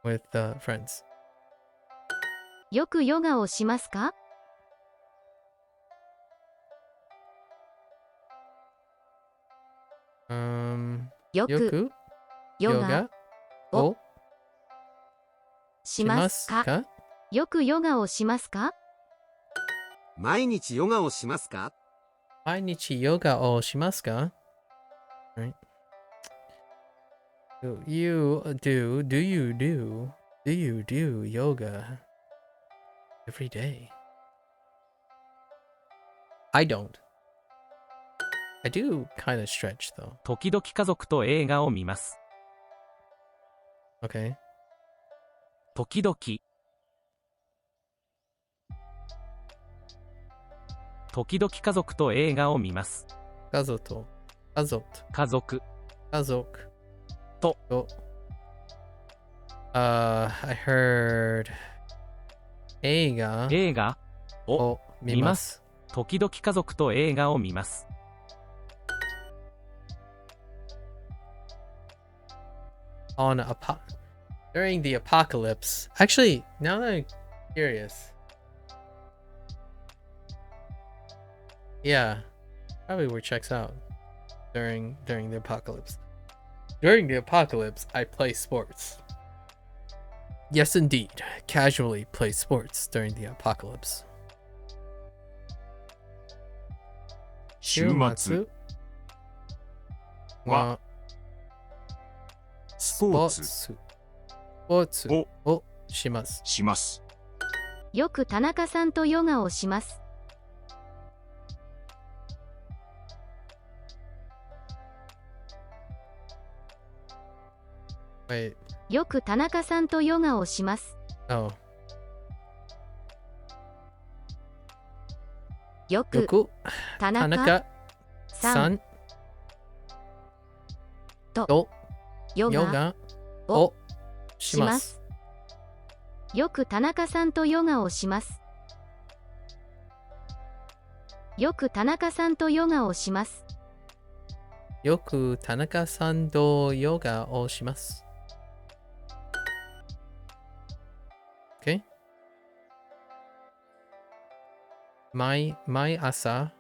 with friends? よくヨガをしますか？よくヨガをしますか？よくヨガをしますか？毎日ヨガをしますか？毎日ヨガをしますか？ Right. Do you do yoga every day? I don't. I do kind of stretch though. 時々家族と映画を見ます。Okay. 時々家族と映画を見ます。家族と I heard 映画を見ます。時々家族と映画を見ます。During the apocalypse. Actually, now that I'm curious. Yeah, probably where checks out during the apocalypse. During the apocalypse, I play sports. Yes, indeed. Casually play sports during the apocalypse. 週末はスポーツをします。よく田中さんとヨガをします。Wait. よく田中さんとヨガをします。Oh. よくよく田中田中さんとヨガヨガををしま。しますす。よく田中さんとヨガをします。よく田中さんとヨガをします。よく田中さんとヨガをします。OK? 毎朝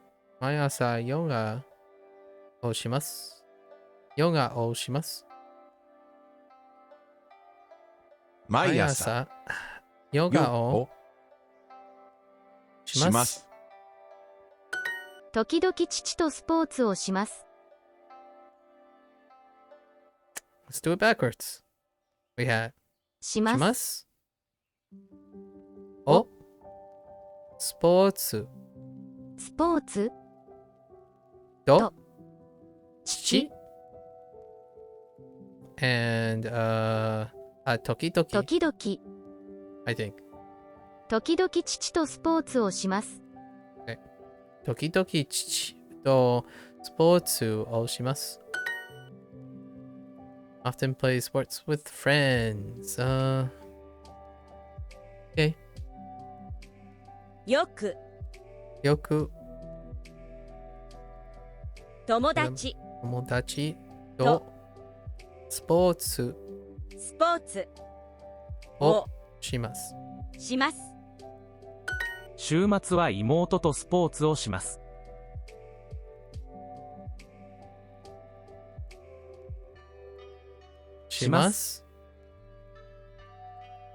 ヨガをします。ヨガをします。毎朝ヨガをしま。しますす。時々父とスポーツをします。Let's do it backwards. We had します。します。おスポーツスポーツとと父 and 時々時々 I think 時々父とスポーツをします。時々父とスポーツをします。Often play sports with friends. Okay. よくよく友達友達とスポーツスポーツをします。します。週末は妹とスポーツをします。します。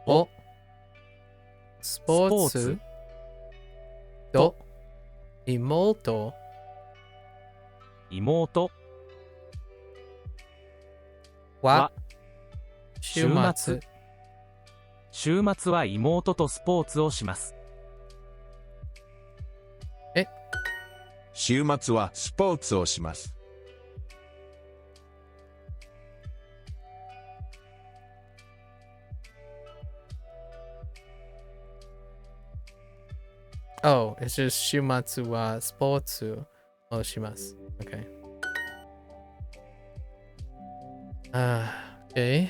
おスポーツと妹はは週末週末は妹とスポーツをします。週末はスポーツをします。Oh, it's just 週末はスポーツをします。Okay. Okay.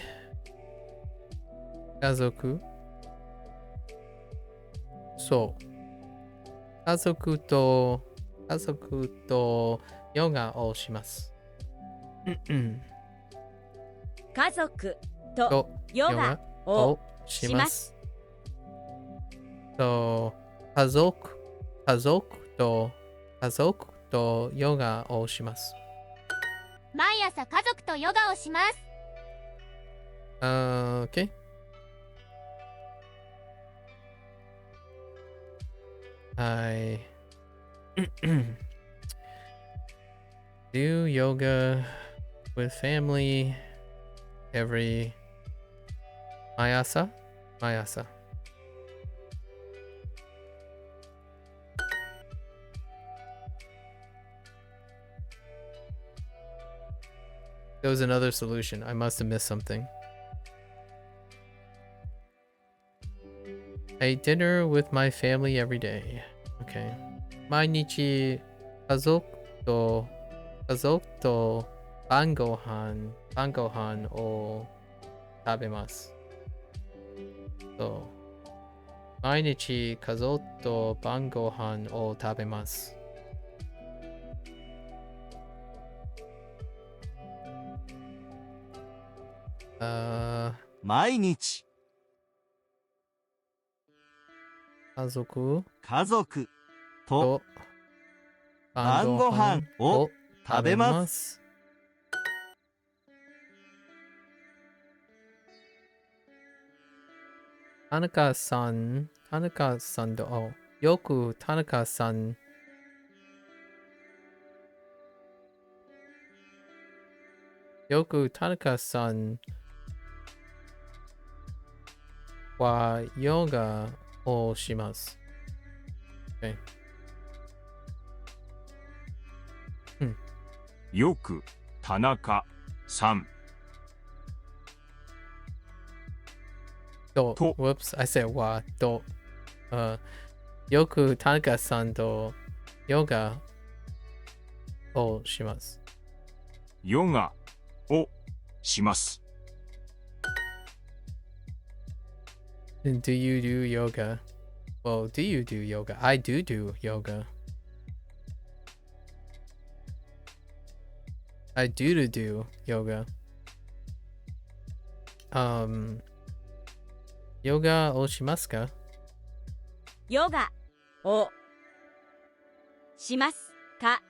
家族そう。家族とヨガをします。家族ととヨガををします。と家族とヨガをします。毎朝家族とヨガをします。Okay. I do yoga with family every 毎朝 There was another solution. I must have missed something. I eat dinner with my family every day. Okay. 毎日家族と晩ご飯を食べます。そう。毎日家族と晩ご飯を食べます。毎日家族家族とと晩ご飯を食べます。田中さんと、よく田中さんはヨガをします。Okay. よく田中さんと、と whoops, I said はと、よく田中さんとヨガをします。ヨガをします。Do you do yoga? Well, do you do yoga? I do yoga. I do yoga. ヨガをしますか？ヨガをしますか？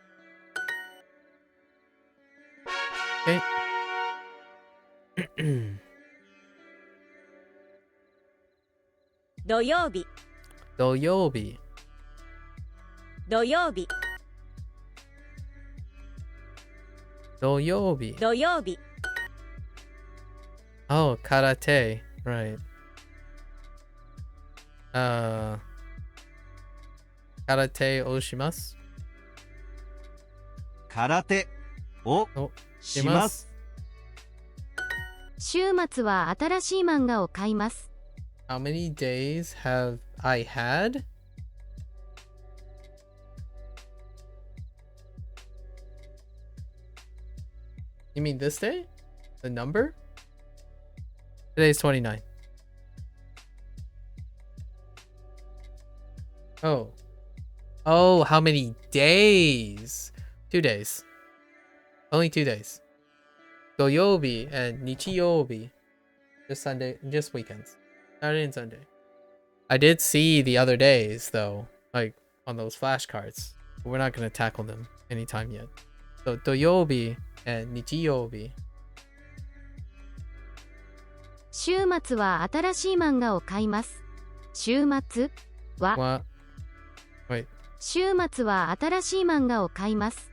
土曜日土曜日土曜日土曜日土曜日 Oh, karate. Right. 空手をします。空手をします。週末は新しい漫画を買います。How many days have I had? You mean this day? The number? Today's 29. Oh. Oh, how many days? 2 days. Only 2 days. 土曜日 and 日曜日. Just Sunday, just weekends. Saturday and Sunday. I did see the other days though, like on those flashcards. But we're not going to tackle them anytime yet. So 土曜日 and 日曜日. 週末は新しい漫画を買います。週末は What? Wait. 週末は新しい漫画を買います。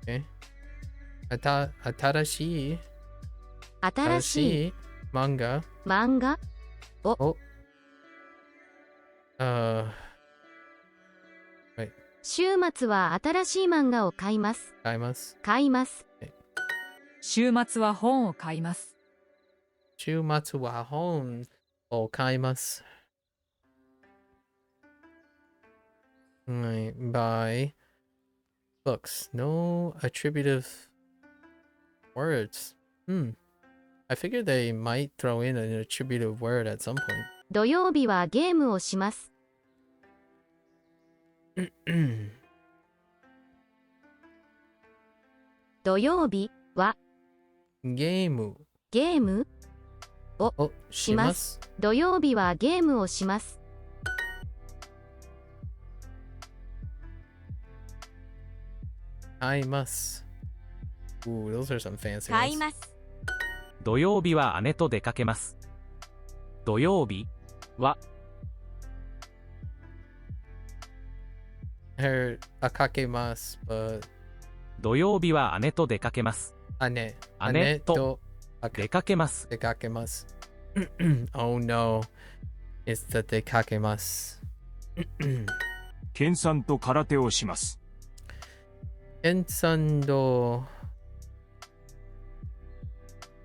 Okay. 新しい新しい漫画漫画を週末は新しい漫画を買います。買います。買います。週末は本を買います。週末は本を買います。Buy books. No attributive words. I figured they might throw in an attributive word at some point. 土曜日はゲームをします。土曜日はゲームをします。土曜日はゲームをします。買います。Ooh, those are some fancy 買い ones. ます。土曜日は姉と出かけます。土曜日は I heard かけます but 土曜日は姉と出かけます。姉と出かけます。出かけます。Oh no. It's that 出かけます。ケンさんと空手をします。ケンさんと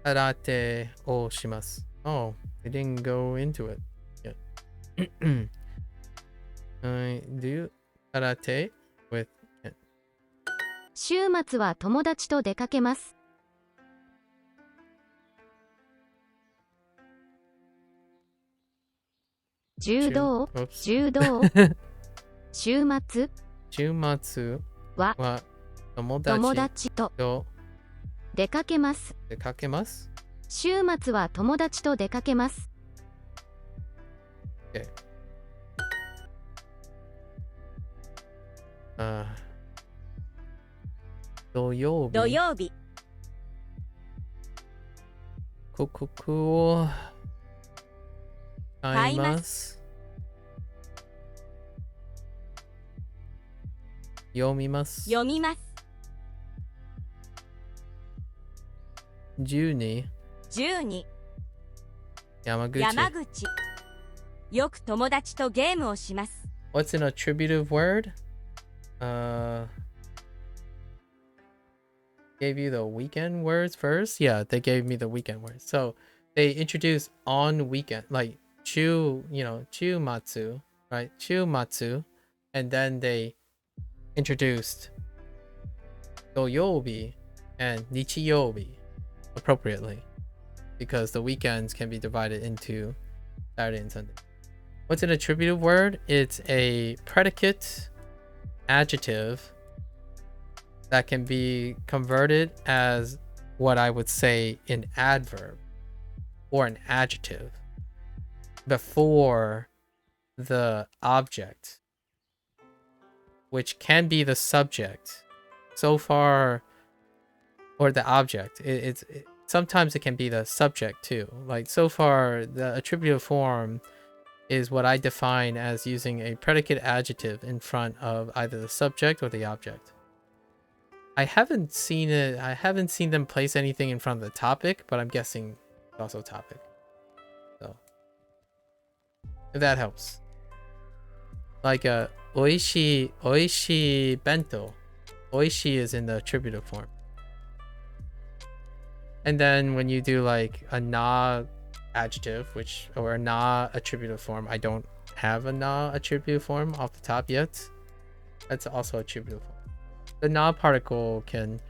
空手をします。Oh, they didn't go into it yet. Do you 空手 with 週末は友達と出かけます。柔道週末は友達と出かけます。出かけます。週末は友達と出かけます。Okay. 土曜日広告を買います。読みます。12山口よく友達とゲームをします。 What's an attributive word? Gave you the weekend words first? Yeah, they gave me the weekend words. So they introduced on weekend, like chumatsu, right? Chumatsu. And then they introduced doyobi and nichiyobi appropriately, because the weekends can be divided into Saturday and Sunday. What's an attributive word? It's a predicate adjective that can be converted as what I would say an adverb or an adjective before the object, which can be the subject so far, or the object. Sometimes it can be the subject too. Like so far, the attributive form is what I define as using a predicate adjective in front of either the subject or the object. I haven't seen them place anything in front of the topic, but I'm guessing it's also topic. So if that helps. Like oishi bento. Oishi is in the attributive form. And then when you do like a na adjective, or a na attributive form, I don't have a na attributive form off the top yet. That's also attributive form. The na particle can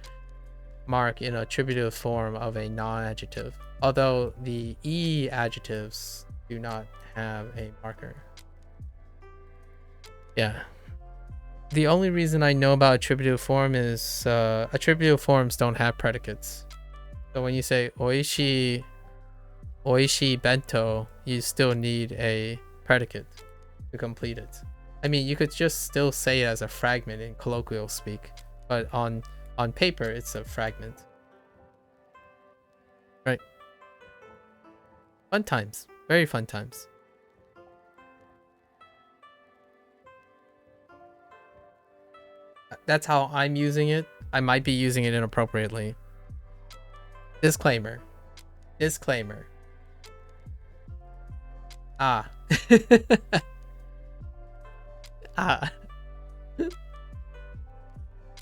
mark in attributive form of a non-adjective, although the e adjectives do not have a marker. Yeah. The only reason I know about attributive form is attributive forms don't have predicates. So when you say oishi bento, you still need a predicate to complete it. I mean, you could just still say it as a fragment in colloquial speak, but on paper, it's a fragment. Right. Fun times. Very fun times. That's how I'm using it. I might be using it inappropriately. Disclaimer. Ah. Ah.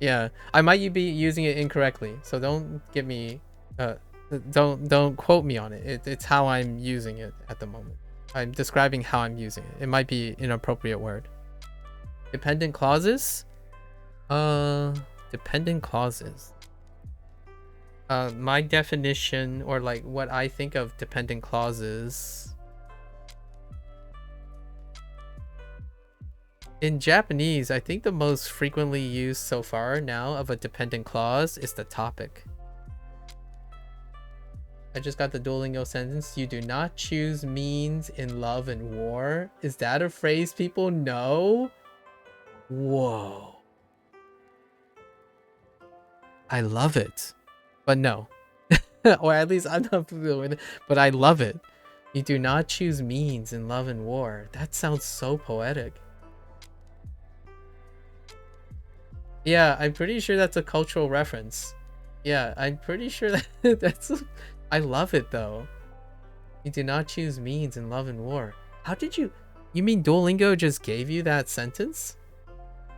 Yeah, I might be using it incorrectly, so don't give me don't quote me on it. It's how I'm using it at the moment. I'm describing how I'm using it. It might be an inappropriate word. Dependent clauses? Dependent clauses. My definition, or like what I think of dependent clauses, in Japanese, I think the most frequently used so far now of a dependent clause is the topic. I just got the Duolingo sentence. You do not choose means in love and war. Is that a phrase people know? Whoa. I love it. But no. Or at least I'm not familiar with it. But I love it. You do not choose means in love and war. That sounds so poetic. Yeah, I'm pretty sure that's a cultural reference. Yeah, I'm pretty sure that's... I love it though. You do not choose means in love and war. How did you... You mean Duolingo just gave you that sentence?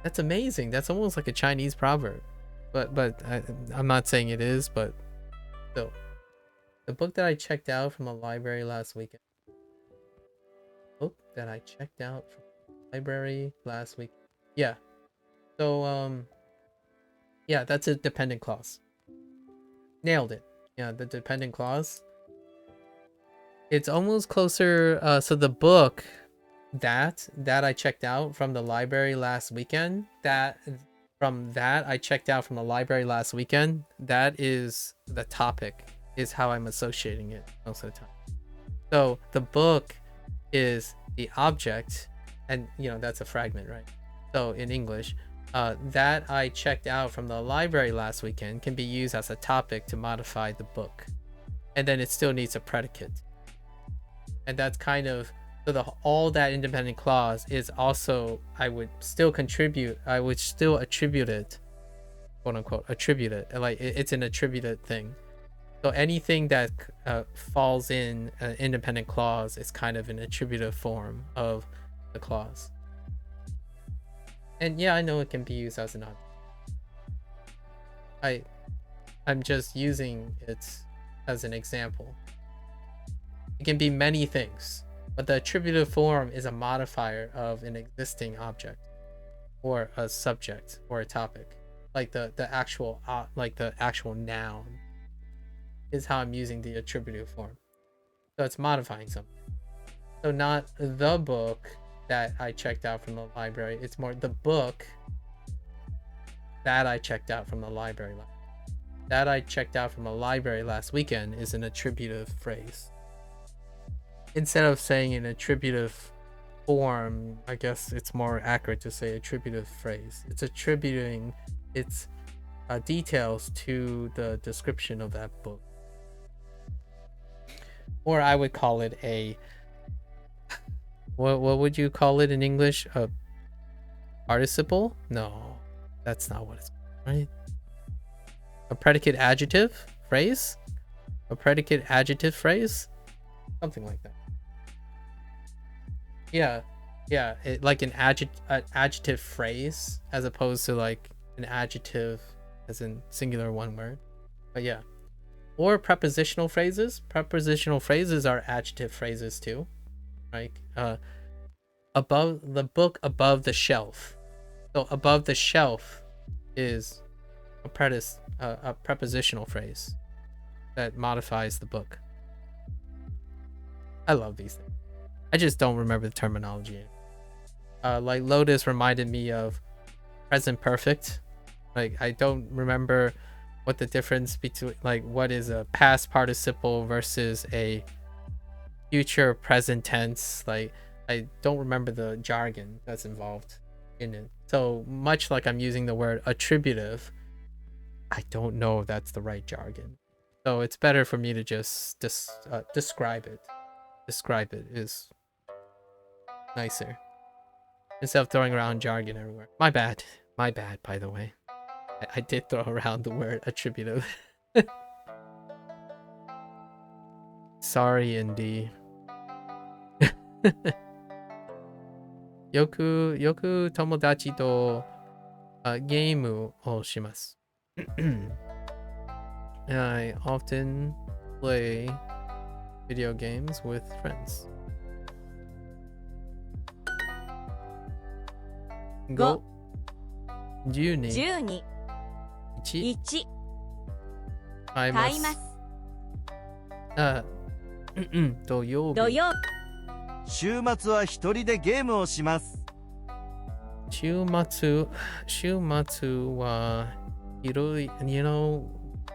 That's amazing. That's almost like a Chinese proverb. But I'm not saying it is, but still. The book that I checked out from the library last weekend. Yeah. So, yeah, that's a dependent clause. Nailed it. Yeah, the dependent clause. It's almost closer. So the book that I checked out from the library last weekend, that is the topic, is how I'm associating it most of the time. So the book is the object, and that's a fragment, right? So in English, that I checked out from the library last weekend can be used as a topic to modify the book, and then it still needs a predicate, and that's kind of all that independent clause is also, I would still attribute it, quote unquote, attribute it, like it's an attributed thing. So anything that falls in an independent clause is kind of an attributive form of the clause. And yeah, I know it can be used as an object. I'm just using it as an example. It can be many things, but the attributive form is a modifier of an existing object or a subject or a topic, like the actual noun is how I'm using the attributive form. So it's modifying something. So not the book that I checked out from the library. It's more the book that I checked out from the library. That I checked out from the library last weekend is an attributive phrase. Instead of saying an attributive form, I guess it's more accurate to say attributive phrase. It's attributing its details to the description of that book. Or I would call it a, what would you call it in English? A participle? No, that's not what it's called, right? A predicate adjective phrase? A predicate adjective phrase? Something like that. Yeah, like an adjective phrase as opposed to like an adjective as in singular one word. But yeah. Or prepositional phrases. Prepositional phrases are adjective phrases too. Like above the book, above the shelf. So above the shelf is a prepositional phrase that modifies the book. I love these things. I just don't remember the terminology. Like Lotus reminded me of present perfect. Like I don't remember what the difference between, like, what is a past participle versus a future present tense. Like I don't remember the jargon that's involved in it. So much like I'm using the word attributive, I don't know if that's the right jargon. So it's better for me to just describe it. Describe it is nicer instead of throwing around jargon everywhere. My bad, by the way. I did throw around the word attributive. Sorry, Indy. Yoku tomodachi to gameをします。I often play video games with friends. 5 12 12 1 1買い買います。土曜日土曜週末は一人でゲームをします。週末は広い。You know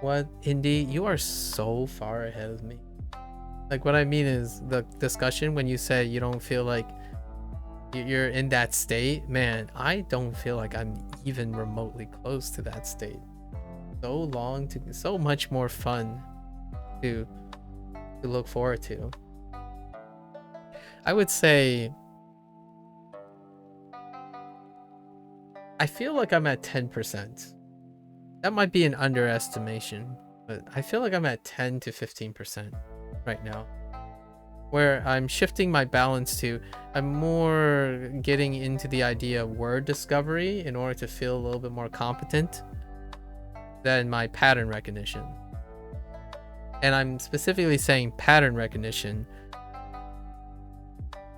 what, Indy? You are so far ahead of me. Like what I mean is the discussion when you say you don't feel like you're in that state. Man, I don't feel like I'm even remotely close to that state. So much more fun to look forward to. I would say I feel like I'm at 10%. That might be an underestimation, but I feel like I'm at 10 to 15% right now, where I'm shifting my balance to, I'm more getting into the idea of word discovery in order to feel a little bit more competent than my pattern recognition. And I'm specifically saying pattern recognition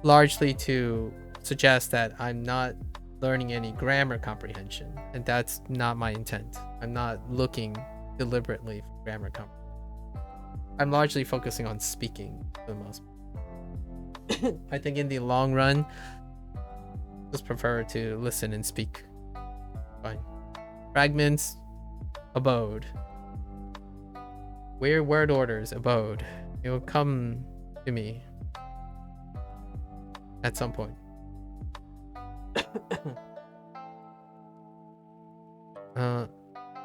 largely to suggest that I'm not learning any grammar comprehension, and that's not my intent. I'm not looking deliberately for grammar comprehension. I'm largely focusing on speaking for the most part. I think in the long run, just prefer to listen and speak. Fine. Fragments, abode. Weird word orders, abode. It will come to me at some point.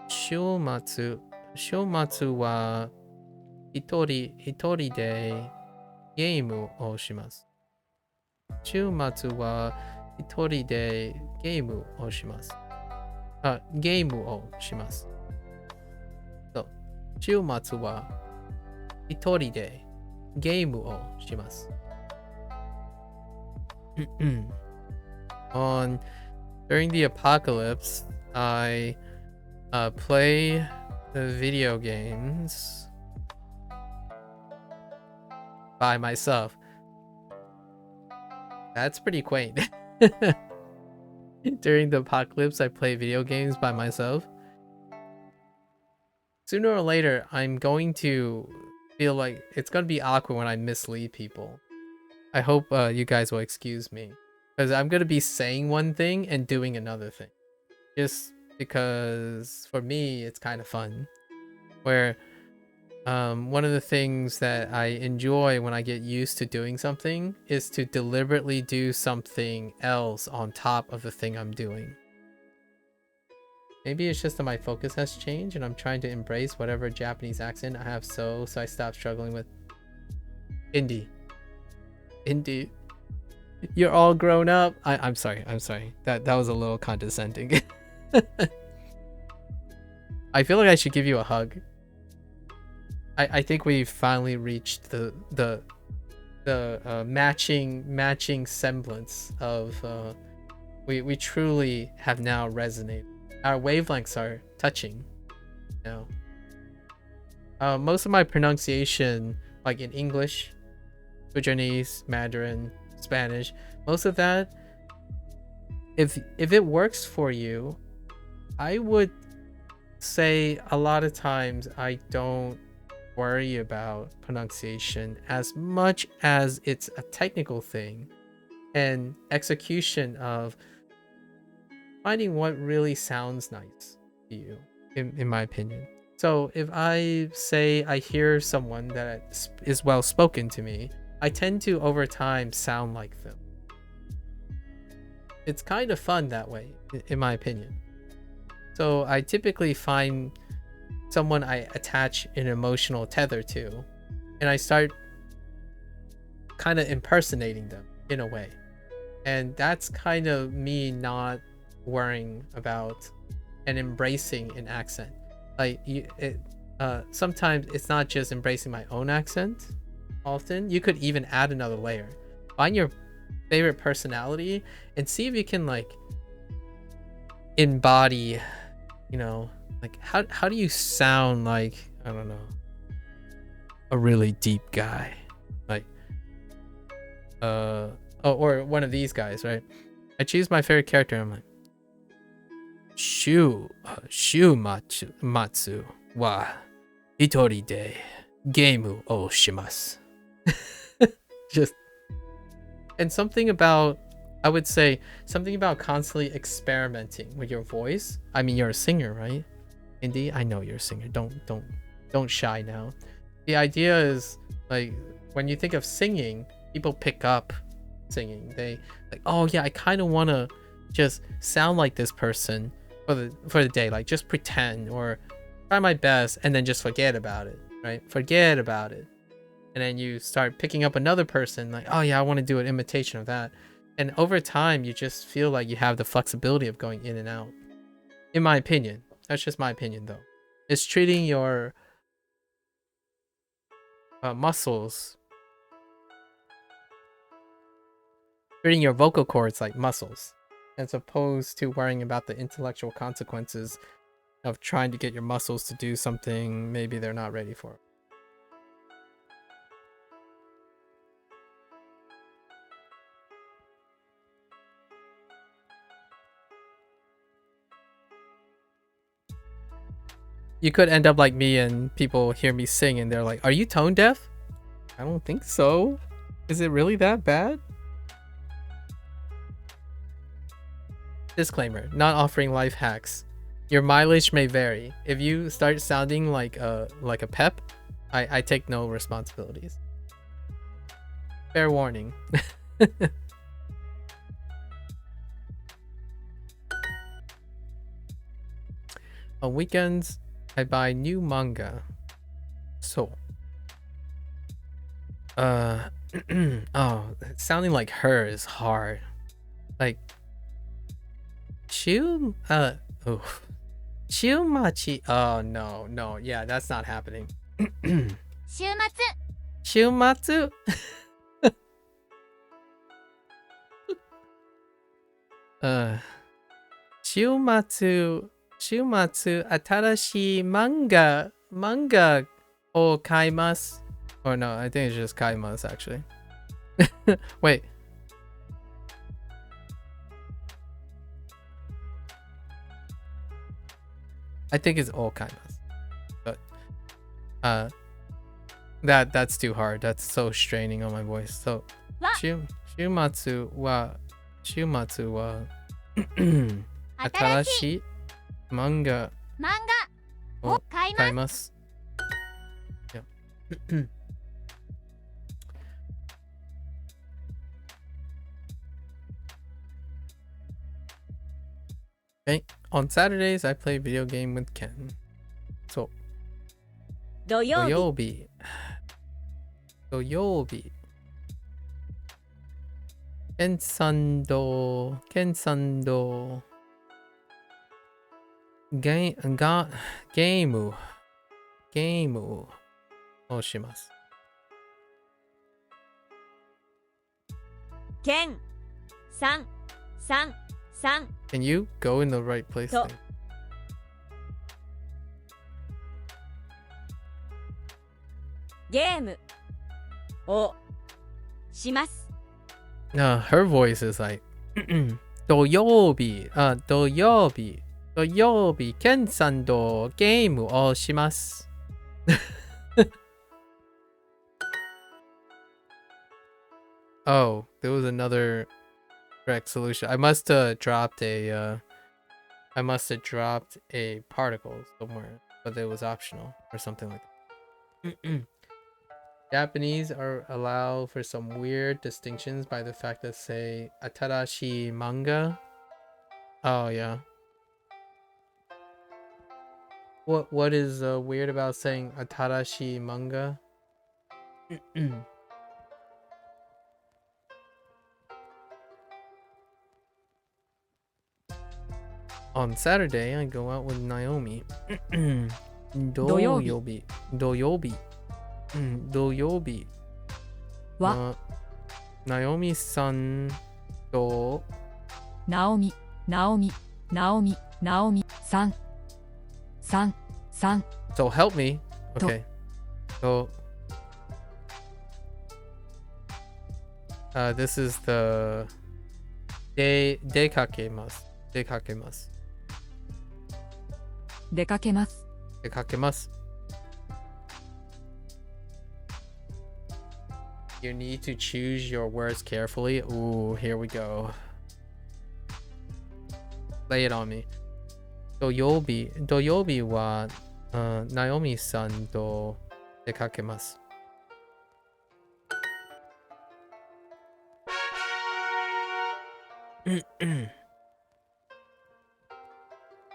週末は一人でゲームをします。週末は一人でゲームをします。ゲームをします。そう。週末は一人でゲームをします。During the apocalypse, I play video games by myself. That's pretty quaint. During the apocalypse, I play video games by myself. Sooner or later, I'm going to feel like it's going to be awkward when I mislead people. I hope you guys will excuse me. Because I'm going to be saying one thing and doing another thing. Just because for me, it's kind of fun. Where one of the things that I enjoy when I get used to doing something is to deliberately do something else on top of the thing I'm doing. Maybe it's just that my focus has changed and I'm trying to embrace whatever Japanese accent I have, so I stopped struggling with indie. You're all grown up. I'm sorry. That was a little condescending. I feel like I should give you a hug. I think we finally reached the matching semblance of we truly have now resonated. Our wavelengths are touching now. Most of my pronunciation, like in English, Japanese, Mandarin, Spanish, most of that, if it works for you, I would say a lot of times I don't worry about pronunciation as much as it's a technical thing and execution of finding what really sounds nice to you, in my opinion. So if I say I hear someone that is well spoken to me, I tend to over time sound like them. It's kind of fun that way, in my opinion. So I typically find someone I attach an emotional tether to, and I start kind of impersonating them in a way. And that's kind of me not worrying about and embracing an accent. Like sometimes it's not just embracing my own accent. Often you could even add another layer. Find your favorite personality and see if you can like embody, you know, like how do you sound like, I don't know, a really deep guy, like or one of these guys, right? I choose my favorite character and I'm like, Shu Matsu wa Hitori de Geimu o shimasu. Just, and something about, I would say something about constantly experimenting with your voice. I mean, you're a singer, right? Indy, I know you're a singer. Don't shy now. The idea is like when you think of singing, people pick up singing. They like, oh yeah, I kind of want to just sound like this person for the day, like just pretend or try my best and then just forget about it, right? Forget about it. And then you start picking up another person like, oh yeah, I want to do an imitation of that. And over time, you just feel like you have the flexibility of going in and out. In my opinion, that's just my opinion though. It's treating your muscles, treating your vocal cords like muscles, as opposed to worrying about the intellectual consequences of trying to get your muscles to do something maybe they're not ready for. You could end up like me and people hear me sing and they're like, are you tone deaf? I don't think so. Is it really that bad? Disclaimer, not offering life hacks. Your mileage may vary. If you start sounding like a pep, I take no responsibilities. Fair warning. On weekends, I buy new manga. So, oh, sounding like her is hard. Like, Shiumachi. Oh no, yeah, that's not happening. 週末 Shiumatsu. Shiumatsu, atarashi manga o kaimasu. Or no, I think it's just kaimasu actually. Wait. I think it's okaimasu. But that's too hard. That's so straining on my voice. So わ週末は新新しいしい漫画漫画を買います買います。Yeah. Okay. On Saturdays, I play video game with Ken. So, 土曜日土曜日。ケンさんとゲームをします。ケン3 3 3 Can you go in the right place? と then? ゲームをします No, her voice is like 土曜日、ケンさんとゲームをします。Oh, there was another correct solution. I must have dropped a particle somewhere, but it was optional or something like that. Japanese are allow for some weird distinctions by the fact that say atarashi manga. Oh yeah. What is weird about saying atarashi manga? On Saturday, I go out with Naomi. 土曜日。はナオミさんとナオミさん So help me. Okay. So this is the 出かけます。出かけます You need to choose your words carefully. Ooh, here we go. Lay it on me. 土曜日は、ナオミさんと出かけます。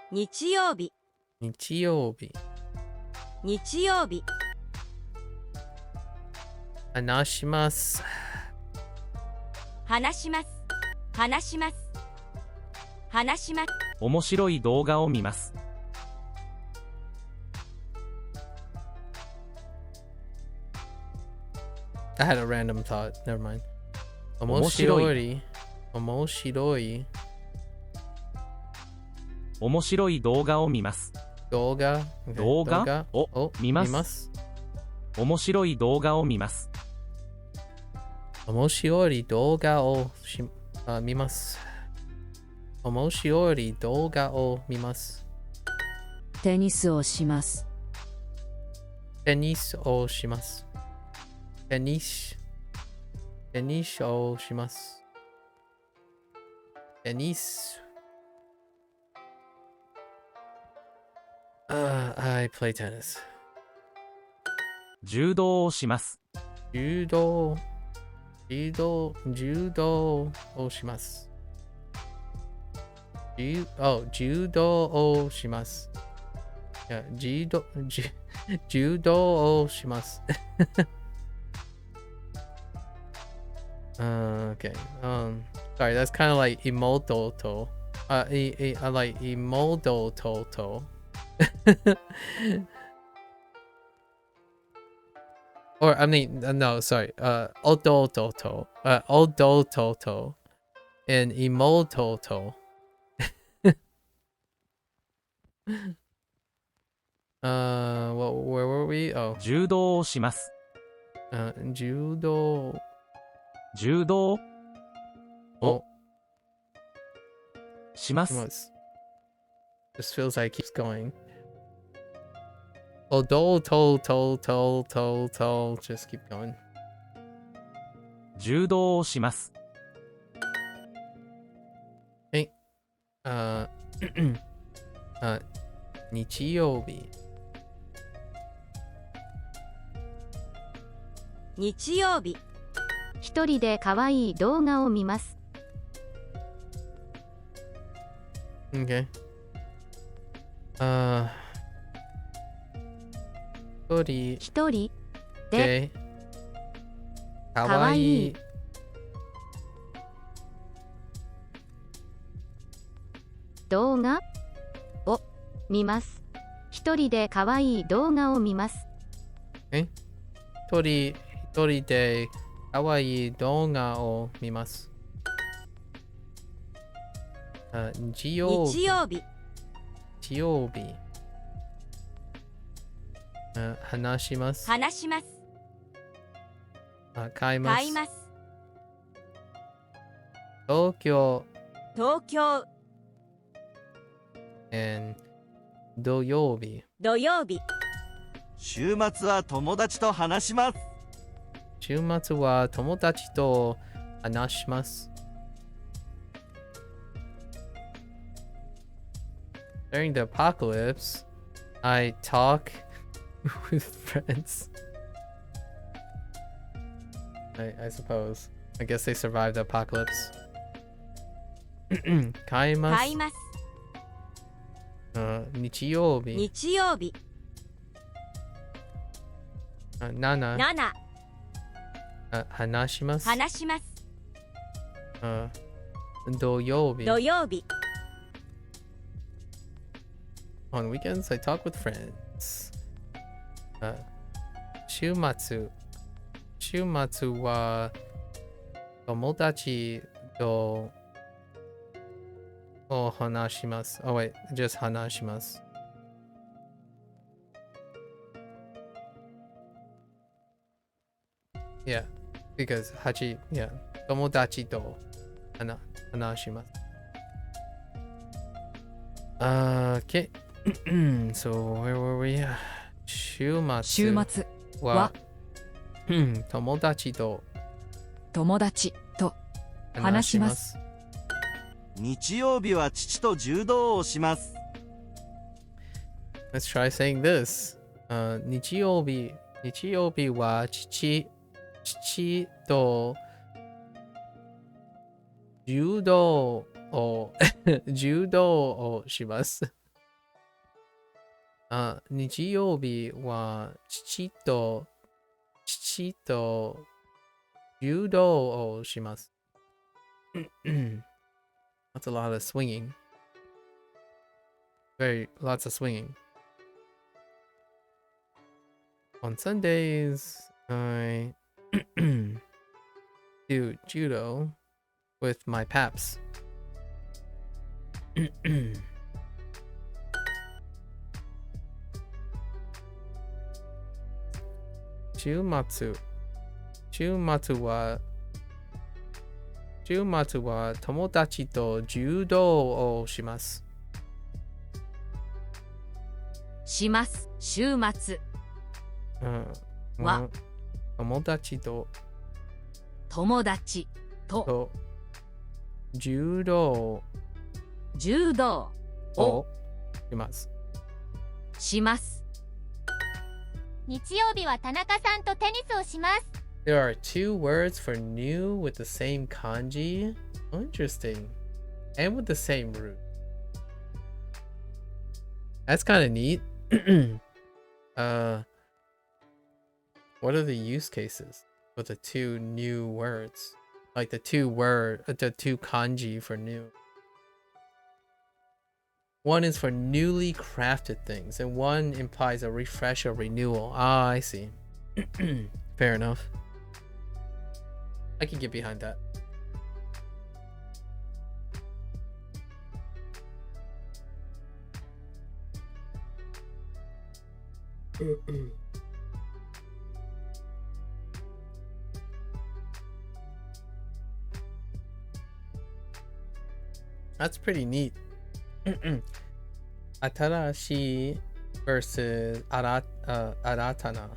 日曜日話します。話します面白い動画を見ます。I had a random thought. Never mind. 面白い動画を見ます。動画を見ます。面白い動画を見ます。面白い動画を見ます。面白い動画を見ます。テニスをします。テニスをします。I play tennis. 柔道をします。柔道をします。柔道をします。いや、柔道をします。Okay. Sorry, that's kind of like emototo. Like emototo. Or I mean, no, sorry. Odototo. Odototo. And emototo. Where were we? Oh. 柔道をします。柔道をします。This feels like it keeps going. Toll. Just keep going. 柔道をします。日曜日。日曜日。一人で可愛い動画を見ます。 Okay. 一人ででか可愛わいいい動画を見ます。一人で可愛い動画を見ます。一人でかわいい動画を見ます。日曜日。日曜日。日曜日。話します。話します。買います。買います。東京。東京。土曜日。土曜日。週末は友達と話します。週末は友達と話します。During the apocalypse, I talk with friends. I suppose. I guess they survived the apocalypse. 買います。買います。日曜日。日曜日。7。7。話します。話します。土曜日。土曜日。On weekends, I talk with friends. 週末。週末は友達と話します。Oh wait, just 話します。Yeah, because 8, yeah, 友達と話します。Okay, so where were we? 週末週末は友達と話します。日曜日は父と柔道をします。Let's try saying this. 日曜日は父と柔道をします。日曜日は父と柔道をします。That's a lot of swinging. Lots of swinging. On Sundays, I do judo with my paps. 週末は友達と柔道をします。します。週末。は友達と柔道をします。します。日曜日は田中さんとテニスをします。There are two words for new with the same kanji. Oh, interesting. And with the same root. That's kind of neat. What are the use cases with the two new words? Like the two kanji for new. One is for newly crafted things, and one implies a refresh or renewal. Ah, I see. Fair enough. I can get behind that. That's pretty neat. 新しい versus Aratana.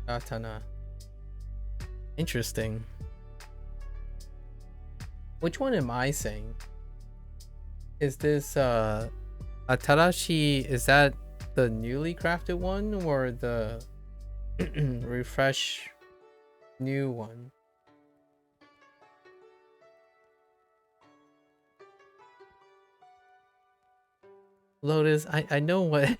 Aratana. Interesting. Which one am I saying? Is this Atarashi, is that the newly crafted one or the refresh new one? Lotus, I know what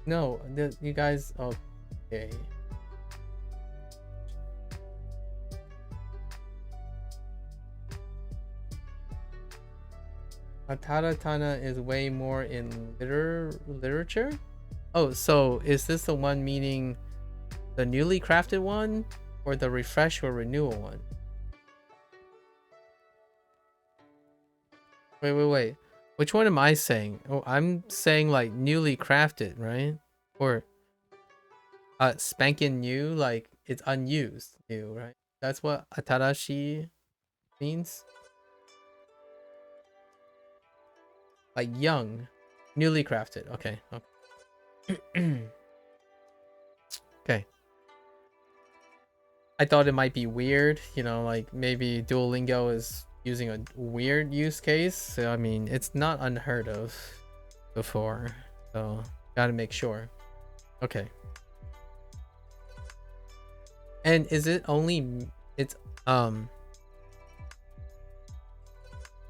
no, you guys, okay. Ataratana is way more in literature? Oh, so is this the one meaning the newly crafted one or the refresh or renewal one? Wait. Which one am I saying? Oh, I'm saying like newly crafted, right? Or spanking new, like it's unused new, right? That's what atarashi means. Like young, newly crafted. Okay. Okay. I thought it might be weird, you know, like maybe Duolingo is using a weird use case. So, I mean, it's not unheard of before. So, gotta make sure. Okay. And is it only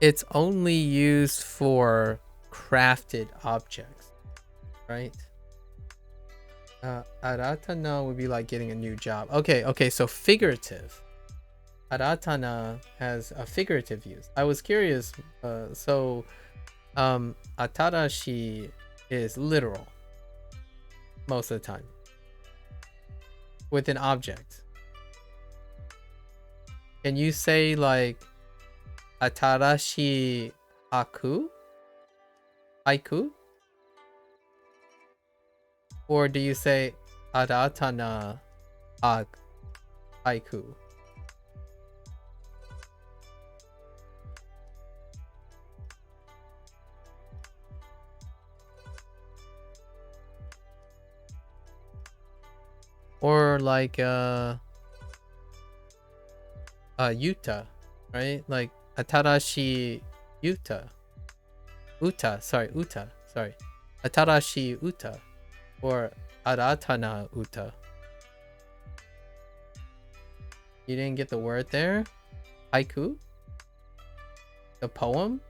it's only used for crafted objects, right? Aratana would be like getting a new job. Okay, so figurative. Aratana has a figurative use. I was curious, so atarashi is literal most of the time with an object. Can you say like atarashi haiku? Or do you say aratana haiku? Or like yuta, right? Like atarashi uta. Sorry. Atarashi uta or aratana uta. You didn't get the word there? Haiku? The poem?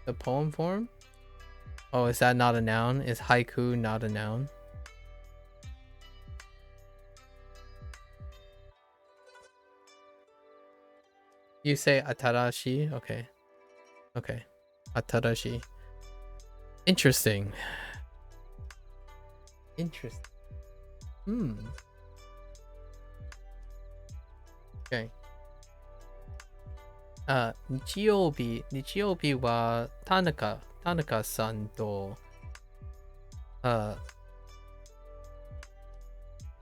The poem form? Oh, is that not a noun? Is haiku not a noun? You say atarashi? Okay. Atarashi. Interesting. Okay. 日曜日は田中さんと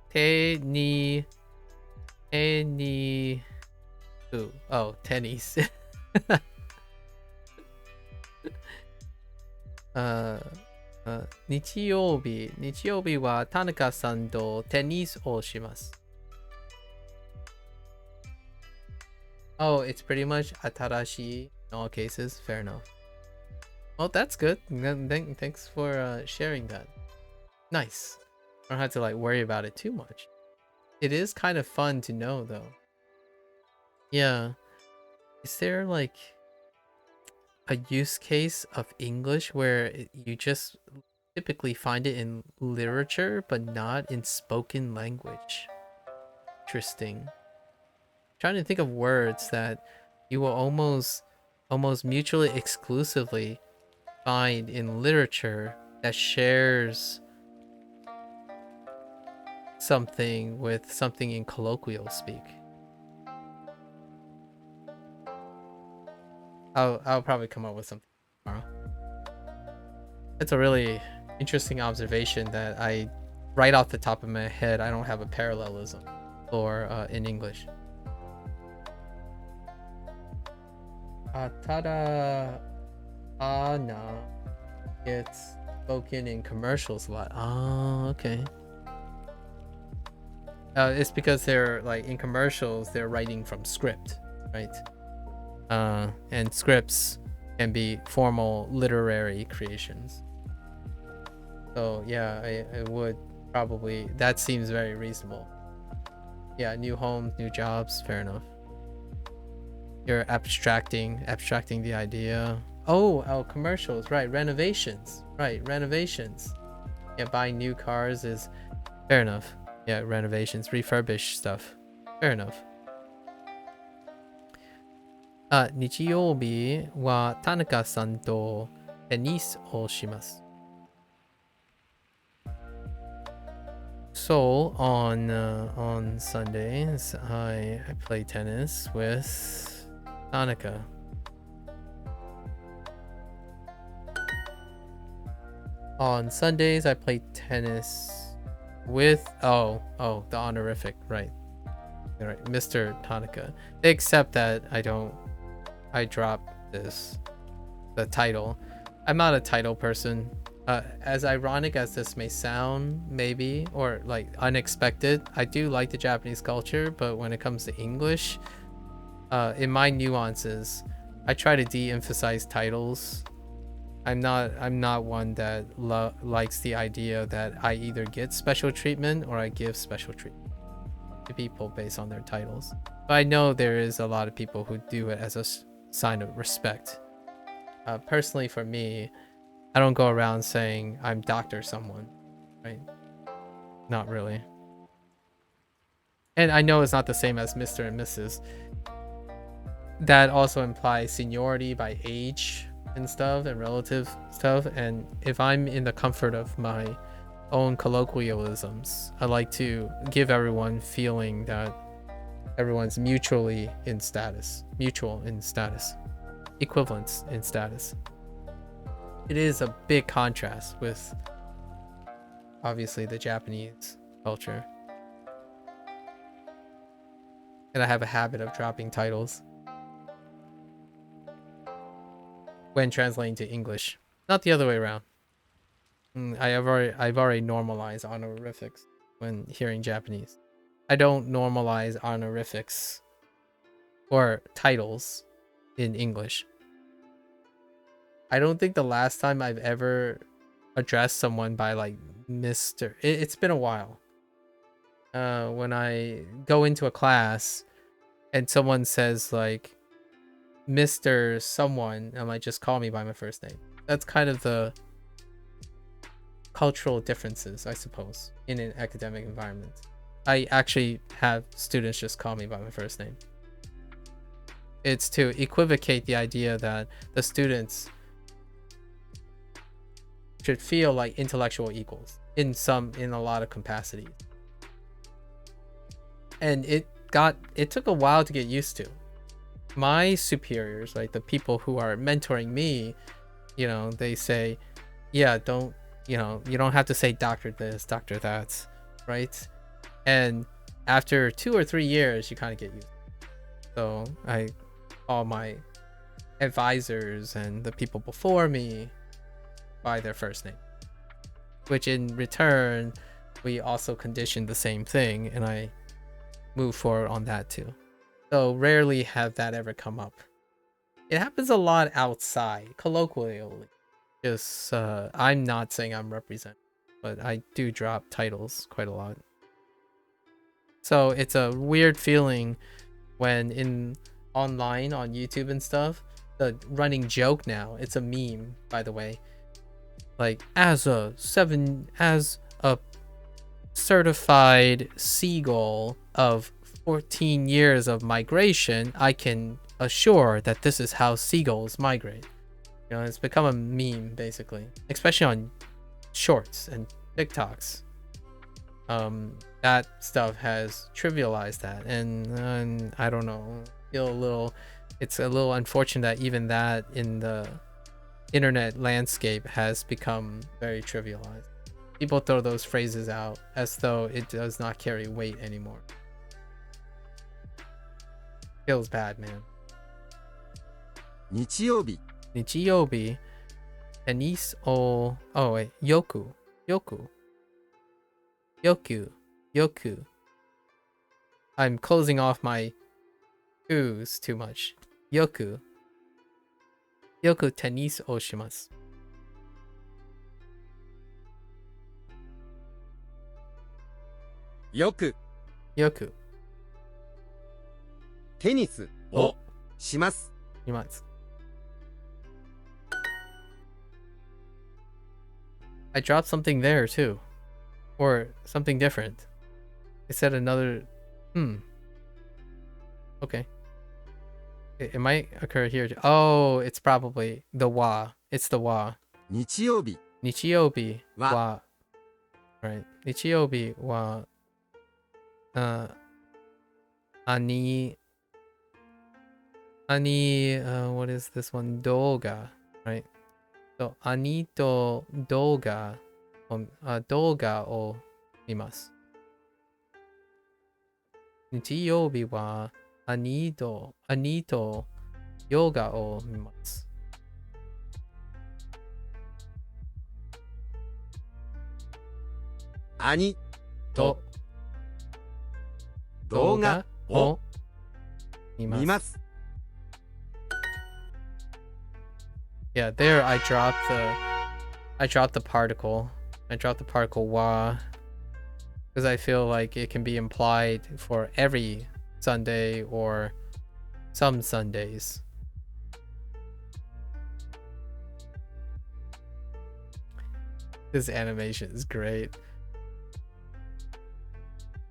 テニテニス日曜日は田中さんとテニスをします。Oh, it's pretty much atarashi in all cases. Fair enough. Well, that's good. Thanks for sharing that. Nice. I don't have to like worry about it too much. It is kind of fun to know though. Yeah. Is there like a use case of English where you just typically find it in literature but not in spoken language? Interesting. Trying to think of words that you will almost mutually exclusively find in literature that shares something with something in colloquial speak. I'll probably come up with something tomorrow. It's a really interesting observation that I, right off the top of my head, I don't have a parallelism for in English. No. It's spoken in commercials a lot. Oh, okay. It's because they're like in commercials, they're writing from script, right? And scripts can be formal literary creations. So yeah, I would probably, that seems very reasonable. Yeah, new homes, new jobs, fair enough. You're abstracting the idea. Oh, commercials, right? Renovations, right? Renovations. Yeah, buying new cars is fair enough. Yeah, renovations, refurbish stuff. Fair enough. 日曜日は田中さんとテニスをします。So on Sundays, I play tennis with Tanaka. On Sundays, I play tennis with the honorific, right, Mr. Tanaka. They accept that I drop the title. I'm not a title person. As ironic as this may sound, maybe, or like unexpected, I do like the Japanese culture, but when it comes to English, in my nuances, I try to de-emphasize titles. I'm not one that likes the idea that I either get special treatment or I give special treatment to people based on their titles. But I know there is a lot of people who do it as a sign of respect. Personally, for me, I don't go around saying I'm Dr. someone, right? Not really. And I know it's not the same as Mr. and Mrs. That also implies seniority by age and stuff and relative stuff. And if I'm in the comfort of my own colloquialisms, I like to give everyone feeling that everyone's mutual in status, equivalence in status. It is a big contrast with obviously the Japanese culture. And I have a habit of dropping titles when translating to English, not the other way around. I've already normalized honorifics when hearing Japanese. I don't normalize honorifics or titles in English. I don't think the last time I've ever addressed someone by like Mr. It's been a while. When I go into a class and someone says like Mr. someone, I might just call me by my first name. That's kind of the cultural differences, I suppose, in an academic environment. I actually have students just call me by my first name. It's to equivocate the idea that the students should feel like intellectual equals in a lot of capacities. And it took a while to get used to. My superiors, like the people who are mentoring me, they say, yeah, you don't have to say doctor this, doctor that, right? And after 2 or 3 years, you kind of get used to it. So I call my advisors and the people before me by their first name, which in return, we also condition the same thing, and I move forward on that too. So rarely have that ever come up. It happens a lot outside, colloquially. Just I'm not saying I'm representing, but I do drop titles quite a lot. So it's a weird feeling when online on YouTube and stuff, the running joke now, it's a meme, by the way. Like as a certified seagull of 14 years of migration, I can assure that this is how seagulls migrate. It's become a meme basically, especially on shorts and TikToks. That stuff has trivialized that, and I don't know, it's a little unfortunate that even that in the internet landscape has become very trivialized. People throw those phrases out as though it does not carry weight anymore. Feels bad, man. 日曜日 Nichiyobi Tennis o... Oh, wait. Yoku. Yoku. Yoku. Yoku. I'm closing off my ku's too much. Yoku. Yoku tennis o shimasu. よく Yoku. テニスをします。 Shimasu. I dropped something there too. Or something different. I said another... Okay. It might occur here too. Oh, it's probably the wa. It's the wa. 日曜日 Nichiyobi wa. Wa. Right. Nichiyobi wa... Ani... what is this one? Doga. Right? So, ani to doga. Doga o mimasu. Nichiyobi wa ani to yoga o mimasu. 兄とと動画をを見ます。見ます。 Yeah, there I dropped the particle. I dropped the particle wa because I feel like it can be implied for every Sunday or some Sundays. This animation is great.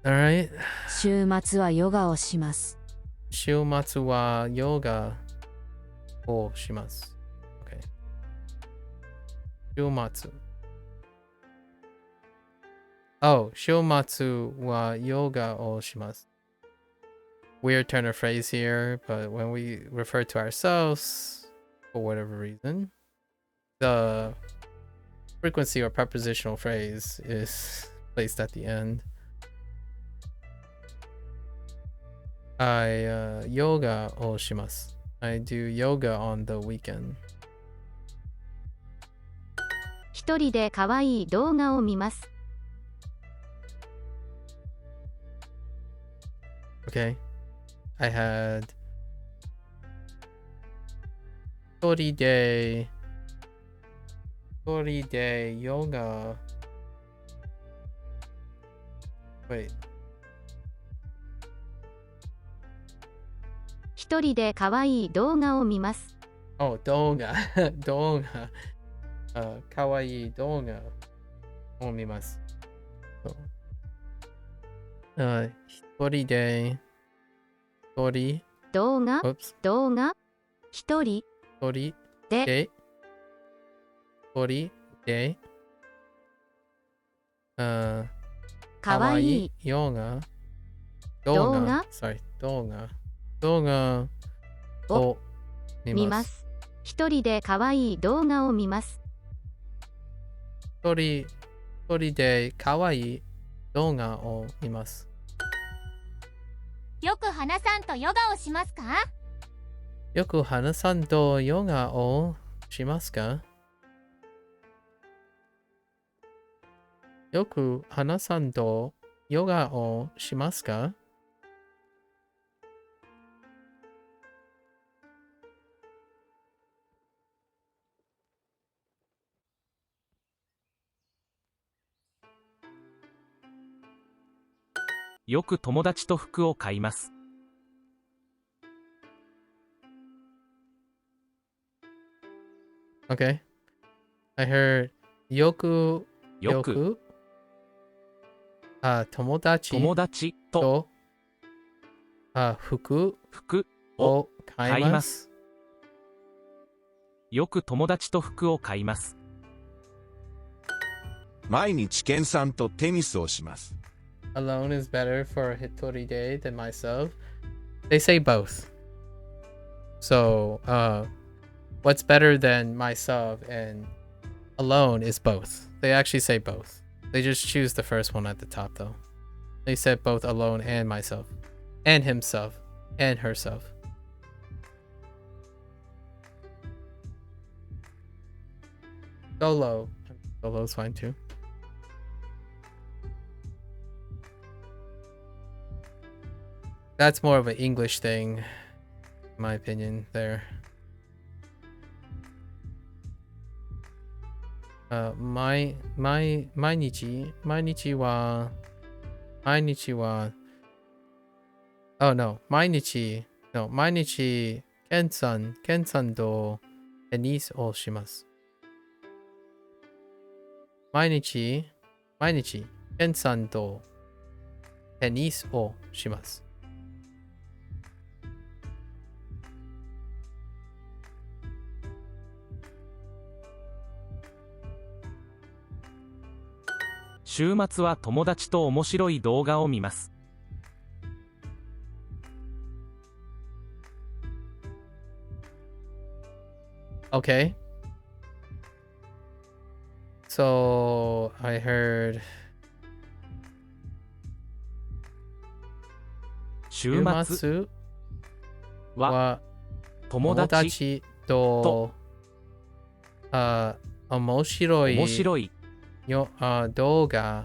All right. 週末はヨガをします。週末はヨガをします。Okay. 週末。Oh, 週末はヨガをします。Weird turn of phrase here, but when we refer to ourselves, for whatever reason, the frequency or prepositional phrase is placed at the end. I yoga をします。I do yoga on the weekend. 一人で可愛い動画を見ます。 Okay. I had 一人でヨガ Wait. 一人で可愛い動画を見ます。 Oh, 動画動画かわいい動画を見ます。一人で一人動画 Oops. 動画一人一人でで一人で可愛いヨガ動画 Sorry 動画を見ます。一人で可愛い動画を見ます。一人で可愛い動画を見ます。よく花さんとヨガをしますか？よく花さんとヨガをしますか？よく花さんとヨガをしますか？よく友達と服を買います。Okay. I heard よくよく友達友達とと服服をを買いま。買いますす。よく友達と服を買います。毎日ケンさんとテニスをします。Alone is better for a hitori day than myself. They say both. So, what's better than myself and alone is both. They actually say both. They just choose the first one at the top though. They said both alone and myself. And himself. And herself. Solo. Solo's fine too. That's more of an English thing, in my opinion, there.毎日は Oh no, 毎日 ケンさんとテニスをします。毎日ケンさんとテニスをします。週末は友達と面白い動画を見ます。Okay. So I heard 週末は友友達達と面白い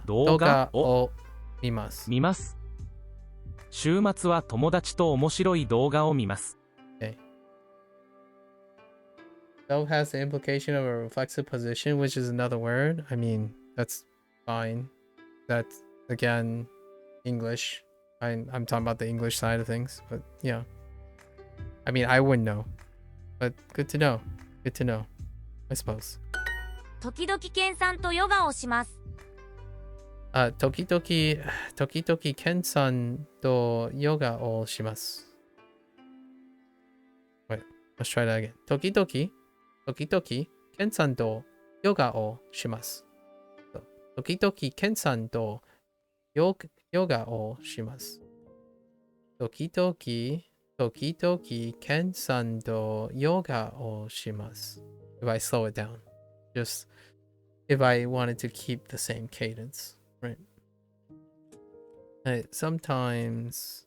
動画を見ます。週末は友達と面白い動画を見ます。Okay. So has the implication of a reflexive position, which is another word. I mean, that's fine. That's again English. I'm talking about the English side of things, but yeah. I mean, I wouldn't know, but good to know. Good to know, I suppose. 時々ケンさんとヨガをします。時々ケンさんとヨガをします。Wait, let's try that again. 時々ケンさんとヨガをします。時々ケンさんとヨガをします。時々ケンさんとヨガをします。If I slow it down, just if I wanted to keep the same cadence, right? Sometimes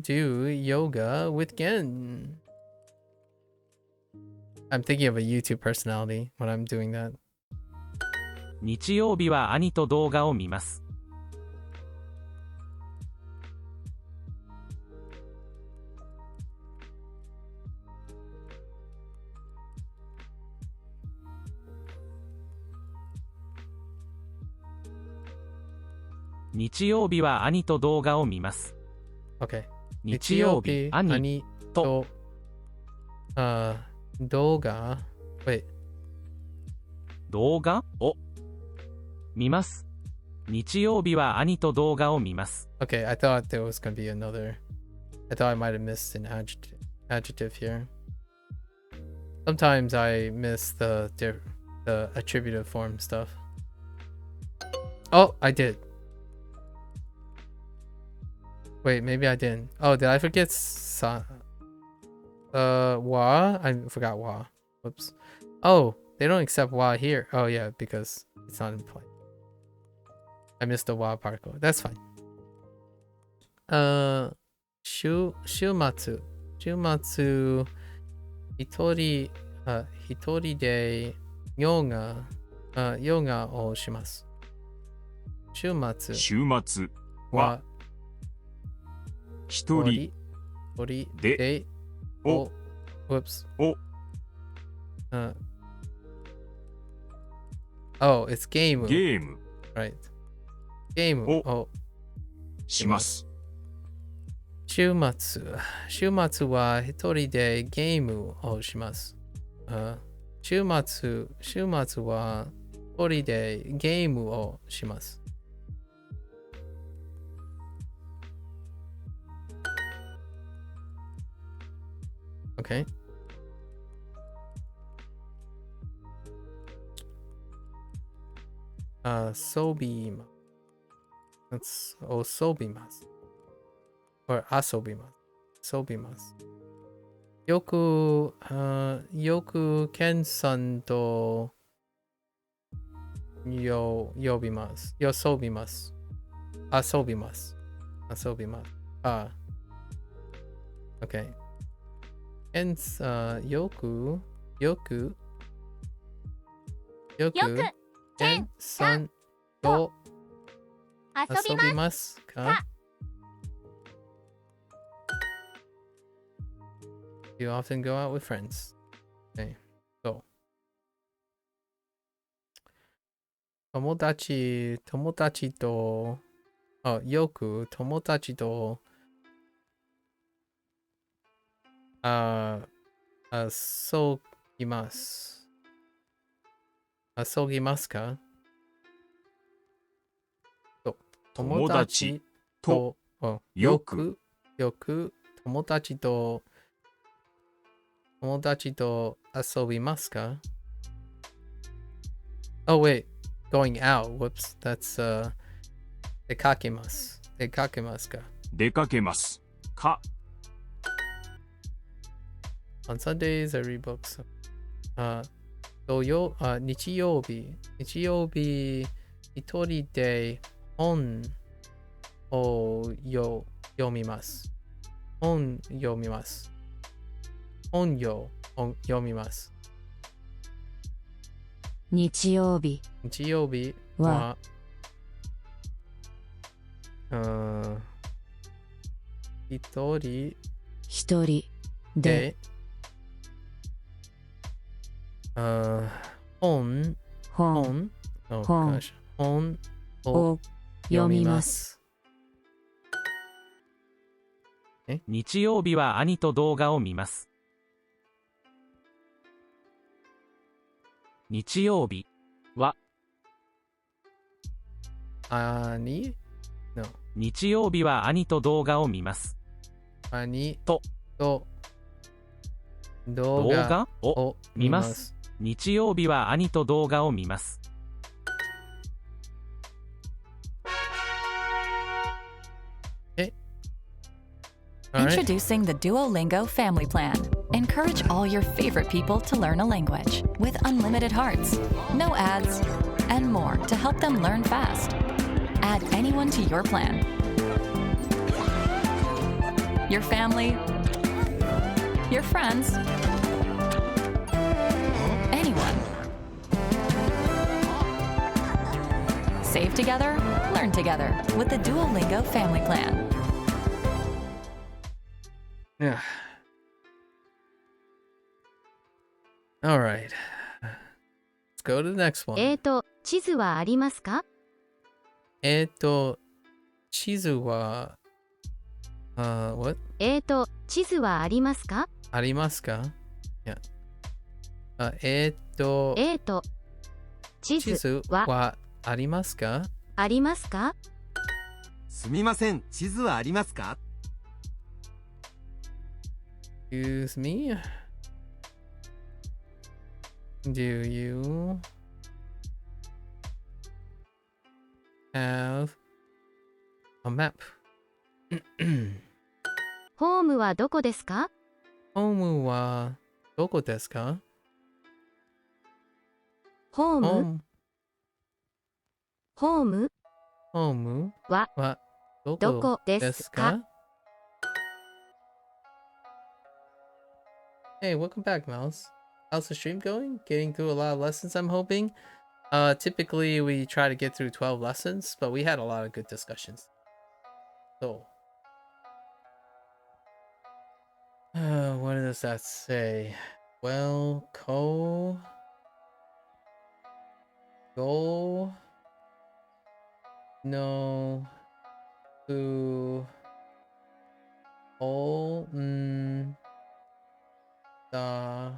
do yoga with Gen. I'm thinking of a YouTube personality when I'm doing that. 日曜日は兄と動画を見ます。日曜日は兄と動画を見ます。Okay. 日曜日、兄と動画 Wait. 動画を見ます。日曜日は兄と動画を見ます。Okay, I thought there was going to be another. I thought I might have missed an adjective here. Sometimes I miss the attributive form stuff. Oh, I did. Wait, maybe I didn't. Oh, did I forget wa? I forgot wa. Whoops. Oh, they don't accept wa here. Oh yeah, because it's not implied. I missed the wa particle. That's fine. 週末一人でヨガをします。週末は一人でWhoops. Oh, it's game. Right. ゲームをします。週末は一人でゲームをします。週末は一人でゲームをします。Okay. Sobimasu. That's sobimasu. Or asobimasu. Sobimasu. よくケンさんと呼びます。遊びます。Okay. ケンさんよくよくよくケンさんと遊びます。遊びますか You often go out with friends. Okay. So. 友達と、よく友達と、遊びます。遊びますかと友達とよく友達と遊びますか Oh wait, going out. Whoops, that's 出かけます。出かけますか 出かけますか On Sundays, I read books. 日曜日、一人で本を読みます。本読みます。日曜日は、一人で、本を読みます。日曜日は兄と動画を見ます。日曜日は日曜日は兄と動画を見ます。兄と動動画画をを見ます。日曜日は兄と動画を見ます。Alright. Introducing the Duolingo Family Plan. Encourage all your favorite people to learn a language with unlimited hearts, no ads, and more to help them learn fast. Add anyone to your plan. Your family, your friends, anyone. Save together, learn together with the Duolingo Family Plan. Yeah. All right. Let's go to the next one. 地図はありますか？地図は、what? 地図はありますか？ありますか Yeah. 地地図図ははありますかありますか？すみません、地図はありますか？ Excuse me? Do you have a map? ホームはどこですか？ホームはどこですかホームホームはどどここでですすか？か Hey, welcome back, Mouse. How's the stream going? Getting through a lot of lessons, I'm hoping. Typically we try to get through 12 lessons, but we had a lot of good discussions. So, what does that say? Well, go no to all die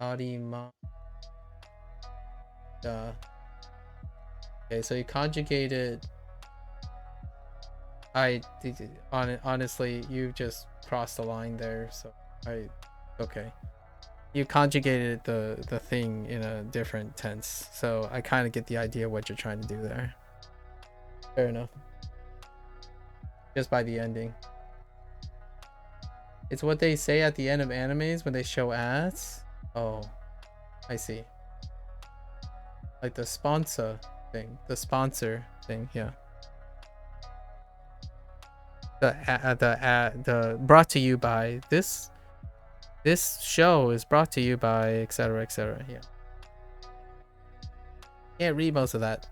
ありました。Okay, so you conjugated. Honestly, you just crossed the line there. So okay. You conjugated the thing in a different tense, so I kind of get the idea of what you're trying to do there. Fair enough. Just by the ending. It's what they say at the end of animes when they show ads. Oh, I see. Like the sponsor thing. The sponsor thing, yeah. The brought to you by this show is brought to you by etc etc. Yeah. Can't read most of that.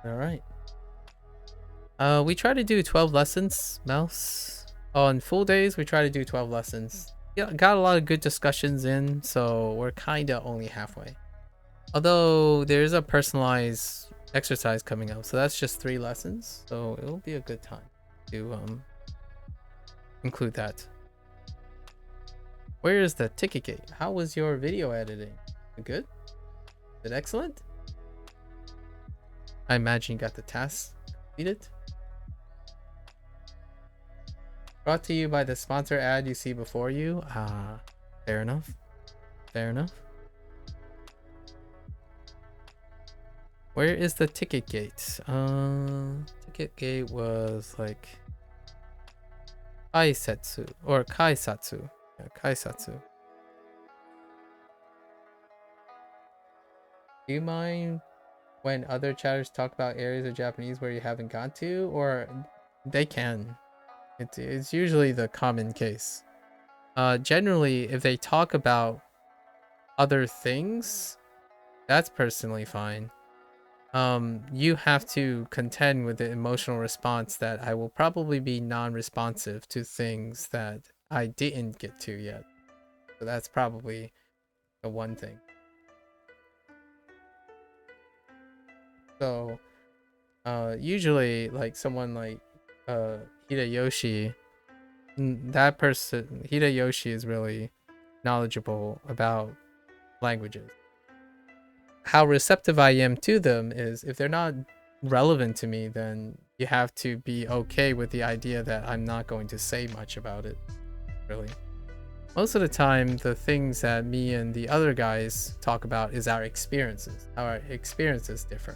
All right. We try to do 12 lessons, Mouse. On full days, we try to do 12 lessons. Yeah, got a lot of good discussions in, so we're kind of only halfway. Although there's a personalized exercise coming up, so that's just 3 lessons. So it'll be a good time to include that. Where is the ticket gate? How was your video editing? Good? Is it excellent? I imagine you got the task completed. Brought to you by the sponsor ad you see before you. Fair enough. Fair enough. Where is the ticket gate? Ticket gate was like Kaisetsu or Kaisatsu. Yeah, Kaisatsu. Do you mind when other chatters talk about areas of Japanese where you haven't gone to? Or they can. It's usually the common case. Generally, if they talk about other things, that's personally fine. You have to contend with the emotional response that I will probably be non-responsive to things that I didn't get to yet. So that's probably the one thing. So, usually, like someone like Hideyoshi, that person, Hideyoshi is really knowledgeable about languages. How receptive I am to them is if they're not relevant to me, then you have to be okay with the idea that I'm not going to say much about it, really. Most of the time, the things that me and the other guys talk about is our experiences. Our experiences differ.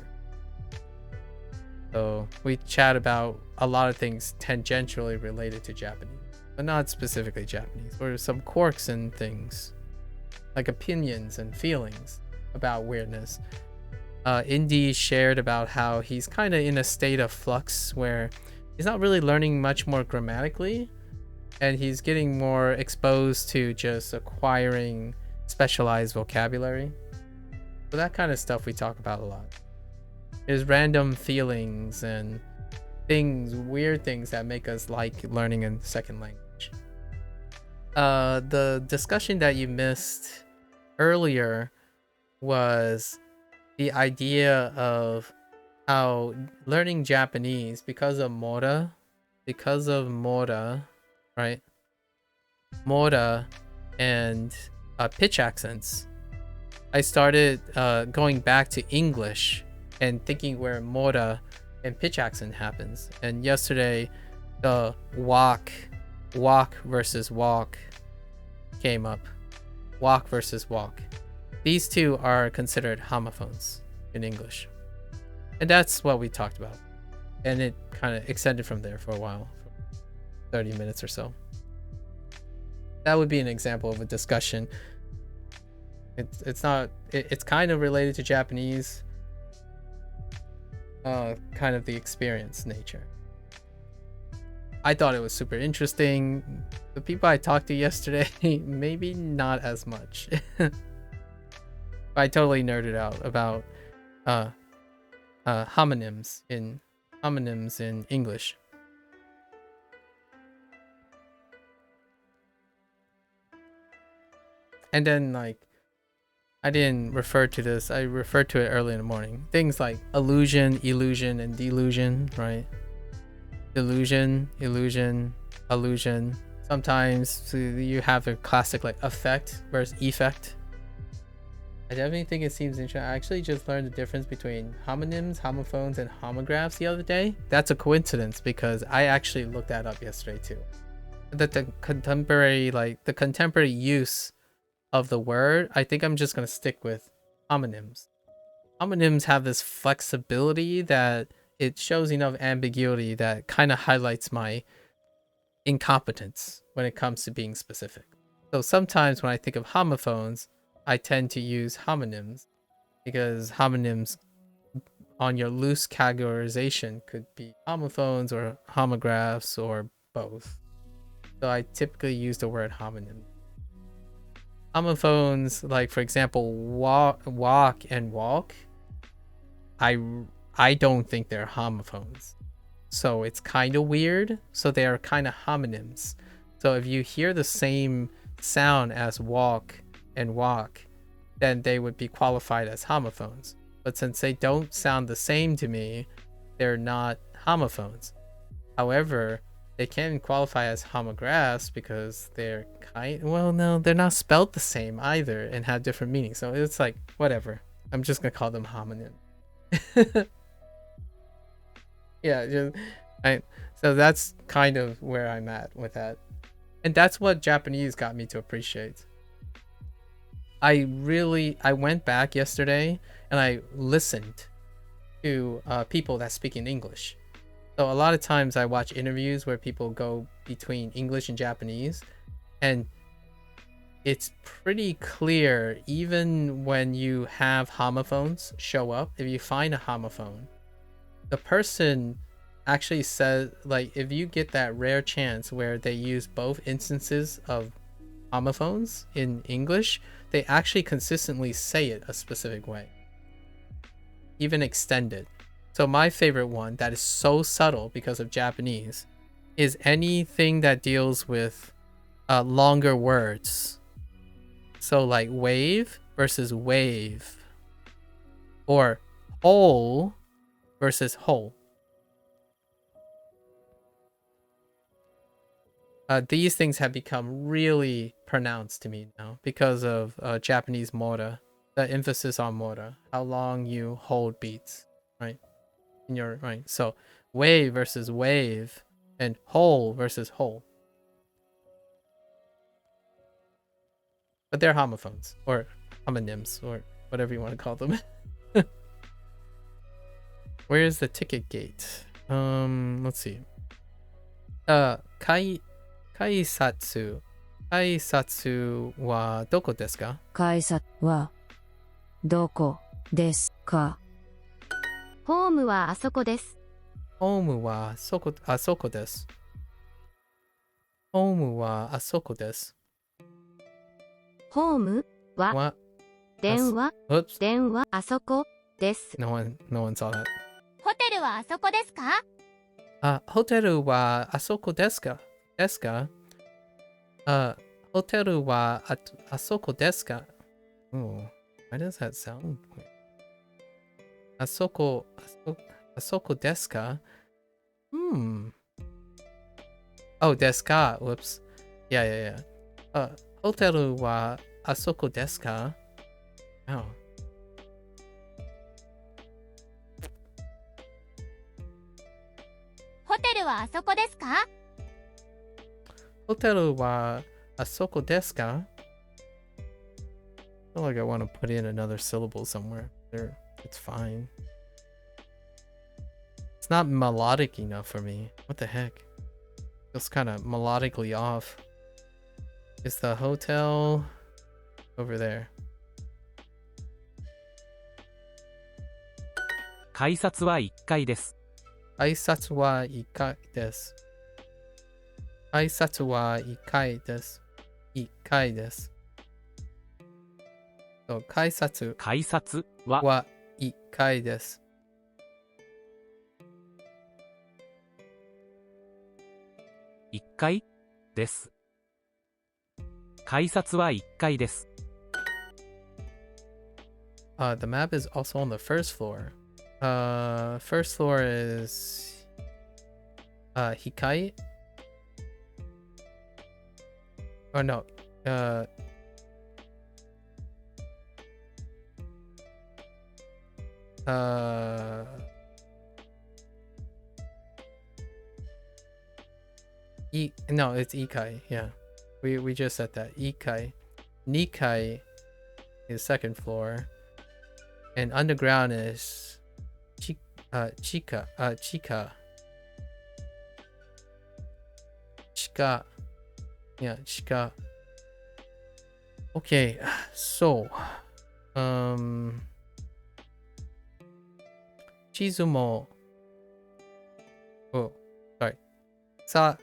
So we chat about a lot of things tangentially related to Japanese, but not specifically Japanese, or some quirks and things, like opinions and feelings about weirdness. Indy shared about how he's kind of in a state of flux where he's not really learning much more grammatically, and he's getting more exposed to just acquiring specialized vocabulary. So that kind of stuff we talk about a lot. There's random feelings and things, weird things that make us like learning a second language. The discussion that you missed earlier was the idea of how learning Japanese because of Mora, right? Mora and pitch accents. I started going back to English and thinking where Mora and pitch accent happens. And yesterday, the walk versus walk came up. Walk versus walk. These two are considered homophones in English. And that's what we talked about. And it kind of extended from there for a while, for 30 minutes or so. That would be an example of a discussion. It's kind of related to Japanese, kind of the experience nature. I thought it was super interesting. The people I talked to yesterday, maybe not as much. I totally nerded out about homonyms in English. And then, like, I didn't refer to this. I referred to it early in the morning. Things like illusion, and delusion, right? Illusion, illusion. Sometimes you have a classic like effect versus effect. I definitely think it seems interesting. I actually just learned the difference between homonyms, homophones, and homographs the other day. That's a coincidence because I actually looked that up yesterday too. The contemporary use of the word, I think I'm just gonna stick with homonyms. Homonyms have this flexibility that it shows enough ambiguity that kind of highlights my incompetence when it comes to being specific. So sometimes when I think of homophones, I tend to use homonyms because homonyms on your loose categorization could be homophones or homographs or both. So I typically use the word homonym. Homophones, like for example, walk and walk, I don't think they're homophones. So it's kind of weird. So they are kind of homonyms. So if you hear the same sound as walk and walk, then they would be qualified as homophones. But since they don't sound the same to me, they're not homophones. However, they can qualify as homographs because they're they're not spelled the same either and have different meanings. So it's like, whatever. I'm just gonna call them homonym. Yeah, so that's kind of where I'm at with that. And that's what Japanese got me to appreciate. I went back yesterday and I listened to people that speak in English. So a lot of times I watch interviews where people go between English and Japanese, and it's pretty clear even when you have homophones show up, if you find a homophone, the person actually says, like, if you get that rare chance where they use both instances of homophones in English, they actually consistently say it a specific way, even extended. So my favorite one that is so subtle because of Japanese is anything that deals with longer words. So like wave versus wave, or hole versus hole. These things have become really pronounced to me now because of Japanese mora, the emphasis on mora, how long you hold beats, right? In your right. So wave versus wave and hole versus hole. But they're homophones or homonyms or whatever you want to call them. Where is the ticket gate? Let's see. Kaisatsu. Kaisatsu wa doko desu ka? 改札はどこですか？ホームはあそこです。ホームはそこです。ホームはあそこです。ホームは電話 Oops. 電話あそこです。No one saw that. ホテルはあそこですか？ホテルはあそこですか？ですか？ホテルはあそこですか？ Oh, why does that sound weird? あそこですか? Oh, ですか? Whoops. Yeah. ホテルはあそこですか? Oh. ホテルはあそこですか？ホテルはあそこですか? I feel like I want to put in another syllable somewhere. It's fine. It's not melodic enough for me. What the heck? Feels kind of melodically off. Is the hotel over there? 改札は1階です。挨拶は1階です。挨拶は1階です。1階です。そう、改札は1階です。1階です。改札は1階です。The map is also on the first floor. First floor is Hikai. Oh no. No, it's Ikai. Yeah, we just said that. Ikai. Nikai is second floor, and underground is Chika. Yeah, Chika. Okay, so, 地図も、oh, sorry. さ、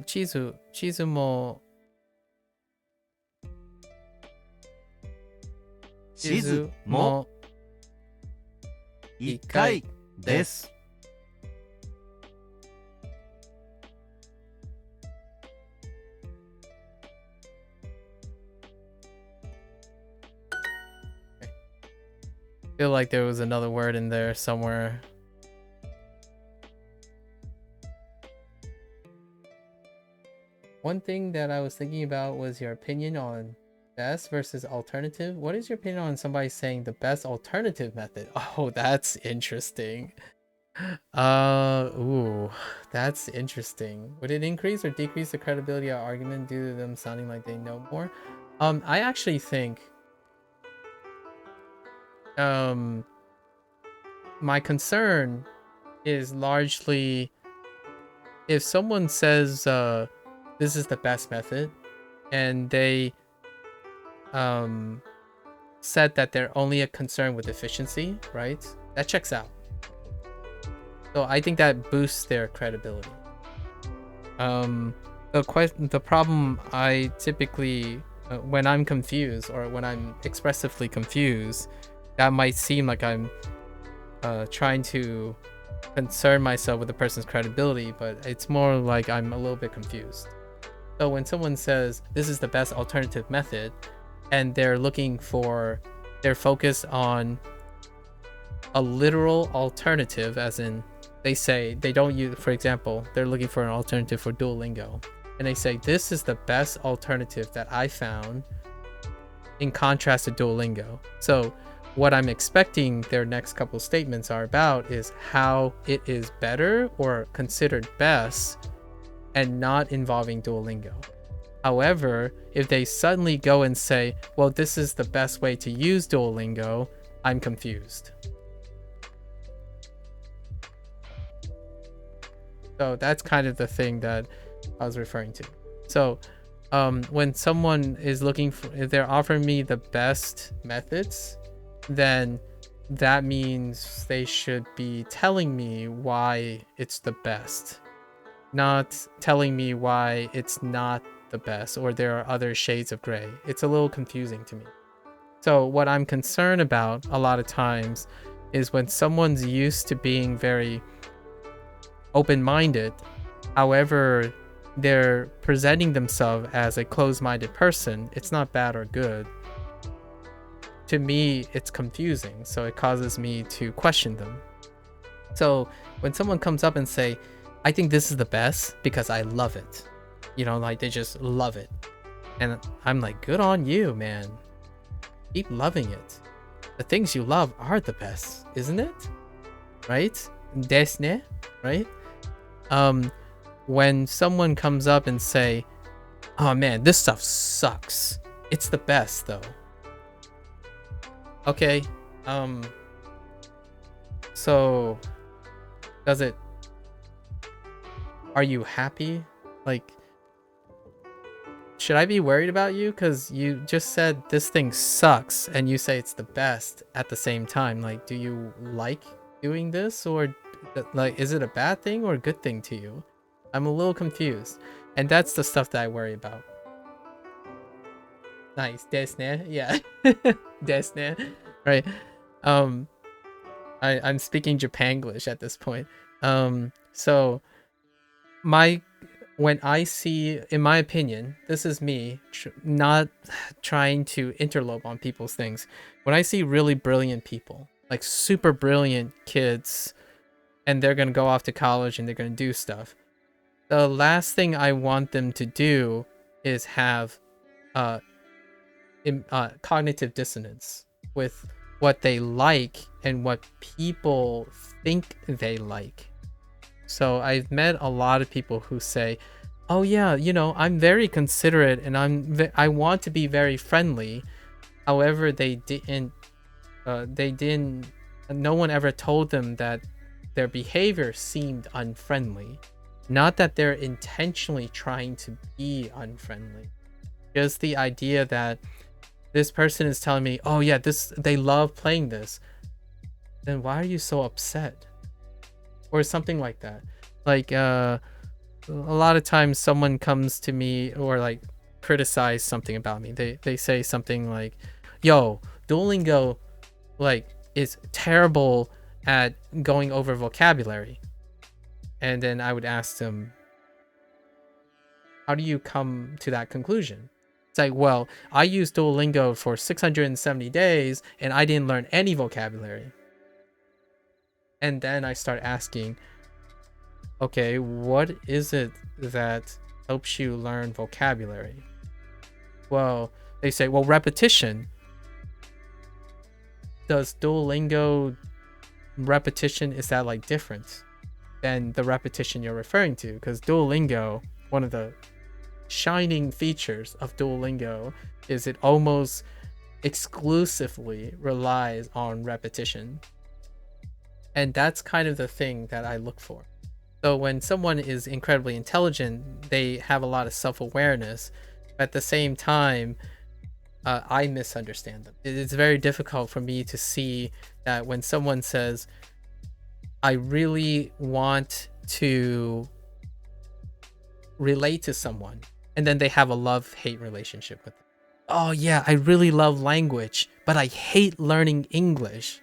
地図も、地図も1回です。feel like there was another word in there somewhere. One thing that I was thinking about was your opinion on best versus alternative. What is your opinion on somebody saying the best alternative method? Oh, that's interesting. Ooh, that's interesting. Would it increase or decrease the credibility of argument due to them sounding like they know more? I actually think my concern is largely if someone says this is the best method and they said that they're only concerned with efficiency, right? That checks out. So I think that boosts their credibility. The problem I typically when I'm confused or when I'm expressively confused, that might seem like I'm trying to concern myself with the person's credibility, but it's more like I'm a little bit confused. So when someone says this is the best alternative method and they're focused on a literal alternative, as in they say they don't use, for example, they're looking for an alternative for Duolingo and they say this is the best alternative that I found in contrast to Duolingo. So what I'm expecting their next couple statements are about is how it is better or considered best and not involving Duolingo. However, if they suddenly go and say, well, this is the best way to use Duolingo, I'm confused. So that's kind of the thing that I was referring to. So when someone is looking for, if they're offering me the best methods, then that means they should be telling me why it's the best, not telling me why it's not the best or there are other shades of gray. It's a little confusing to me. So what I'm concerned about a lot of times is when someone's used to being very open-minded, however they're presenting themselves as a closed-minded person. It's not bad or good. To me, it's confusing, so it causes me to question them. So when someone comes up and say, I think this is the best because I love it, you know, like they just love it, and I'm like, good on you, man, keep loving it. The things you love are the best, isn't it? Right? Desu ne? Right? When someone comes up and say, oh man, this stuff sucks, it's the best though. Okay, so are you happy? Like, should I be worried about you? Because you just said this thing sucks and you say it's the best at the same time. Like, do you like doing this, or like, is it a bad thing or a good thing to you? I'm a little confused, and that's the stuff that I worry about. Nice, desu ne? Yeah, desu ne, right? I'm speaking Japanglish at this point. So when I see, in my opinion, this is me not trying to interlope on people's things. When I see really brilliant people, like super brilliant kids, and they're gonna go off to college and they're gonna do stuff, the last thing I want them to do is have cognitive dissonance with what they like and what people think they like. So I've met a lot of people who say, oh yeah, you know, I'm very considerate and I want to be very friendly. However, no one ever told them that their behavior seemed unfriendly. Not that they're intentionally trying to be unfriendly. Just the idea that this person is telling me, oh yeah, they love playing this. Then why are you so upset? Or something like that. Like a lot of times someone comes to me or like criticize something about me. They say something like, yo, Duolingo like is terrible at going over vocabulary. And then I would ask them, how do you come to that conclusion? It's like, well, I used Duolingo for 670 days and I didn't learn any vocabulary. And then I start asking, okay, what is it that helps you learn vocabulary? Well, they say, well, repetition. Does Duolingo repetition, is that like different than the repetition you're referring to? Because Duolingo, one of the shining features of Duolingo is it almost exclusively relies on repetition. And that's kind of the thing that I look for. So when someone is incredibly intelligent, they have a lot of self-awareness. At the same time, I misunderstand them. It's very difficult for me to see that when someone says, I really want to relate to someone, and then they have a love-hate relationship with them. Oh yeah, I really love language, but I hate learning English.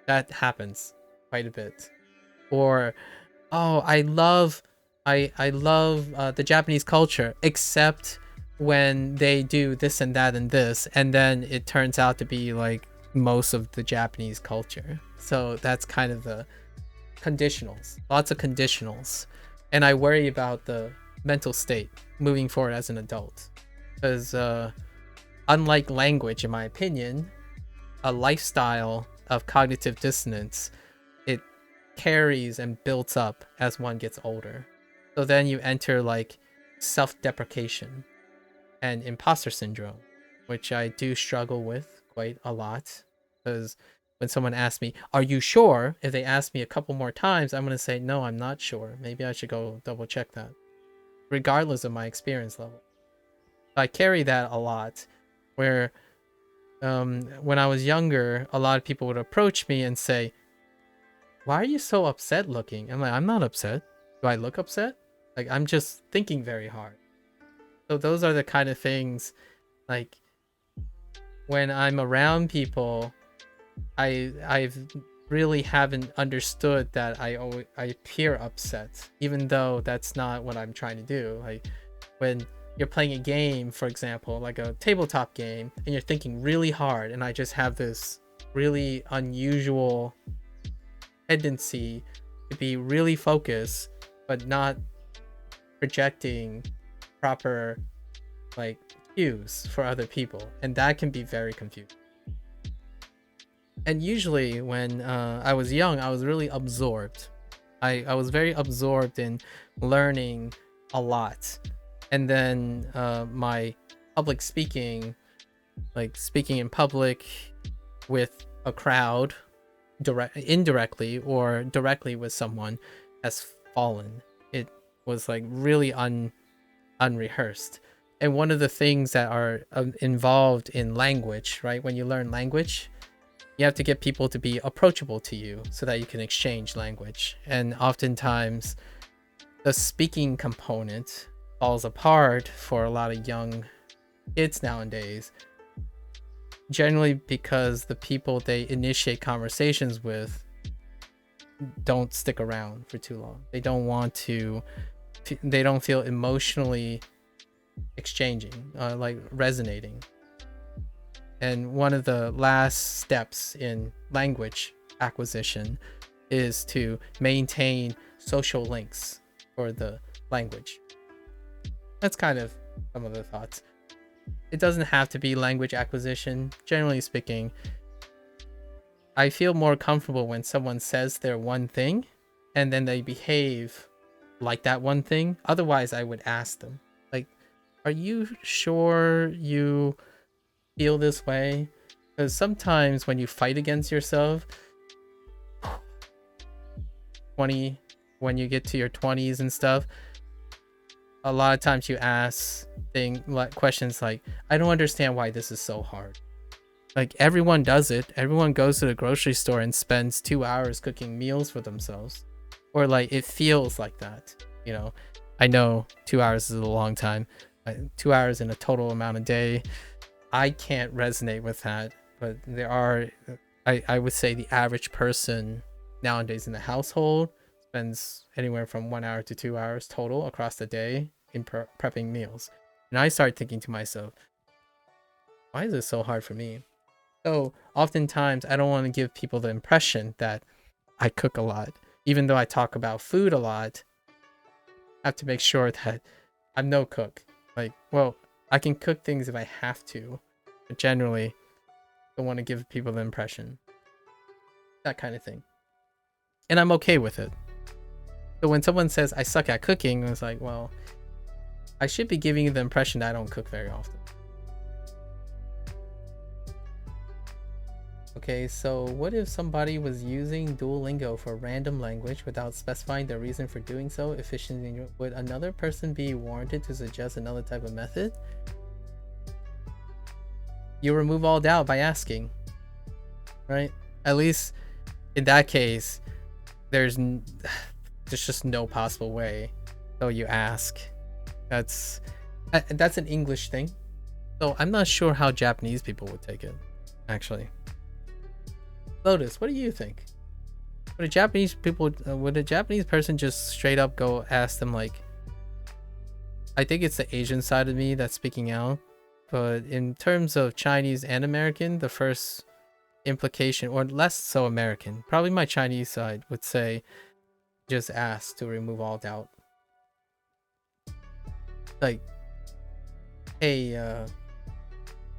That happens quite a bit. Or, oh, I love the Japanese culture, except when they do this and that and this, and then it turns out to be like most of the Japanese culture. So that's kind of the conditionals, lots of conditionals. And I worry about the mental state moving forward as an adult, because unlike language, in my opinion, a lifestyle of cognitive dissonance, it carries and builds up as one gets older. So then you enter like self-deprecation and imposter syndrome, which I do struggle with quite a lot, because when someone asks me, are you sure? If they ask me a couple more times, I'm going to say, no, I'm not sure. Maybe I should go double check that, regardless of my experience level. I carry that a lot, where when I was younger, a lot of people would approach me and say, why are you so upset looking? I'm like, I'm not upset. Do I look upset? Like, I'm just thinking very hard. So those are the kind of things, like, when I'm around people, I've really haven't understood that I appear upset, even though that's not what I'm trying to do. Like, when you're playing a game, for example, like a tabletop game, and you're thinking really hard, and I just have this really unusual tendency to be really focused, but not projecting proper like cues for other people, and that can be very confusing. And usually when I was young, I was really absorbed. I was very absorbed in learning a lot. And then my public speaking, like speaking in public with a crowd, indirectly or directly with someone, has fallen. It was like really unrehearsed. And one of the things that are involved in language, right? When you learn language, you have to get people to be approachable to you so that you can exchange language. And oftentimes the speaking component falls apart for a lot of young kids nowadays, generally because the people they initiate conversations with don't stick around for too long. They don't want to they don't feel emotionally exchanging, like resonating. And one of the last steps in language acquisition is to maintain social links for the language. That's kind of some of the thoughts. It doesn't have to be language acquisition. Generally speaking, I feel more comfortable when someone says their one thing and then they behave like that one thing. Otherwise, I would ask them, like, are you sure you feel this way? Because sometimes when you fight against yourself, 20, when you get to your 20s and stuff, a lot of times you ask questions like, I don't understand why this is so hard. Like, everyone does it. Everyone goes to the grocery store and spends 2 hours cooking meals for themselves. Or like, it feels like that, you know. I know 2 hours is a long time. 2 hours in a total amount of day, I can't resonate with that. But there are, I would say the average person nowadays in the household spends anywhere from 1 hour to 2 hours total across the day in prepping meals. And I start thinking to myself, why is it so hard for me? So oftentimes I don't want to give people the impression that I cook a lot. Even though I talk about food a lot, I have to make sure that I'm no cook. Like, well, I can cook things if I have to, but generally don't want to give people the impression. That kind of thing. And I'm okay with it. So when someone says I suck at cooking, it's like, well, I should be giving you the impression that I don't cook very often. Okay, so what if somebody was using Duolingo for random language without specifying the reason for doing so efficiently? Would another person be warranted to suggest another type of method? You remove all doubt by asking, right? At least in that case, there's just no possible way. So you ask. That's an English thing. So I'm not sure how Japanese people would take it, actually. Lotus, what do you think? Would a Japanese person just straight up go ask them, like, I think it's the Asian side of me that's speaking out, but in terms of Chinese and American, the first implication, or less so American, probably my Chinese side would say, just ask to remove all doubt. Like, hey,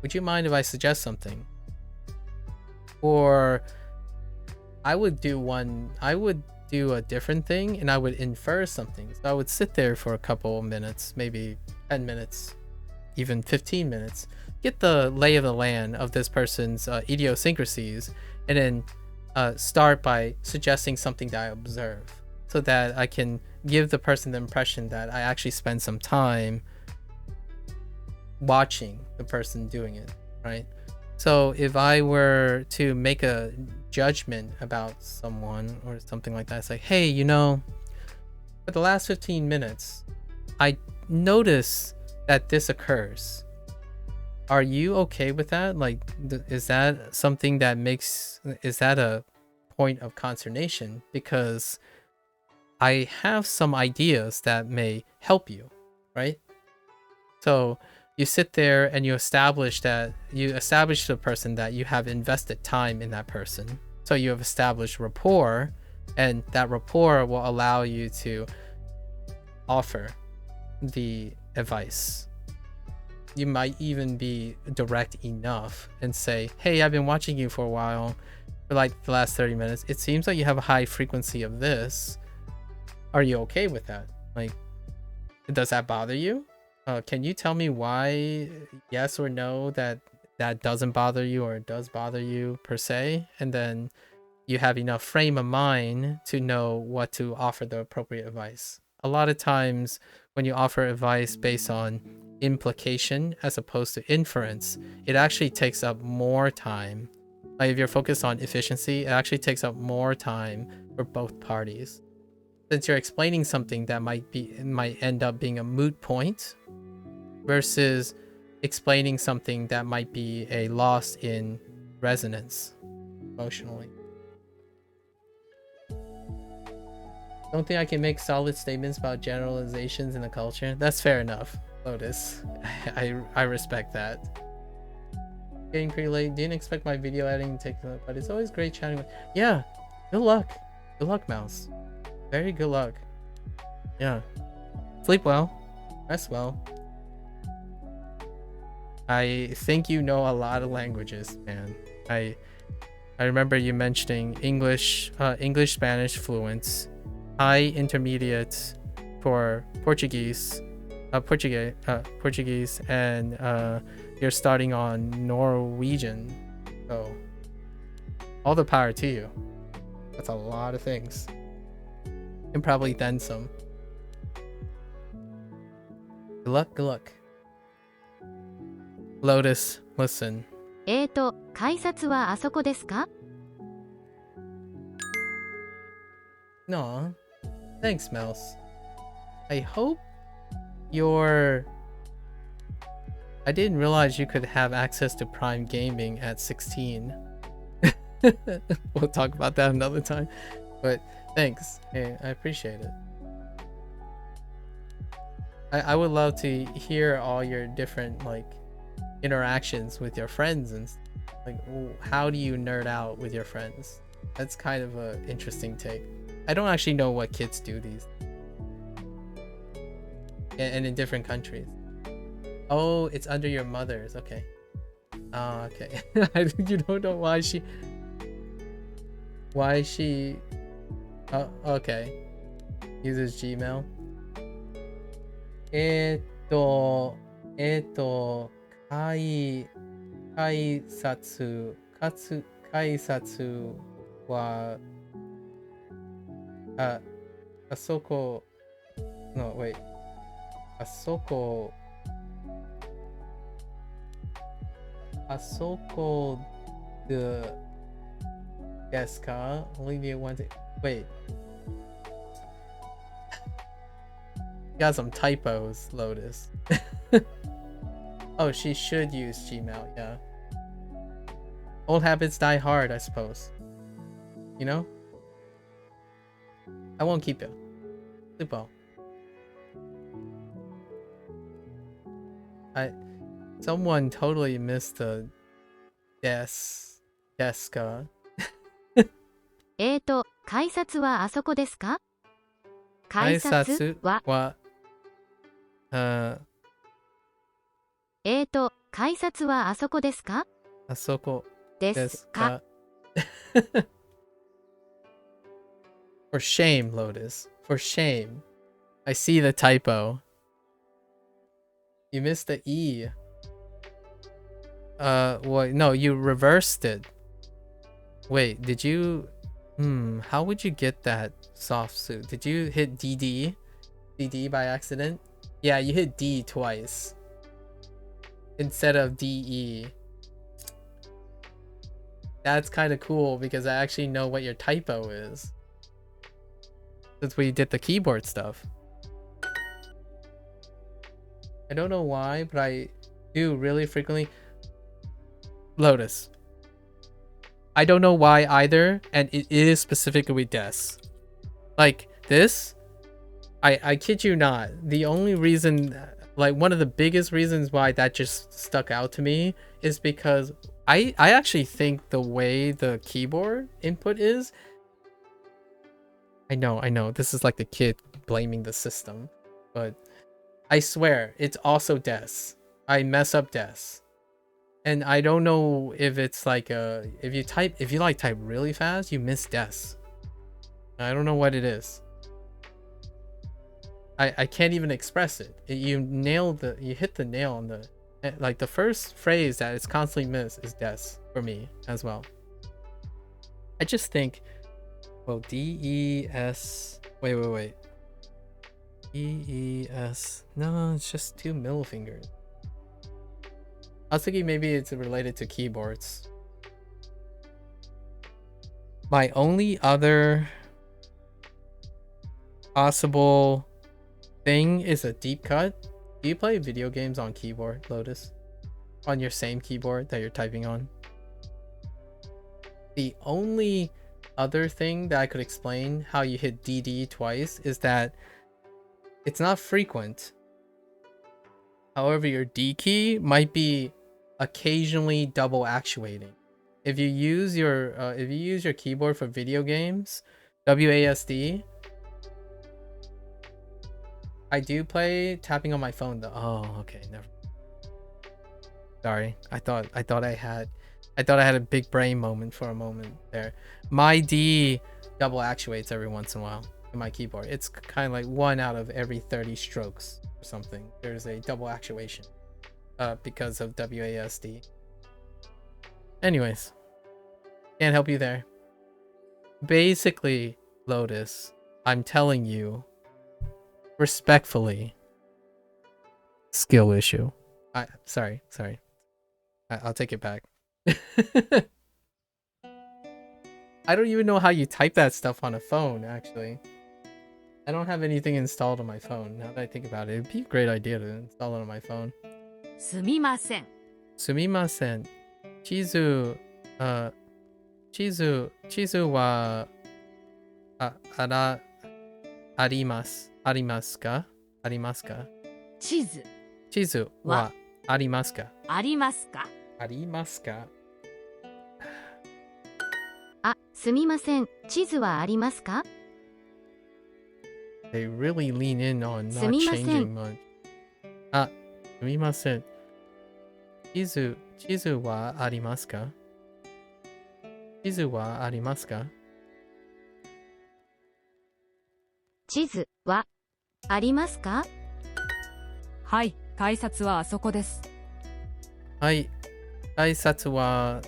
would you mind if I suggest something? Or I would do a different thing, and I would infer something. So I would sit there for a couple minutes, maybe 10 minutes, even 15 minutes, get the lay of the land of this person's idiosyncrasies, and then start by suggesting something that I observe, so that I can give the person the impression that I actually spend some time watching the person doing it, right? So if I were to make a judgment about someone or something like that, it's like, hey, you know, for the last 15 minutes, I notice that this occurs. Are you okay with that? Like, is that something that is that a point of consternation? Because I have some ideas that may help you, right? So you sit there and you establish to the person that you have invested time in that person. So you have established rapport, and that rapport will allow you to offer the advice. You might even be direct enough and say, hey, I've been watching you for a while, for like the last 30 minutes. It seems like you have a high frequency of this. Are you okay with that? Like, does that bother you? Can you tell me why, yes or no, that doesn't bother you, or it does bother you per se? And then you have enough frame of mind to know what to offer the appropriate advice. A lot of times when you offer advice based on implication as opposed to inference, it actually takes up more time. Like, if you're focused on efficiency, it actually takes up more time for both parties. Since you're explaining something that might end up being a moot point, versus explaining something that might be a loss in resonance emotionally. Don't think I can make solid statements about generalizations in the culture. That's fair enough, Lotus. I respect that. Getting pretty late. Didn't expect my video editing to take a look, but it's always great chatting with. Yeah, good luck. Good luck, Mouse. Very good luck. Yeah. Sleep well. Rest well. I think you know a lot of languages, man. I remember you mentioning English, Spanish fluent, high intermediate for Portuguese, and you're starting on Norwegian. So all the power to you. That's a lot of things. And probably then some. Good luck, good luck. Lotus, listen. 改札はあそこですか？ No. Thanks, Mouse. I hope your... I didn't realize you could have access to Prime Gaming at 16. We'll talk about that another time. But thanks. Hey, I appreciate it. I would love to hear all your different like interactions with your friends and like how do you nerd out with your friends? That's kind of a interesting take. I don't actually know what kids do these and in different countries. Oh, it's under your mother's. Okay. Oh, okay. You don't know why she okay, uses Gmail. 改札はあそこ no wait あそこですか Olivia wants it. Wait. Got some typos, Lotus. Oh, she should use Gmail, yeah. Old habits die hard, I suppose. You know? I won't keep it. Sleep well. Someone totally missed the deska. 改札はあそこですか？改札は改札はあそこですか？あそこですか？ For shame, Lotus. For shame. I see the typo. You missed the E. What? No, you reversed it. Wait, did you... how would you get that soft suit? Did you hit DD? DD by accident? Yeah, you hit D twice. Instead of DE. That's kind of cool because I actually know what your typo is. Since we did the keyboard stuff. I don't know why, but I do really frequently... Lotus. I don't know why either, and it is specifically des. Like this, I kid you not. The only reason, like one of the biggest reasons why that just stuck out to me is because I actually think the way the keyboard input is, I know, this is like the kid blaming the system, but I swear it's also des. I mess up des. And I don't know if it's like if you type really fast, you miss des. I don't know what it is. I can't even express it. You hit the nail on the, like the first phrase that it's constantly missed is des for me as well. I just think, well, DES, wait. DES, no, it's just 2 middle fingers. I was thinking maybe it's related to keyboards. My only other possible thing is a deep cut. Do you play video games on keyboard, Lotus? On your same keyboard that you're typing on? The only other thing that I could explain how you hit DD twice is that it's not frequent. However, your D key might be occasionally double actuating. If you use your keyboard for video games, WASD. I do play tapping on my phone though. Oh, okay, never. Sorry, I thought I had a big brain moment for a moment there. My D double actuates every once in a while in my keyboard. It's kind of like 1 out of every 30 strokes or something. There's a double actuation. Because of WASD. Anyways, can't help you there. Basically, Lotus, I'm telling you, respectfully, skill issue. Sorry. I'll take it back. I don't even know how you type that stuff on a phone, actually. I don't have anything installed on my phone. Now that I think about it, it'd be a great idea to install it on my phone. すみません。すみません。地図は、ありますか地図地図はありますかありますか？ありますかあ、すみません。地図はありますか？ They really lean in on す not みません。 changing much. あ、すみません。地図はありますか地図はありますか地図はありますか？はい、改札はあそこです。はい。挨拶は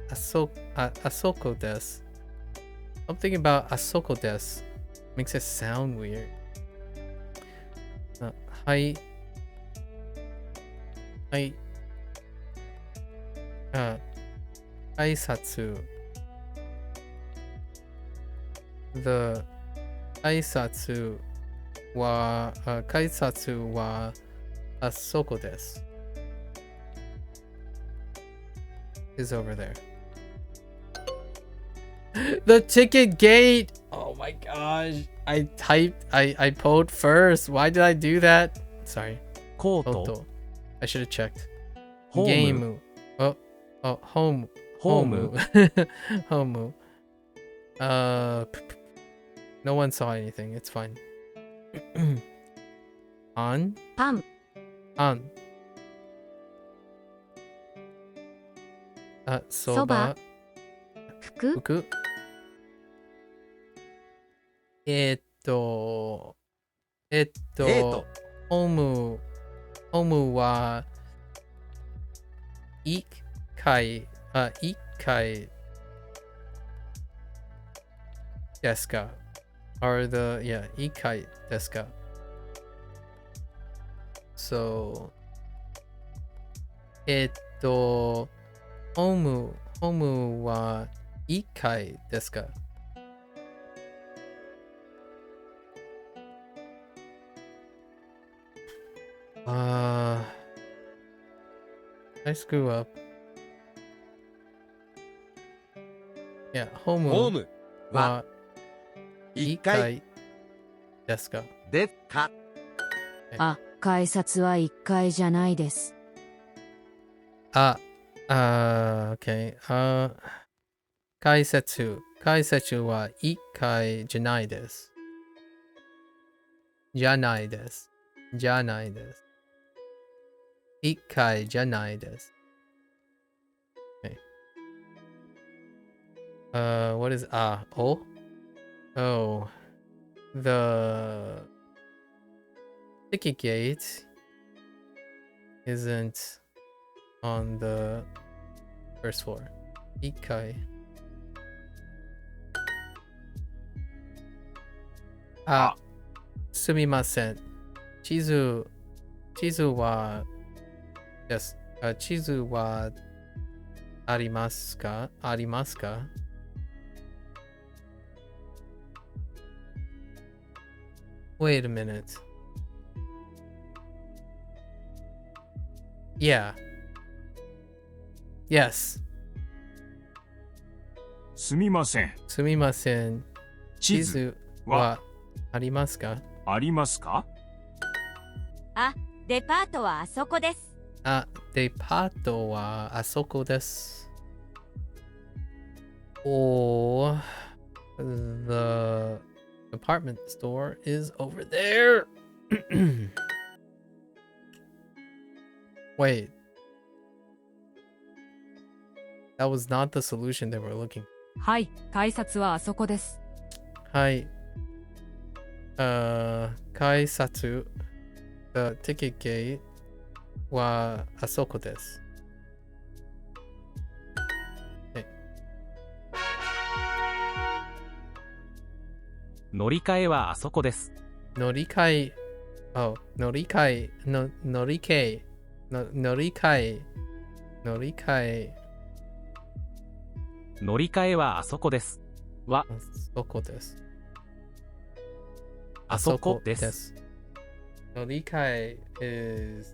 あそこです。Something about あそこです。Makes it sound weird. はい。はい。挨拶。The 挨拶は、あそこです。Is over there. The ticket gate! Oh my gosh. I pulled first. Why did I do that? Sorry. コート Auto. I should have checked. ホーム Game. Oh, home. ホーム Home. No one saw anything. It's fine. On? パン、 On. そば。服、服。ホームは、一回ですか or一回ですか So, ホームは一回ですかI screw up. Yeah, ホームホームはは一一回回ですかですかあ、改札は1階じゃないです。Okay. 解説は一回じゃないです。じゃないです。一回じゃないです。Okay. What is oh? Oh. The ticket gate isn't on the first floor. 一階。すみません。地図はです。地図はありますかWait a minute. Yeah. Yes. すみません。すみません。地図はありますかありますかあ、デパートはあそこです。デパートはあそこです。Or the department store is over there. Wait. That was not the solution they were looking. はい、改札はあそこです。はい。改札 The ticket gate はあそこです。乗り換えはあそこです。乗り換え。Oh, 乗り換え。乗り換え。乗り換え。乗り換え。乗り換えはあそこです。は、あそこです。あそこです。乗り換え is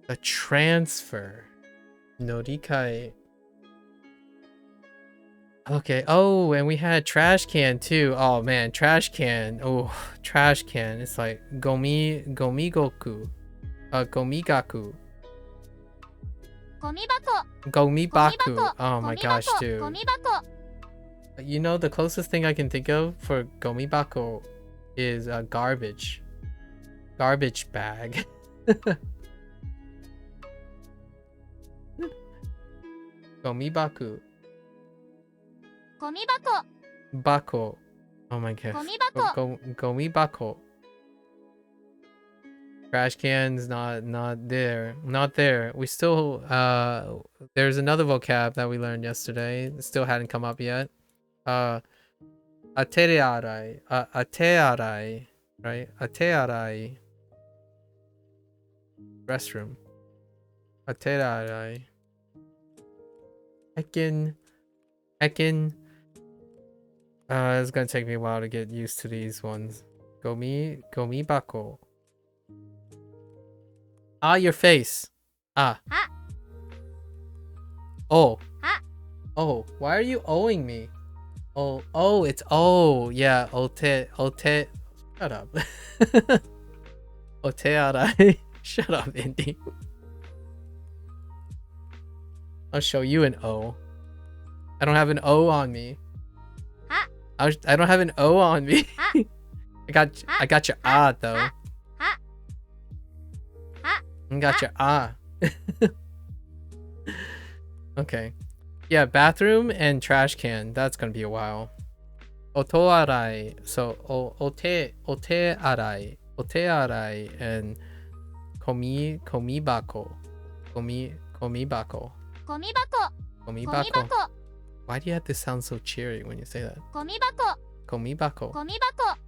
a transfer. 乗り換え. Okay. Oh, and we had trash can too. Oh man, trash can. Oh, trash can. It's like gomigaku. Gomigaku. ゴミ箱 Gomibaku. Oh my gosh, ゴ dude. ミ箱 You know, the closest thing I can think of for gomibaku is a garbage bag. Gomibaku. ゴミ箱 Bako. Oh my god. ゴミ箱 Gomibako. Trash cans not there. Not there. We still there's another vocab that we learned yesterday. It still hadn't come up yet. Atearai. Atearai. Right? Atearai. Restroom. Atearai. Heckin. It's gonna take me a while to get used to these ones. Gomibako. Ah, your face. Ah. Ah. Oh. Ah. Oh, why are you owing me? Oh, it's oh. Yeah, ote. Shut up. Otearai. Shut up, Indy. I'll show you an O. I don't have an O on me. Ah. I don't have an O on me. Ah. I got your ah though. Ah. Ah. Ah. I got your ah. Okay. Yeah, bathroom and trash can. That's gonna be a while. Otoarai. So ote arai. Ote arai and komibako. Komibako. ゴミ箱 Komibako. Why do you have to sound so cheery when you say that? ゴミ箱 Komibako. ゴミ箱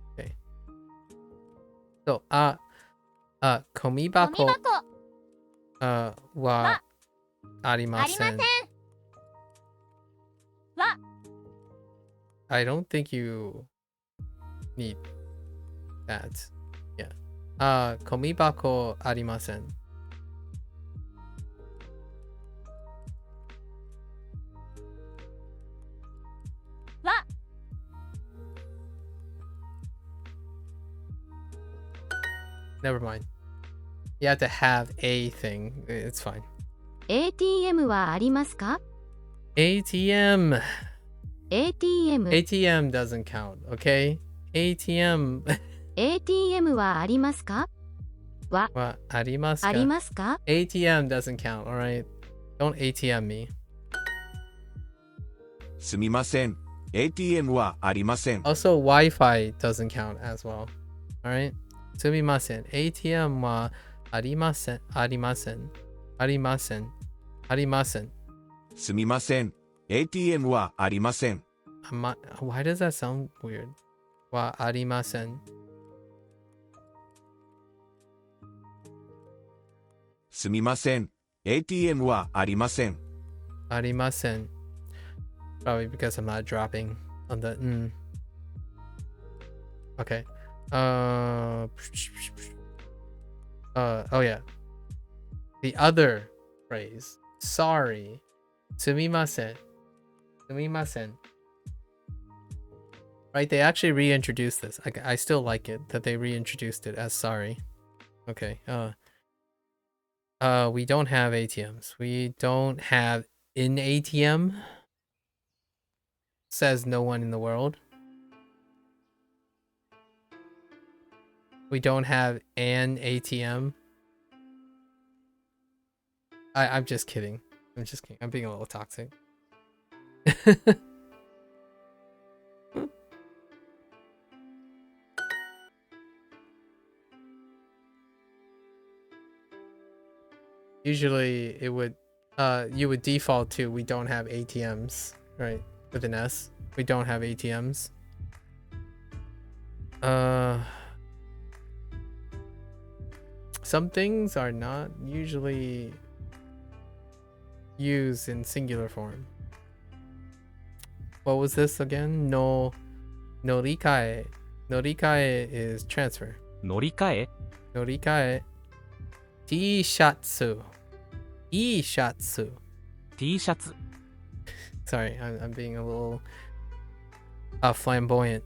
So, ゴ komibako ミ箱 wa ありません arimasen. は I don't think you need that. Yeah. Komibako arimasen. Wa. Never mind. You have to have a thing. It's fine. ATM はありますか？ ATM. ATM ATM doesn't count, okay? ATM. ATM はありますか？ Wa arimasu あり ka? ますか？ ATM doesn't count, alright? Don't ATM me. すみません。ATM はありません。 Also, Wi-Fi doesn't count as well. Alright? Sumimasen. ATM wa arimasen. Arimasen. Arimasen. Arimasen. すみません。ATM はありません。 Why does that sound weird? Wa arimasen. すみません。ATM はありません。 Arimasen. Probably because I'm not dropping on the Okay. Oh yeah. The other phrase. Sorry. Sumimasen. Sumimasen. Right, they actually reintroduced this. I still like it that they reintroduced it as sorry. Okay. We don't have ATMs. We don't have an ATM. Says no one in the world. We don't have an ATM. I'm just kidding. I'm just kidding. I'm being a little toxic. usually it would you would default to we don't have ATMs, right? With an S. We don't have ATMs. Some things are not usually used in singular form. What was this again? Norikae. Norikae is transfer. 乗り換え Norikae. T-shatsu. E-shatsu. T シャツ Sorry, I'm being a little flamboyant.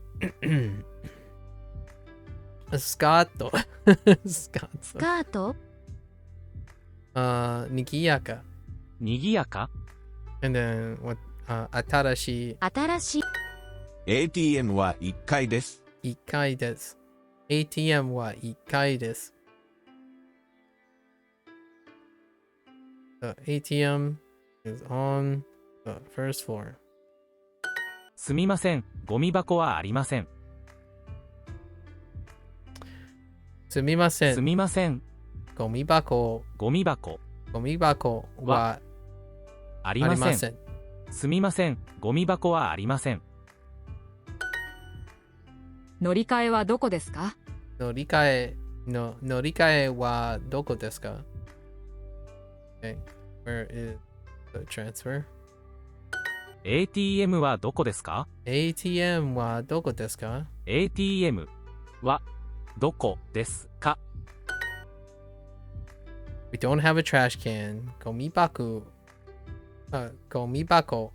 Scato. ス Scato. カート Nigiyaka. にぎやか And then what? Atarashi. 新しい ATM は1階です。 Ikai desu. ATM wa ikai desu. The ATM is on the first floor. すみませんゴミ箱はありません Sumimasen. すみません Gomibako. ゴミ箱 Gomibako wa ありません arimasen. すみませんゴミ箱はありません乗り換えはどこですか？ Norikae wa doko desu ka? Okay. Where is the transfer? ATM はどこですか ATM wa doko desu ka? ATM はどこですか We don't have a trash can. Gomibaku. Gomibako.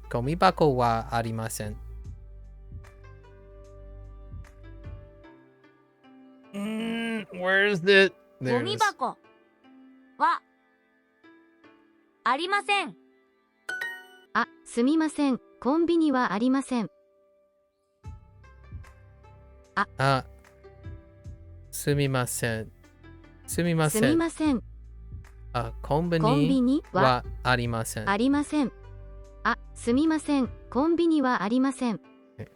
Gomibako wa arimasen. Where is it? ゴ There it ミ is. 箱はありません。あ、すみません。コンビニはありません。 Sumimasen. すみ Sumimasen. ません。 コンビ Kombini ニは wa arimasen. ありません。あ、すみません。コンビニはありません。 The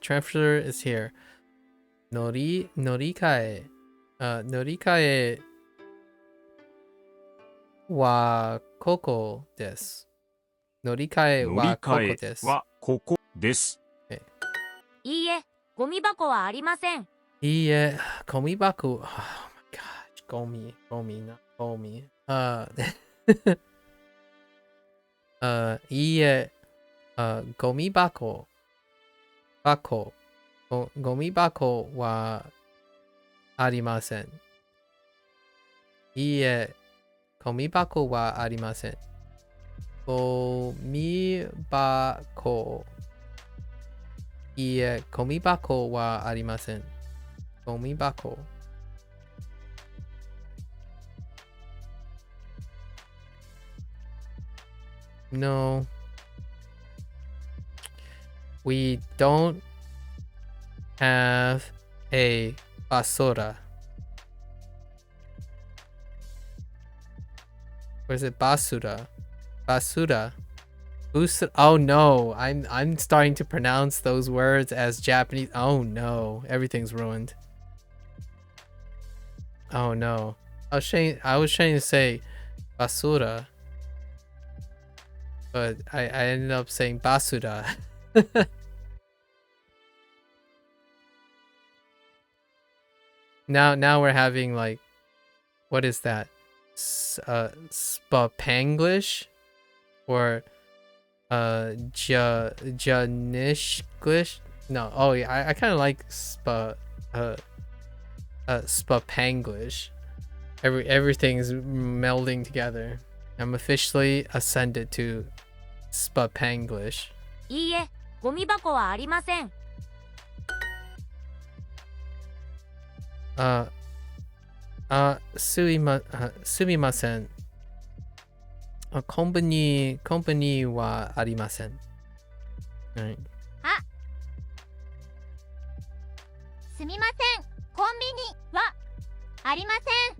transfer is here. Norikae. Norikae wa koko desu. Norikae 乗り wa 換 koko え desu. はここです。いいえ、ゴミ箱はありません。 Iie, komibaku. Oh my gosh. Gomi, not gomi. Iie, gomibako. Bako. Gomibako wa arimasen. Iie, gomibako wa arimasen. Gomibako. Iie, gomibako wa arimasen. Gomibako. No. We don't have a basura. Or is it basura? Basura. Oh no, I'm starting to pronounce those words as Japanese. Oh no, everything's ruined. Oh no. I was trying to say basura, but I ended up saying basura. Now we're having like, what is that? Spapanglish or Janishglish? No. Oh yeah, I kind of like Spapanglish. Everything's melding together. I'm officially ascended to Spapanglish. いいえ、ゴミ箱はありません。Sumimasen. Company wa arimasen. Right. すみません。コンビニはありません。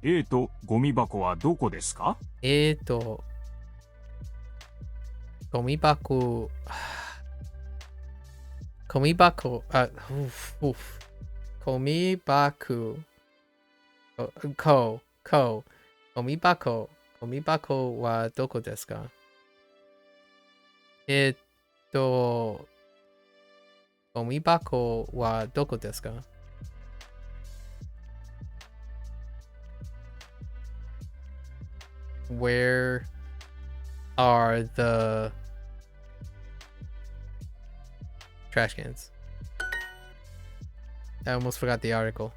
A とゴミ箱はどこですか？ゴミ箱。ゴミ箱。ゴ Komibaku. Ko. Komibako. Komibako wa doko desu ka? Komibako wa doko desu ka? Where are the trash cans? I almost forgot the article.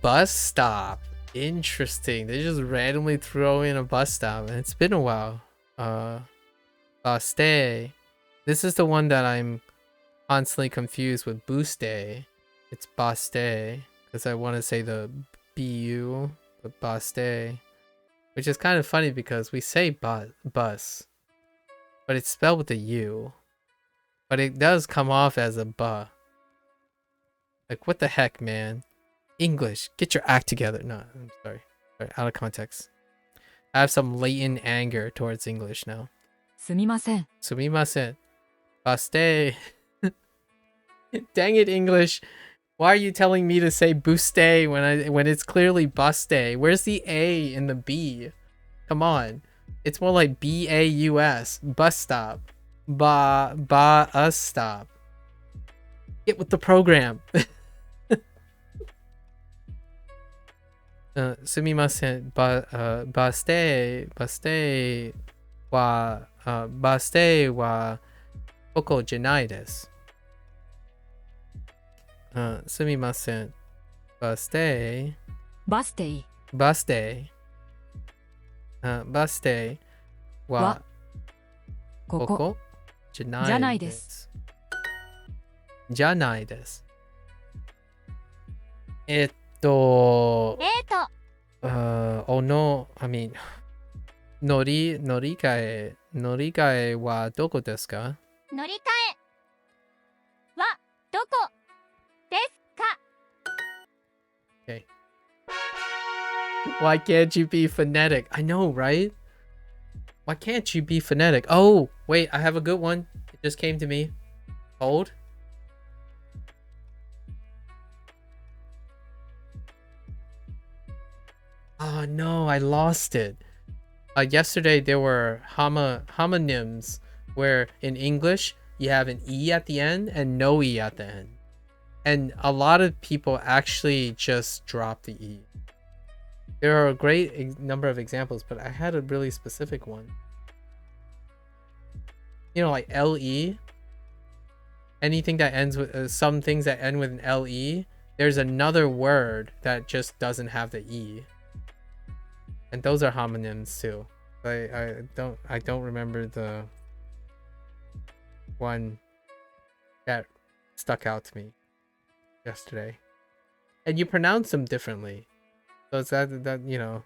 Bus stop. Interesting. They just randomly throw in a bus stop, and it's been a while. Baste. This is the one that I'm constantly confused with Booste. It's Baste because I want to say the BU, but Baste, which is kind of funny because we say bus, but it's spelled with a U, but it does come off as a ba. Like, what the heck, man? English, get your act together. No, I'm sorry, out of context. I have some latent anger towards English now. すみません。 Sumimasen. Baste. Dang it, English. Why are you telling me to say buste when it's clearly buste? Where's the A in the B? Come on. It's more like B-A-U-S. Bus stop. Us stop. Get with the program. Sumimasen. Baste wa koko janai desu. Sumimasen. Baste. バステイ Baste. Baste wa はここ koko janai じゃないです janai desu. 乗り換えはどこですか？乗り換えはどこですか？ Okay. Why can't you be phonetic? I know, right? Why can't you be phonetic? Oh, wait, I have a good one. It just came to me. Hold. Oh no, I lost it. Yesterday there were homonyms where in English you have an E at the end and no E at the end. And a lot of people actually just drop the E. There are a great number of examples, but I had a really specific one. You know, like LE. Anything that ends with some things that end with an LE, there's another word that just doesn't have the E. And those are homonyms too. I don't remember the one that stuck out to me yesterday. And you pronounce them differently. So it's that you know,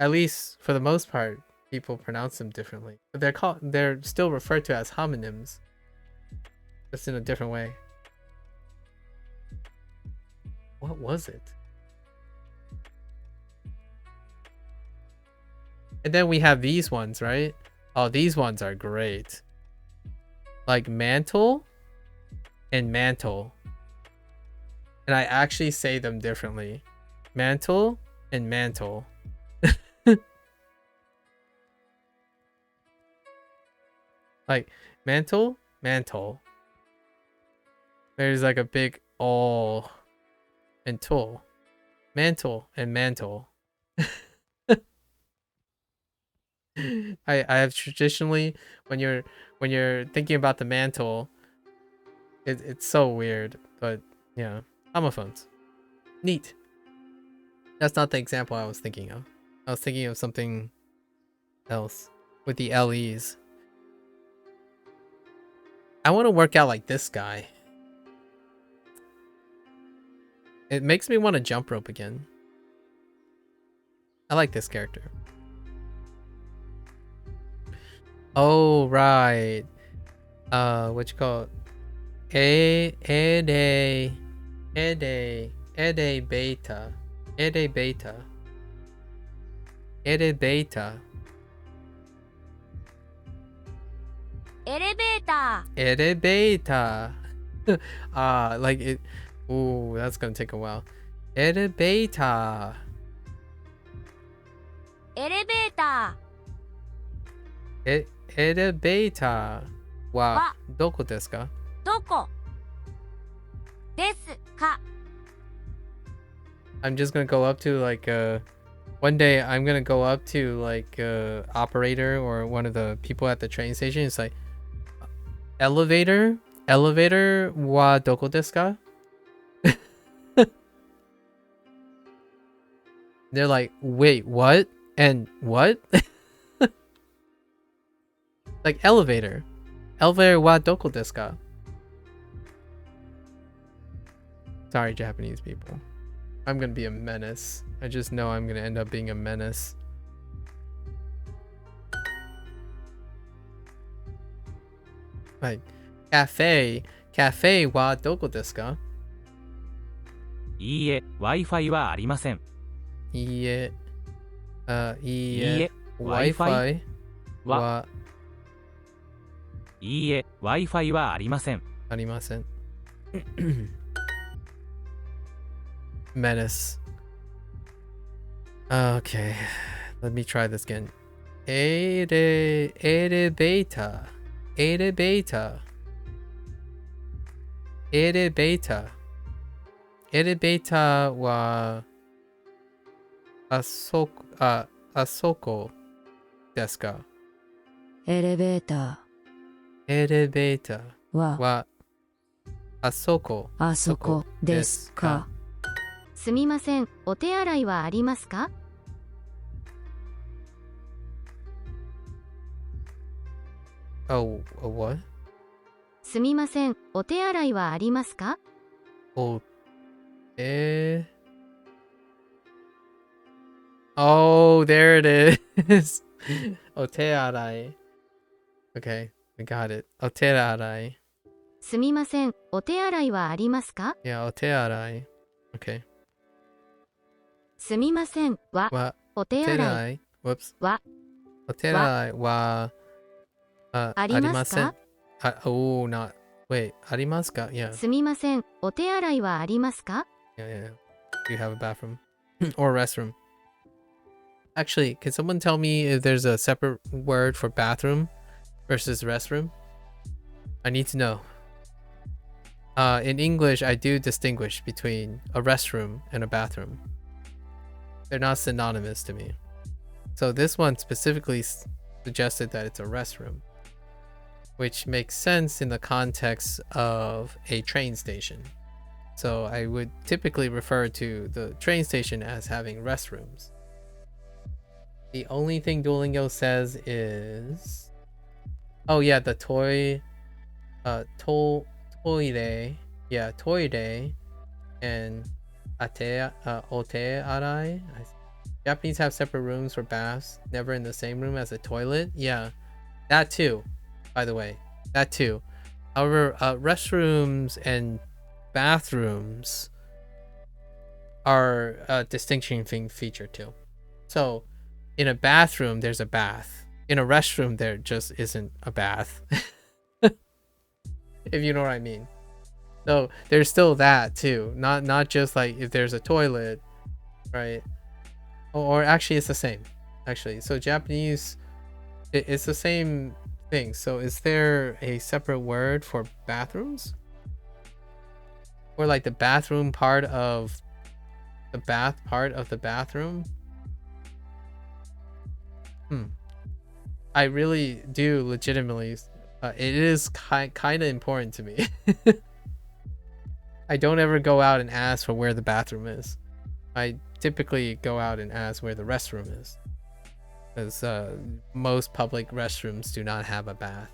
at least for the most part, people pronounce them differently. But they're still referred to as homonyms, just in a different way. What was it? And then we have these ones, right? Oh, these ones are great. Like mantle and mantle. And I actually say them differently. Mantle and mantle. Like mantle, mantle. There's like a big all and tool. Mantle and mantle. I have traditionally when you're thinking about the mantle, it's so weird, but yeah, homophones, neat. That's not the example I was thinking of. I was thinking of something else with the LEs. I want to work out like this guy. It makes me want to jump rope again. I like this character. Oh, right. What you call it? Ede beta. Ede beta. Ede beta. エレベータ Ede beta. Like it. Ooh, that's gonna take a while. Elevator. エレベータ Elevator ははどこですか？ーどこですか I'm just gonna go up to like one day I'm gonna go up to like operator or one of the people at the train station. It's like elevator wa doko desu ka? They're like, wait, what? And what? Like elevator wa doko desu ka? Sorry, Japanese people. I'm gonna be a menace. I just know I'm gonna end up being a menace. Like, cafe wa doko desu ka? いいえ、Wi-Fi はありません。いいえ、いいえ、Wi-Fi は、はいいえ、Wi-Fi はありません。ありません。Menace. Okay, let me try this again. Elevator. Elevator. Elevator. Elevator はあそこですか？エレベータ Elevator ーははあそこあそこですかすみません、お手洗いはありますか？ Oh, a what? すみません、お手洗いはありますか？ Oh, oh, there it is. Otearai. Okay, we got it. Otearai. すみません、お手洗いはありますか？ Yeah, otearai. Okay. すみませんは Wa お手洗い otearai. Whoops. は Otearai wa ありますか？ Oh, not. Wait, ありますか? Yeah. すみません、お手洗いはありますか？ Yeah, yeah, yeah. Do you have a bathroom or restroom? Actually, can someone tell me if there's a separate word for bathroom versus restroom? I need to know. In English, I do distinguish between a restroom and a bathroom. They're not synonymous to me. So this one specifically suggested that it's a restroom, which makes sense in the context of a train station. So I would typically refer to the train station as having restrooms. The only thing Duolingo says is, oh yeah, the toire, yeah, toire, and ote arai. Japanese have separate rooms for baths, never in the same room as a toilet. Yeah, that too, by the way, that too. However, restrooms and bathrooms are a distinguishing feature too. So in a bathroom there's a bath, in a restroom there just isn't a bath. If you know what I mean. So there's still that too, not just like if there's a toilet, right? Or actually it's the same, actually. So Japanese, it's the same thing. So is there a separate word for bathrooms? Or like the bathroom part of the bath part of the bathroom? I really do legitimately, it is kind of important to me. I don't ever go out and ask for where the bathroom is. I typically go out and ask where the restroom is, because most public restrooms do not have a bath,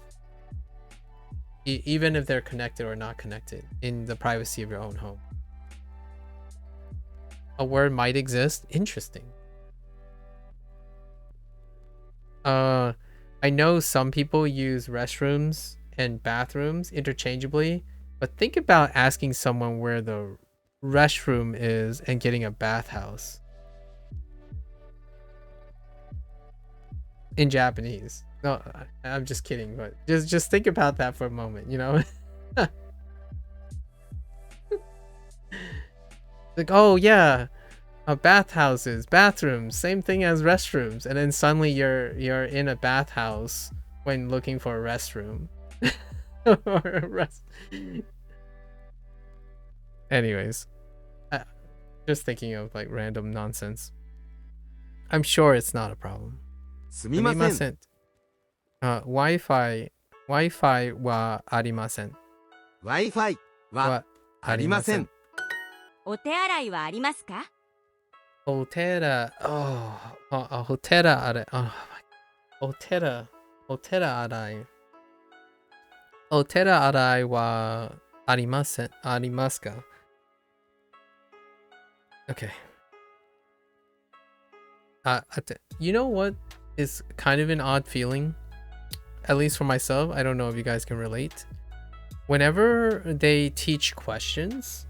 even if they're connected or not connected in the privacy of your own home. A word might exist. Interesting. I know some people use restrooms and bathrooms interchangeably, but think about asking someone where the restroom is and getting a bathhouse in Japanese. No, I'm just kidding, but just think about that for a moment, you know. Like, oh yeah, bathhouses, bathrooms, same thing as restrooms, and then suddenly you're in a bathhouse when looking for a restroom. Or a Anyways, just thinking of like random nonsense. I'm sure it's not a problem. すみません。 Wi-Fi はありません。 Wi-Fi はありません。お手洗いはありますか？ Hotera, hotera あれ、oh my, hotera 洗い。hotera 洗いはありません。ありますか？ Okay. You know what is kind of an odd feeling? At least for myself, I don't know if you guys can relate. Whenever they teach questions,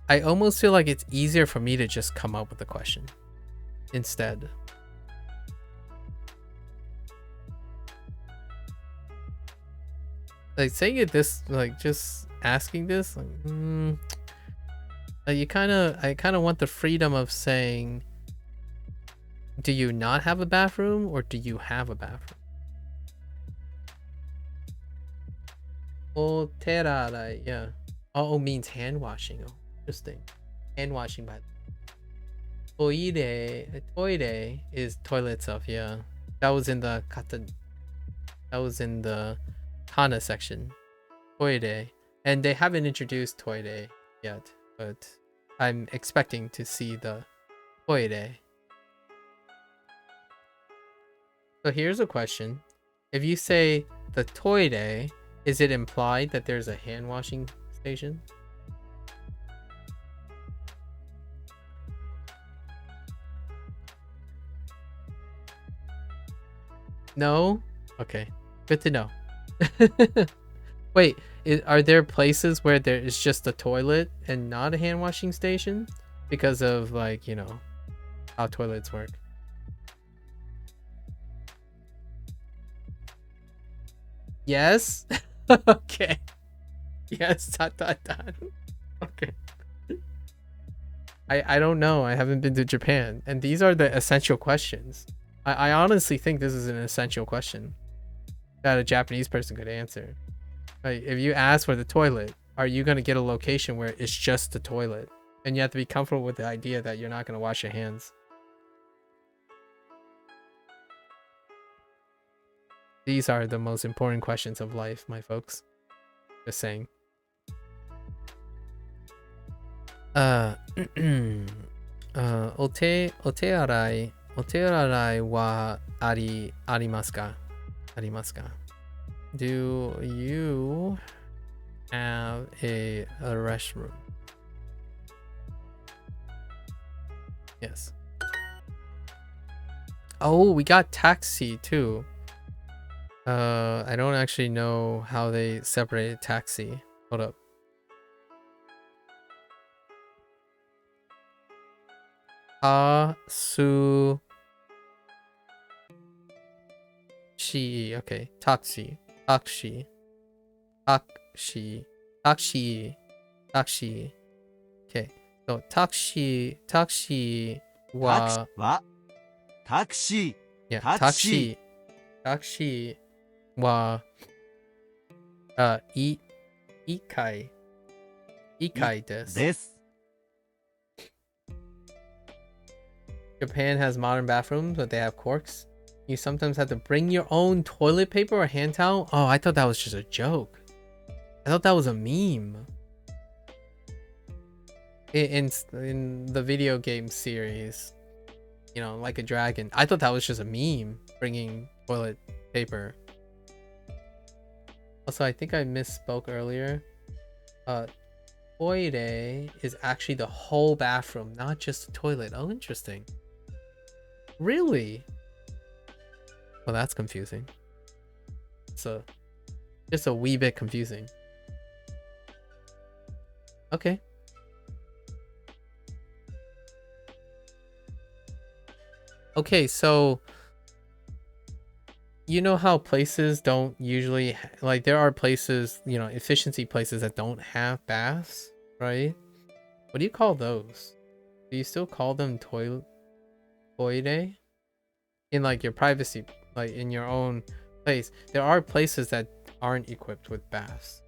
I almost feel like it's easier for me to just come up with a question instead. Like saying it this, like just asking this, like, I kind of want the freedom of saying, do you not have a bathroom or do you have a bathroom? Oterai, yeah. Oh, means hand washing. Oh, interesting. Hand washing by toire is toilet itself, yeah. That was in the kata. That was in the kana section. Toire. And they haven't introduced toire yet, but I'm expecting to see the toire. So here's a question. If you say the toire, is it implied that there's a hand washing station? No? Okay. Good to know. Wait, are there places where there is just a toilet and not a hand washing station? Because of, like, you know, how toilets work. Yes? Okay. Yes, ... Okay. I don't know. I haven't been to Japan. And these are the essential questions. I honestly think this is an essential question that a Japanese person could answer. Like, if you ask for the toilet, are you going to get a location where it's just the toilet? And you have to be comfortable with the idea that you're not going to wash your hands. These are the most important questions of life, my folks. Just saying. Ote arai wa arimasu ka? Arimasu ka? Do you have a restroom? Yes. Oh, we got taxi too. I don't actually know how they separated taxi. Hold up. Su Shi. Okay. Taxi. Taxi. Taxi. Taxi. Taxi. Okay. So taxi. Taxi wa. はタクシー Yeah. タクシ Taxi. Taxi wa. Ikai. Ikai ー desu. です。 Japan has modern bathrooms, but they have corks. You sometimes have to bring your own toilet paper or hand towel. Oh, I thought that was just a joke. I thought that was a meme. In the video game series, you know, like a dragon. I thought that was just a meme, bringing toilet paper. Also, I think I misspoke earlier. Toire is actually the whole bathroom, not just the toilet. Oh, interesting. Really? Well, that's confusing. So, just a wee bit confusing. Okay. Okay, so you know how places don't usually like there are places, you know, efficiency places that don't have baths, right? What do you call those? Do you still call them toire? In like your privacy, like in your own place. There are places that aren't equipped with baths.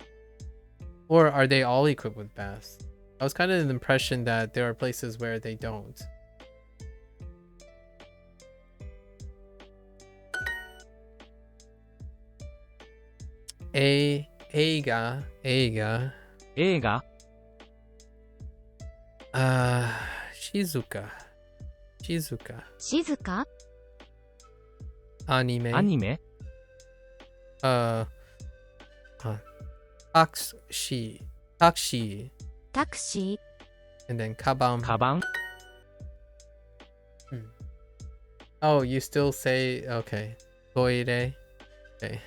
Or are they all equipped with baths? I was kind of in the impression that there are places where they don't. Eiga. 映画 Shizuka. 静か Anime. アニメ Taxi. タクシー And then kaban. カバン Oh, you still say, okay. Toire. Okay.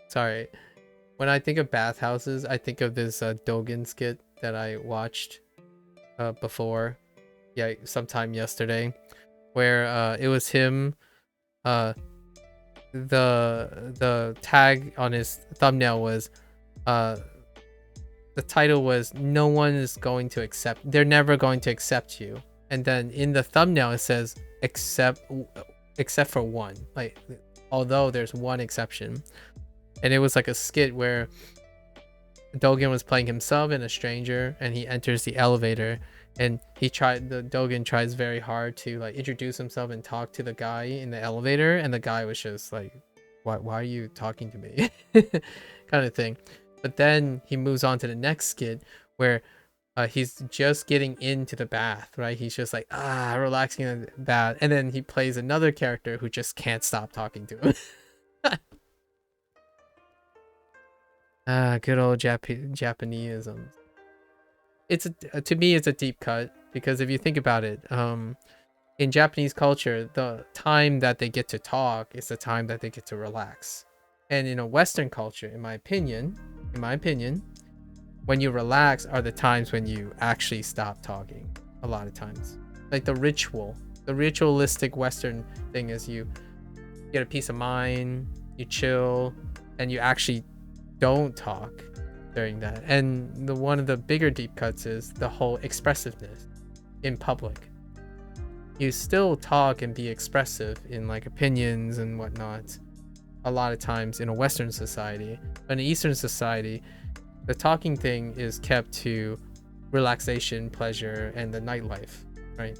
Sorry. When I think of bathhouses, I think of this Dogen skit that I watched before. Yeah, sometime yesterday. Where it was him. The tag on his thumbnail was the title was "No one is going to accept. They're never going to accept you." And then in the thumbnail it says except for one. Like, although there's one exception. And it was like a skit where Dogen was playing himself and a stranger, and he enters the elevator, and Dogen tries very hard to like introduce himself and talk to the guy in the elevator, and the guy was just like, why are you talking to me? Kind of thing. But then he moves on to the next skit where he's just getting into the bath, right? He's just like, relaxing in the bath. And then he plays another character who just can't stop talking to him. Good old Japaneseisms. To me, it's a deep cut, because if you think about it, in Japanese culture, the time that they get to talk is the time that they get to relax. And in a Western culture, in my opinion, when you relax are the times when you actually stop talking. A lot of times, like the ritualistic Western thing is you get a peace of mind, you chill, and you actually don't talk during that. And one of the bigger deep cuts is the whole expressiveness in public. You still talk and be expressive in like opinions and whatnot a lot of times in a Western society. But in an Eastern society, the talking thing is kept to relaxation, pleasure, and the nightlife, right?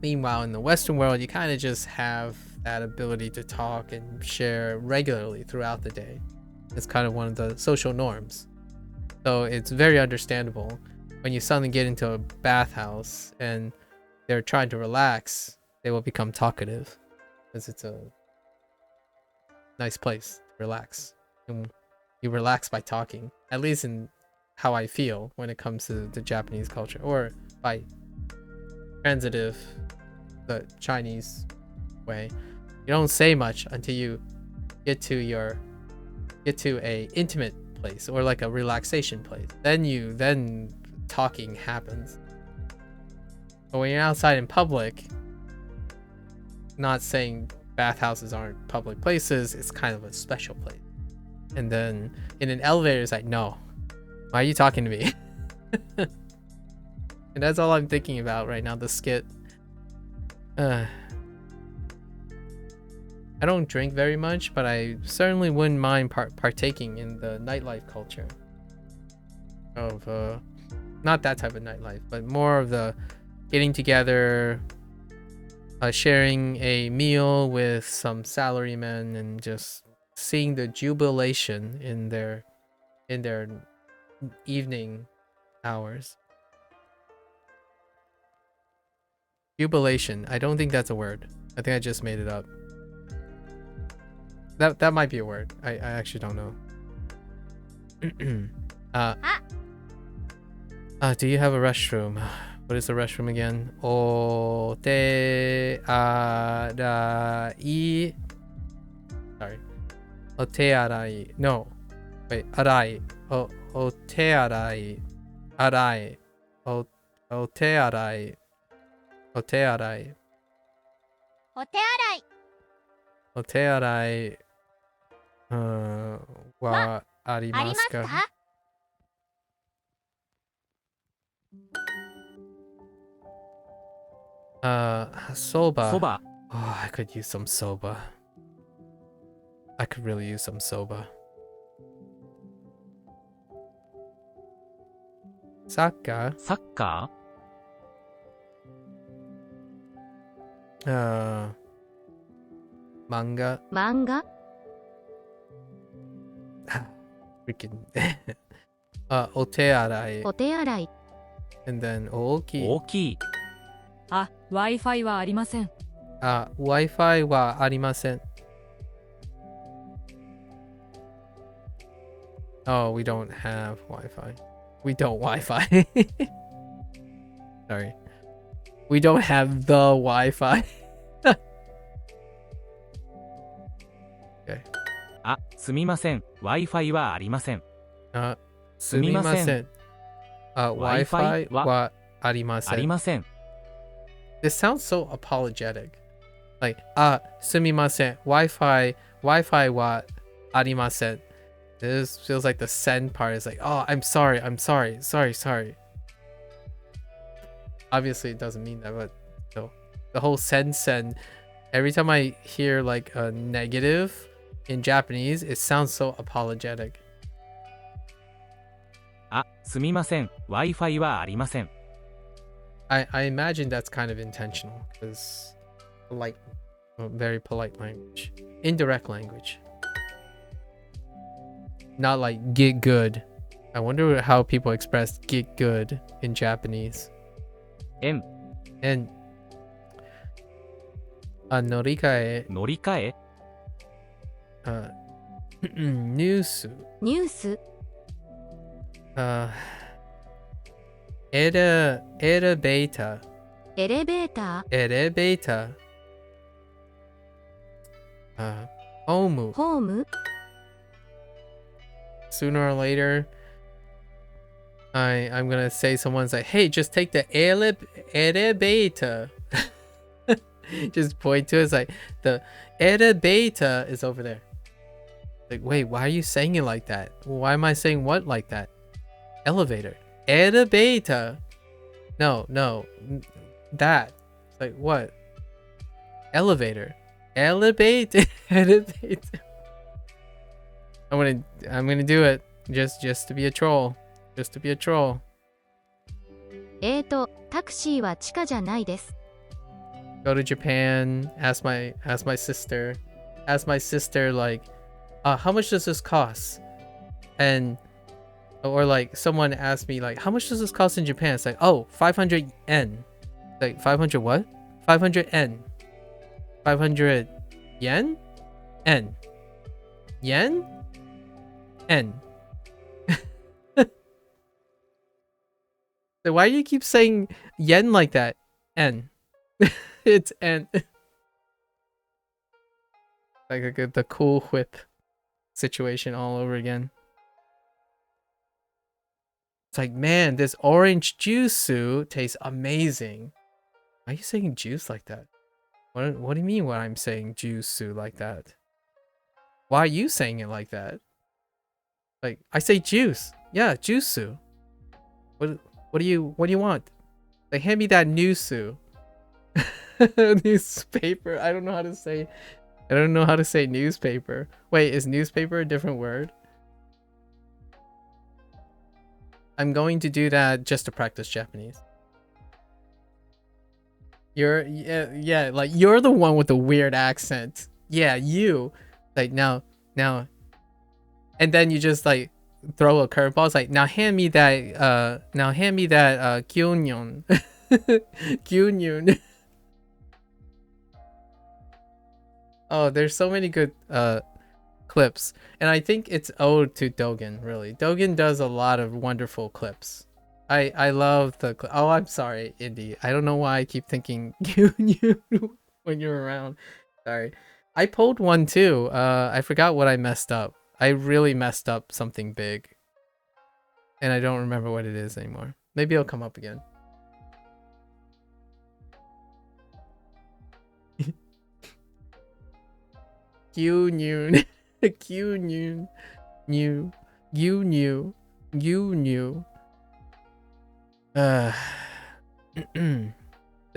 Meanwhile, in the Western world, you kind of just have that ability to talk and share regularly throughout the day. It's kind of one of the social norms. So it's very understandable when you suddenly get into a bathhouse and they're trying to relax, they will become talkative, because it's a nice place to relax. And you relax by talking, at least in how I feel when it comes to the Japanese culture, or by transitive, the Chinese way. You don't say much until you get to a intimate place or like a relaxation place. Then talking happens. But when you're outside in public, not saying bathhouses aren't public places, it's kind of a special place. And then in an elevator, it's like, no, why are you talking to me? And that's all I'm thinking about right now, the skit. I don't drink very much, but I certainly wouldn't mind partaking in the nightlife culture of not that type of nightlife, but more of the getting together, sharing a meal with some salarymen, and just seeing the jubilation in their evening hours. Jubilation. I don't think that's a word. I think I just made it up. That might be a word. I actually don't know. Do you have a restroom? What is the restroom again? Arai. Sorry. Otearai. No. Wait. Arai. Otearai. Arai. Otearai. Otearai. Otearai. Otearai. Wa ありますか？ Soba. そば Oh, I could use some soba. I could really use some soba. Saka. サッカ Manga. 漫画 Freaking. Otearai. お手洗い And then ー Ooki. 大きいあ、Wi-Fi はありません。 Wi-Fi wa arimasen. Oh, we don't have Wi-Fi. We don't Wi-Fi. Sorry. We don't have the Wi-Fi. あ、すみません Wi-Fi はありません Sumimasen. Wi-Fi Wi-Fi wa arimasen. ありません This sounds so apologetic. Like, sumimasen. Wi-Fi wa arimasen. This feels like the sen part is like, oh, I'm sorry. Sorry. Obviously, it doesn't mean that, but the whole sen. Every time I hear like a negative in Japanese, it sounds so apologetic. あ、すみません Wi-Fi はありません I imagine that's kind of intentional because very polite language, indirect language, not like get good. I wonder how people express get good in Japanese. 円 And 乗り換乗り換ええニュースニュースエレベータエレベーターホームホーム Sooner or later I'm gonna say someone's like, hey, just take the elevator. Just point to it. It's like the elevator is over there. Like, wait, why are you saying it like that? Why am I saying what like that? Elevator. Elevator. No. That. It's like what? Elevator. Elevator. Elevator. I'm gonna do it. Just to be a troll. Just to be a troll. タクシーは地下じゃないです。 Go to Japan. Ask my sister. Ask my sister like, how much does this cost? And or like someone asked me like, how much does this cost in Japan? It's like, oh, 500 yen. Like 500 what? 500 yen. 500 yen? N. Yen? N. So why do you keep saying yen like that? N. It's N. Like the cool whip situation all over again. It's like, man, this orange juice tastes amazing. Why are you saying juice like that? What do you mean when I'm saying juice like that? Why are you saying it like that? Like, I say juice. Yeah, juice. What do you want? Like, hand me that newsu. Newspaper. I don't know how to say newspaper. Wait, is newspaper a different word? I'm going to do that just to practice Japanese. Yeah, like you're the one with the weird accent. Yeah, you. Like now, and then you just like throw a curveball. It's like, now hand me that kyunyon. Kyunyon. Oh, there's so many good clips, and I think it's owed to Dogen. Really, Dogen does a lot of wonderful clips. I love the oh, I'm sorry, Indy. I don't know why I keep thinking Kyunyon when you're around. Sorry. I pulled one too. I forgot what I messed up. I really messed up something big. And I don't remember what it is anymore. Maybe it'll come up again. Kyunyon. Kyunyon. New. You knew. You knew. Like,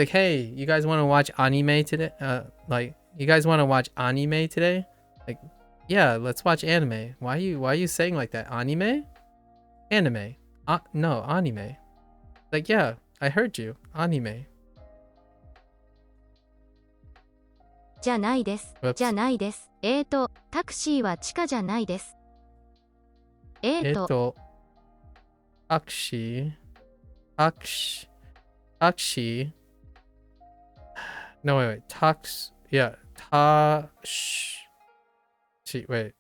hey, you guys want to watch anime today? Like, you guys want to watch anime today? Like, yeah, let's watch anime. Why are you saying like that? Anime? Anime. No, anime. Like, yeah, I heard you. Anime. じゃないです。 Whoops. じゃないです。タクシーは地下じゃないです。Taxi. No, wait. Yeah. Wait.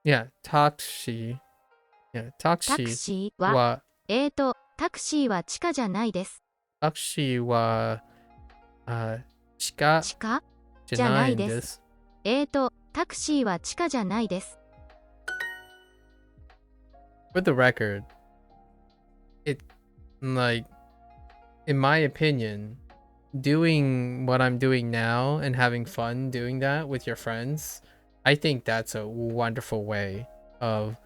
Yeah, taxi. Yeah, タ taxi クシーは、は、タクシーは地下じゃないです。 taxi は、地下地下じゃないんです。タクシーは地下じゃないです。 For the record, like, in my opinion, doing what I'm doing now and having fun doing that with your friends, I think that's a wonderful way of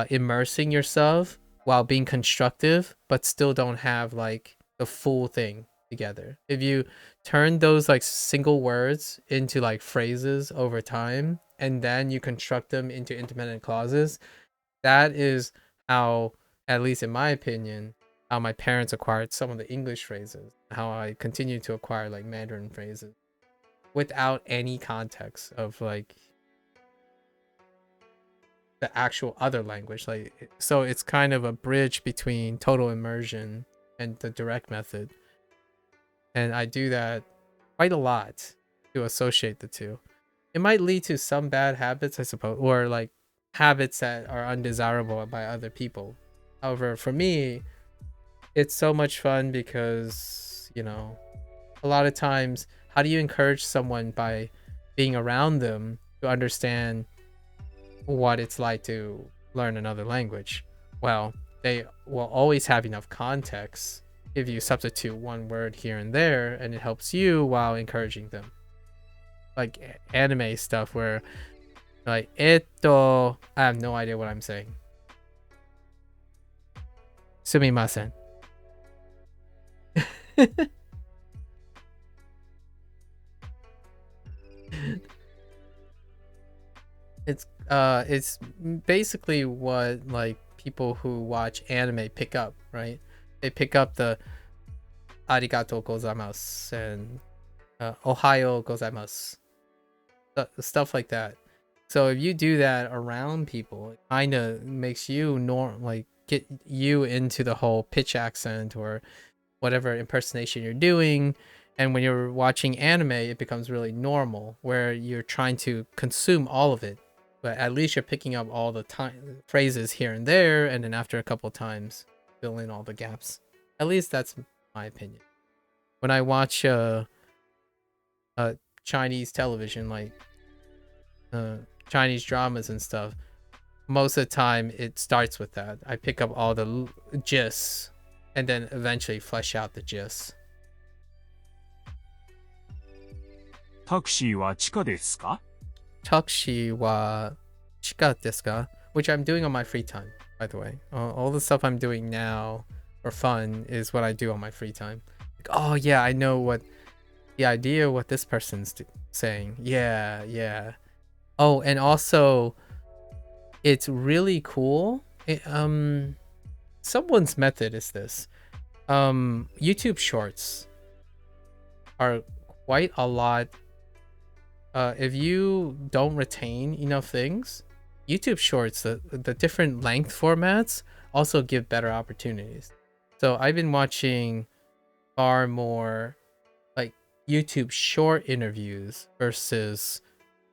immersing yourself while being constructive, but still don't have like the full thing together. If you turn those like single words into like phrases over time and then you construct them into independent clauses, that is how, at least in my opinion, how my parents acquired some of the English phrases, how I continue to acquire like Mandarin phrases without any context of like the actual other language. Like, so it's kind of a bridge between total immersion and the direct method. And I do that quite a lot to associate the two. It might lead to some bad habits, I suppose, or like habits that are undesirable by other people. However, for me, it's so much fun because, you know, a lot of times, how do you encourage someone by being around them to understand what it's like to learn another language? Well, they will always have enough context if you substitute one word here and there, and it helps you while encouraging them. Like anime stuff where like I have no idea what I'm saying. Sumimasen. It's basically what like people who watch anime pick up, right? They pick up the arigato gozaimasu and ohayo gozaimasu, stuff like that. So if you do that around people, it kind of makes you like get you into the whole pitch accent or whatever impersonation you're doing. And when you're watching anime, it becomes really normal where you're trying to consume all of it, but at least you're picking up all the time phrases here and there, and then after a couple times fill in all the gaps. At least that's my opinion. When I watch Chinese television, like Chinese dramas and stuff, most of the time it starts with that. I pick up all the gists and then eventually flesh out the gists. タクシーは地下ですか? Taxi wa chika desu ka? Which I'm doing on my free time, by the way. All the stuff I'm doing now for fun is what I do on my free time. Like, oh yeah, I know what the idea what this person's saying. Yeah. Oh, and also it's really cool. Someone's method is this. YouTube shorts are quite a lot. If you don't retain enough things, YouTube shorts, the different length formats also give better opportunities. So I've been watching far more like YouTube short interviews versus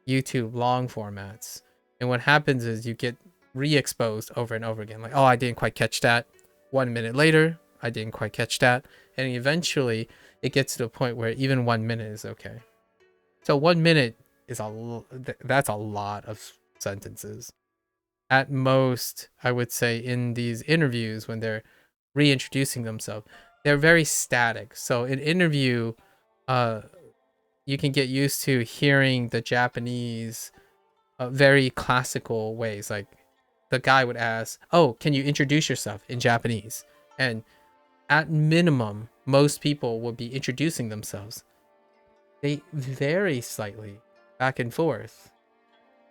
YouTube long formats. And what happens is you get re-exposed over and over again. Like, oh, I didn't quite catch that. 1 minute later, I didn't quite catch that. And eventually it gets to the point where even 1 minute is okay. So 1 minute is that's a lot of sentences. At most, I would say in these interviews when they're reintroducing themselves, they're very static. So in interview, you can get used to hearing the Japanese very classical ways. Like the guy would ask, "Oh, can you introduce yourself in Japanese?" And at minimum, most people will be introducing themselves. They vary slightly back and forth,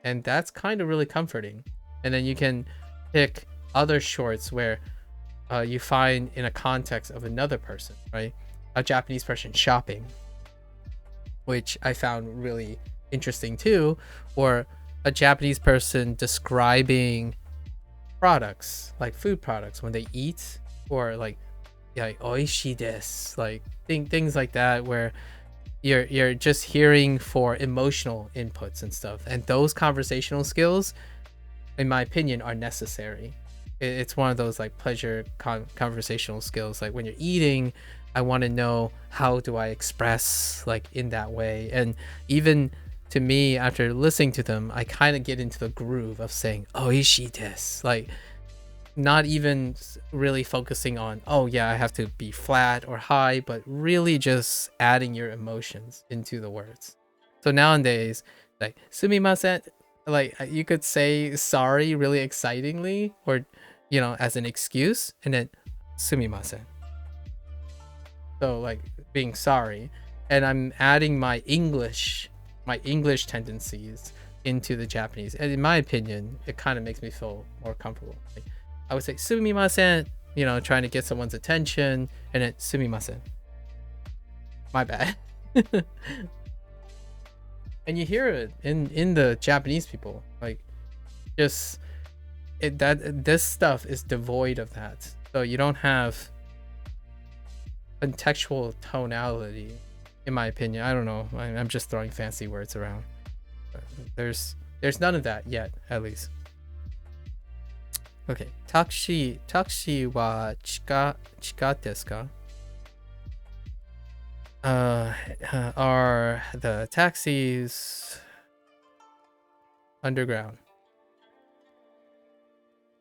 and that's kind of really comforting. And then you can pick other shorts where you find in a context of another person, right? A Japanese person shopping, which I found really interesting too, or a Japanese person describing products, like food products when they eat, or like oishii desu, like things like that, where you're just hearing for emotional inputs and stuff. And those conversational skills, in my opinion, are necessary. It's one of those like pleasure conversational skills. Like when you're eating, I want to know, how do I express like in that way? And even to me, after listening to them, I kind of get into the groove of saying oishii desu, like not even really focusing on, oh yeah, I have to be flat or high, but really just adding your emotions into the words. So nowadays, like sumimasen, like you could say sorry really excitingly, or as an excuse, and then sumimasen. So like being sorry, and I'm adding my English tendencies into the Japanese. And in my opinion, it kind of makes me feel more comfortable. Like, I would say sumimasen, trying to get someone's attention, and then sumimasen. My bad. And you hear it in the Japanese people, like just this stuff is devoid of that. So you don't have contextual tonality, in my opinion. I don't know. I'm just throwing fancy words around. But there's none of that yet, at least. Okay, taxi wa chika desu ka? Are the taxis underground?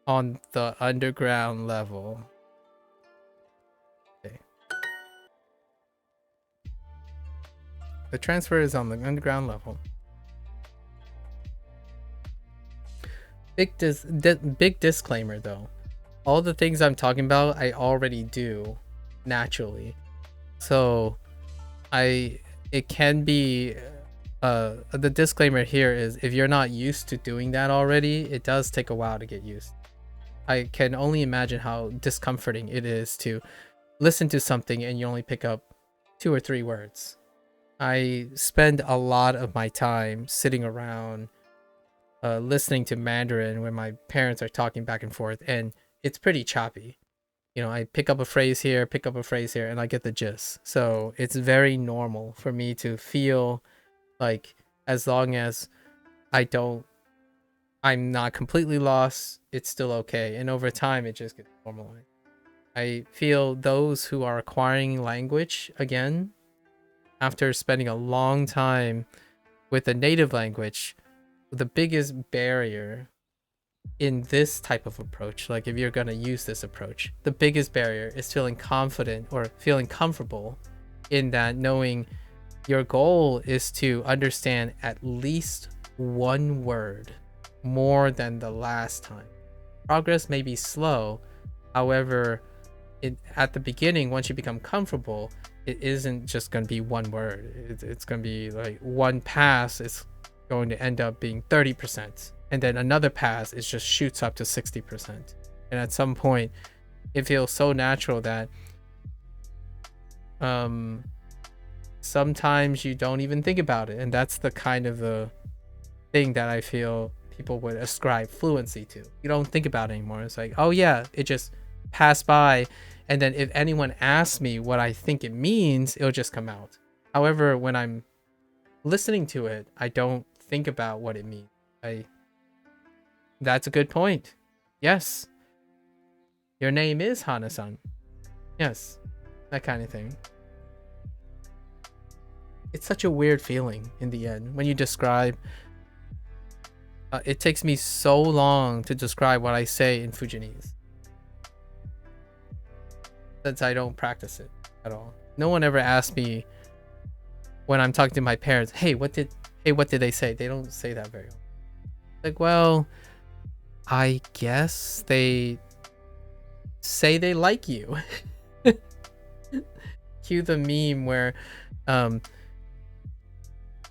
On the underground level. Okay. The transfer is on the underground level. Big disclaimer though. All the things I'm talking about, I already do naturally. So it can be the disclaimer here is, if you're not used to doing that already, it does take a while to get used. I can only imagine how discomforting it is to listen to something and you only pick up 2 or 3 words. I spend a lot of my time sitting around listening to Mandarin when my parents are talking back and forth, and it's pretty choppy. I pick up a phrase here, and I get the gist. So it's very normal for me to feel like, as long as I'm not completely lost, it's still okay. And over time, it just gets normalized. I feel those who are acquiring language again, after spending a long time with a native language, the biggest barrier in this type of approach, like if you're going to use this approach, the biggest barrier is feeling confident or feeling comfortable in that, knowing your goal is to understand at least one word more than the last time. Progress may be slow, however, at the beginning, once you become comfortable, it isn't just going to be one word. It's going to be like one pass is going to end up being 30%, and then another pass is just shoots up to 60%. And at some point, it feels so natural that sometimes you don't even think about it. And that's the kind of the thing that I feel people would ascribe fluency to. You don't think about it anymore. It's like, oh yeah, it just passed by, and then if anyone asks me what I think it means, it'll just come out. However, when I'm listening to it, I don't think about what it means. That's a good point. Yes, your name is Hana-san. Yes, that kind of thing. It's such a weird feeling in the end when you describe. It takes me so long to describe what I say in Fujianese, since I don't practice it at all. No one ever asked me when I'm talking to my parents, hey, what did they say? They don't say that very often. Like, well, I guess they say they like you. Cue the meme where,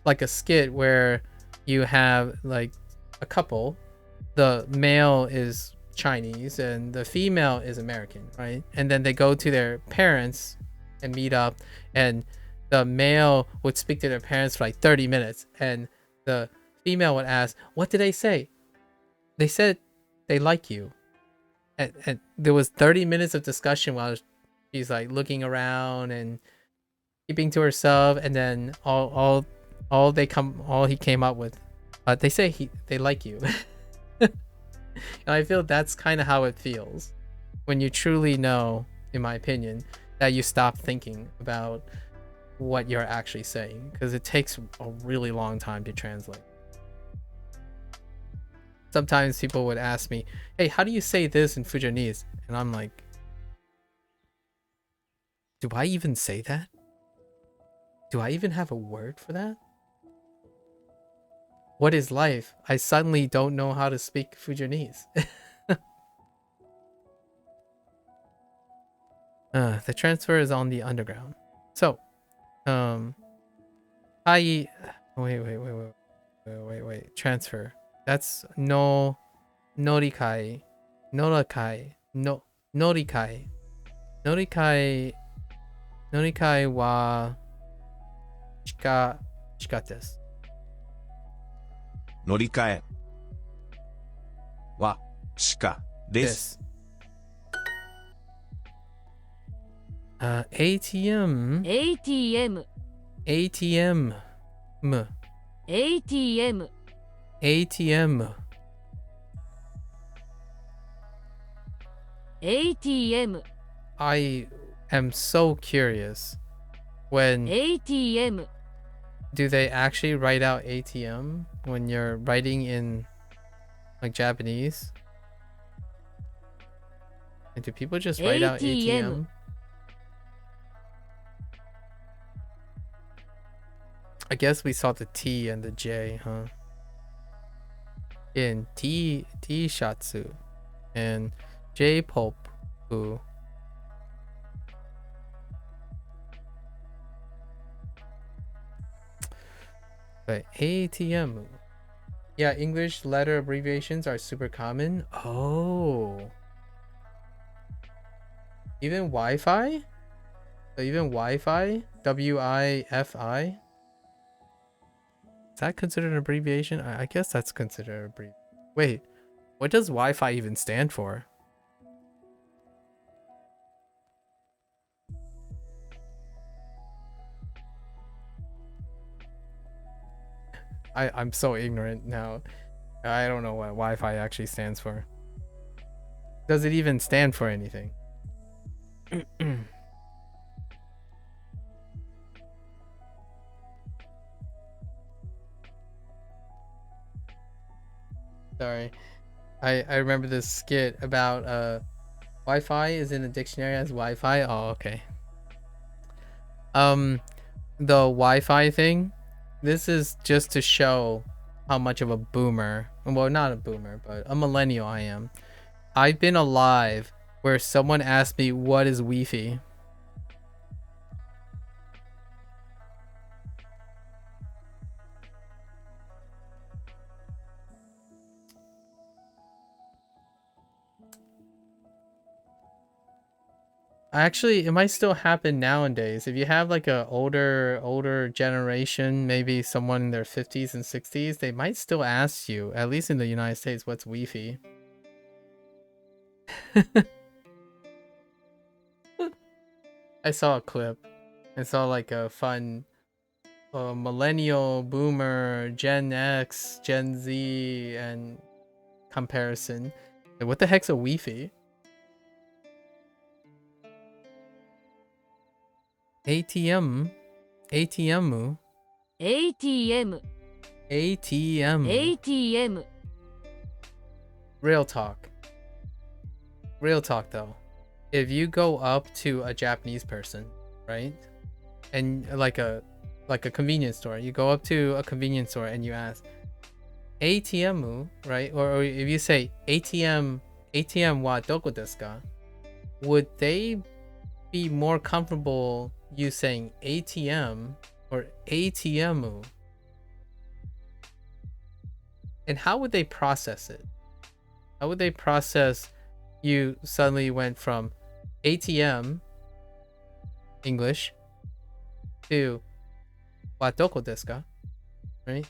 like a skit where you have like a couple, the male is Chinese and the female is American, right? And then they go to their parents and meet up, and the male would speak to their parents for like 30 minutes, and the female would ask, what did they say? They said they like you. And there was 30 minutes of discussion while she's like looking around and keeping to herself, and then all he came up with, they say they like you. And I feel that's kind of how it feels when you truly know, in my opinion, that you stop thinking about what you're actually saying, because it takes a really long time to translate. Sometimes people would ask me, hey, how do you say this in Fujianese? And I'm like, do I even say that? Do I even have a word for that? What is life? I suddenly don't know how to speak Fujianese. The transfer is on the underground. So, wait. Transfer. That's no, norikai, norikai, no, norikai, norikai wa shika desu. 乗り換えはしかです。ATM. ATM ATM. ATM ATM. ATM I am so curious. When ATM do they actually write out ATM when you're writing in like Japanese? And do people just write out ATM? I guess we saw the T and the J, huh? In T Shatsu and J Pulp. But ATM. Yeah, English letter abbreviations are super common. Oh. Even Wi-Fi? So even Wi-Fi? WIFI? Is that considered an abbreviation? I guess that's considered an abbreviation. Wait, what does Wi-Fi even stand for? I'm so ignorant now. I don't know what Wi-Fi actually stands for. Does it even stand for anything? Sorry. I remember this skit about Wi-Fi is in the dictionary as Wi-Fi. Oh, okay. The Wi-Fi thing, this is just to show how much of a boomer, well, not a boomer, but a millennial I am. I've been alive where someone asked me, what is Wi-Fi? Actually, it might still happen nowadays. If you have like a older generation, maybe someone in their 50s and 60s, they might still ask you, at least in the United States, what's Wi-Fi? I saw a clip. I saw like a fun millennial, boomer, Gen X, Gen Z, and comparison. Like, what the heck's a Wi-Fi? ATM. ATM. ATM ATM. ATM Real talk. Real talk though. If you go up to a Japanese person, right? And like a convenience store. You go up to a convenience store and you ask, ATM, right? Or if you say ATM wa doko desu ka? Would they be more comfortable you saying ATM or ATM? And how would they process it? How would they process you suddenly went from ATM English to wa doko desu ka? Right?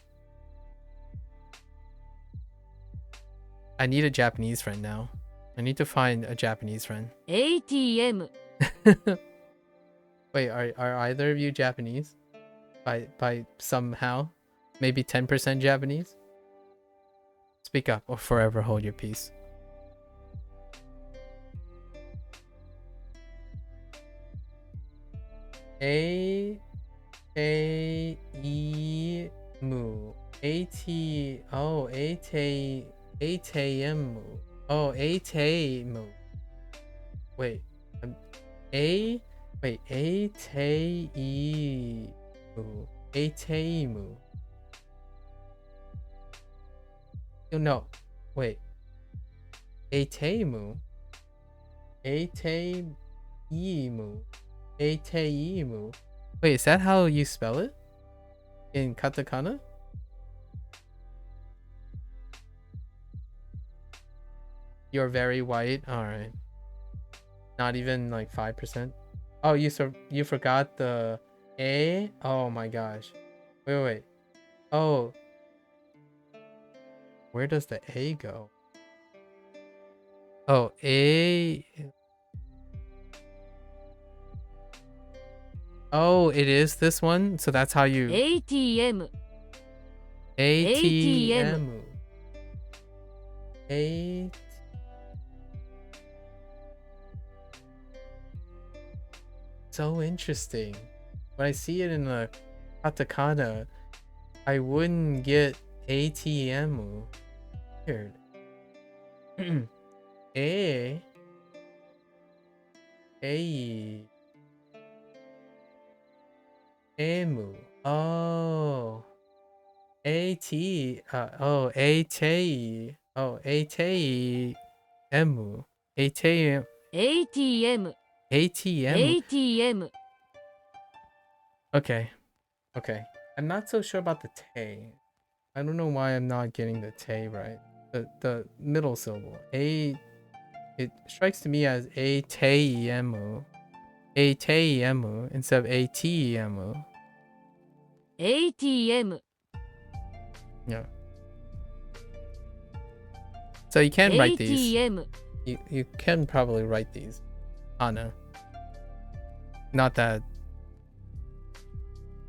I need a Japanese friend now. I need to find a Japanese friend. ATM Wait, are either of you Japanese? By somehow? Maybe 10% Japanese? Speak up or forever hold your peace. A E mu. ATM. Oh, ATM. Wait. ATM. ATM. No. Wait. ATM. ATM. ATM. Wait, is that how you spell it? In katakana? You're very white. All right. Not even like 5%. Oh, you forgot the A? Oh my gosh. Wait. Oh. Where does the A go? Oh, A. Oh, it is this one? So that's how you... ATM ATM. A. So interesting. When I see it in the katakana, I wouldn't get ATM. Weird. A. M. Oh. AT. Oh, AT. Oh, ATM. ATM. ATM ATM. ATM Okay. I'm not so sure about the te. I don't know why I'm not getting the te right. The middle syllable. It strikes to me as ATM. ATM instead of ATM. ATM Yeah. So you can write these. ATM You can probably write these. Anna. Not that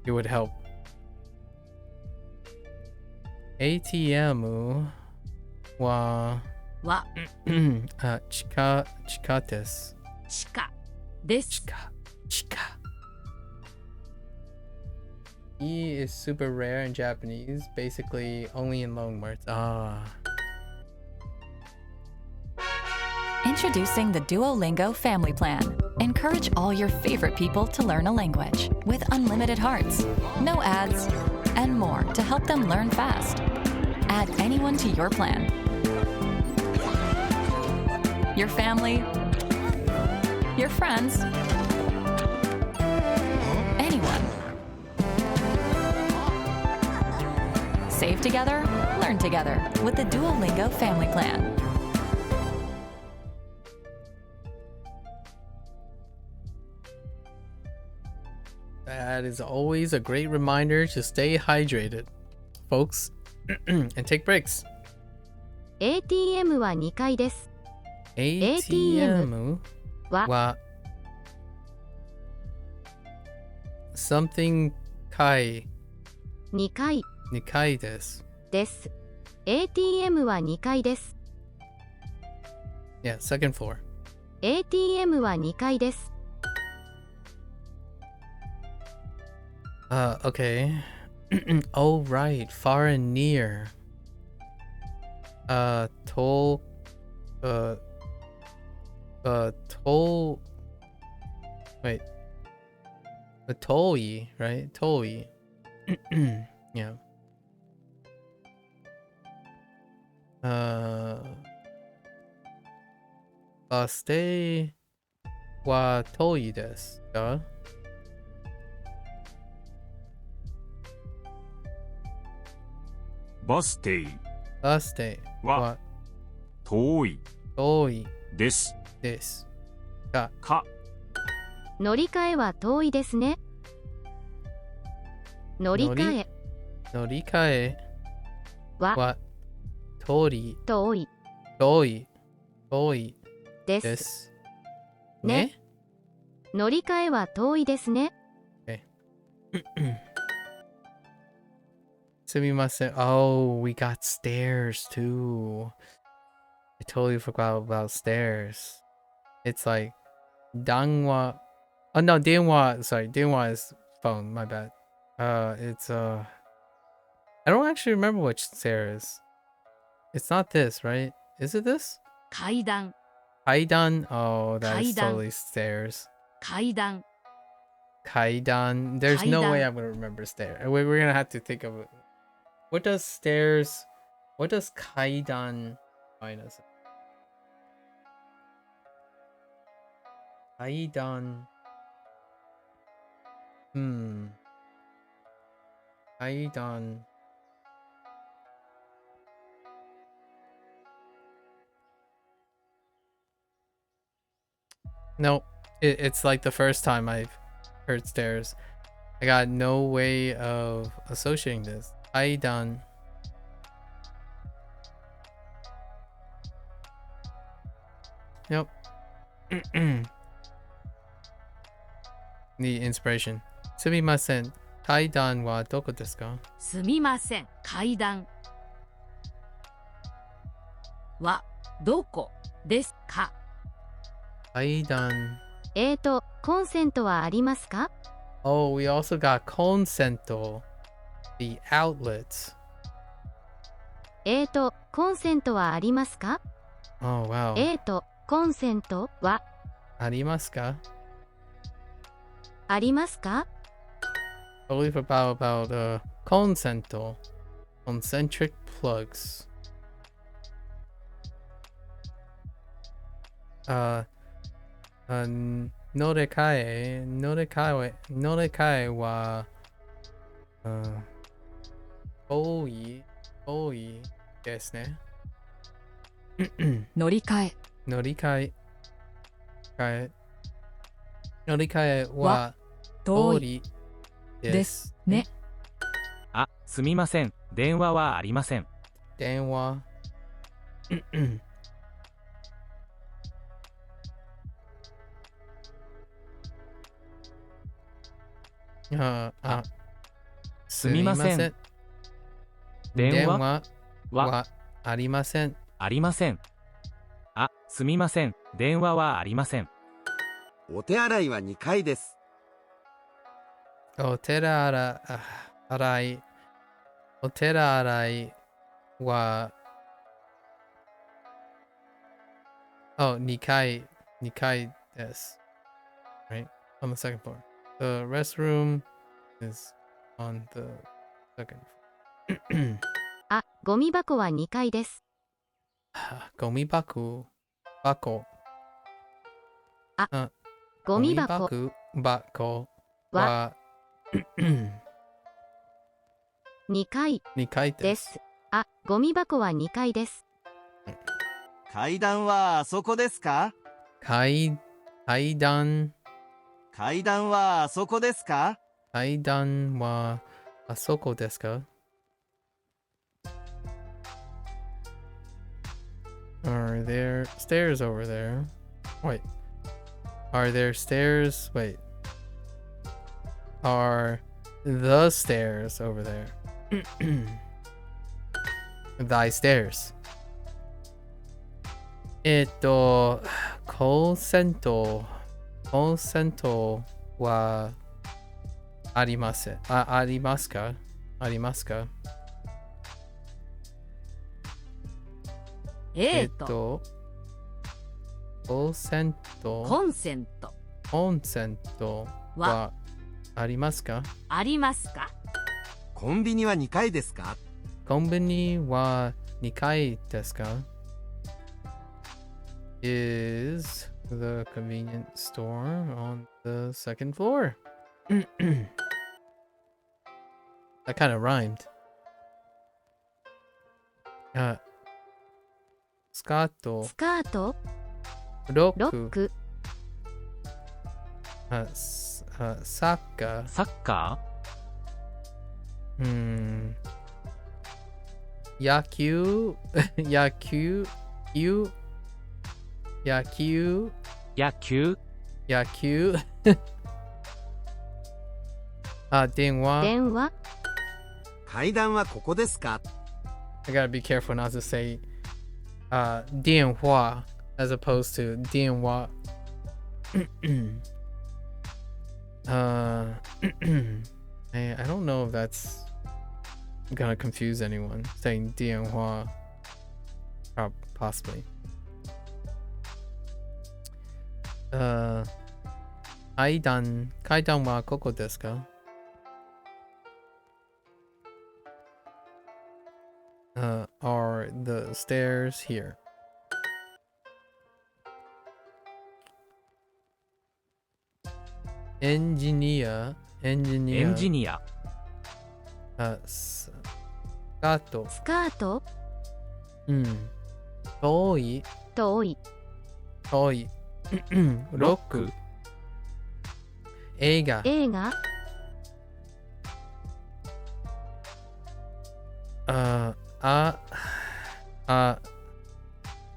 it would help. ATM wa は chika desu. 地下です Chika. E is super rare in Japanese, basically only in loanwords. Ah. Introducing the Duolingo Family Plan. Encourage all your favorite people to learn a language with unlimited hearts, no ads, and more to help them learn fast. Add anyone to your plan. Your family, your friends, anyone. Save together, learn together with the Duolingo Family Plan. That is always a great reminder to stay hydrated, folks, and take breaks. ATM は2階です。 ATM は something kai 2階 2階です。です。ATM は2階です。 Yeah, second floor. ATM は2階です。 Okay. Oh, right. Far and near. Toll. Toll. Wait. The tolley, right? Tolley. Yeah. バス停は遠いですか？バス停バス停はは遠い遠いですですか？か。乗り換えは遠いですね。乗り換え乗り換えはは遠い遠い遠い遠いです。ですね。乗り換えは遠いですね。すみません。Oh, we got stairs too. I totally forgot about stairs. It's like 電話. Oh no, 電話. Sorry, 電話 is phone. My bad. It's I don't actually remember which stairs. It's not this, right? Is it this? 階段 階段. Oh, that is 階段 totally stairs. 階段 階段. There's no way 階段 I'm gonna remember stairs. We're gonna have to think of it. What does stairs? What does 階段 minus? 階段. Hmm. 階段. No, it's like the first time I've heard stairs. I got no way of associating this. 階段. Yep. The inspiration. すみません。階段はどこですか？すみません階段はどこですか？階段. コンセントはありますか？ Oh, we also got consent. The outlets. コンセントはありますか？ Oh, wow. コンセントはありますか？ありますか？ Totally forgot about consent. Concentric plugs. 乗り換えは、遠いですね。乗り換え乗り換えは遠い遠いでですすね。あ、すみません。電話はありません。電話。すみません。電話はありません。ありません。あ、すみません。電話はありません。お手洗いは2階です。お手洗いは2階です。Right? On the second floor. The restroom is on the second floor. ゴミ箱は2階です。ゴミ箱ゴミ箱は2階2階でです。す。ゴミ箱は2階です。階段はあそこですか？階段はあそこですか？階段はあそこですか？ Are there stairs over there? Wait. Are there stairs? Wait. Are the stairs over there? Thy stairs. コンセントはありません。ありますか？ありますか？コンセントはありますか？ありますか？コンビニは2階ですか？コンビニは2階 desu ka? Is the convenience store on the second floor. That kind of rhymed. Skato スカート、ロッ roku ク、 saka サッカ yaku yaku yu yaku ー野球 yaku 電話電話、階段はここですか？ I gotta be careful not to say 電話 as opposed to 電話I don't know if that's gonna confuse anyone saying 電話 possibly 階段はここですか？Are the stairs here? エンジニアエンジニアスカートスカート、遠い遠い、ロック映画映画、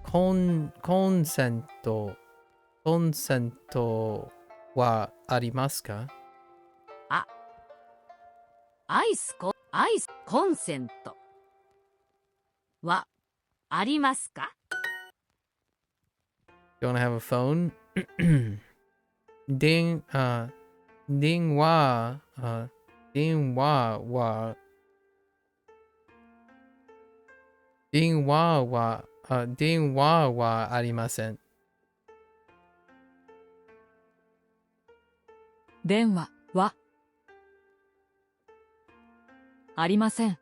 コンセントはありますか？アイスコンセントはありますか？ You wanna have a phone? 電話はありません。電話はありません。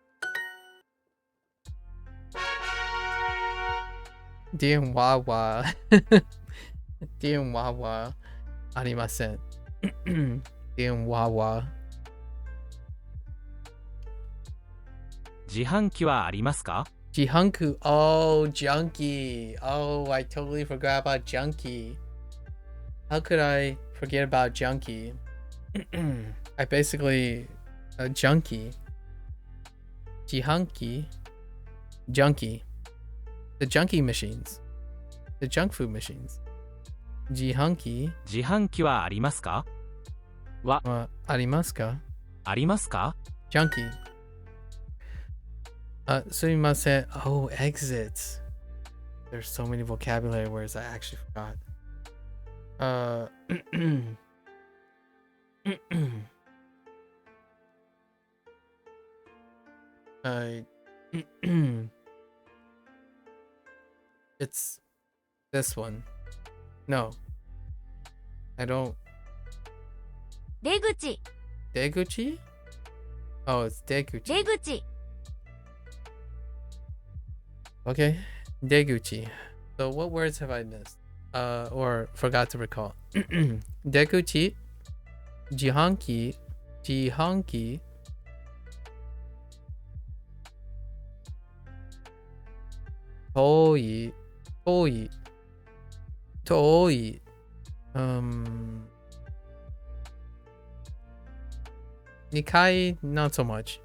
電話はありません。電話は自販機はありますか？自販機 Oh, junkie. Oh, I totally forgot about junkie. How could I forget about junkie? I basically a junkie. 自販機 junkie. The junkie machines. The junk food machines. 自販機はありますか？はありますか？ありますか？ junkie. すみません。Oh, exits. There's so many vocabulary words I actually forgot. It's this one. No. I don't. 出口、出口? Oh, it's 出口。出口、 Okay. 出口. So what words have I missed? Or forgot to recall? 出口、自販機、遠い、2階 not so much.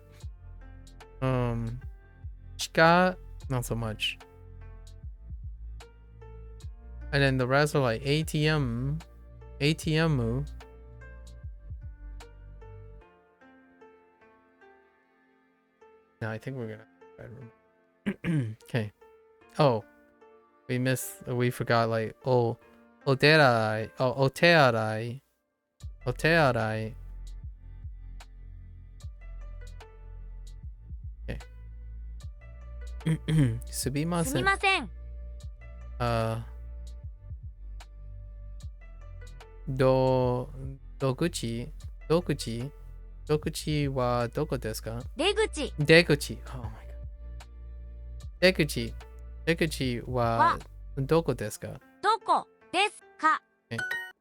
地下 not so much. And then the rest are like ATM. No, I think we're gonna bedroom. Okay. Oh, we forgot like otearai. Okay. すみません。すみません。ど口はどこですか？出口、出口。Oh my god. 出口はどこですか？どこですか？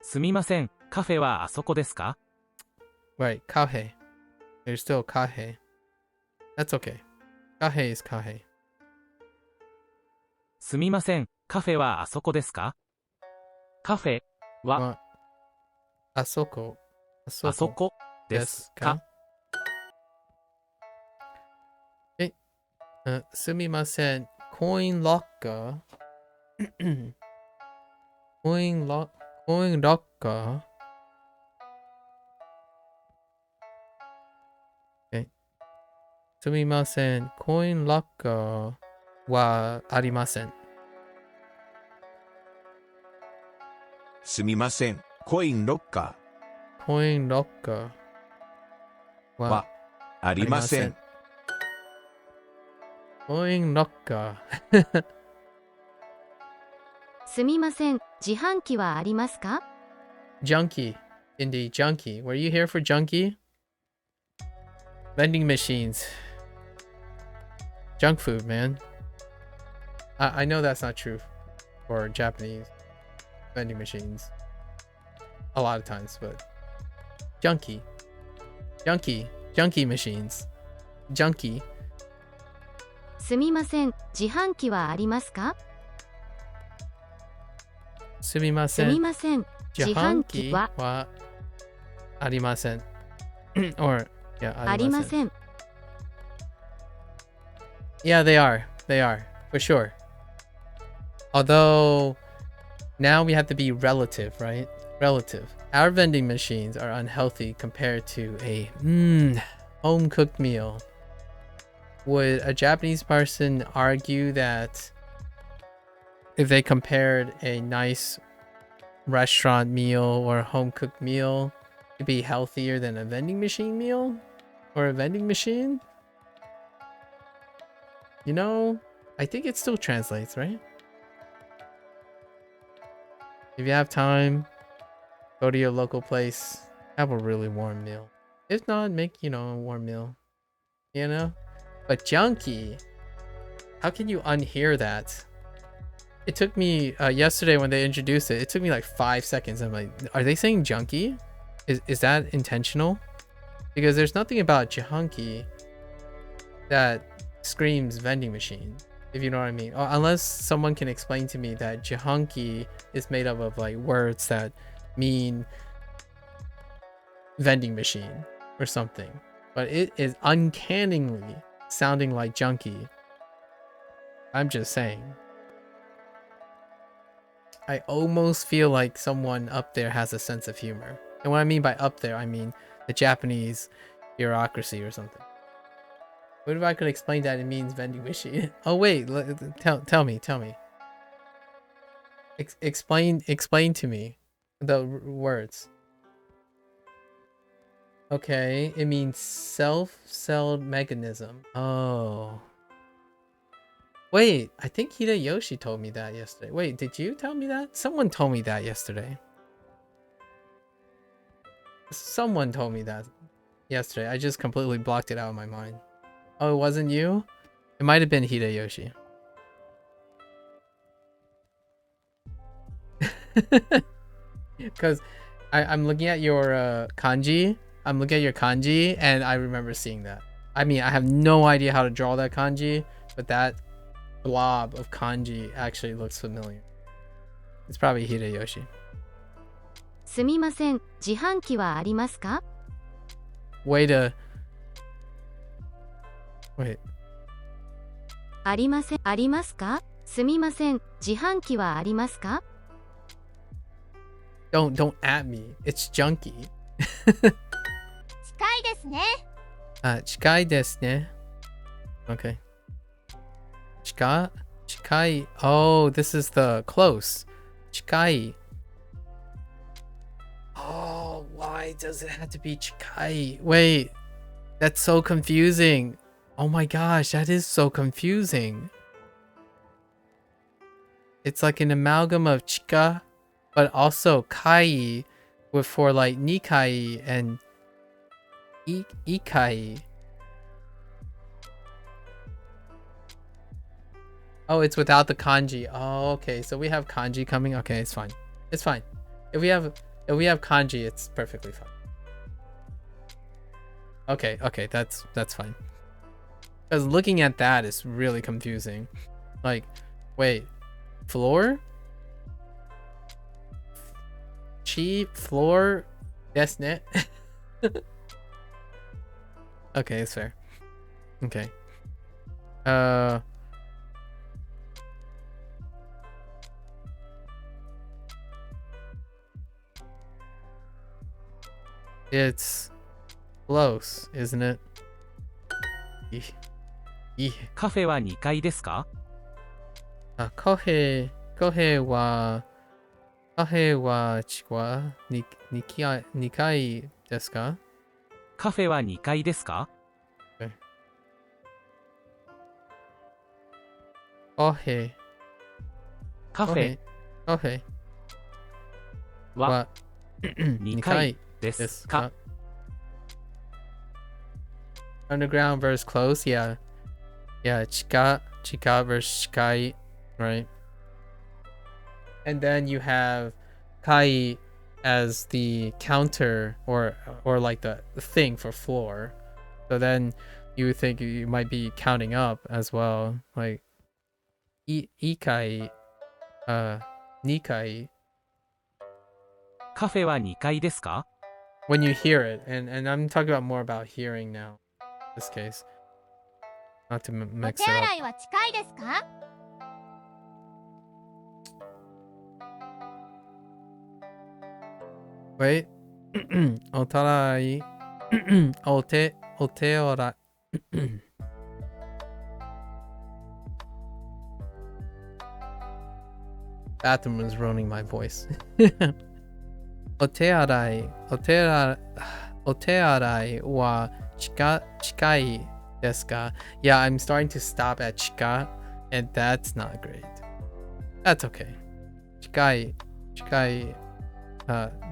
すみません、カフェはあそこですか？ Right, kahe. There's still kahe. That's okay. Kahe is kahe. すみません、カフェはあそこですか？カフェはあそこ。あそこですか？すみません。コインロッカーコインロッカーすみません。コインロッカーはありません。すみません。コインロッカコインロッカーはーはありません。コインロッカー。すみません、自販機はありますか？ Junkie. Indeed, junkie. Were you here for junkie? Vending machines. Junk food, man. I know that's not true for Japanese vending machines. A lot of times, but junkie. Junkie machines. Junkie. すみません、自販機はありますか？すみますせん。みません、自販機はありません。or, yeah, ありません。Yeah, they are. They are, for sure. Although, now we have to be relative, right? Relative. Our vending machines are unhealthy compared to a home-cooked meal. Would a Japanese person argue that if they compared a nice restaurant meal or a home-cooked meal to be healthier than a vending machine meal? Or a vending machine? You know, I think it still translates, right? If you have time, go to your local place, have a really warm meal. If not, make, a warm meal. You know? But junkie, how can you unhear that? It took me, yesterday when they introduced it, it took me like 5 seconds. I'm like, are they saying junkie? Is that intentional? Because there's nothing about junkie that screams vending machine, if you know what I mean. Unless someone can explain to me that jahanki is made up of like words that mean vending machine or something. But it is uncannily sounding like junkie. I'm just saying. I almost feel like someone up there has a sense of humor. And what I mean by up there, I mean the Japanese bureaucracy or something. What if I could explain that it means vending machine? Oh wait, tell me. Explain to me the words. Okay, it means self-cell mechanism. Oh. Wait, I think Hideyoshi told me that yesterday. Wait, did you tell me that? Someone told me that yesterday. Someone told me that yesterday. I just completely blocked it out of my mind. Oh, it wasn't you? It might have been Hideyoshi. Because I'm looking at your kanji. I'm looking at your kanji, and I remember seeing that. I mean, I have no idea how to draw that kanji, but that blob of kanji actually looks familiar. It's probably Hideyoshi. すみません、自販機はありますか？ Way to... Wait. ありません、ありますか？すみません、自販機はありますか？ Don't at me. It's junky. 近いですね。近いですね. Okay. 近い. Oh, this is the close. 近い. Oh, why does it have to be 近い? Wait, that's so confusing. Oh my gosh, that is so confusing. It's like an amalgam of chika, but also kai with for like nikai and ikai. Oh, it's without the kanji. Oh, okay. So we have kanji coming. Okay, it's fine. It's fine. If we have kanji, it's perfectly fine. Okay, that's fine. Because looking at that is really confusing. Like, wait, floor? Floor? Desu ne? Okay, it's fair. Okay. It's close, isn't it? カフェは2階ですか？あ、カフェは2階ですか？カフェは2階ですか？カフェは2階ですか？ Underground versus close, yeah. Yeah, chika versus chikai, right? And then you have kai as the counter or like the thing for floor. So then you would think you might be counting up as well, like ikai, nikai. カフェは2階ですか？ When you hear it, and I'm talking about more about hearing now. In this case, not to お mix 手 it 洗 up. いは近いですか？ Wait. おたらい。お手洗い。Bathroom was ruining my voice. お手洗いは近いですか? Yeah, I'm starting to stop at 近 and that's not great. That's okay. 近い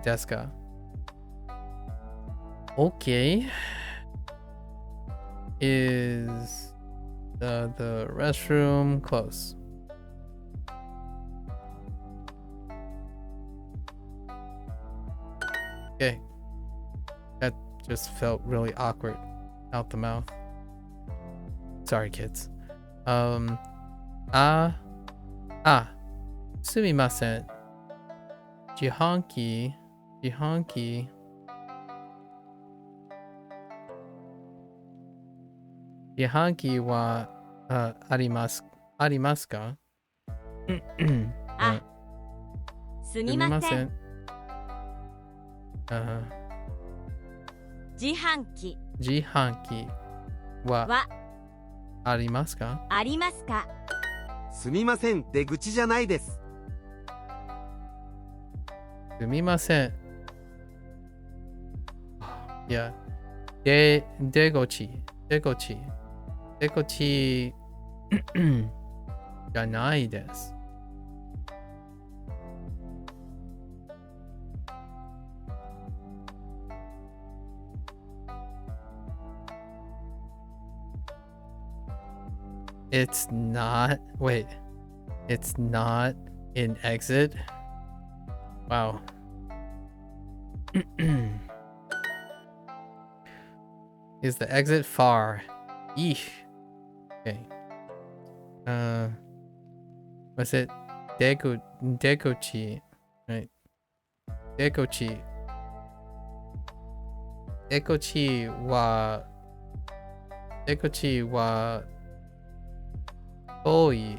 ですか? Okay. Is the restroom close? Okay. That just felt really awkward out the mouth. Sorry, kids. すみません。自販機はありますか？あ、すみません。自販機はありますか？すみません、出口じゃないです。すみません。いや、出口じゃないです。It's not. Wait. It's not an exit? Wow. Is the exit far? Eesh. Okay. Was it Deguchi? Right. Deguchi wa遠い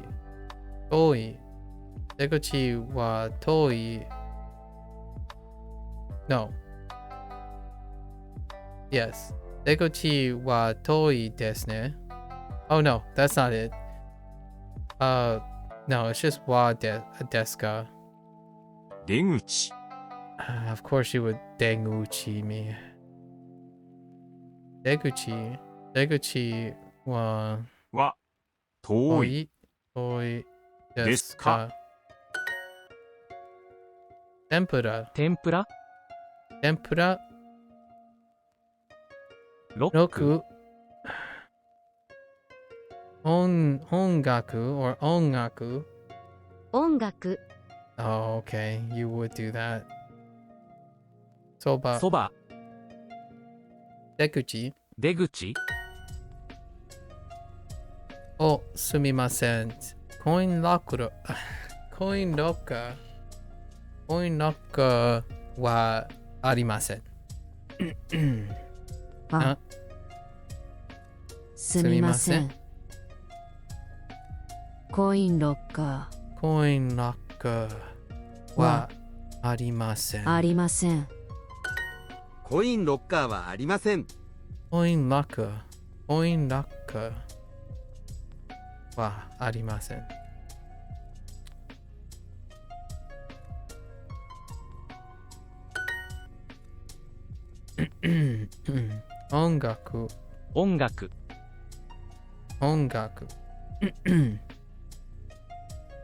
出口は遠い No. Yes. 出口は遠いですね. Oh no, that's not it. No, it's just wa desu ka. 出口 Of course you would deguchi me. 出口はは遠い遠いですか? 天ぷらロック Hongaku or ongaku. 音楽 Oh, okay. You would do that. Soba. そば、 Dekuchi. 出口、 Oh, sumimasen. Coin locker. Coin locker. Coin locker wa arimasen. あ、すみません。コインロッカ Coin locker wa arimasen. ーありません。コインロッカーはありません。 Coin locker. Coin locker wa arimasen. Ongaku. 音楽、 Ongaku.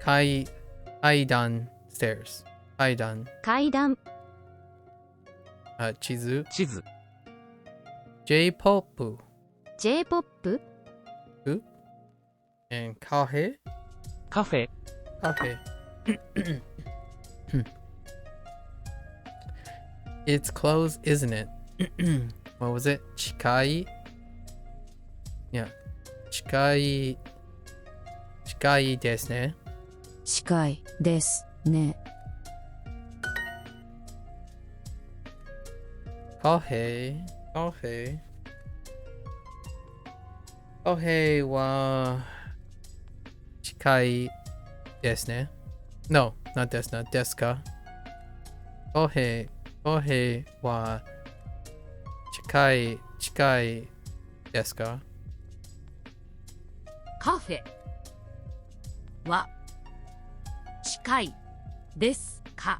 Kaidan stairs. Kaidan. 階段 Chizu. 地図、 J-pop. J-POP And cafe. カフェ、 Cafe. It's closed, isn't it? What was it? Chikai? Yeah. Chikai. Chikai desu ne. 近いですね。 Cafe. Cafe. Cafe wa chikai desu ne. No, not desu na. Desu ka. Cafe wa chikai desu ka? カフェは近いですか？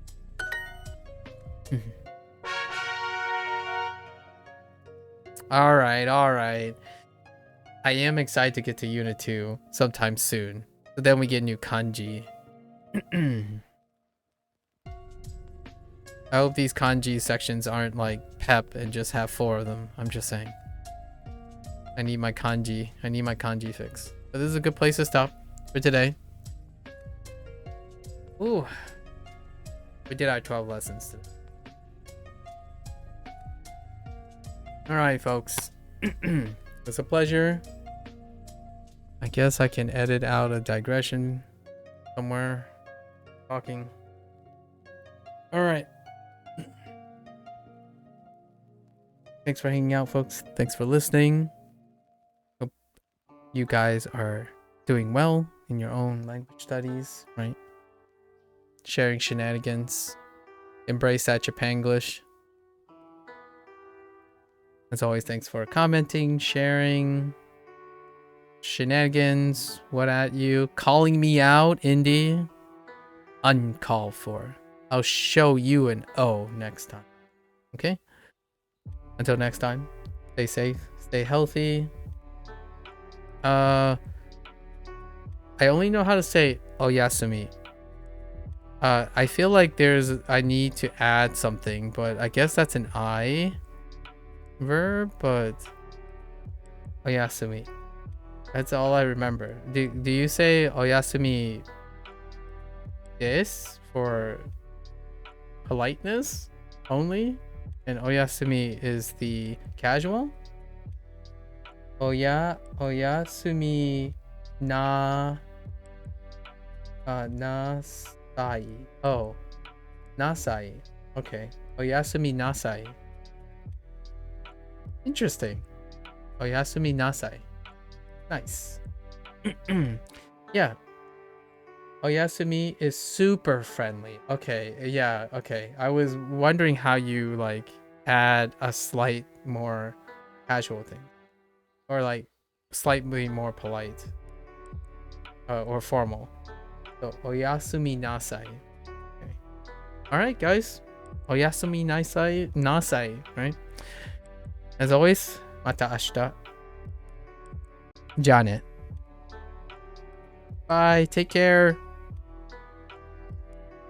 All right. I am excited to get to Unit 2 sometime soon. So then we get new kanji. I hope these kanji sections aren't like pep and just have 4 of them. I'm just saying. I need my kanji fix. But this is a good place to stop for today. Ooh. We did our 12 lessons today. Alright, folks. It's a pleasure. I guess I can edit out a digression somewhere. Talking. Alright. Thanks for hanging out, folks. Thanks for listening. Hope you guys are doing well in your own language studies, right? Sharing shenanigans. Embrace that Japanglish. As always, thanks for commenting, sharing, shenanigans, what at you, calling me out, Indy. Uncalled for. I'll show you an O next time. Okay? Until next time, stay safe, stay healthy. I only know how to say oyasumi. I feel like I need to add something, but I guess that's an I verb, but oyasumi. That's all I remember. Do you say oyasumi this for politeness only? And oyasumi is the casual? Oyasumi na nasai. Oh, nasai. Okay. Oyasumi nasai. Interesting. Oyasumi nasai. Nice. Yeah. Oyasumi is super friendly. Okay, yeah, okay. I was wondering how you like add a slight more casual thing. Or like slightly more polite. Or formal. So oyasumi nasai. Okay. Alright guys. Oyasumi nasai, right? As always, mata ashita. Janet. Bye. Take care.